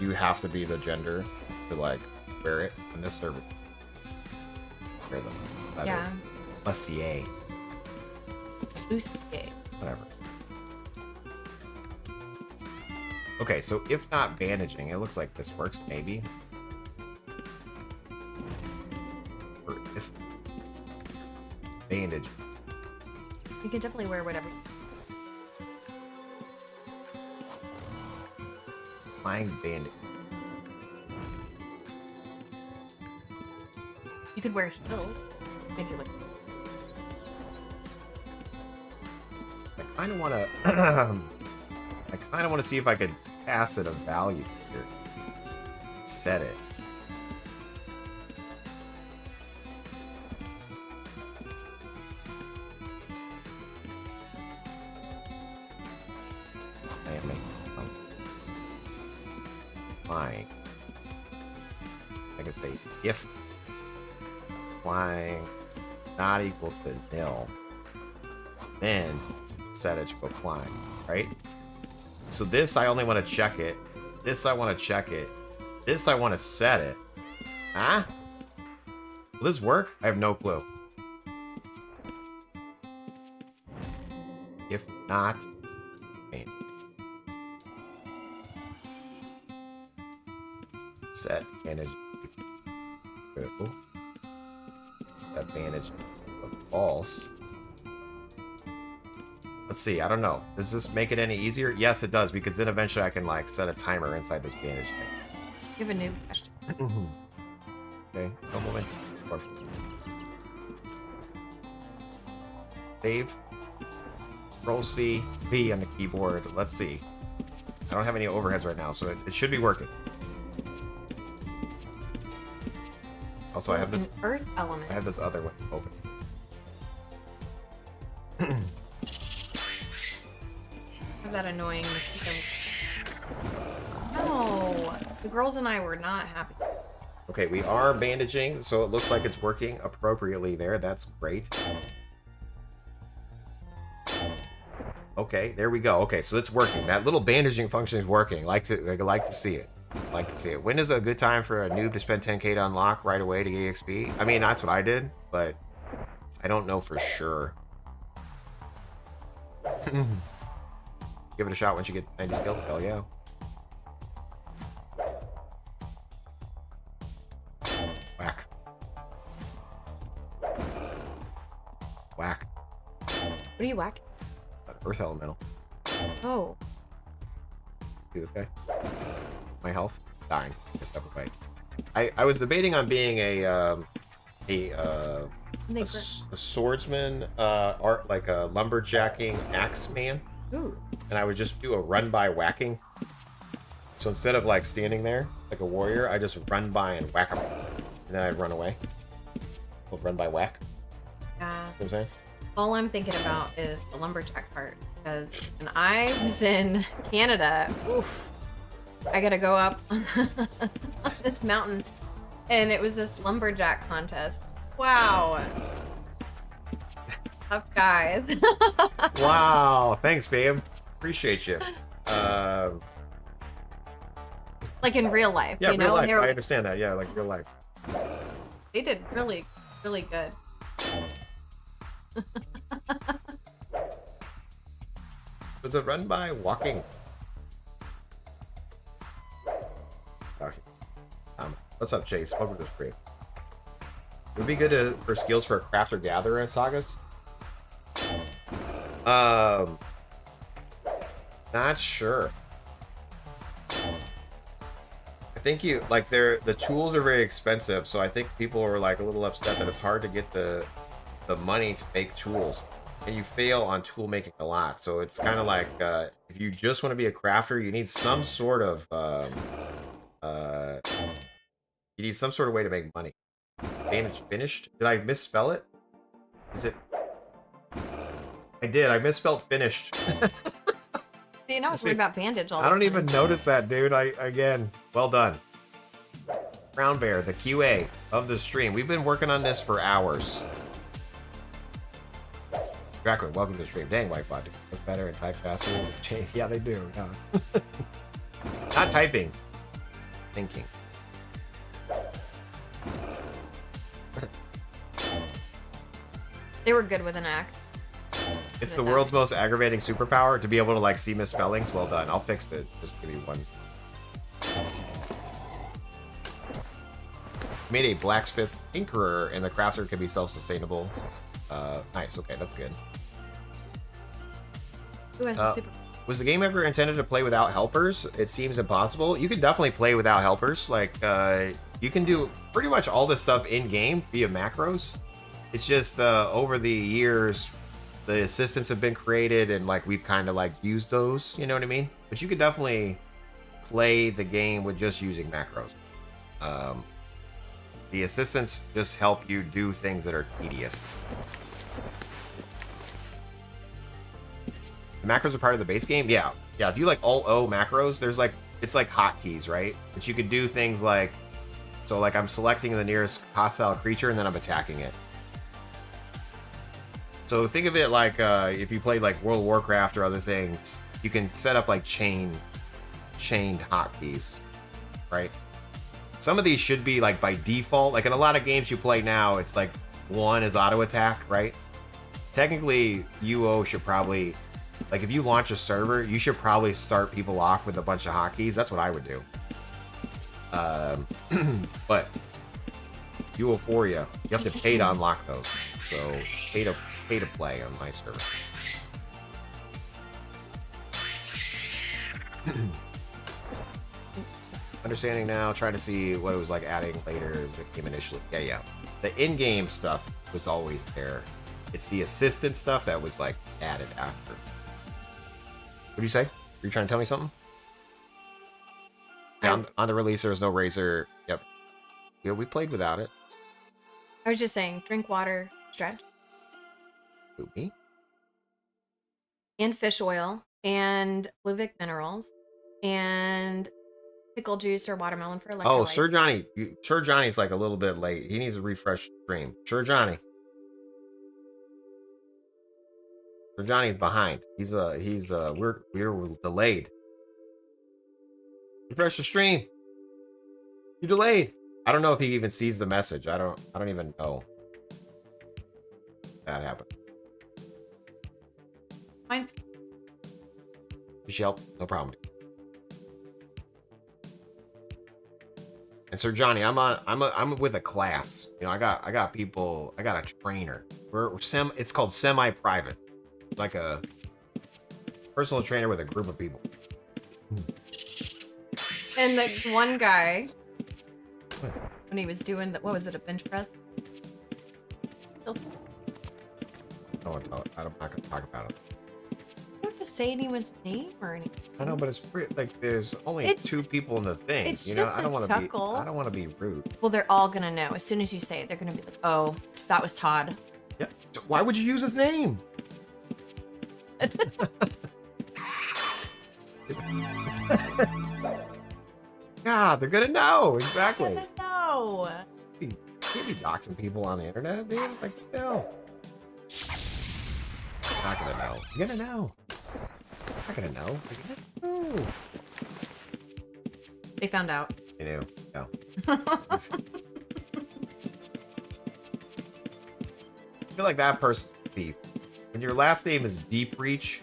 you have to be the gender to, like, wear it. On this server, wear them. Yeah. Bustier. Bustier. Whatever. Okay, so if not bandaging, it looks like this works, maybe. Or if bandage. You can definitely wear whatever. Applying bandage. You could wear heels. Make it look. I kind of want to. I kind of want to see if I could pass it a value here. Set it. I am flying. I can say if flying not equal to nil, then set it to applying, right? So this, I only want to check it. This, I want to check it. This, I want to set it. Huh? Will this work? I have no clue. If not, man. Set manage. Advantage of false. Let's see, I don't know. Does this make it any easier? Yes, it does, because then eventually I can, like, set a timer inside this bandage thing. You have a new question. Okay, no moment. Save. Control C, V on the keyboard. Let's see. I don't have any overheads right now, so it should be working. Also, I have this. An earth element. I have this other one open. That annoying mosquito. No, the girls and I were not happy. Okay, we are bandaging, so it looks like it's working appropriately there. That's great. Okay, there we go. Okay, so it's working. That little bandaging function is working. Like to see it. Like to see it. When is a good time for a noob to spend 10k to unlock right away to get EXP? I mean, that's what I did, but I don't know for sure. Give it a shot once you get 90 skill. Hell yeah. Whack. Whack. What are you whacking? Earth elemental. Oh. See this guy? My health? Dying. Just step away. I was debating on being a swordsman, like a lumberjacking axeman. Ooh. And I would just do a run by whacking. So instead of like standing there like a warrior, I just run by and whack him. And then I'd run away. We'll run by whack. Yeah. You know what I'm saying? All I'm thinking about is the lumberjack part. Because when I was in Canada, oof, I gotta go up on this mountain. And it was this lumberjack contest. Wow. Tough guys. Wow. Thanks, babe. Appreciate you. Like in real life, yeah, you know? real life. They were- I understand that. Yeah, like real life. They did really, really good. Was it run by walking? Okay. What's up, Chase? Welcome to the stream. It would be good for skills for a crafter gatherer in Sagas. Not sure. I think you like the tools are very expensive, so I think people are like a little upset that it's hard to get the money to make tools, and you fail on tool making a lot. So it's kind of like if you just want to be a crafter, you need some sort of way to make money. Bandage finished? Did I misspell it? Is it? I did. I misspelled finished. See, now I was worried about bandage all the I don't time. even notice that, dude. Again, well done. Brown Bear, the QA of the stream. We've been working on this for hours. Draco, welcome to the stream. Dang, Whitebot. Look better and type faster. Yeah, they do. Yeah. Not typing. Thinking. They were good with an axe. It's the world's most aggravating superpower to be able to like see misspellings. Well done. I'll fix it. Just give me one. Made a blacksmith tinkerer, and the crafter can be self-sustainable. Nice. Okay, that's good. Who has the super? Was the game ever intended to play without helpers? It seems impossible. You can definitely play without helpers. Like, you can do pretty much all this stuff in-game via macros. It's just over the years, the assistants have been created, and like we've kind of like used those. You know what I mean? But you could definitely play the game with just using macros. The assistants just help you do things that are tedious. The macros are part of the base game? Yeah. Yeah, if you like Alt-O macros, there's like, it's like hotkeys, right? But you could do things like, so like I'm selecting the nearest hostile creature and then I'm attacking it. So think of it like if you played like World of Warcraft or other things, you can set up like chained hotkeys, right? Some of these should be like by default. Like in a lot of games you play now, it's like one is auto attack, right? Technically, UO should probably, like if you launch a server, you should probably start people off with a bunch of hotkeys. That's what I would do. But UO4, you have to pay to unlock those. So pay to play on my server. Understanding now, trying to see what it was like adding later the game initially. Yeah. The in-game stuff was always there. It's the assistant stuff that was like added after. What do you say? Were you trying to tell me something? Yeah, on the release there was no razor. Yep. Yeah, we played without it. I was just saying, drink water, stretch, Who, me? and fish oil, and fluvic minerals, and pickle juice or watermelon for electrolytes. Oh, Sir Johnny. Sir Johnny's like a little bit late. He needs a refresh stream. Sir Johnny. Sir Johnny's behind. We're delayed. Refresh the stream. You delayed. I don't know if he even sees the message. I don't even know that happened. Mine's Michelle, no problem. And Sir Johnny, I'm with a class. You know, I got people. I got a trainer. It's called semi-private, like a personal trainer with a group of people. and the one guy when he was doing what was it, a bench press? I'm not gonna talk about it. You don't have to say anyone's name or anything. I know, but it's pretty, like there's only two people in the thing. It's You know, just I don't a want to be. chuckle. I don't want to be rude. Well, they're all gonna know as soon as you say it. They're gonna be like, "Oh, that was Todd." Yeah. Why would you use his name? God, they're gonna know exactly. No. You can't be doxing people on the internet, dude. Like, no. You're not gonna know. You're gonna know. You're not gonna know. You're gonna know. They found out. You know. No. I feel like that person's a thief. When your last name is Deep Reach,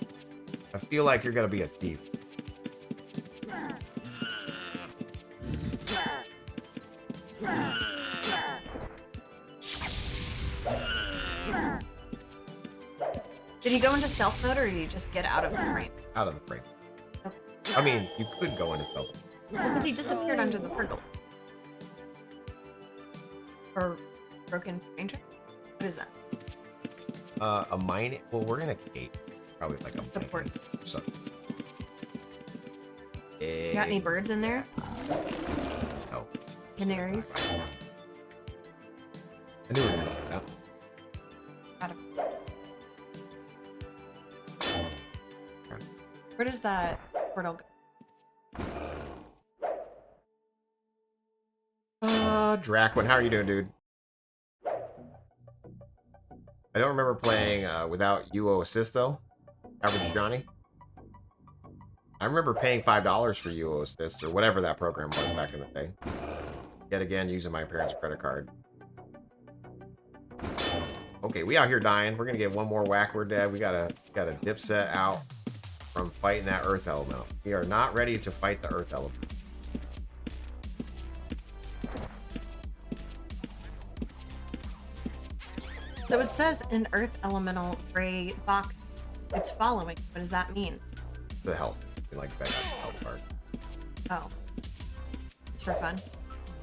I feel like you're gonna be a thief. Did he go into stealth mode or did he just get out of the frame? Out of the frame. Okay. I mean, you could go into stealth. Well, because he disappeared under the pergola. Or broken ranger? What is that? A mine. Well, we're in a cave. Probably like a What's the mining port? cave or something. You got any birds in there? No. Canaries? I knew it was that. Got 'em. does that portal go? Draquin, how are you doing, dude? I don't remember playing without UO Assist, though. Average Johnny. I remember paying $5 for UO Assist, or whatever that program was back in the day. Yet again, using my parents' credit card. Okay, we out here dying. We're gonna get one more whack. We're dead. We got a dip set out from fighting that earth element. We are not ready to fight the earth element. So it says an earth elemental gray box. It's following. What does that mean? The health. We like bet on the health part. Oh. It's for fun.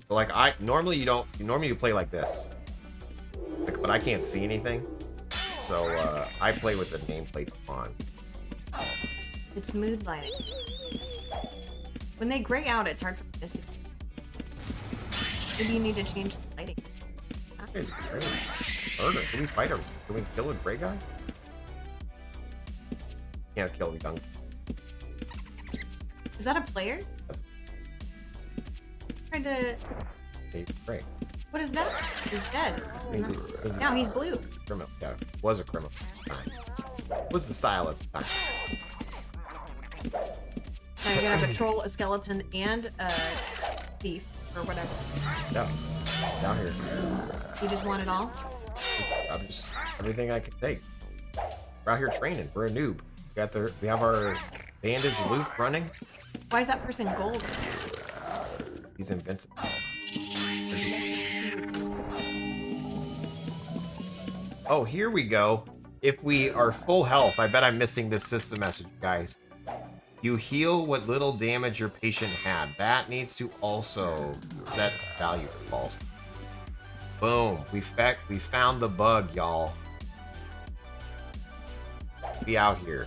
But like normally you play like this. Like, but I can't see anything. So I play with the nameplates on. It's mood lighting. When they gray out, it's hard for me to see. Maybe you need to change the lighting. It's great. Murder. Can we fight her? Can we kill a gray guy? Can't kill the young. Is that a player? That's Trying to. great. What is that? He's dead. He's Now he's blue. criminal. Yeah, was a criminal. What's the style at the time? So you're gonna patrol a skeleton and a thief or whatever. Yeah, down here. You just want it all? I'm just everything I can take. We're out here training. We're a noob. We have our bandage loop running. Why is that person gold? He's invincible. Oh, here we go. If we are full health, I bet I'm missing this system message, guys. You heal what little damage your patient had. That needs to also set value to false. Boom. We found the bug, y'all. Be out here.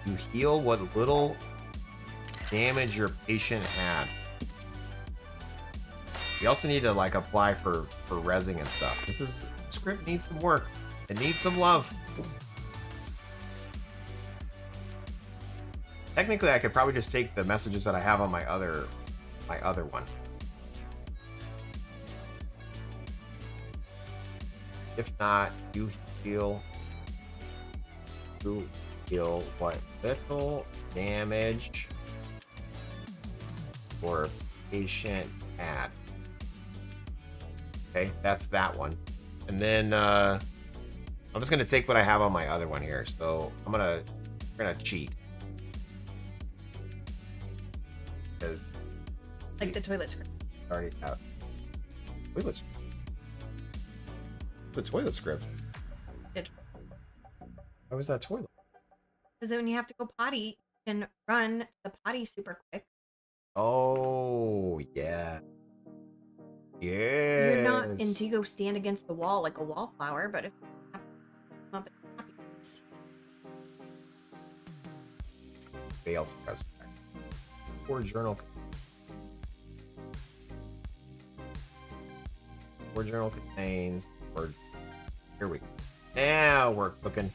You heal what little damage your patient had. We also need to like apply for rezzing and stuff. This script needs some work. It needs some love. Technically, I could probably just take the messages that I have on my other one. If not, you heal what little damage your patient had. Okay, that's that one. And then I'm just gonna take what I have on my other one here. So we're gonna cheat. Because Like the toilet script. already out. Toilet script. The toilet script. It. How was that toilet? Because when you have to go potty, you can run to the potty super quick. Oh yeah. Yeah. You're not into go stand against the wall like a wallflower, but if you have to come up and happiness. Fail to resurrect. Or journal. Or journal contains. Or here we go. Now we're cooking.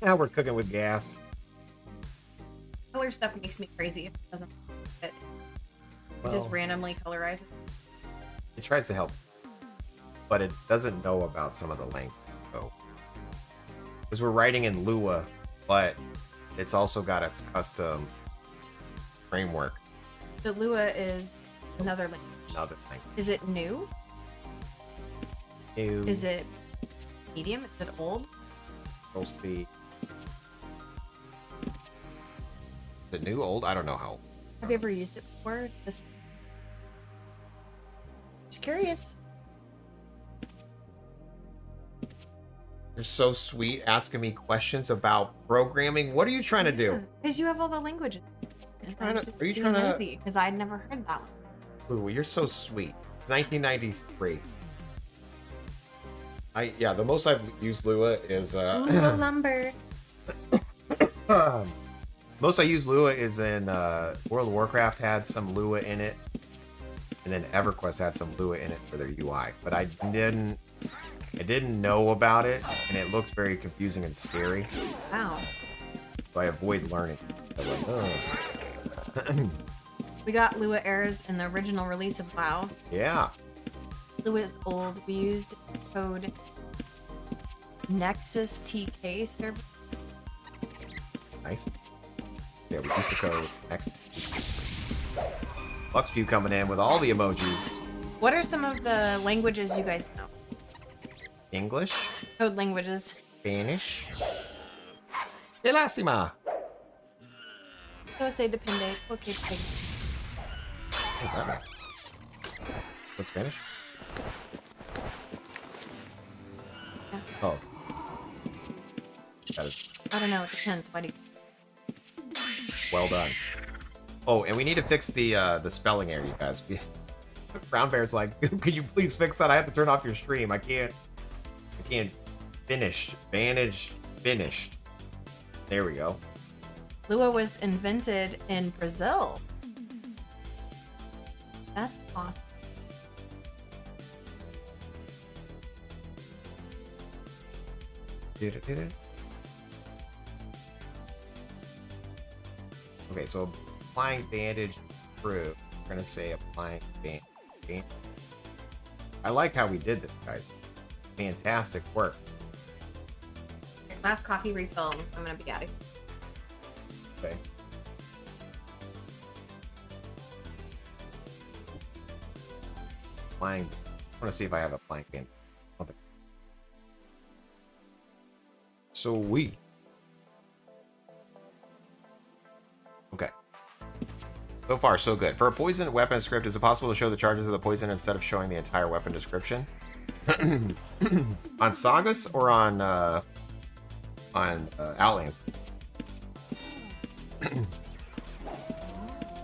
Now we're cooking with gas. Color stuff makes me crazy if it doesn't fit. It just Well, randomly colorize it. it tries to help, but it doesn't know about some of the language. So, because we're writing in Lua, but it's also got its custom framework. The Lua is another language. Another thing. Is it new? New. Is it medium? Is it old? Supposed to be. The new old? I don't know how. Have you ever used it before? Just curious. You're so sweet asking me questions about programming. What are you trying to do? Because you have all the languages. Are you trying to? Because I'd never heard that one. Ooh, you're so sweet. 1993. Yeah, the most I've used Lua is Lua lumber. most I use Lua is in World of Warcraft had some Lua in it, and then EverQuest had some Lua in it for their UI. But I didn't know about it, and it looks very confusing and scary. Wow. So I avoid learning. We got Lua errors in the original release of WoW. Yeah. Lua is old. We used code Nexus TK server. Nice. Yeah, we used to code X. Luxview coming in with all the emojis. What are some of the languages you guys know? English, Code languages. Spanish. De lástima. No se depende. Okay, pig. What's that mean? What's Spanish? Yeah. Oh. That is I don't know. It depends. Why do you... well done. Oh, and we need to fix the spelling error, you guys. Brown Bear's like, could you please fix that? I have to turn off your stream. I can't finish. Bandage finished. There we go. Lua was invented in Brazil. That's awesome. Okay, so applying bandage through. We're gonna say applying bandage. I like how we did this, guys. Fantastic work. Last coffee refill. I'm gonna be out of here. Okay. Applying. I want to see if I have applying bandage. Okay. Sweet. Okay. So far, so good. For a poison weapon script, is it possible to show the charges of the poison instead of showing the entire weapon description? On Sagas or on Outlands?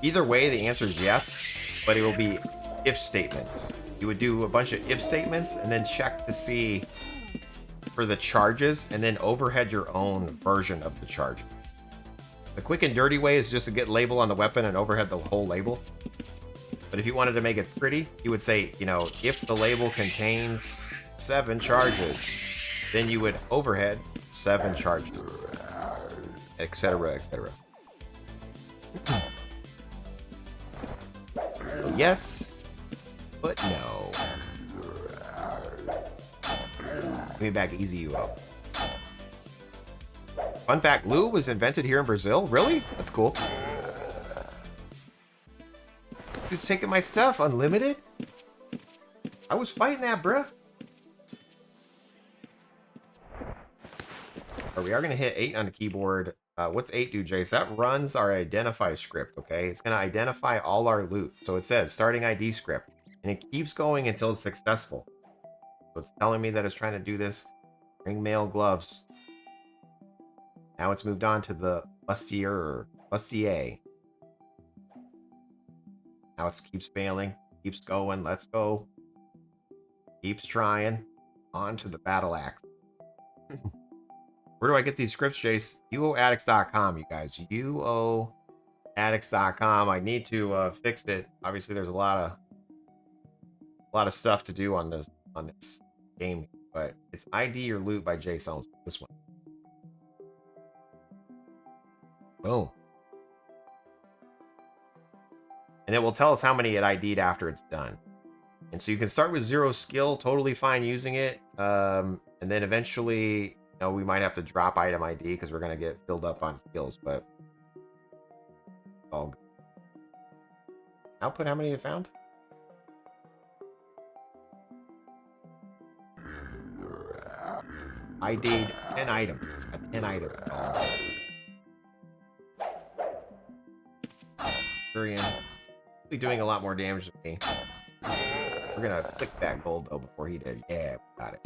Either way, the answer is yes, but it will be if statements. You would do a bunch of if statements and then check to see for the charges and then overhead your own version of the charge. The quick and dirty way is just to get label on the weapon and overhead the whole label. But if you wanted to make it pretty, you would say, you know, if the label contains 7 charges, then you would overhead 7 charges, etc., etc. Yes, but no. Give me back easy UO. Fun fact, Lua was invented here in Brazil? Really? That's cool. Dude's taking my stuff, unlimited? I was fighting that, bruh. Or we are going to hit 8 on the keyboard. What's 8 do, Jace? That runs our identify script, okay? It's going to identify all our loot. So it says starting ID script. And it keeps going until it's successful. So it's telling me that it's trying to do this. Ringmail gloves. Now it's moved on to the bustier. Now it keeps failing. Keeps going. Let's go. Keeps trying. On to the battle axe. Where do I get these scripts, Jace? UOaddicts.com, you guys. UOaddicts.com. I need to fix it. Obviously, there's a lot of stuff to do on this game, but it's ID Your Loot by JaseOwns. This one. Boom. And it will tell us how many it ID'd after it's done. And so you can start with 0 skill, totally fine using it. And then eventually, you know, we might have to drop item ID because we're going to get filled up on skills, but it's all good. Output, how many you found? ID'd 10 items. A 10 item. Durian. Be doing a lot more damage than me. We're gonna click that gold though before he did. Yeah, got it.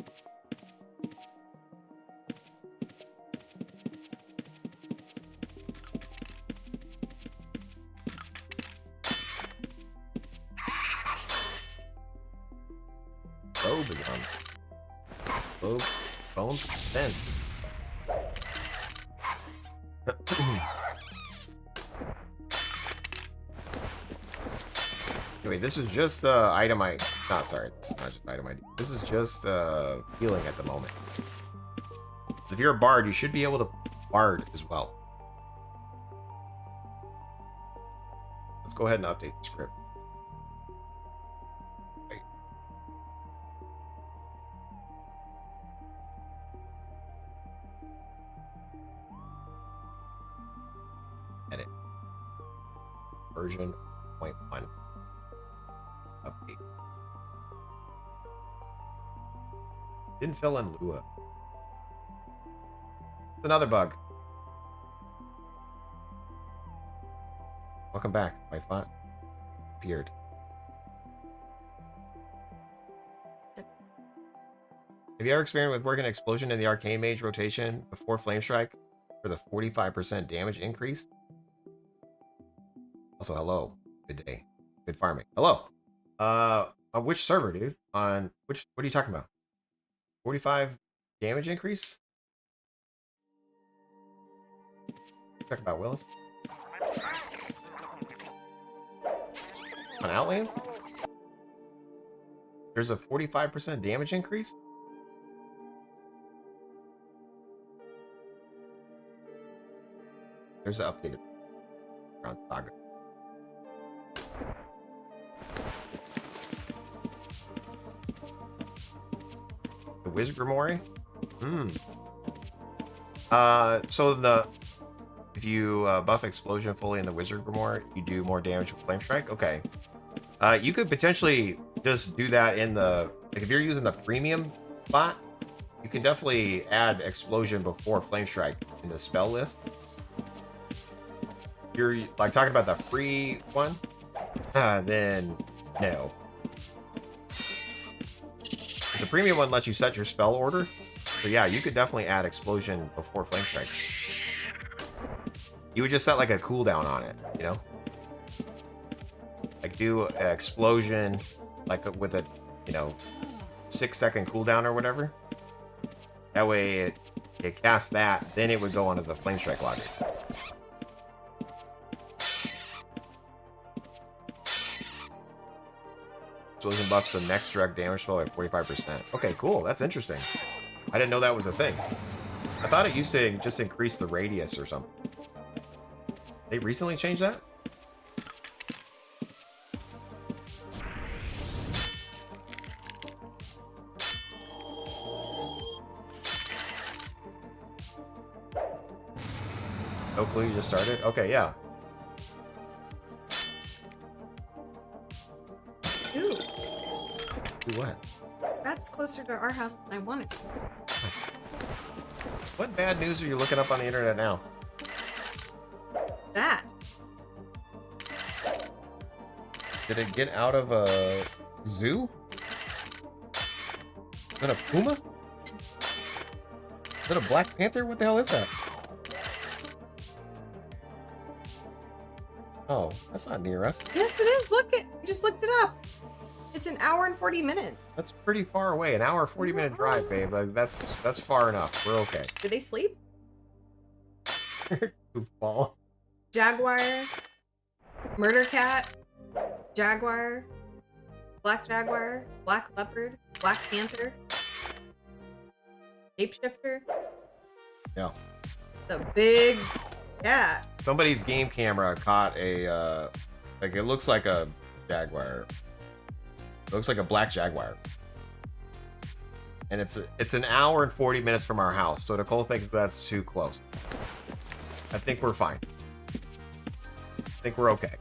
Lobe is on. Lobe, bones, fence. Anyway, this is just item I... Not sorry, it's not just item ID. This is just healing at the moment. If you're a bard, you should be able to bard as well. Let's go ahead and update the script. Wait. Edit. Version 0.1. Update. Didn't fill in Lua. It's another bug. Welcome back. My font appeared. Have you ever experienced with working an explosion in the arcane mage rotation before flame strike for the 45% damage increase? Also, hello. Good day. Good farming. Hello. On which server, dude? On which? What are you talking about? 45 damage increase? Talk about Willis. On Outlands? There's a 45% damage increase? There's an updated around Saga. The Wiz Grimoire? So if you buff Explosion fully in the Wizard Grimoire, you do more damage with Flame Strike? Okay. You could potentially just do that in the... Like, if you're using the premium bot, you can definitely add Explosion before Flame Strike in the spell list. If you're, like, talking about the free one, then no. The premium one lets you set your spell order. So yeah, you could definitely add Explosion before Flame Strike. You would just set like a cooldown on it, you know? Like do an explosion like with a, 6-second cooldown or whatever. That way it casts that, then it would go onto the Flame Strike logic. Explosion buffs the next direct damage spell by 45%. Okay, cool. That's interesting. I didn't know that was a thing. I thought it used to just increase the radius or something. They recently changed that? No clue, you just started? Okay, yeah. Ooh, Do what? that's closer to our house than I wanted. What bad news are you looking up on the internet now? That. Did it get out of a zoo? Is that a puma? Is that a Black Panther? What the hell is that? Oh, that's not near us. Yes, it is. Look, I just looked it up. It's an hour and 40 minutes. That's pretty far away. An hour, 40-minute drive, babe. Like, that's far enough. We're okay. Do they sleep? Goofball. Jaguar, murder cat, jaguar, black leopard, black panther, shapeshifter. Yeah. The big cat. Somebody's game camera caught a, like, it looks like a jaguar. It looks like a black jaguar. And it's an hour and 40 minutes from our house, so Nicole thinks that's too close. I think we're fine. I think we're okay.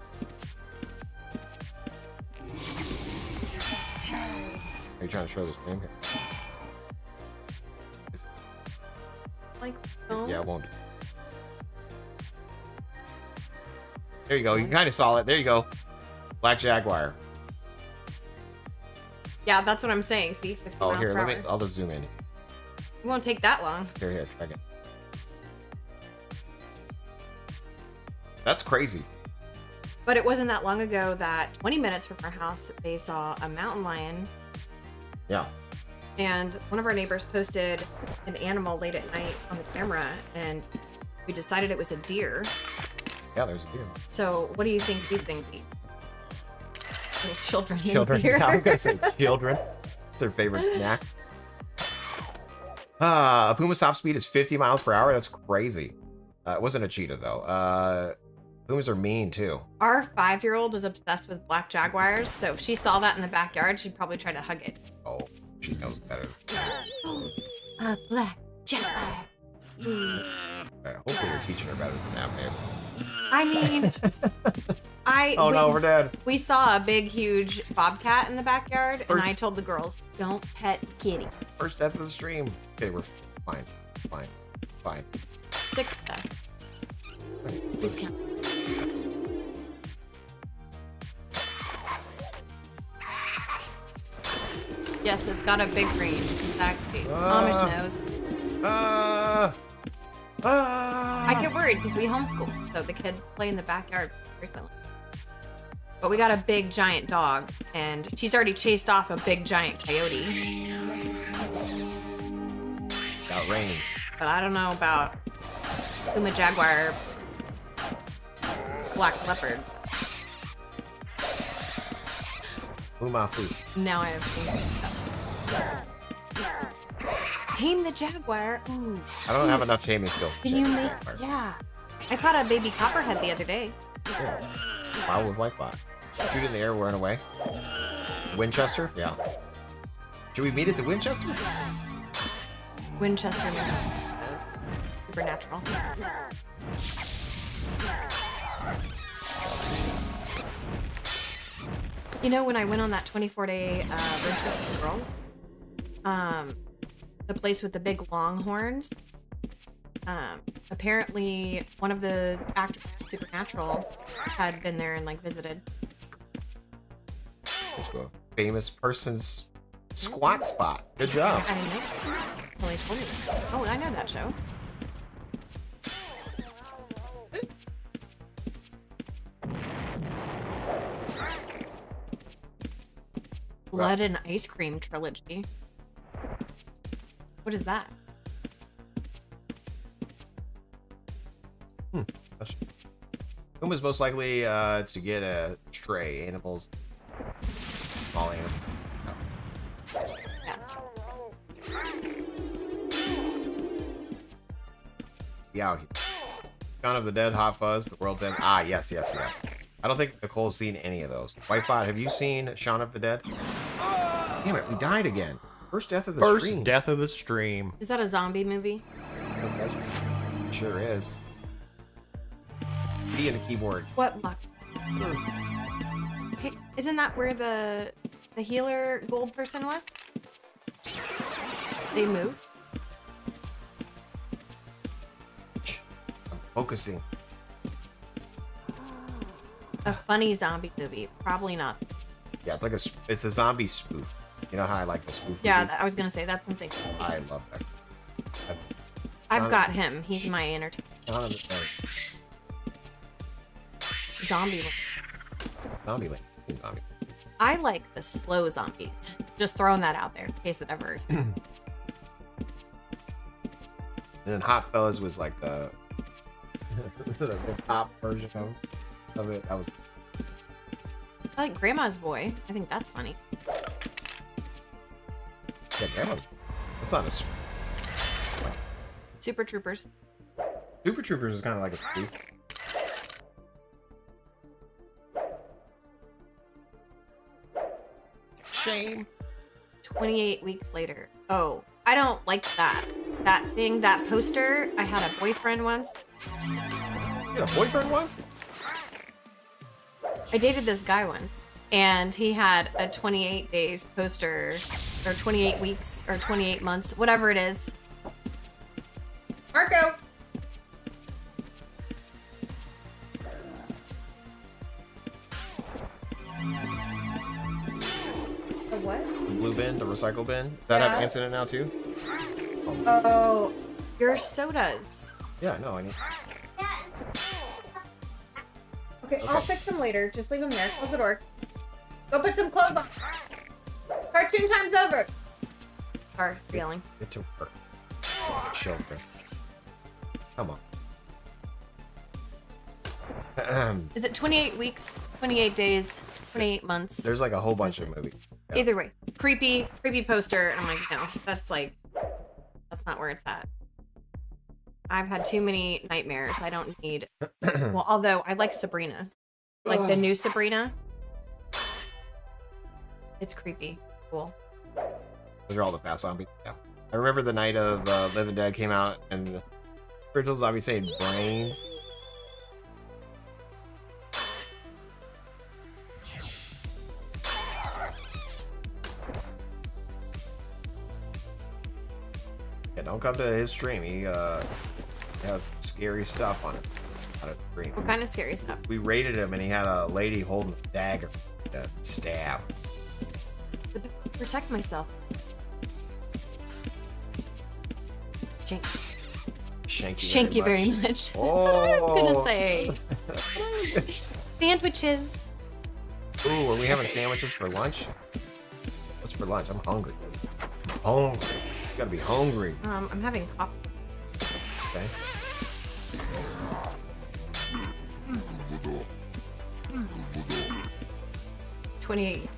Are you trying to show this game here? Like, oh. Yeah, it won't. There you go. You kind of saw it. There you go. Black Jaguar. Yeah, that's what I'm saying. See, 50 Oh, miles here, per let hour. me. I'll just zoom in. It won't take that long. Here, try it. That's crazy. But it wasn't that long ago that 20 minutes from our house, they saw a mountain lion. Yeah. And one of our neighbors posted an animal late at night on the camera, and we decided it was a deer. Yeah, there's a deer. So what do you think these things eat? Little children. in Children. here. I was gonna say children. It's their favorite snack. A puma's top speed is 50 miles per hour. That's crazy. It wasn't a cheetah though. Pumas are mean too. Our 5-year-old is obsessed with black jaguars, so if she saw that in the backyard, she'd probably try to hug it. Oh, she knows better. A black jaguar. Hopefully you're teaching her better than that, man. I mean, Oh no, we're dead. we saw a big, huge bobcat in the backyard, and I told the girls, don't pet kitty. First death of the stream. Okay, we're fine. Fine. 6th death. Who's counting? Yes, it's got a big range. Exactly. Amish knows. I get worried because we homeschool, so the kids play in the backyard frequently. But we got a big giant dog, and she's already chased off a big giant coyote. Got rain. But I don't know about Puma Jaguar, Black Leopard. Puma food. Now I have Tame the Jaguar. Ooh. I don't have enough taming skill. Can you make? Yeah. I caught a baby copperhead the other day. Yeah. Wow with Wi-Fi. Shoot in the air, run away. Winchester? Yeah. Should we meet at the Winchester? Winchester was supernatural. You know, when I went on that 24-day road trip with the girls, the place with the big longhorns, apparently one of the actors from Supernatural had been there and like visited. Let's go. Famous person's squat spot. Good job. I didn't know. Well, they told me that. Oh, I know that show. Blood and Ice Cream trilogy. What is that? Whom is most likely to get a stray animals? Small animal. Oh. Yeah. Shaun of the Dead, Hot Fuzz, The World's End. Ah, yes. I don't think Nicole's seen any of those. Whitebot, have you seen Shaun of the Dead? Damn it, we died again. First death of the stream. First death of the stream. Is that a zombie movie? That's sure is. B and a keyboard. What luck? Hey, isn't that where the healer gold person was? They moved? I'm focusing. A funny zombie movie. Probably not. Yeah, it's a zombie spoof. You know how I like the spoof Yeah, movies? I was gonna say that's something. I love that. That's I've got him. He's my entertainment. Shaun of the Dead. Zombie. Zombie. I like the slow zombies. Just throwing that out there in case it ever. And then Hot Fellas was like the top version of it. That was I like Grandma's Boy. I think that's funny. yeah, Grandma. That's not a Super Troopers. Super Troopers is kind of like a spoof. Shame. 28 weeks later. Oh, I don't like that. That thing, that poster. I had a boyfriend once. You had a boyfriend once? I dated this guy once, and he had a 28 days poster, or 28 weeks, or 28 months, whatever it is. Marco! A what? The blue bin, the recycle bin. Does that have ants in it now too? Oh, your sodas. Yeah, no, I need. Okay, I'll fix them later. Just leave them there. Close the door. Go put some clothes on. Cartoon time's over. Sorry, yelling. Get to work. Children. Come on. Is it 28 weeks, 28 days, 28 months? There's like a whole bunch of movies. Yeah. Either way, creepy poster. And I'm like, no, that's not where it's at. I've had too many nightmares. I don't need. Well, although I like Sabrina, like the new Sabrina. It's creepy. Cool. Those are all the fast zombies. Yeah. I remember the night of Living Dead came out and the spiritual zombie saying brains. Yeah, don't come to his stream. He has scary stuff on it. On a stream. What kind of scary stuff? We raided him and he had a lady holding a dagger to stab. Protect myself. Thank you very much. Oh. That's what I was gonna say. Sandwiches. Ooh, are we having sandwiches for lunch? What's for lunch? I'm hungry. Hungry. You gotta be hungry. I'm having coffee. Okay. $28.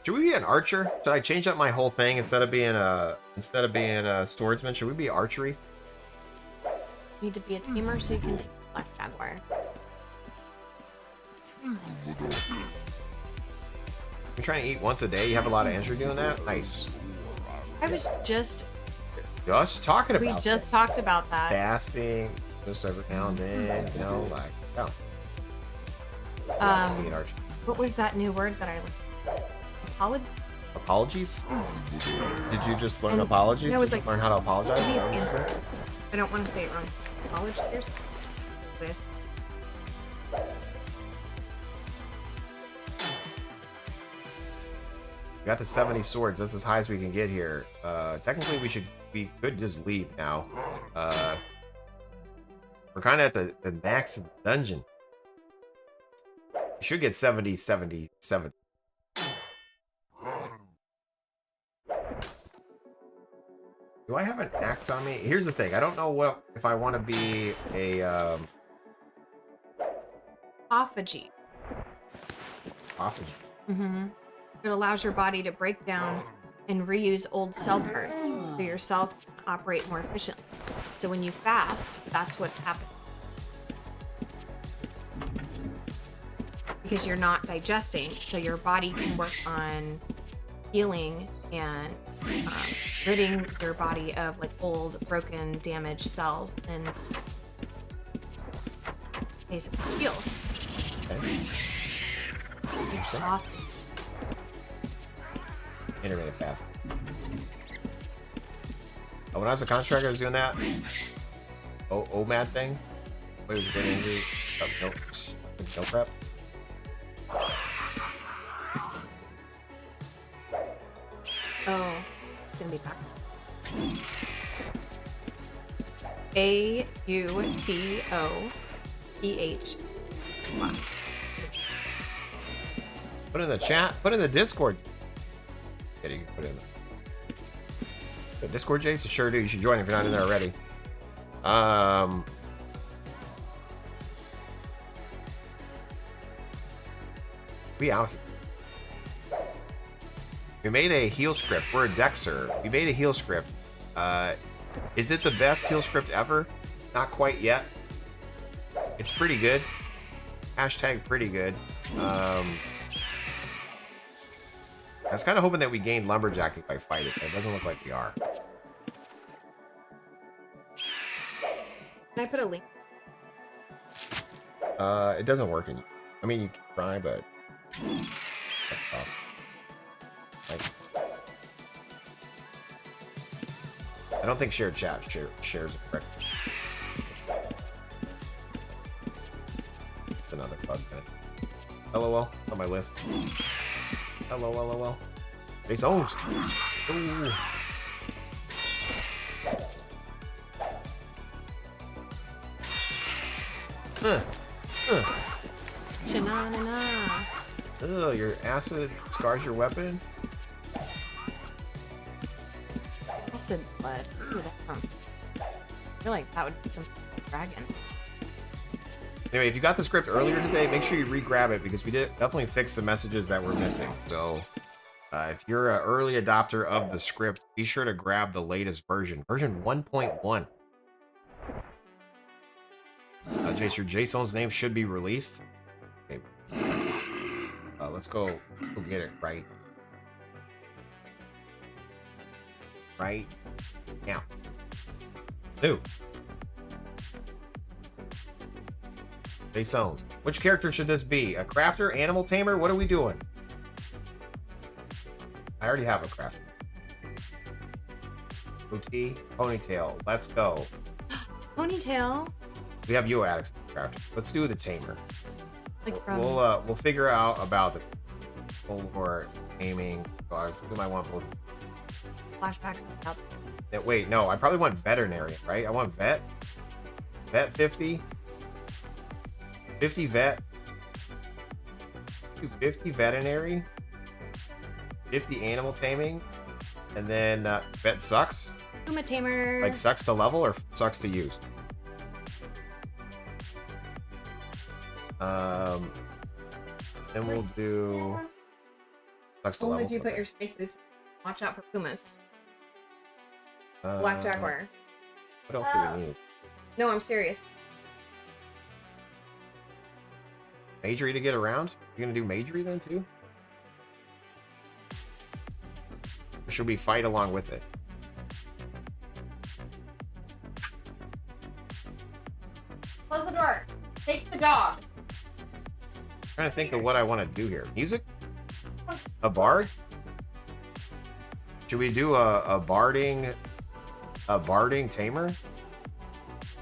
Should we be an archer? Should I change up my whole thing instead of being a swordsman? Should we be archery? Need to be a tamer so you can take Black Jaguar. You're trying to eat once a day. You have a lot of energy doing that. Nice. I was just Talking about. we just talked about that. Fasting, just every now and then. You know, like no. Be an archer. What was that new word that I learned? Apologies? Did you just learn And- apologies? no, it was Did you like- learn how to apologize? I don't want to say it wrong. Apology or something. With We got to 70 swords. That's as high as we can get here. Technically, we could just leave now. We're kind of at the max of the dungeon. We should get 70, 70, 70. Do I have an axe on me? Here's the thing. I don't know if I want to be a autophagy. autophagy. Mm-hmm. It allows your body to break down and reuse old cell parts so your cells can operate more efficiently. So when you fast, that's what's happening. Because you're not digesting, so your body can work on healing and ridding your body of like old, broken, damaged cells and basically heal. Okay. It's awesome. Intermittent fast. Oh, when I was a contractor, I was doing that. OMAD thing. Wait, was it getting angry? Oh, nope. No prep. Oh, it's gonna be back. AUTOPH. Put it in the chat. Put it in the Discord. Yeah, you can put it in the Discord, Jace. Sure do. You should join if you're not in there already. We out here. We made a heal script. We're a Dexxer. We made a heal script. Is it the best heal script ever? Not quite yet. It's pretty good. Hashtag pretty good. I was kind of hoping that we gained Lumberjack if I fight it, but it doesn't look like we are. Can I put a link? It doesn't work in. I mean, you can try, but that's tough. I don't think shared chat shares it correctly. It's another bug. LOL on my list. LOL. JaseOwns. Ooh. Sha-na-na-na. Ugh, your acid scars your weapon. Acid blood. Ooh, that sounds. I feel like that would be some dragon. Anyway, if you got the script earlier today, make sure you re-grab it because we did definitely fix the messages that were missing. So If you're an early adopter of the script, be sure to grab the latest version, version 1.1. Jace, your JaseOwns name should be released. Okay. Let's go get it right now. New. JaseOwns. Which character should this be? A crafter? Animal tamer? What are we doing? I already have a crafter. Goatee, ponytail. Let's go. Ponytail. We have UO Addicts crafter. Let's do the tamer. Like from... We'll figure out about the or aiming. So who do I want both? flashbacks. Wait, no. I probably want veterinarian, right? I want vet. Vet 50. 50 vet. 250 veterinary. 50 animal taming. And then vet sucks. Puma tamer. Like sucks to level or sucks to use? Then we'll do sucks to Only level. if you put your snake boots. Watch out for pumas. Black jaguar. What else do we need? No, I'm serious. Magery to get around? You gonna do magery then too? Or should we fight along with it? Close the door. Take the dog. Trying to think of what I want to do here. Music? A bard? Should we do a barding tamer?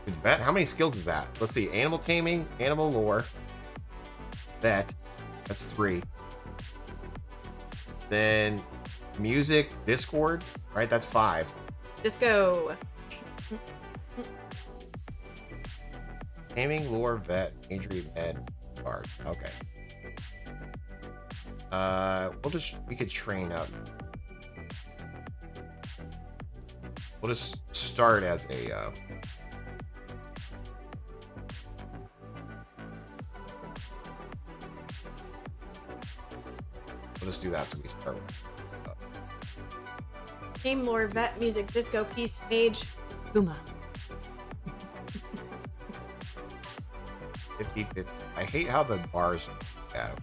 It's vet. How many skills is that? Let's see. Animal taming, animal lore, vet. That's 3. Then music, Discord, right? That's 5. Disco. Taming, lore, vet, magery, med, bard. Okay. We could train up. We'll just start as a we'll just do that so we start with Game lore, vet, music, disco, peace, mage, puma. 50-50. I hate how the bars out.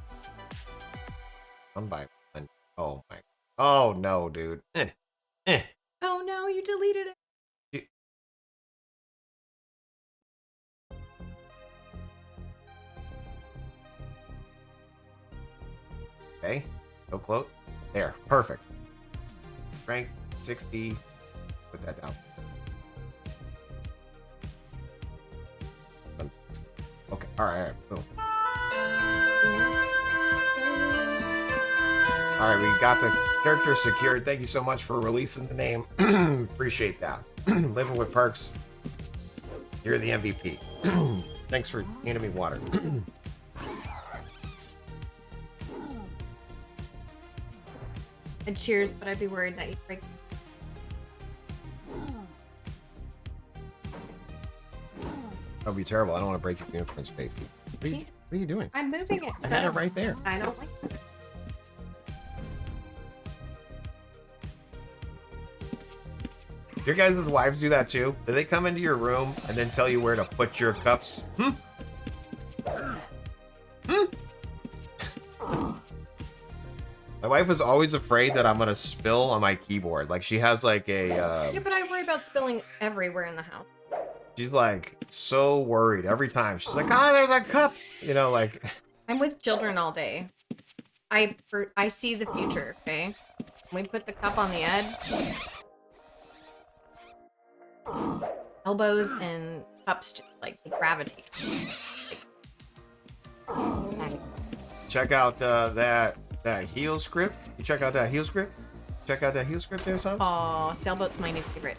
1 by 1. Oh my. Oh no, dude. Oh no, you deleted it. Okay. So close. There. Perfect. Strength 60. Put that down. Okay. All right. Boom. All right. We got the character secured. Thank you so much for releasing the name. Appreciate that. Living with perks. You're the MVP. Thanks for handing me water. And cheers, but I'd be worried that you'd break. That would be terrible. I don't want to break your unicorn's face. What are you doing? I'm moving it. I had it right there. I don't like it. Your guys' wives do that too? Do they come into your room and then tell you where to put your cups? My wife is always afraid that I'm gonna spill on my keyboard. Like she has like a Yeah, but I worry about spilling everywhere in the house. she's like so worried every time. She's like, ah, there's a cup. You know, like I'm with children all day. I see the future, okay? When we put the cup on the edge. Elbows and cups just like they gravitate. Like, check out that heal script. You check out that heal script? Check out that heal script there, son? oh, sailboat's my new favorite.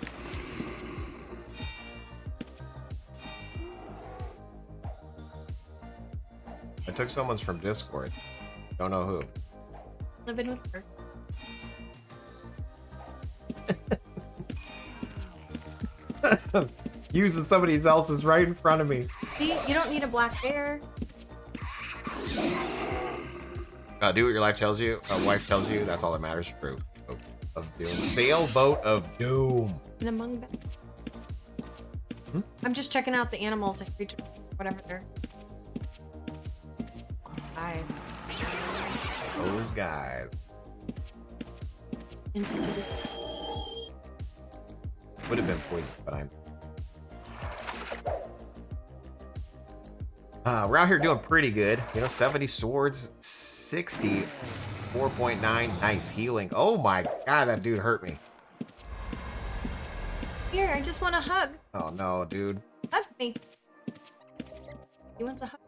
I took someone's from Discord. Don't know who. Living with her. Using somebody else's right in front of me. See, you don't need a black bear. Do what your life tells you. Wife tells you. That's all that matters. True. Of doom. Sailboat of doom. And among them. I'm just checking out the animals and creatures, whatever they're. Guys. Those guys. Into this. Would have been poison, but I'm. We're out here doing pretty good. 70 swords, 60, 4.9. Nice healing. Oh my god, that dude hurt me. Here, I just want a hug. Oh no, dude. Hug me. He wants a hug.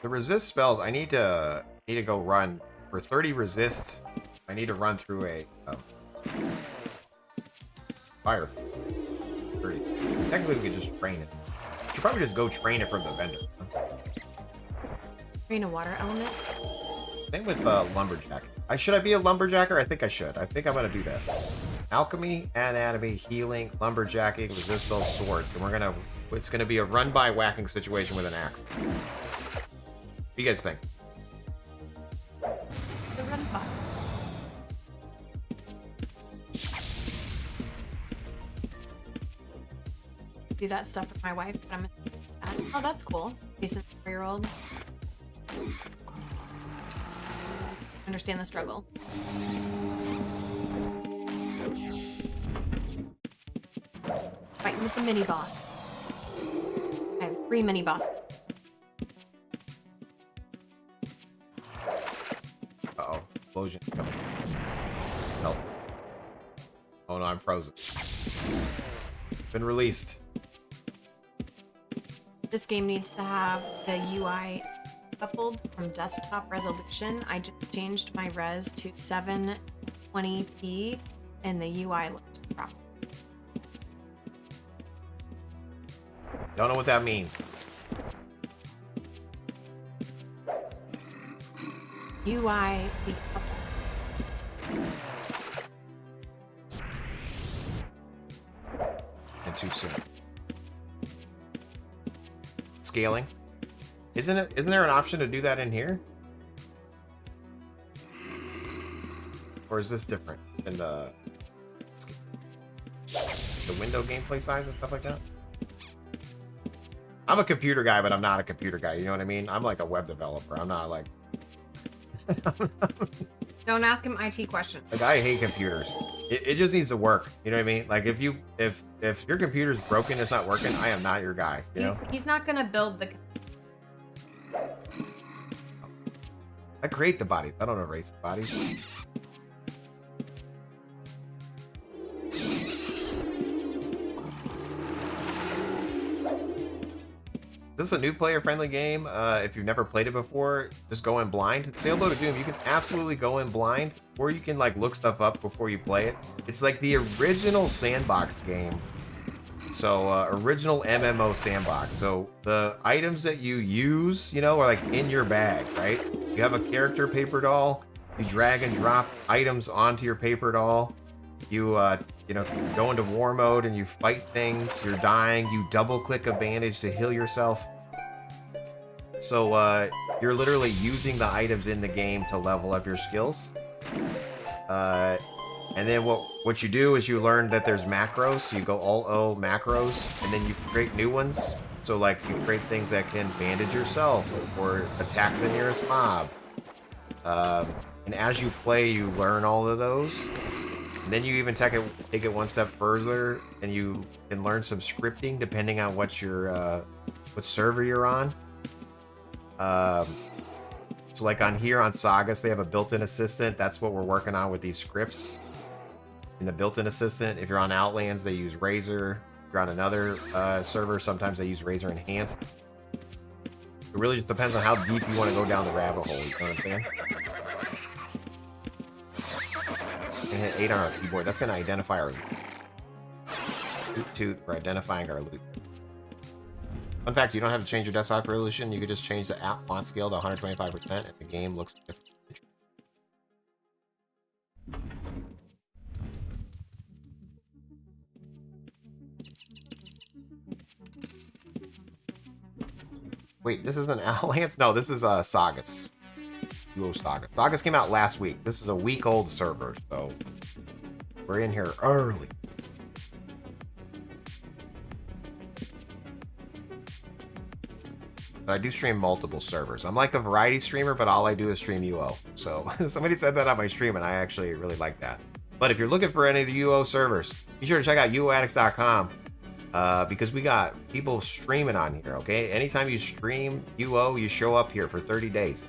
The resist spells, I need to go run for 30 resist. I need to run through a fire. 30. Technically, we could just train it. Should probably just go train it from the vendor. Train a water element. Same with lumberjack. Should I be a lumberjacker? I think I should. I think I'm gonna do this. Alchemy, anatomy, healing, lumberjacking, resist spells, swords, and it's gonna be a run by whacking situation with an axe. What do you guys think? The run by. Do that stuff with my wife, but oh, that's cool. Decent 4-year-old. Understand the struggle. Fighting with the mini boss. I have 3 mini bosses. Uh-oh. Explosion. Help. Oh no, I'm frozen. Been released. This game needs to have the UI coupled from desktop resolution. I just changed my res to 720p and the UI looks proper. Don't know what that means. UI decoupled. And too soon. Scaling. Isn't there an option to do that in here? Or is this different than the window gameplay size and stuff like that? I'm a computer guy, but I'm not a computer guy. You know what I mean? I'm like a web developer. I'm not like. Don't ask him IT questions. Like, I hate computers. It just needs to work. You know what I mean? Like, if your computer's broken, it's not working, I am not your guy. You know? He's not gonna build the. I create the bodies. I don't erase the bodies. This is a new player-friendly game. If you've never played it before, just go in blind. Sailboat of Doom, you can absolutely go in blind, or you can like look stuff up before you play it. It's like the original sandbox game. So original MMO sandbox. So the items that you use, are like in your bag, right? You have a character paper doll. You drag and drop items onto your paper doll. You go into war mode and you fight things. You're dying. You double click a bandage to heal yourself. So you're literally using the items in the game to level up your skills. And then what you do is you learn that there's macros. So you go Alt-O macros, and then you create new ones. So like you create things that can bandage yourself or attack the nearest mob. And as you play, you learn all of those. And then you even take it one step further, and you can learn some scripting depending on what server you're on. So like on here on Sagas, they have a built-in assistant. That's what we're working on with these scripts. In the built-in assistant, if you're on Outlands, they use Razor. If you're on another server, sometimes they use Razor Enhanced. It really just depends on how deep you want to go down the rabbit hole. You know what I'm saying? And hit 8 on our keyboard. That's going to identify our loot. Toot for identifying our loot. Fun fact, you don't have to change your desktop resolution. You could just change the app font scale to 125% and the game looks different. Wait, this isn't Outlands? No, this is Sagas. UO Sagas. Sagas came out last week. This is a week-old server, so we're in here early. But I do stream multiple servers. I'm like a variety streamer, but all I do is stream UO. So somebody said that on my stream, and I actually really like that. But if you're looking for any of the UO servers, be sure to check out uoaddicts.com because we got people streaming on here, okay? Anytime you stream UO, you show up here for 30 days.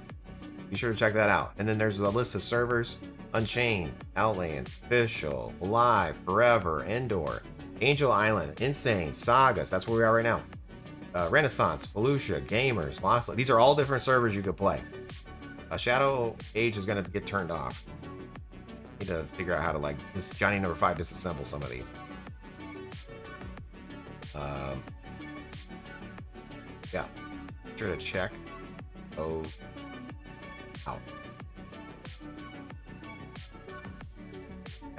Be sure to check that out. And then there's a list of servers: Unchained, Outlands, Official, Live, Forever, Indoor, Angel Island, Insane, Sagas. That's where we are right now. Renaissance, Felucia, Gamers, Lost. These are all different servers you could play. Shadow Age is going to get turned off. Need to figure out how to, like, this Johnny number 5 disassemble some of these. Yeah. Be sure to check. Oh. Out.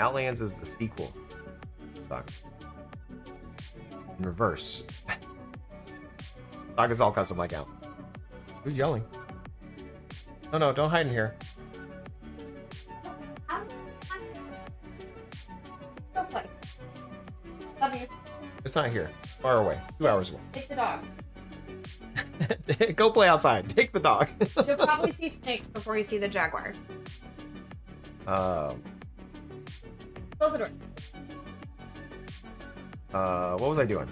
Outlands is the sequel. Suck. In reverse. Sagas all custom like out. Who's yelling? No, no, don't hide in here. Go play. Love you. It's not here. Far away. 2 hours away. Take the dog. Go play outside. Take the dog. You'll probably see snakes before you see the jaguar. Close the door. What was I doing?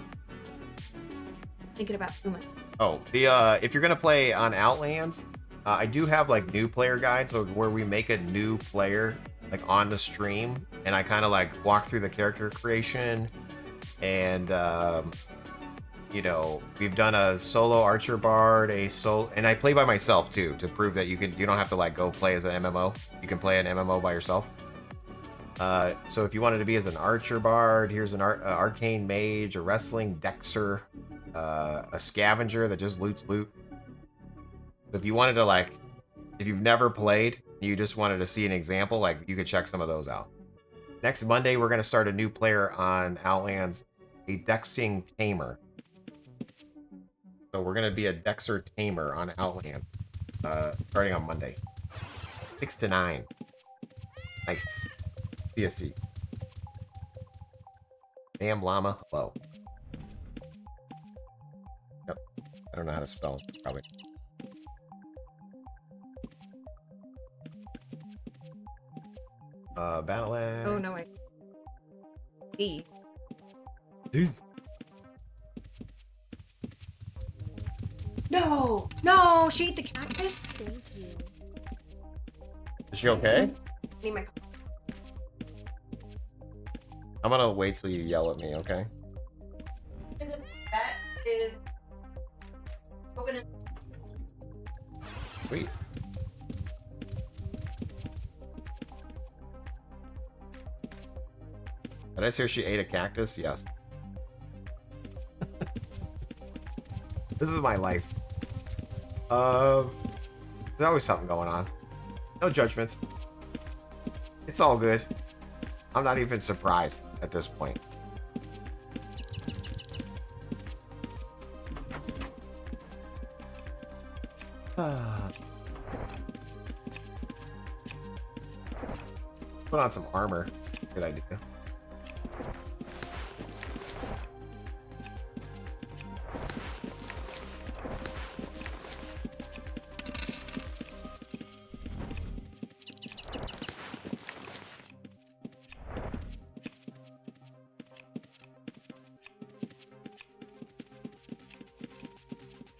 Thinking about Uma. Oh, the if you're gonna play on Outlands, I do have like new player guides, so where we make a new player like on the stream, and I kind of like walk through the character creation, and you know, we've done a solo archer bard, and I play by myself too to prove that you don't have to like go play as an MMO. You can play an MMO by yourself. So if you wanted to be as an archer bard, here's an arcane mage, a wrestling Dexxer, a scavenger that just loots loot. So if you wanted to, like, if you've never played, you just wanted to see an example, like, you could check some of those out. Next Monday, we're going to start a new player on Outlands, a Dexing Tamer. So we're going to be a Dexxer Tamer on Outlands, starting on Monday. 6 to 9. Nice. CST. Damn llama. Hello. Yep. I don't know how to spell. Probably. Battle Axe. Oh, no, wait. E. Dude. No! No! She ate the cactus? Thank you. Is she okay? I need my coffee. I'm gonna wait till you yell at me, okay? That is coconut. Sweet. Did I hear she ate a cactus? Yes. This is my life. There's always something going on. No judgments. It's all good. I'm not even surprised at this point. Put on some armor. Good idea.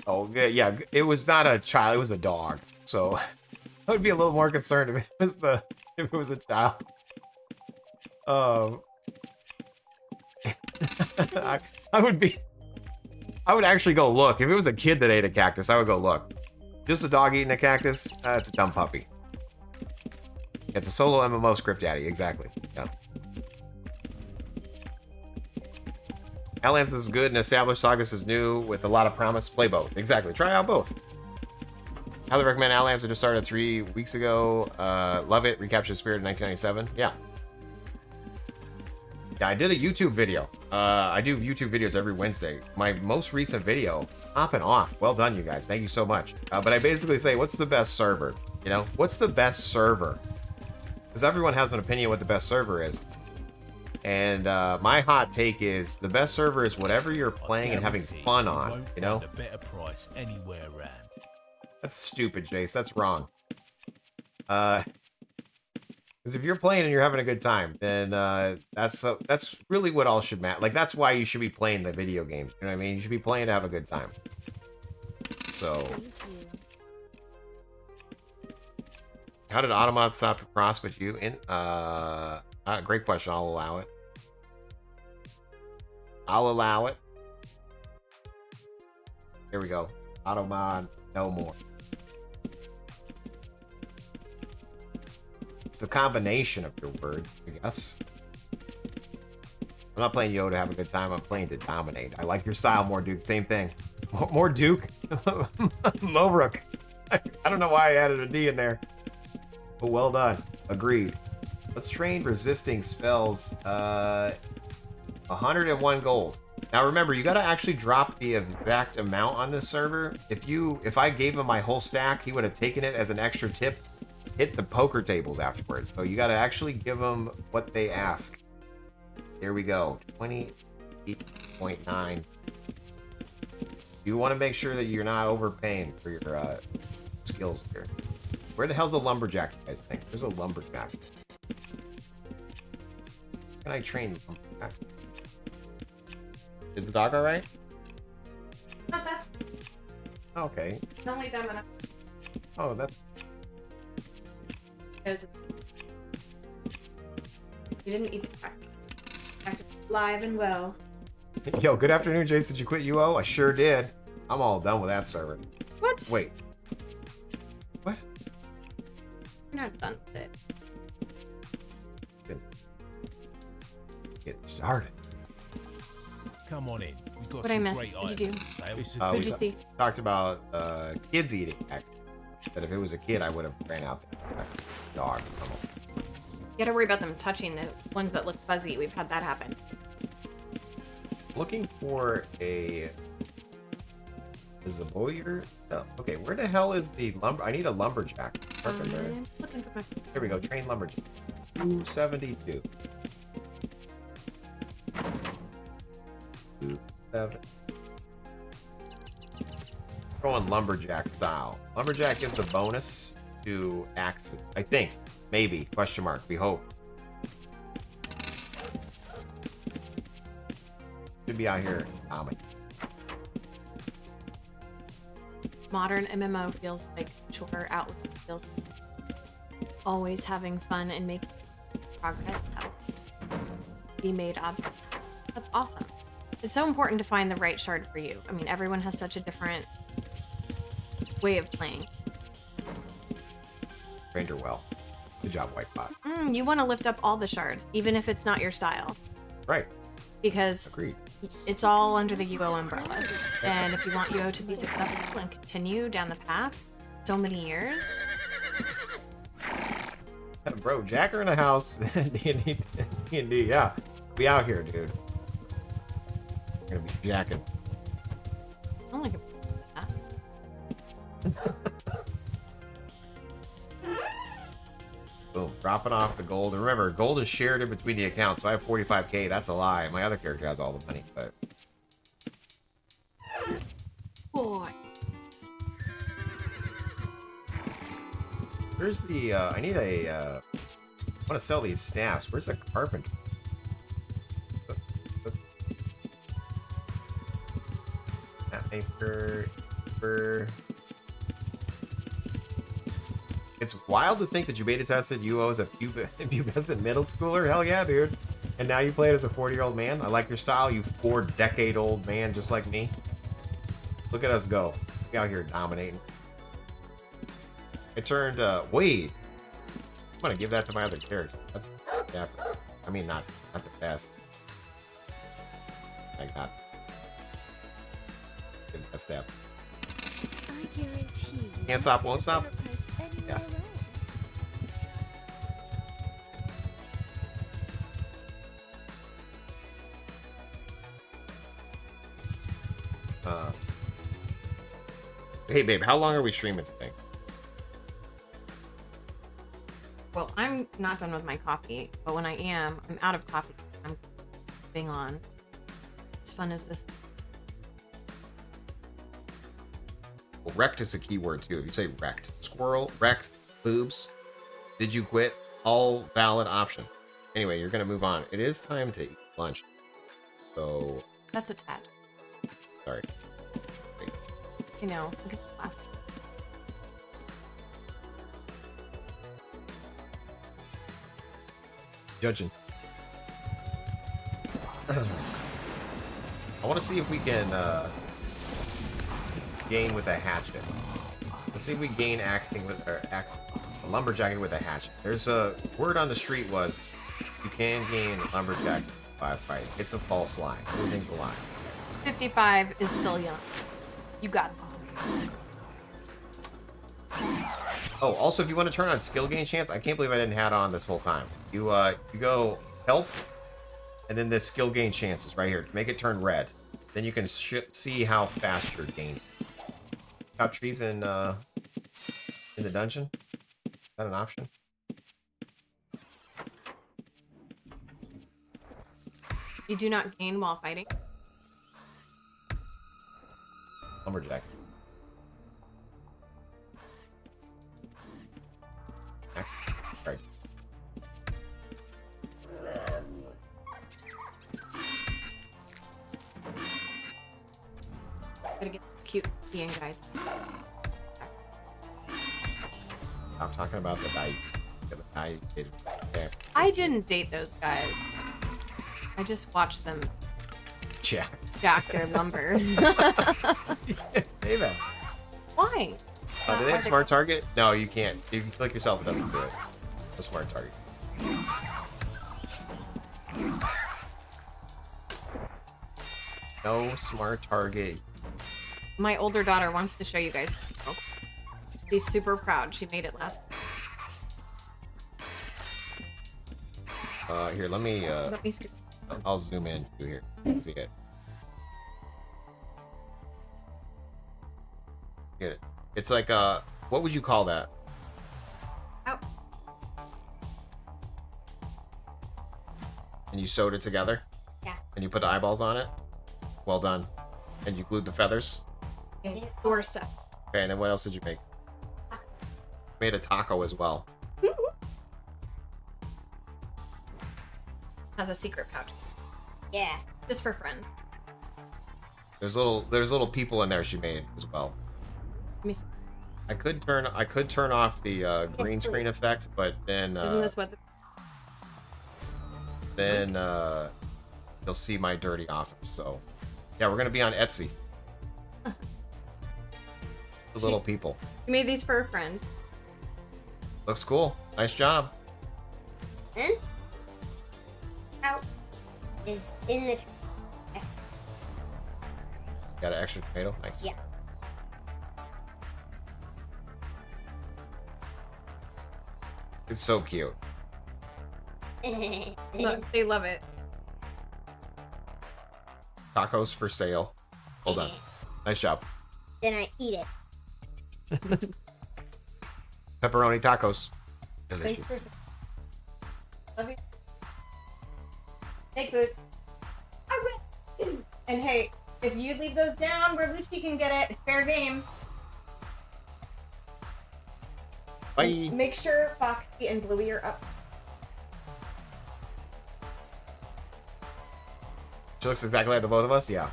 Oh, good. Yeah, it was not a child, it was a dog. So I would be a little more concerned if it was a child. I would actually go look. If it was a kid that ate a cactus, I would go look. Just a dog eating a cactus? It's a dumb puppy. It's a solo MMO script daddy, exactly. Yeah. Outlands is good and established. Sagas is new with a lot of promise. Play both. Exactly. Try out both. Highly recommend Outlands. I just started 3 weeks ago. Love it. Recapture the Spirit in 1997. Yeah. Yeah, I did a YouTube video. I do YouTube videos every Wednesday. My most recent video, popping off. Well done, you guys. Thank you so much. But I basically say, what's the best server? You know, what's the best server? Because everyone has an opinion what the best server is. And my hot take is the best server is whatever you're playing and having fun on, you know? A better price anywhere around. That's stupid, Jace. That's wrong. Because if you're playing and you're having a good time, then that's really what all should matter. Like, that's why you should be playing the video games. You know what I mean? You should be playing to have a good time. So, Thank you. how did Automat stop to cross with you? Great question. I'll allow it. I'll allow it. Here we go. Automod, no more. It's the combination of your words, I guess. I'm not playing Yo to have a good time. I'm playing to dominate. I like your style more, Duke. Same thing. More Duke. Mobrook. I don't know why I added a D in there. But well done. Agreed. Let's train resisting spells. 101 gold. Now remember, you gotta actually drop the exact amount on this server. If I gave him my whole stack, he would have taken it as an extra tip. Hit the poker tables afterwards. So you gotta actually give them what they ask. Here we go. 28.9. You want to make sure that you're not overpaying for your skills here. Where the hell's a lumberjack, you guys think? There's a lumberjack. Can I train lumberjack? Is the dog alright? No, that's Okay. only dumb enough. Oh, that's... You didn't eat the crack. Live and well. Yo, good afternoon, Jason. Did you quit UO? I sure did. I'm all done with that server. What? Wait. What? You're not done with it. Get started. Come on in. We've got What'd I some miss? great What'd you items do? for sale. What'd we you see? talked about kids eating. Actually. That if it was a kid, I would have ran out there. Dogs. You gotta worry about them touching the ones that look fuzzy. We've had that happen. Looking for a... Is the boyer? Oh, okay, where the hell is the lumber? I need a lumberjack. Carpenter. Looking for my... Here we go. Train lumberjack. 272. 27. Going lumberjack style. Lumberjack gives a bonus to axes. I think. Maybe. Question mark. We hope. Should be out here. Modern MMO feels like chore. Outlook feels like always having fun and making progress that will be made obstacle. That's awesome. It's so important to find the right shard for you. I mean, everyone has such a different way of playing. Trained her well. Good job, Whitebot. You want to lift up all the shards, even if it's not your style. Right. Because Agreed. it's all under the UO umbrella. And if you want UO to be successful and continue down the path so many years. Bro, Jacker in the house. D&D, yeah. Be out here, dude. We're gonna be jacking. I don't like it. Boom. Dropping off the gold. And remember, gold is shared in between the accounts, so I have 45k. That's a lie. My other character has all the money, but... Boy. Where's the, I need a, I want to sell these staffs. Where's the carpenter? It's wild to think that you beta tested UO as a pubescent middle schooler. Hell yeah, dude. And now you play it as a 40-year-old man. I like your style, you 4-decade-old man just like me. Look at us go. We out here dominating. I turned, Wade. I'm gonna give that to my other character. That's, yeah. I mean, not the best. Like that. That staff. I guarantee you Can't stop, won't stop. better price anywhere Yes. around. Hey babe, how long are we streaming today? Well, I'm not done with my coffee, but when I am, I'm out of coffee. I'm being on. As fun as this. Well, wrecked is a keyword too. If you say wrecked, squirrel, wrecked, boobs, did you quit? All valid options. Anyway, you're gonna move on. It is time to eat lunch. So That's a tad. sorry. Wait. You know, look at the last. Judging. I want to see if we can gain with a hatchet. Let's see if we gain axing with lumberjacking with a hatchet. There's a word on the street was you can gain lumberjack by a fight. It's a false lie. Everything's a lie. 55 is still young. You got them. Oh, also, if you want to turn on skill gain chance, I can't believe I didn't have it on this whole time. You go help, and then this skill gain chance is right here. Make it turn red. Then you can see how fast you're gaining. Chop trees in the dungeon. Is that an option? You do not gain while fighting. Lumberjack. Next. Right. Gotta get this cute Ian guys. Stop talking about the value. There. I didn't date those guys. I just watched them Jack. jack their lumber. Yes, say that. Why? Do they have smart target? No, you can't. If you click yourself, it doesn't do it. No smart target. No smart target. My older daughter wants to show you guys. She's super proud. She made it last. Here, let me scoot. I'll zoom in to here. Let's see it. Get it. It's like what would you call that? Ow. And you sewed it together? Yeah. And you put the eyeballs on it? Well done. And you glued the feathers? Yes, door stuff. Okay, and then what else did you make? Made a taco as well. Has a secret pouch. Yeah. Just for friends. There's little people in there she made as well. Let me see. I could turn off the green screen effect, but then Isn't this what you'll see my dirty office. So yeah, we're gonna be on Etsy. The little people. you made these for a friend? Looks cool. Nice job. And out is in the. Got an extra tomato. Nice. Yeah. It's so cute. Look, they love it. Tacos for sale. Hold on. Nice job. Then I eat it. Pepperoni tacos. Delicious. Love you. Snake boots. And hey, if you leave those down, Revucci can get it. It's fair game. Bye. Make sure Foxy and Bluey are up. She looks exactly like the both of us. Yeah.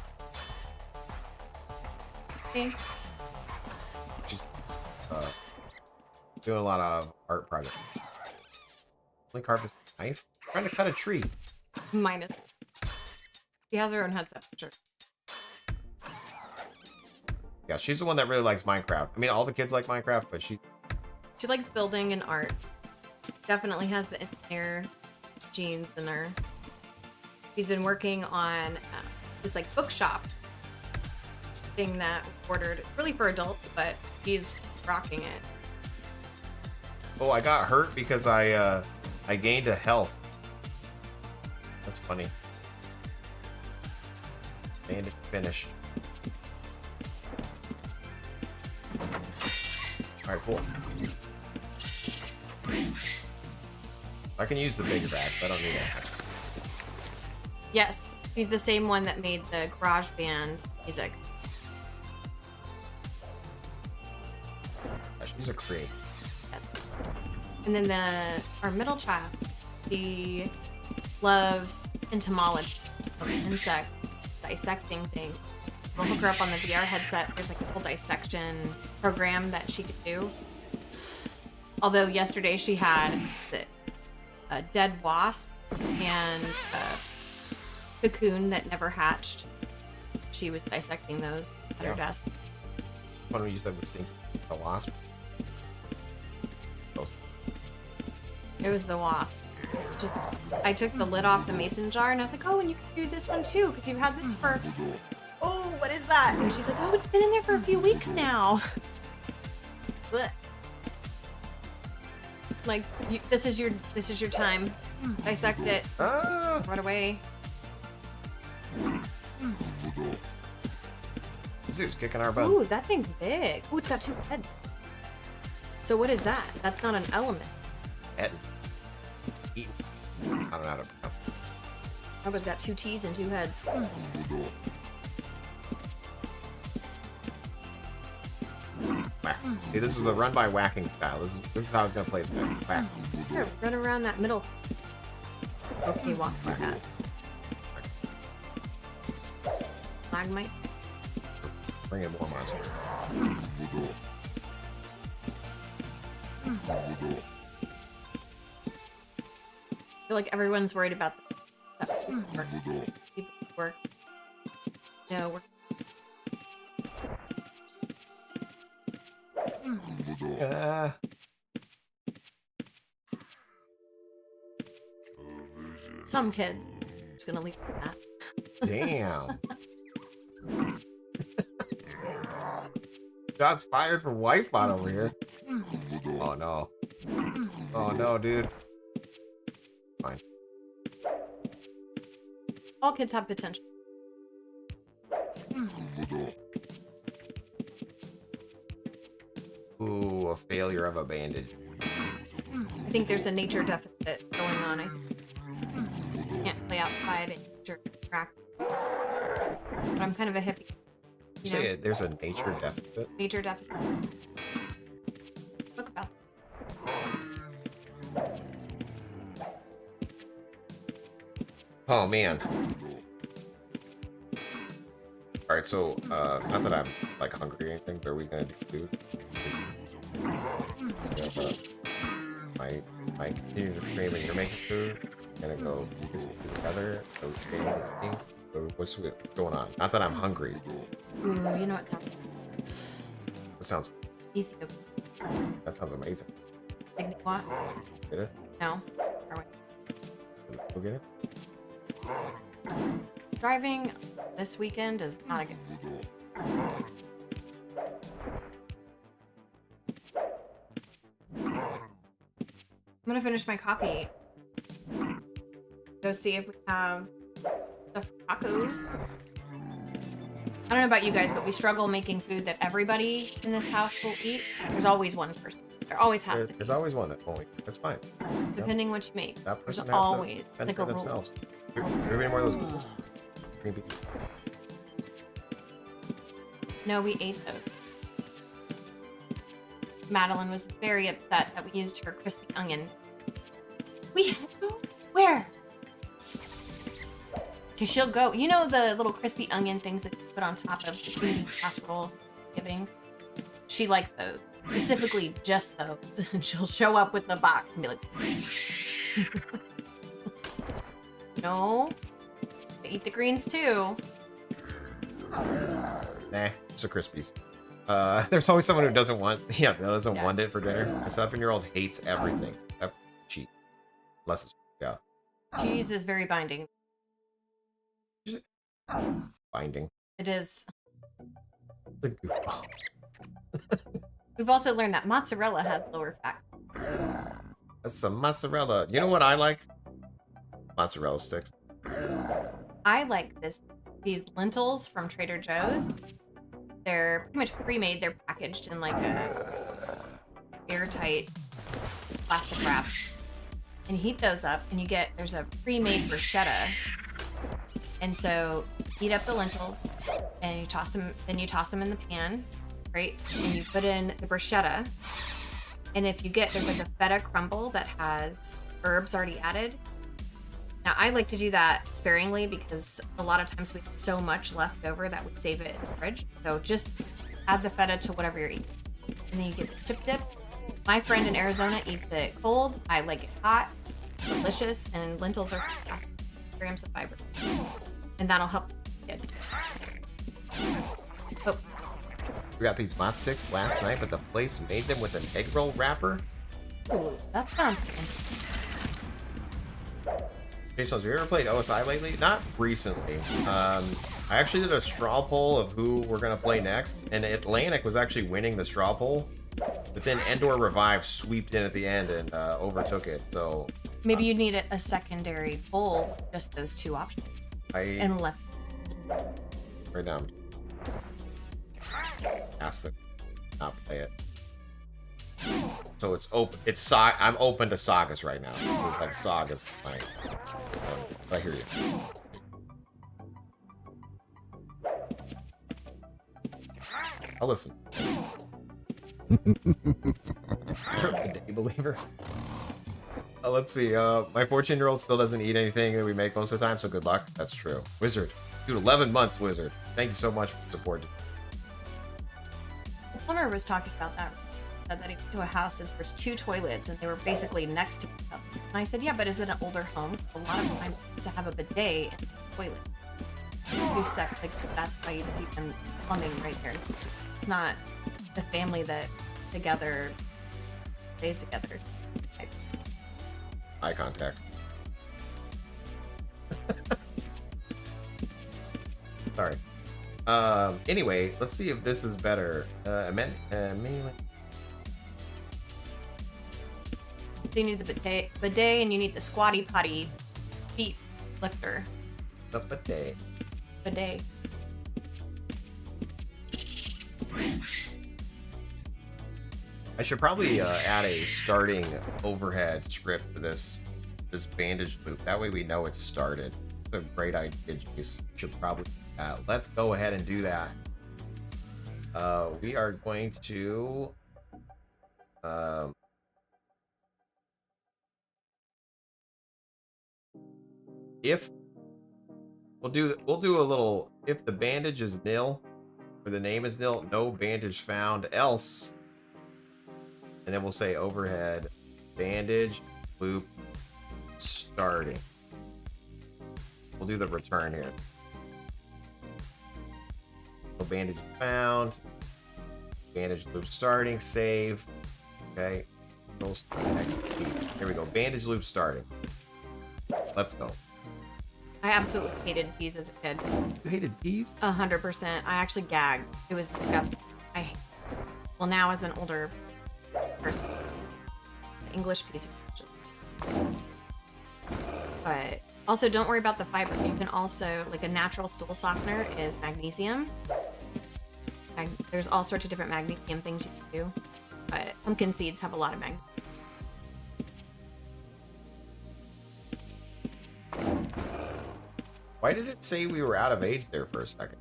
Thanks. She's doing a lot of art projects. Only carve this knife. Trying to cut a tree. Minus. She has her own headset. Sure. Yeah, she's the one that really likes Minecraft. I mean, all the kids like Minecraft, but she likes building and art. Definitely has the engineer genes in her. She's been working on this like bookshop thing that we ordered, really for adults, but she's rocking it. Oh, I got hurt because I gained a health. That's funny. Bandage finished. Alright, cool. I can use the bigger bags. I don't need a hatchet. Yes, she's the same one that made the garage band music. She's a creator. And then our middle child, she loves entomology, insect dissecting thing. We'll hook her up on the VR headset. There's like a whole dissection program that she could do. Although yesterday she had a dead wasp and a cocoon that never hatched. She was dissecting those at her desk. Why don't we use that with Stinky? The wasp? It was the wasp. Just, I took the lid off the mason jar and I was like, oh, and you can do this one too, because you've had this for, oh, what is that? And she's like, oh, it's been in there for a few weeks now. Blech. Like, this is your time. Dissect it. Run away. This dude's kicking our butt. Ooh, that thing's big. Ooh, it's got 2 heads. So what is that? That's not an element. Head. Eat. I don't know how to pronounce it. Robo's got 2 T's and 2 heads. Whack. See, this is the run by whacking style. This is how I was gonna play today. Whack. Here, run around that middle. Okay, walk like that. Lagmite. Bring in more monsters. I feel like everyone's worried about the work. People work. No, we're some kid. Just gonna leave it at that. Damn. Shots fired from Whitebot over here. Oh no. Oh no, dude. Fine. All kids have potential. Ooh, a failure of a bandage. I think there's a nature deficit going on. I can't play outside and nature practice. But I'm kind of a hippie. You say it, there's a nature deficit? Nature deficit. Look about that. Oh man. Alright, so not that I'm like hungry or anything, but are we gonna do food? My continue to stream and you're making food. Gonna go get some food together. Go stream. What's going on? Not that I'm hungry. Ooh, you know what sounds What sounds? Ethiopia. That sounds amazing. Like what? Get it? No. Or what? Go get it. Driving this weekend is not a good. I'm gonna finish my coffee. Go see if we have stuff for tacos. I don't know about you guys, but we struggle making food that everybody in this house will eat. There's always one person. There always has to be. There's always one that won't eat. That's fine. Depending what you make. That There's person always. has to It's fend like for a rule. themselves. Do you have any more of those noodles? Green beans. No, we ate those. Madeline was very upset that we used her crispy onion. We had those? Where? Because she'll go, you know the little crispy onion things that you put on top of the green casserole giving? She likes those. Specifically just those. And she'll show up with the box and be like, no. They eat the greens too. Nah, it's a Crispies. There's always someone who doesn't want, doesn't want it for dinner. My 7-year-old hates everything. Cheap. Unless it's, yeah. Cheese is very binding. Binding. It is. The goofball. We've also learned that mozzarella has lower fat. That's some mozzarella. You know what I like? Mozzarella sticks. I like these lentils from Trader Joe's. They're pretty much pre-made. They're packaged in like a airtight plastic wrap. and heat those up, and there's a pre-made bruschetta. And so heat up the lentils, and you toss them in the pan, right? And you put in the bruschetta. And if there's like a feta crumble that has herbs already added. Now I like to do that sparingly because a lot of times we have so much left over that we save it in the fridge. So just add the feta to whatever you're eating. And then you get the chip dip. My friend in Arizona eats it cold. I like it hot, delicious, and lentils are fantastic. Grams of fiber. And that'll help the kid. Oh. We got these mott sticks last night, but the place made them with an egg roll wrapper. Ooh, that sounds good. JaseOwns, have you ever played OSI lately? Not recently. I actually did a straw poll of who we're gonna play next, and Atlantic was actually winning the straw poll, but then Endor Revive sweeped in at the end and overtook it. So Maybe you need a secondary bowl, just those two options. And left. Right now, ask them not play it. So it's open. I'm open to Sagas right now. So it's like Sagas. I hear you. I'll listen. Day believer. Let's see. My 14-year-old still doesn't eat anything that we make most of the time, so good luck. That's true. Wizard. Dude, 11 months, Wizard. Thank you so much for the support. The plumber was talking about that. Said that he went to a house and there's two toilets and they were basically next to each other. And I said, yeah, but is it an older home? A lot of times to have a bidet and a toilet. That's why you see them plumbing right there. It's not the family that together stays together. Eye contact. Sorry. Anyway, let's see if this is better. Melee. So you need the bidet and you need the squatty potty feet lifter. The bidet. Bidet. I should probably add a starting overhead script for this bandage loop. That way we know it's started. It's a great idea, Jace. Should probably do that. Let's go ahead and do that. We are going to if we'll do a little, if the bandage is nil or the name is nil, no bandage found, else, and then we'll say overhead bandage loop starting. We'll do the return here. No bandage found, bandage loop starting, save. Okay, here we go. Bandage loop starting. Let's go. I absolutely hated peas as a kid. You hated peas? 100%. I actually gagged. It was disgusting. Well, now as an older person, English peas are delicious. But also, don't worry about the fiber. You can also, like, a natural stool softener is magnesium. There's all sorts of different magnesium things you can do, but pumpkin seeds have a lot of magnesium. Why did it say we were out of age there for a second?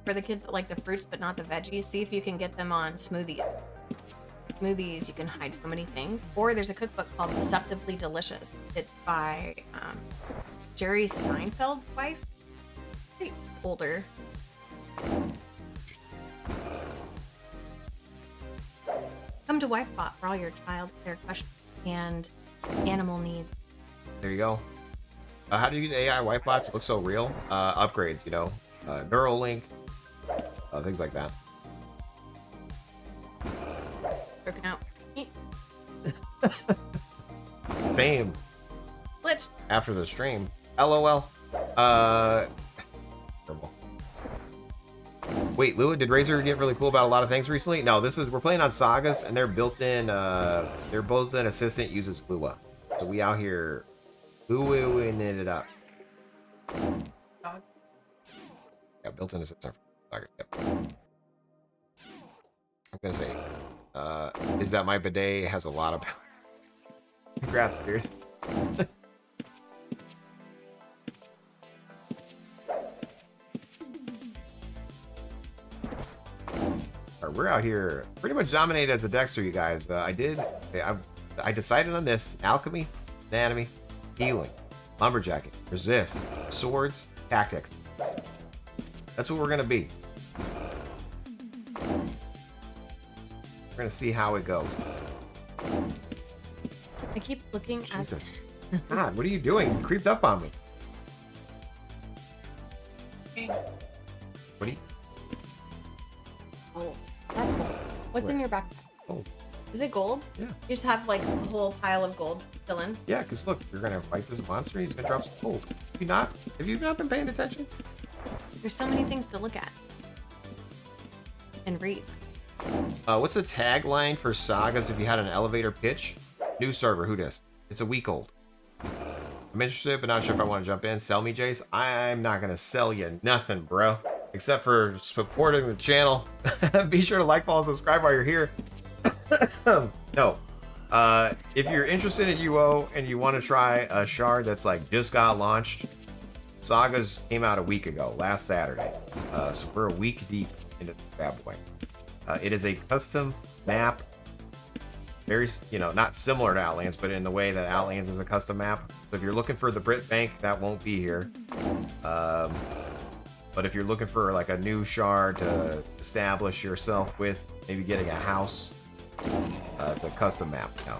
For the kids that like the fruits but not the veggies, see if you can get them on smoothies. Smoothies, you can hide so many things. Or there's a cookbook called Deceptively Delicious. It's by Jerry Seinfeld's wife. Pretty older. Come to WifeBot for all your child care questions and animal needs. There you go. How do you get AI wipe bots? It looks so real. Upgrades, you know, Neuralink, things like that. Broken out. Same. Glitch. After the stream. LOL. Terrible. Wait, Lua, did Razer get really cool about a lot of things recently? No, we're playing on Sagas, and their built-in assistant uses Lua. So we out here Lua-ing it up. Dog. Yeah, built-in assistant. Saga. Yep. I'm gonna say, is that my bidet has a lot of power. Congrats, dude. Alright, we're out here pretty much dominated as a Dexxer, you guys. I decided on this: alchemy, anatomy, healing, lumberjacking, resist, swords, tactics. That's what we're gonna be. We're gonna see how it goes. I keep looking Jesus. God, what are you doing? You creeped up on me. What are you? Oh, that's gold. What's in your backpack? Oh, Is it gold? yeah. You just have like a whole pile of gold chilling. Yeah, because look, you're gonna fight this monster and he's gonna drop some gold. Have you not been paying attention? There's so many things to look at and read. What's the tagline for Sagas if you had an elevator pitch? New server, who dis? It's a week old. I'm interested, but not sure if I want to jump in. Sell me, Jace? I'm not gonna sell you nothing, bro. Except for supporting the channel. Be sure to like, follow, subscribe while you're here. No. If you're interested in UO and you want to try a shard that's like just got launched, Sagas came out a week ago, last Saturday. So we're a week deep into the bad boy. It is a custom map. Very, not similar to Outlands, but in the way that Outlands is a custom map. So if you're looking for the Brit Bank, that won't be here. But if you're looking for like a new shard to establish yourself with, maybe getting a house, it's a custom map now.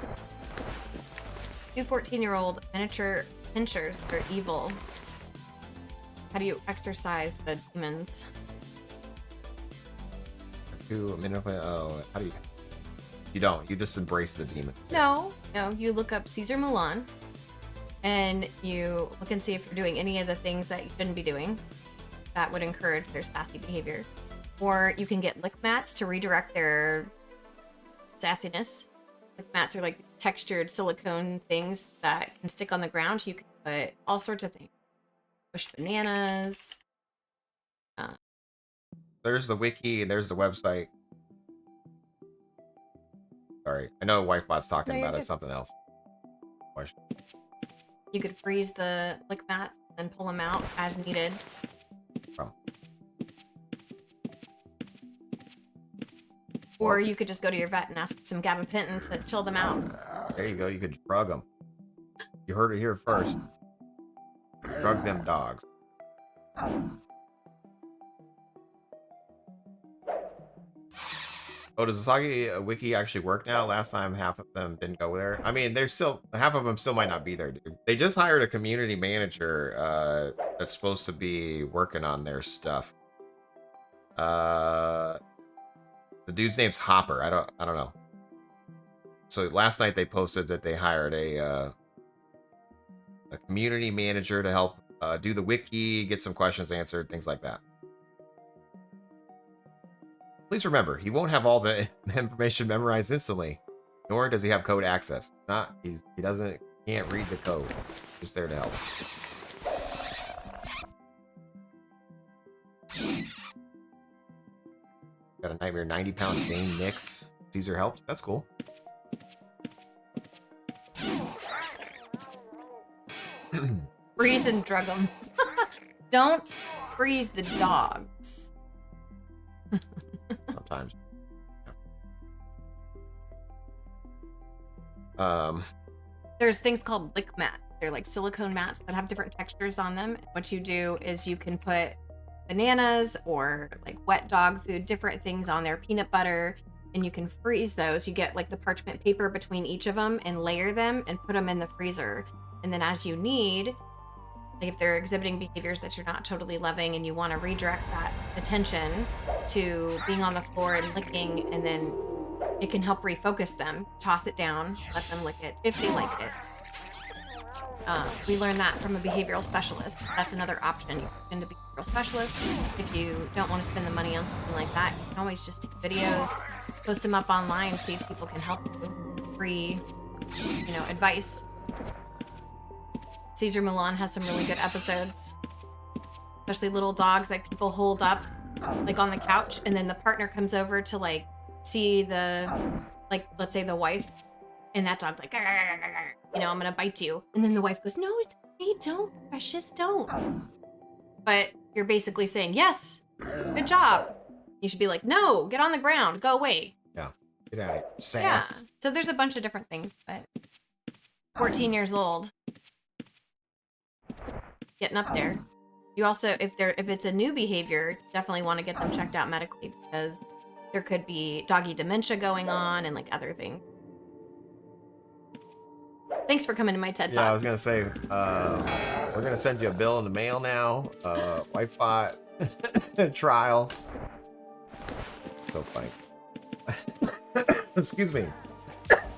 2 14-year-old miniature pinchers are evil. How do you exorcise the demons? Oh, how do you? You don't. You just embrace the demon. No, you look up Caesar Milan and you look and see if you're doing any of the things that you shouldn't be doing that would encourage their sassy behavior. Or you can get lick mats to redirect their sassiness. Lick mats are like textured silicone things that can stick on the ground. You can put all sorts of things. Push bananas. There's the wiki and there's the website. Sorry, I know Wifebot's talking about it. Something else. Question. You could freeze the lick mats and pull them out as needed. Oh. Or you could just go to your vet and ask for some gabapentin to chill them out. There you go. You could drug them. You heard it here first. Drug them dogs. Oh, does the Saga wiki actually work now? Last time half of them didn't go there. I mean, there's still half of them still might not be there, dude. They just hired a community manager that's supposed to be working on their stuff. The dude's name's Hopper. I don't know. So last night they posted that they hired a community manager to help do the wiki, get some questions answered, things like that. Please remember, he won't have all the information memorized instantly, nor does he have code access. He can't read the code. Just there to help. Got a nightmare 90-pound Dane mix. Caesar helped. That's cool. Freeze and drug them. Don't freeze the dogs. Sometimes. There's things called lick mats. They're like silicone mats that have different textures on them. What you do is you can put bananas or like wet dog food, different things on there, peanut butter, and you can freeze those. You get like the parchment paper between each of them and layer them and put them in the freezer. And then as you need, like if they're exhibiting behaviors that you're not totally loving and you want to redirect that attention to being on the floor and licking, and then it can help refocus them. Toss it down, let them lick it if they like it. We learned that from a behavioral specialist. That's another option. You can go to a behavioral specialist. If you don't want to spend the money on something like that, you can always just take videos, post them up online, see if people can help you. Free, advice. Caesar Milan has some really good episodes, especially little dogs that people hold up like on the couch, and then the partner comes over to like see the, like, let's say the wife, and that dog's like, "Grr, grr, grr, grr, you know, I'm gonna bite you. And then the wife goes, no, it's okay, don't, precious, don't. But you're basically saying, yes, good job. You should be like, no, get on the ground, go away. Yeah. Get out of here. Yeah. Sass. So there's a bunch of different things, but 14 years old, getting up there. You also, if it's a new behavior, definitely want to get them checked out medically, because there could be doggy dementia going on and like other things. Thanks for coming to my TED Talk. Yeah, I was gonna say, we're gonna send you a bill in the mail now. White bot trial. So funny. Excuse me.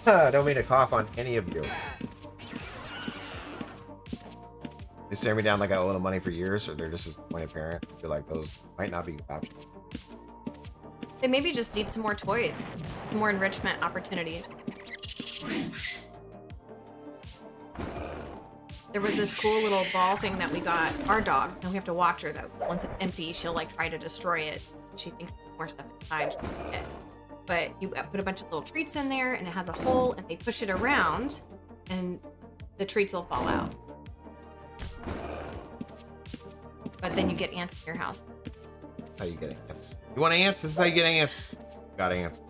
I don't mean to cough on any of you. They stare me down like I owe them money for years, or they're just a disappointed parent. I feel like those might not be options. They maybe just need some more toys, more enrichment opportunities. There was this cool little ball thing that we got our dog, and we have to watch her though. Once it's empty, she'll like try to destroy it. She thinks there's more stuff inside. She'll take it. But you put a bunch of little treats in there, and it has a hole, and they push it around, and the treats will fall out. But then you get ants in your house. That's how you get ants. You want ants? This is how you get ants. Got ants.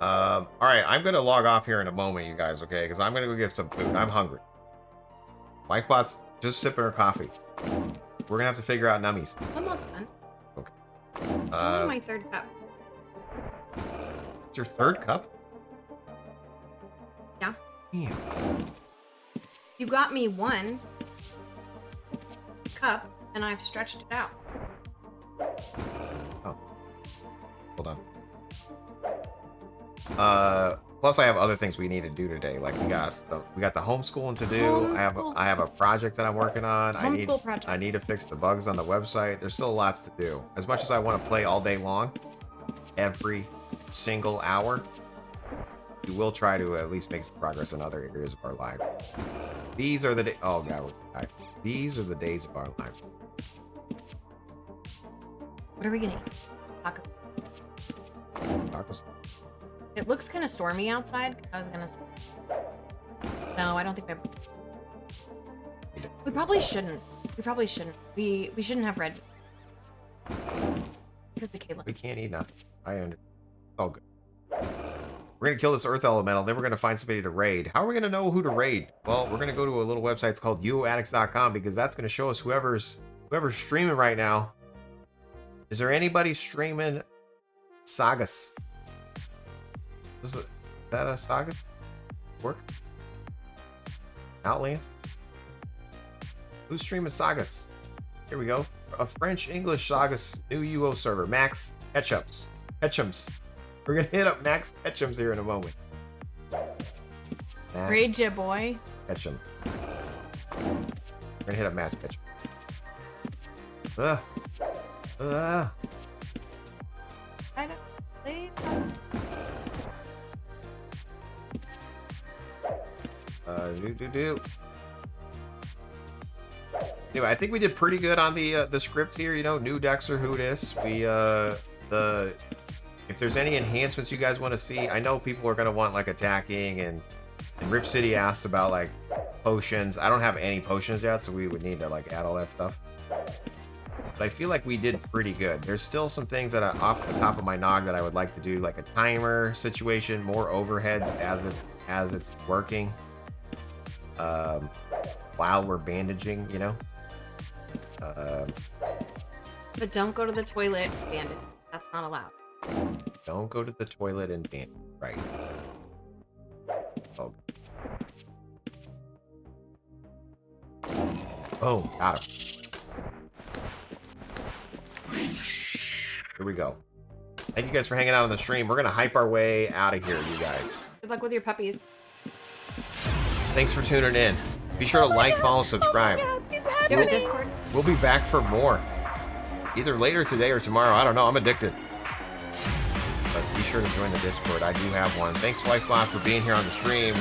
All right, I'm gonna log off here in a moment, you guys, okay? Because I'm gonna go get some food. I'm hungry. Wifebot's just sipping her coffee. We're gonna have to figure out nummies. Almost done. Okay. Only my third cup. It's your third cup? Yeah. Damn. You got me one cup, and I've stretched it out. Oh. Hold on. Plus I have other things we need to do today. Like we got the homeschooling to do. I have a project that I'm working on. Homeschool project. I need to fix the bugs on the website. There's still lots to do. As much as I want to play all day long, every single hour, we will try to at least make some progress in other areas of our life. These are the oh god, these are the days of our lives. What are we gonna eat? Taco. Tacos. It looks kind of stormy outside. I was gonna say. No, I don't think we probably shouldn't. We probably shouldn't. We shouldn't have red. Because the Caleb. We can't eat nothing. I understand. Oh good. We're gonna kill this earth elemental, then we're gonna find somebody to raid. How are we gonna know who to raid? Well, we're gonna go to a little website. It's called uoaddicts.com, because that's gonna show us whoever's streaming right now. Is there anybody streaming Sagas? Is that a Saga? Work? Outlands? Who's streaming Sagas? Here we go. A French-English Sagas new UO server. Max Ketchums. We're gonna hit up Max Ketchums here in a moment. Max Raid ya, boy. Ketchum. We're gonna hit up Max Ketchum. I don't believe Anyway, I think we did pretty good on the script here. You know, new Dexxer, who dis. We if there's any enhancements you guys want to see, I know people are gonna want like attacking, and Rip City asks about like potions. I don't have any potions yet, so we would need to like add all that stuff. But I feel like we did pretty good. There's still some things that are off the top of my nog that I would like to do, like a timer situation, more overheads as it's working. While we're bandaging, you know. But don't go to the toilet, bandit. That's not allowed. Don't go to the toilet and bandage. Right. Oh. Boom. Got him. Here we go. Thank you guys for hanging out on the stream. We're gonna hype our way out of here, you guys. Good luck with your puppies. Thanks for tuning in. Be sure to like, follow, subscribe. You have a Discord? We'll be back for more. Either later today or tomorrow. I don't know. I'm addicted. but be sure to join the Discord. I do have one. Thanks, Wifebot, for being here on the stream.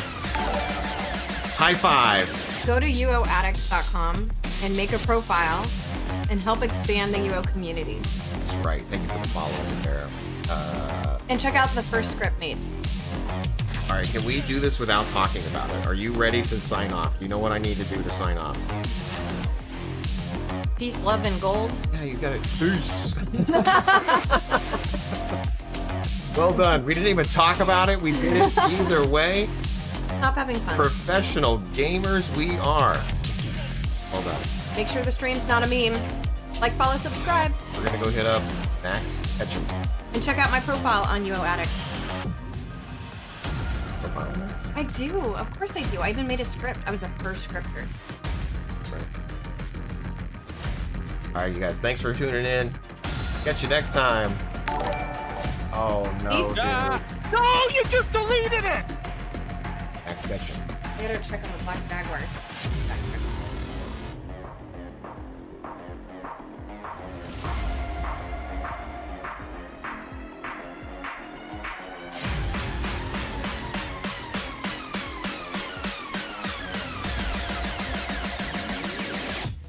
High five. Go to uoaddicts.com and make a profile and help expand the UO community. That's right. Thank you for the follow there. And check out the first script made. All right, can we do this without talking about it? Are you ready to sign off? Do you know what I need to do to sign off? Peace, love, and gold. Yeah, you got it. Peace. Well done. We didn't even talk about it. We did it either way. Stop having fun. Professional gamers we are. Well done. Make sure the stream's not a meme. Like, follow, subscribe. We're going to go hit up Max Ketchum. And check out my profile on UO Addicts. Profile. I do. Of course I do. I even made a script. I was the first scripter. That's right. All right, you guys. Thanks for tuning in. Catch you next time. Oh, no, Peace. dude. No, you just deleted it! Max Ketchum. I gotta check on the black jaguars.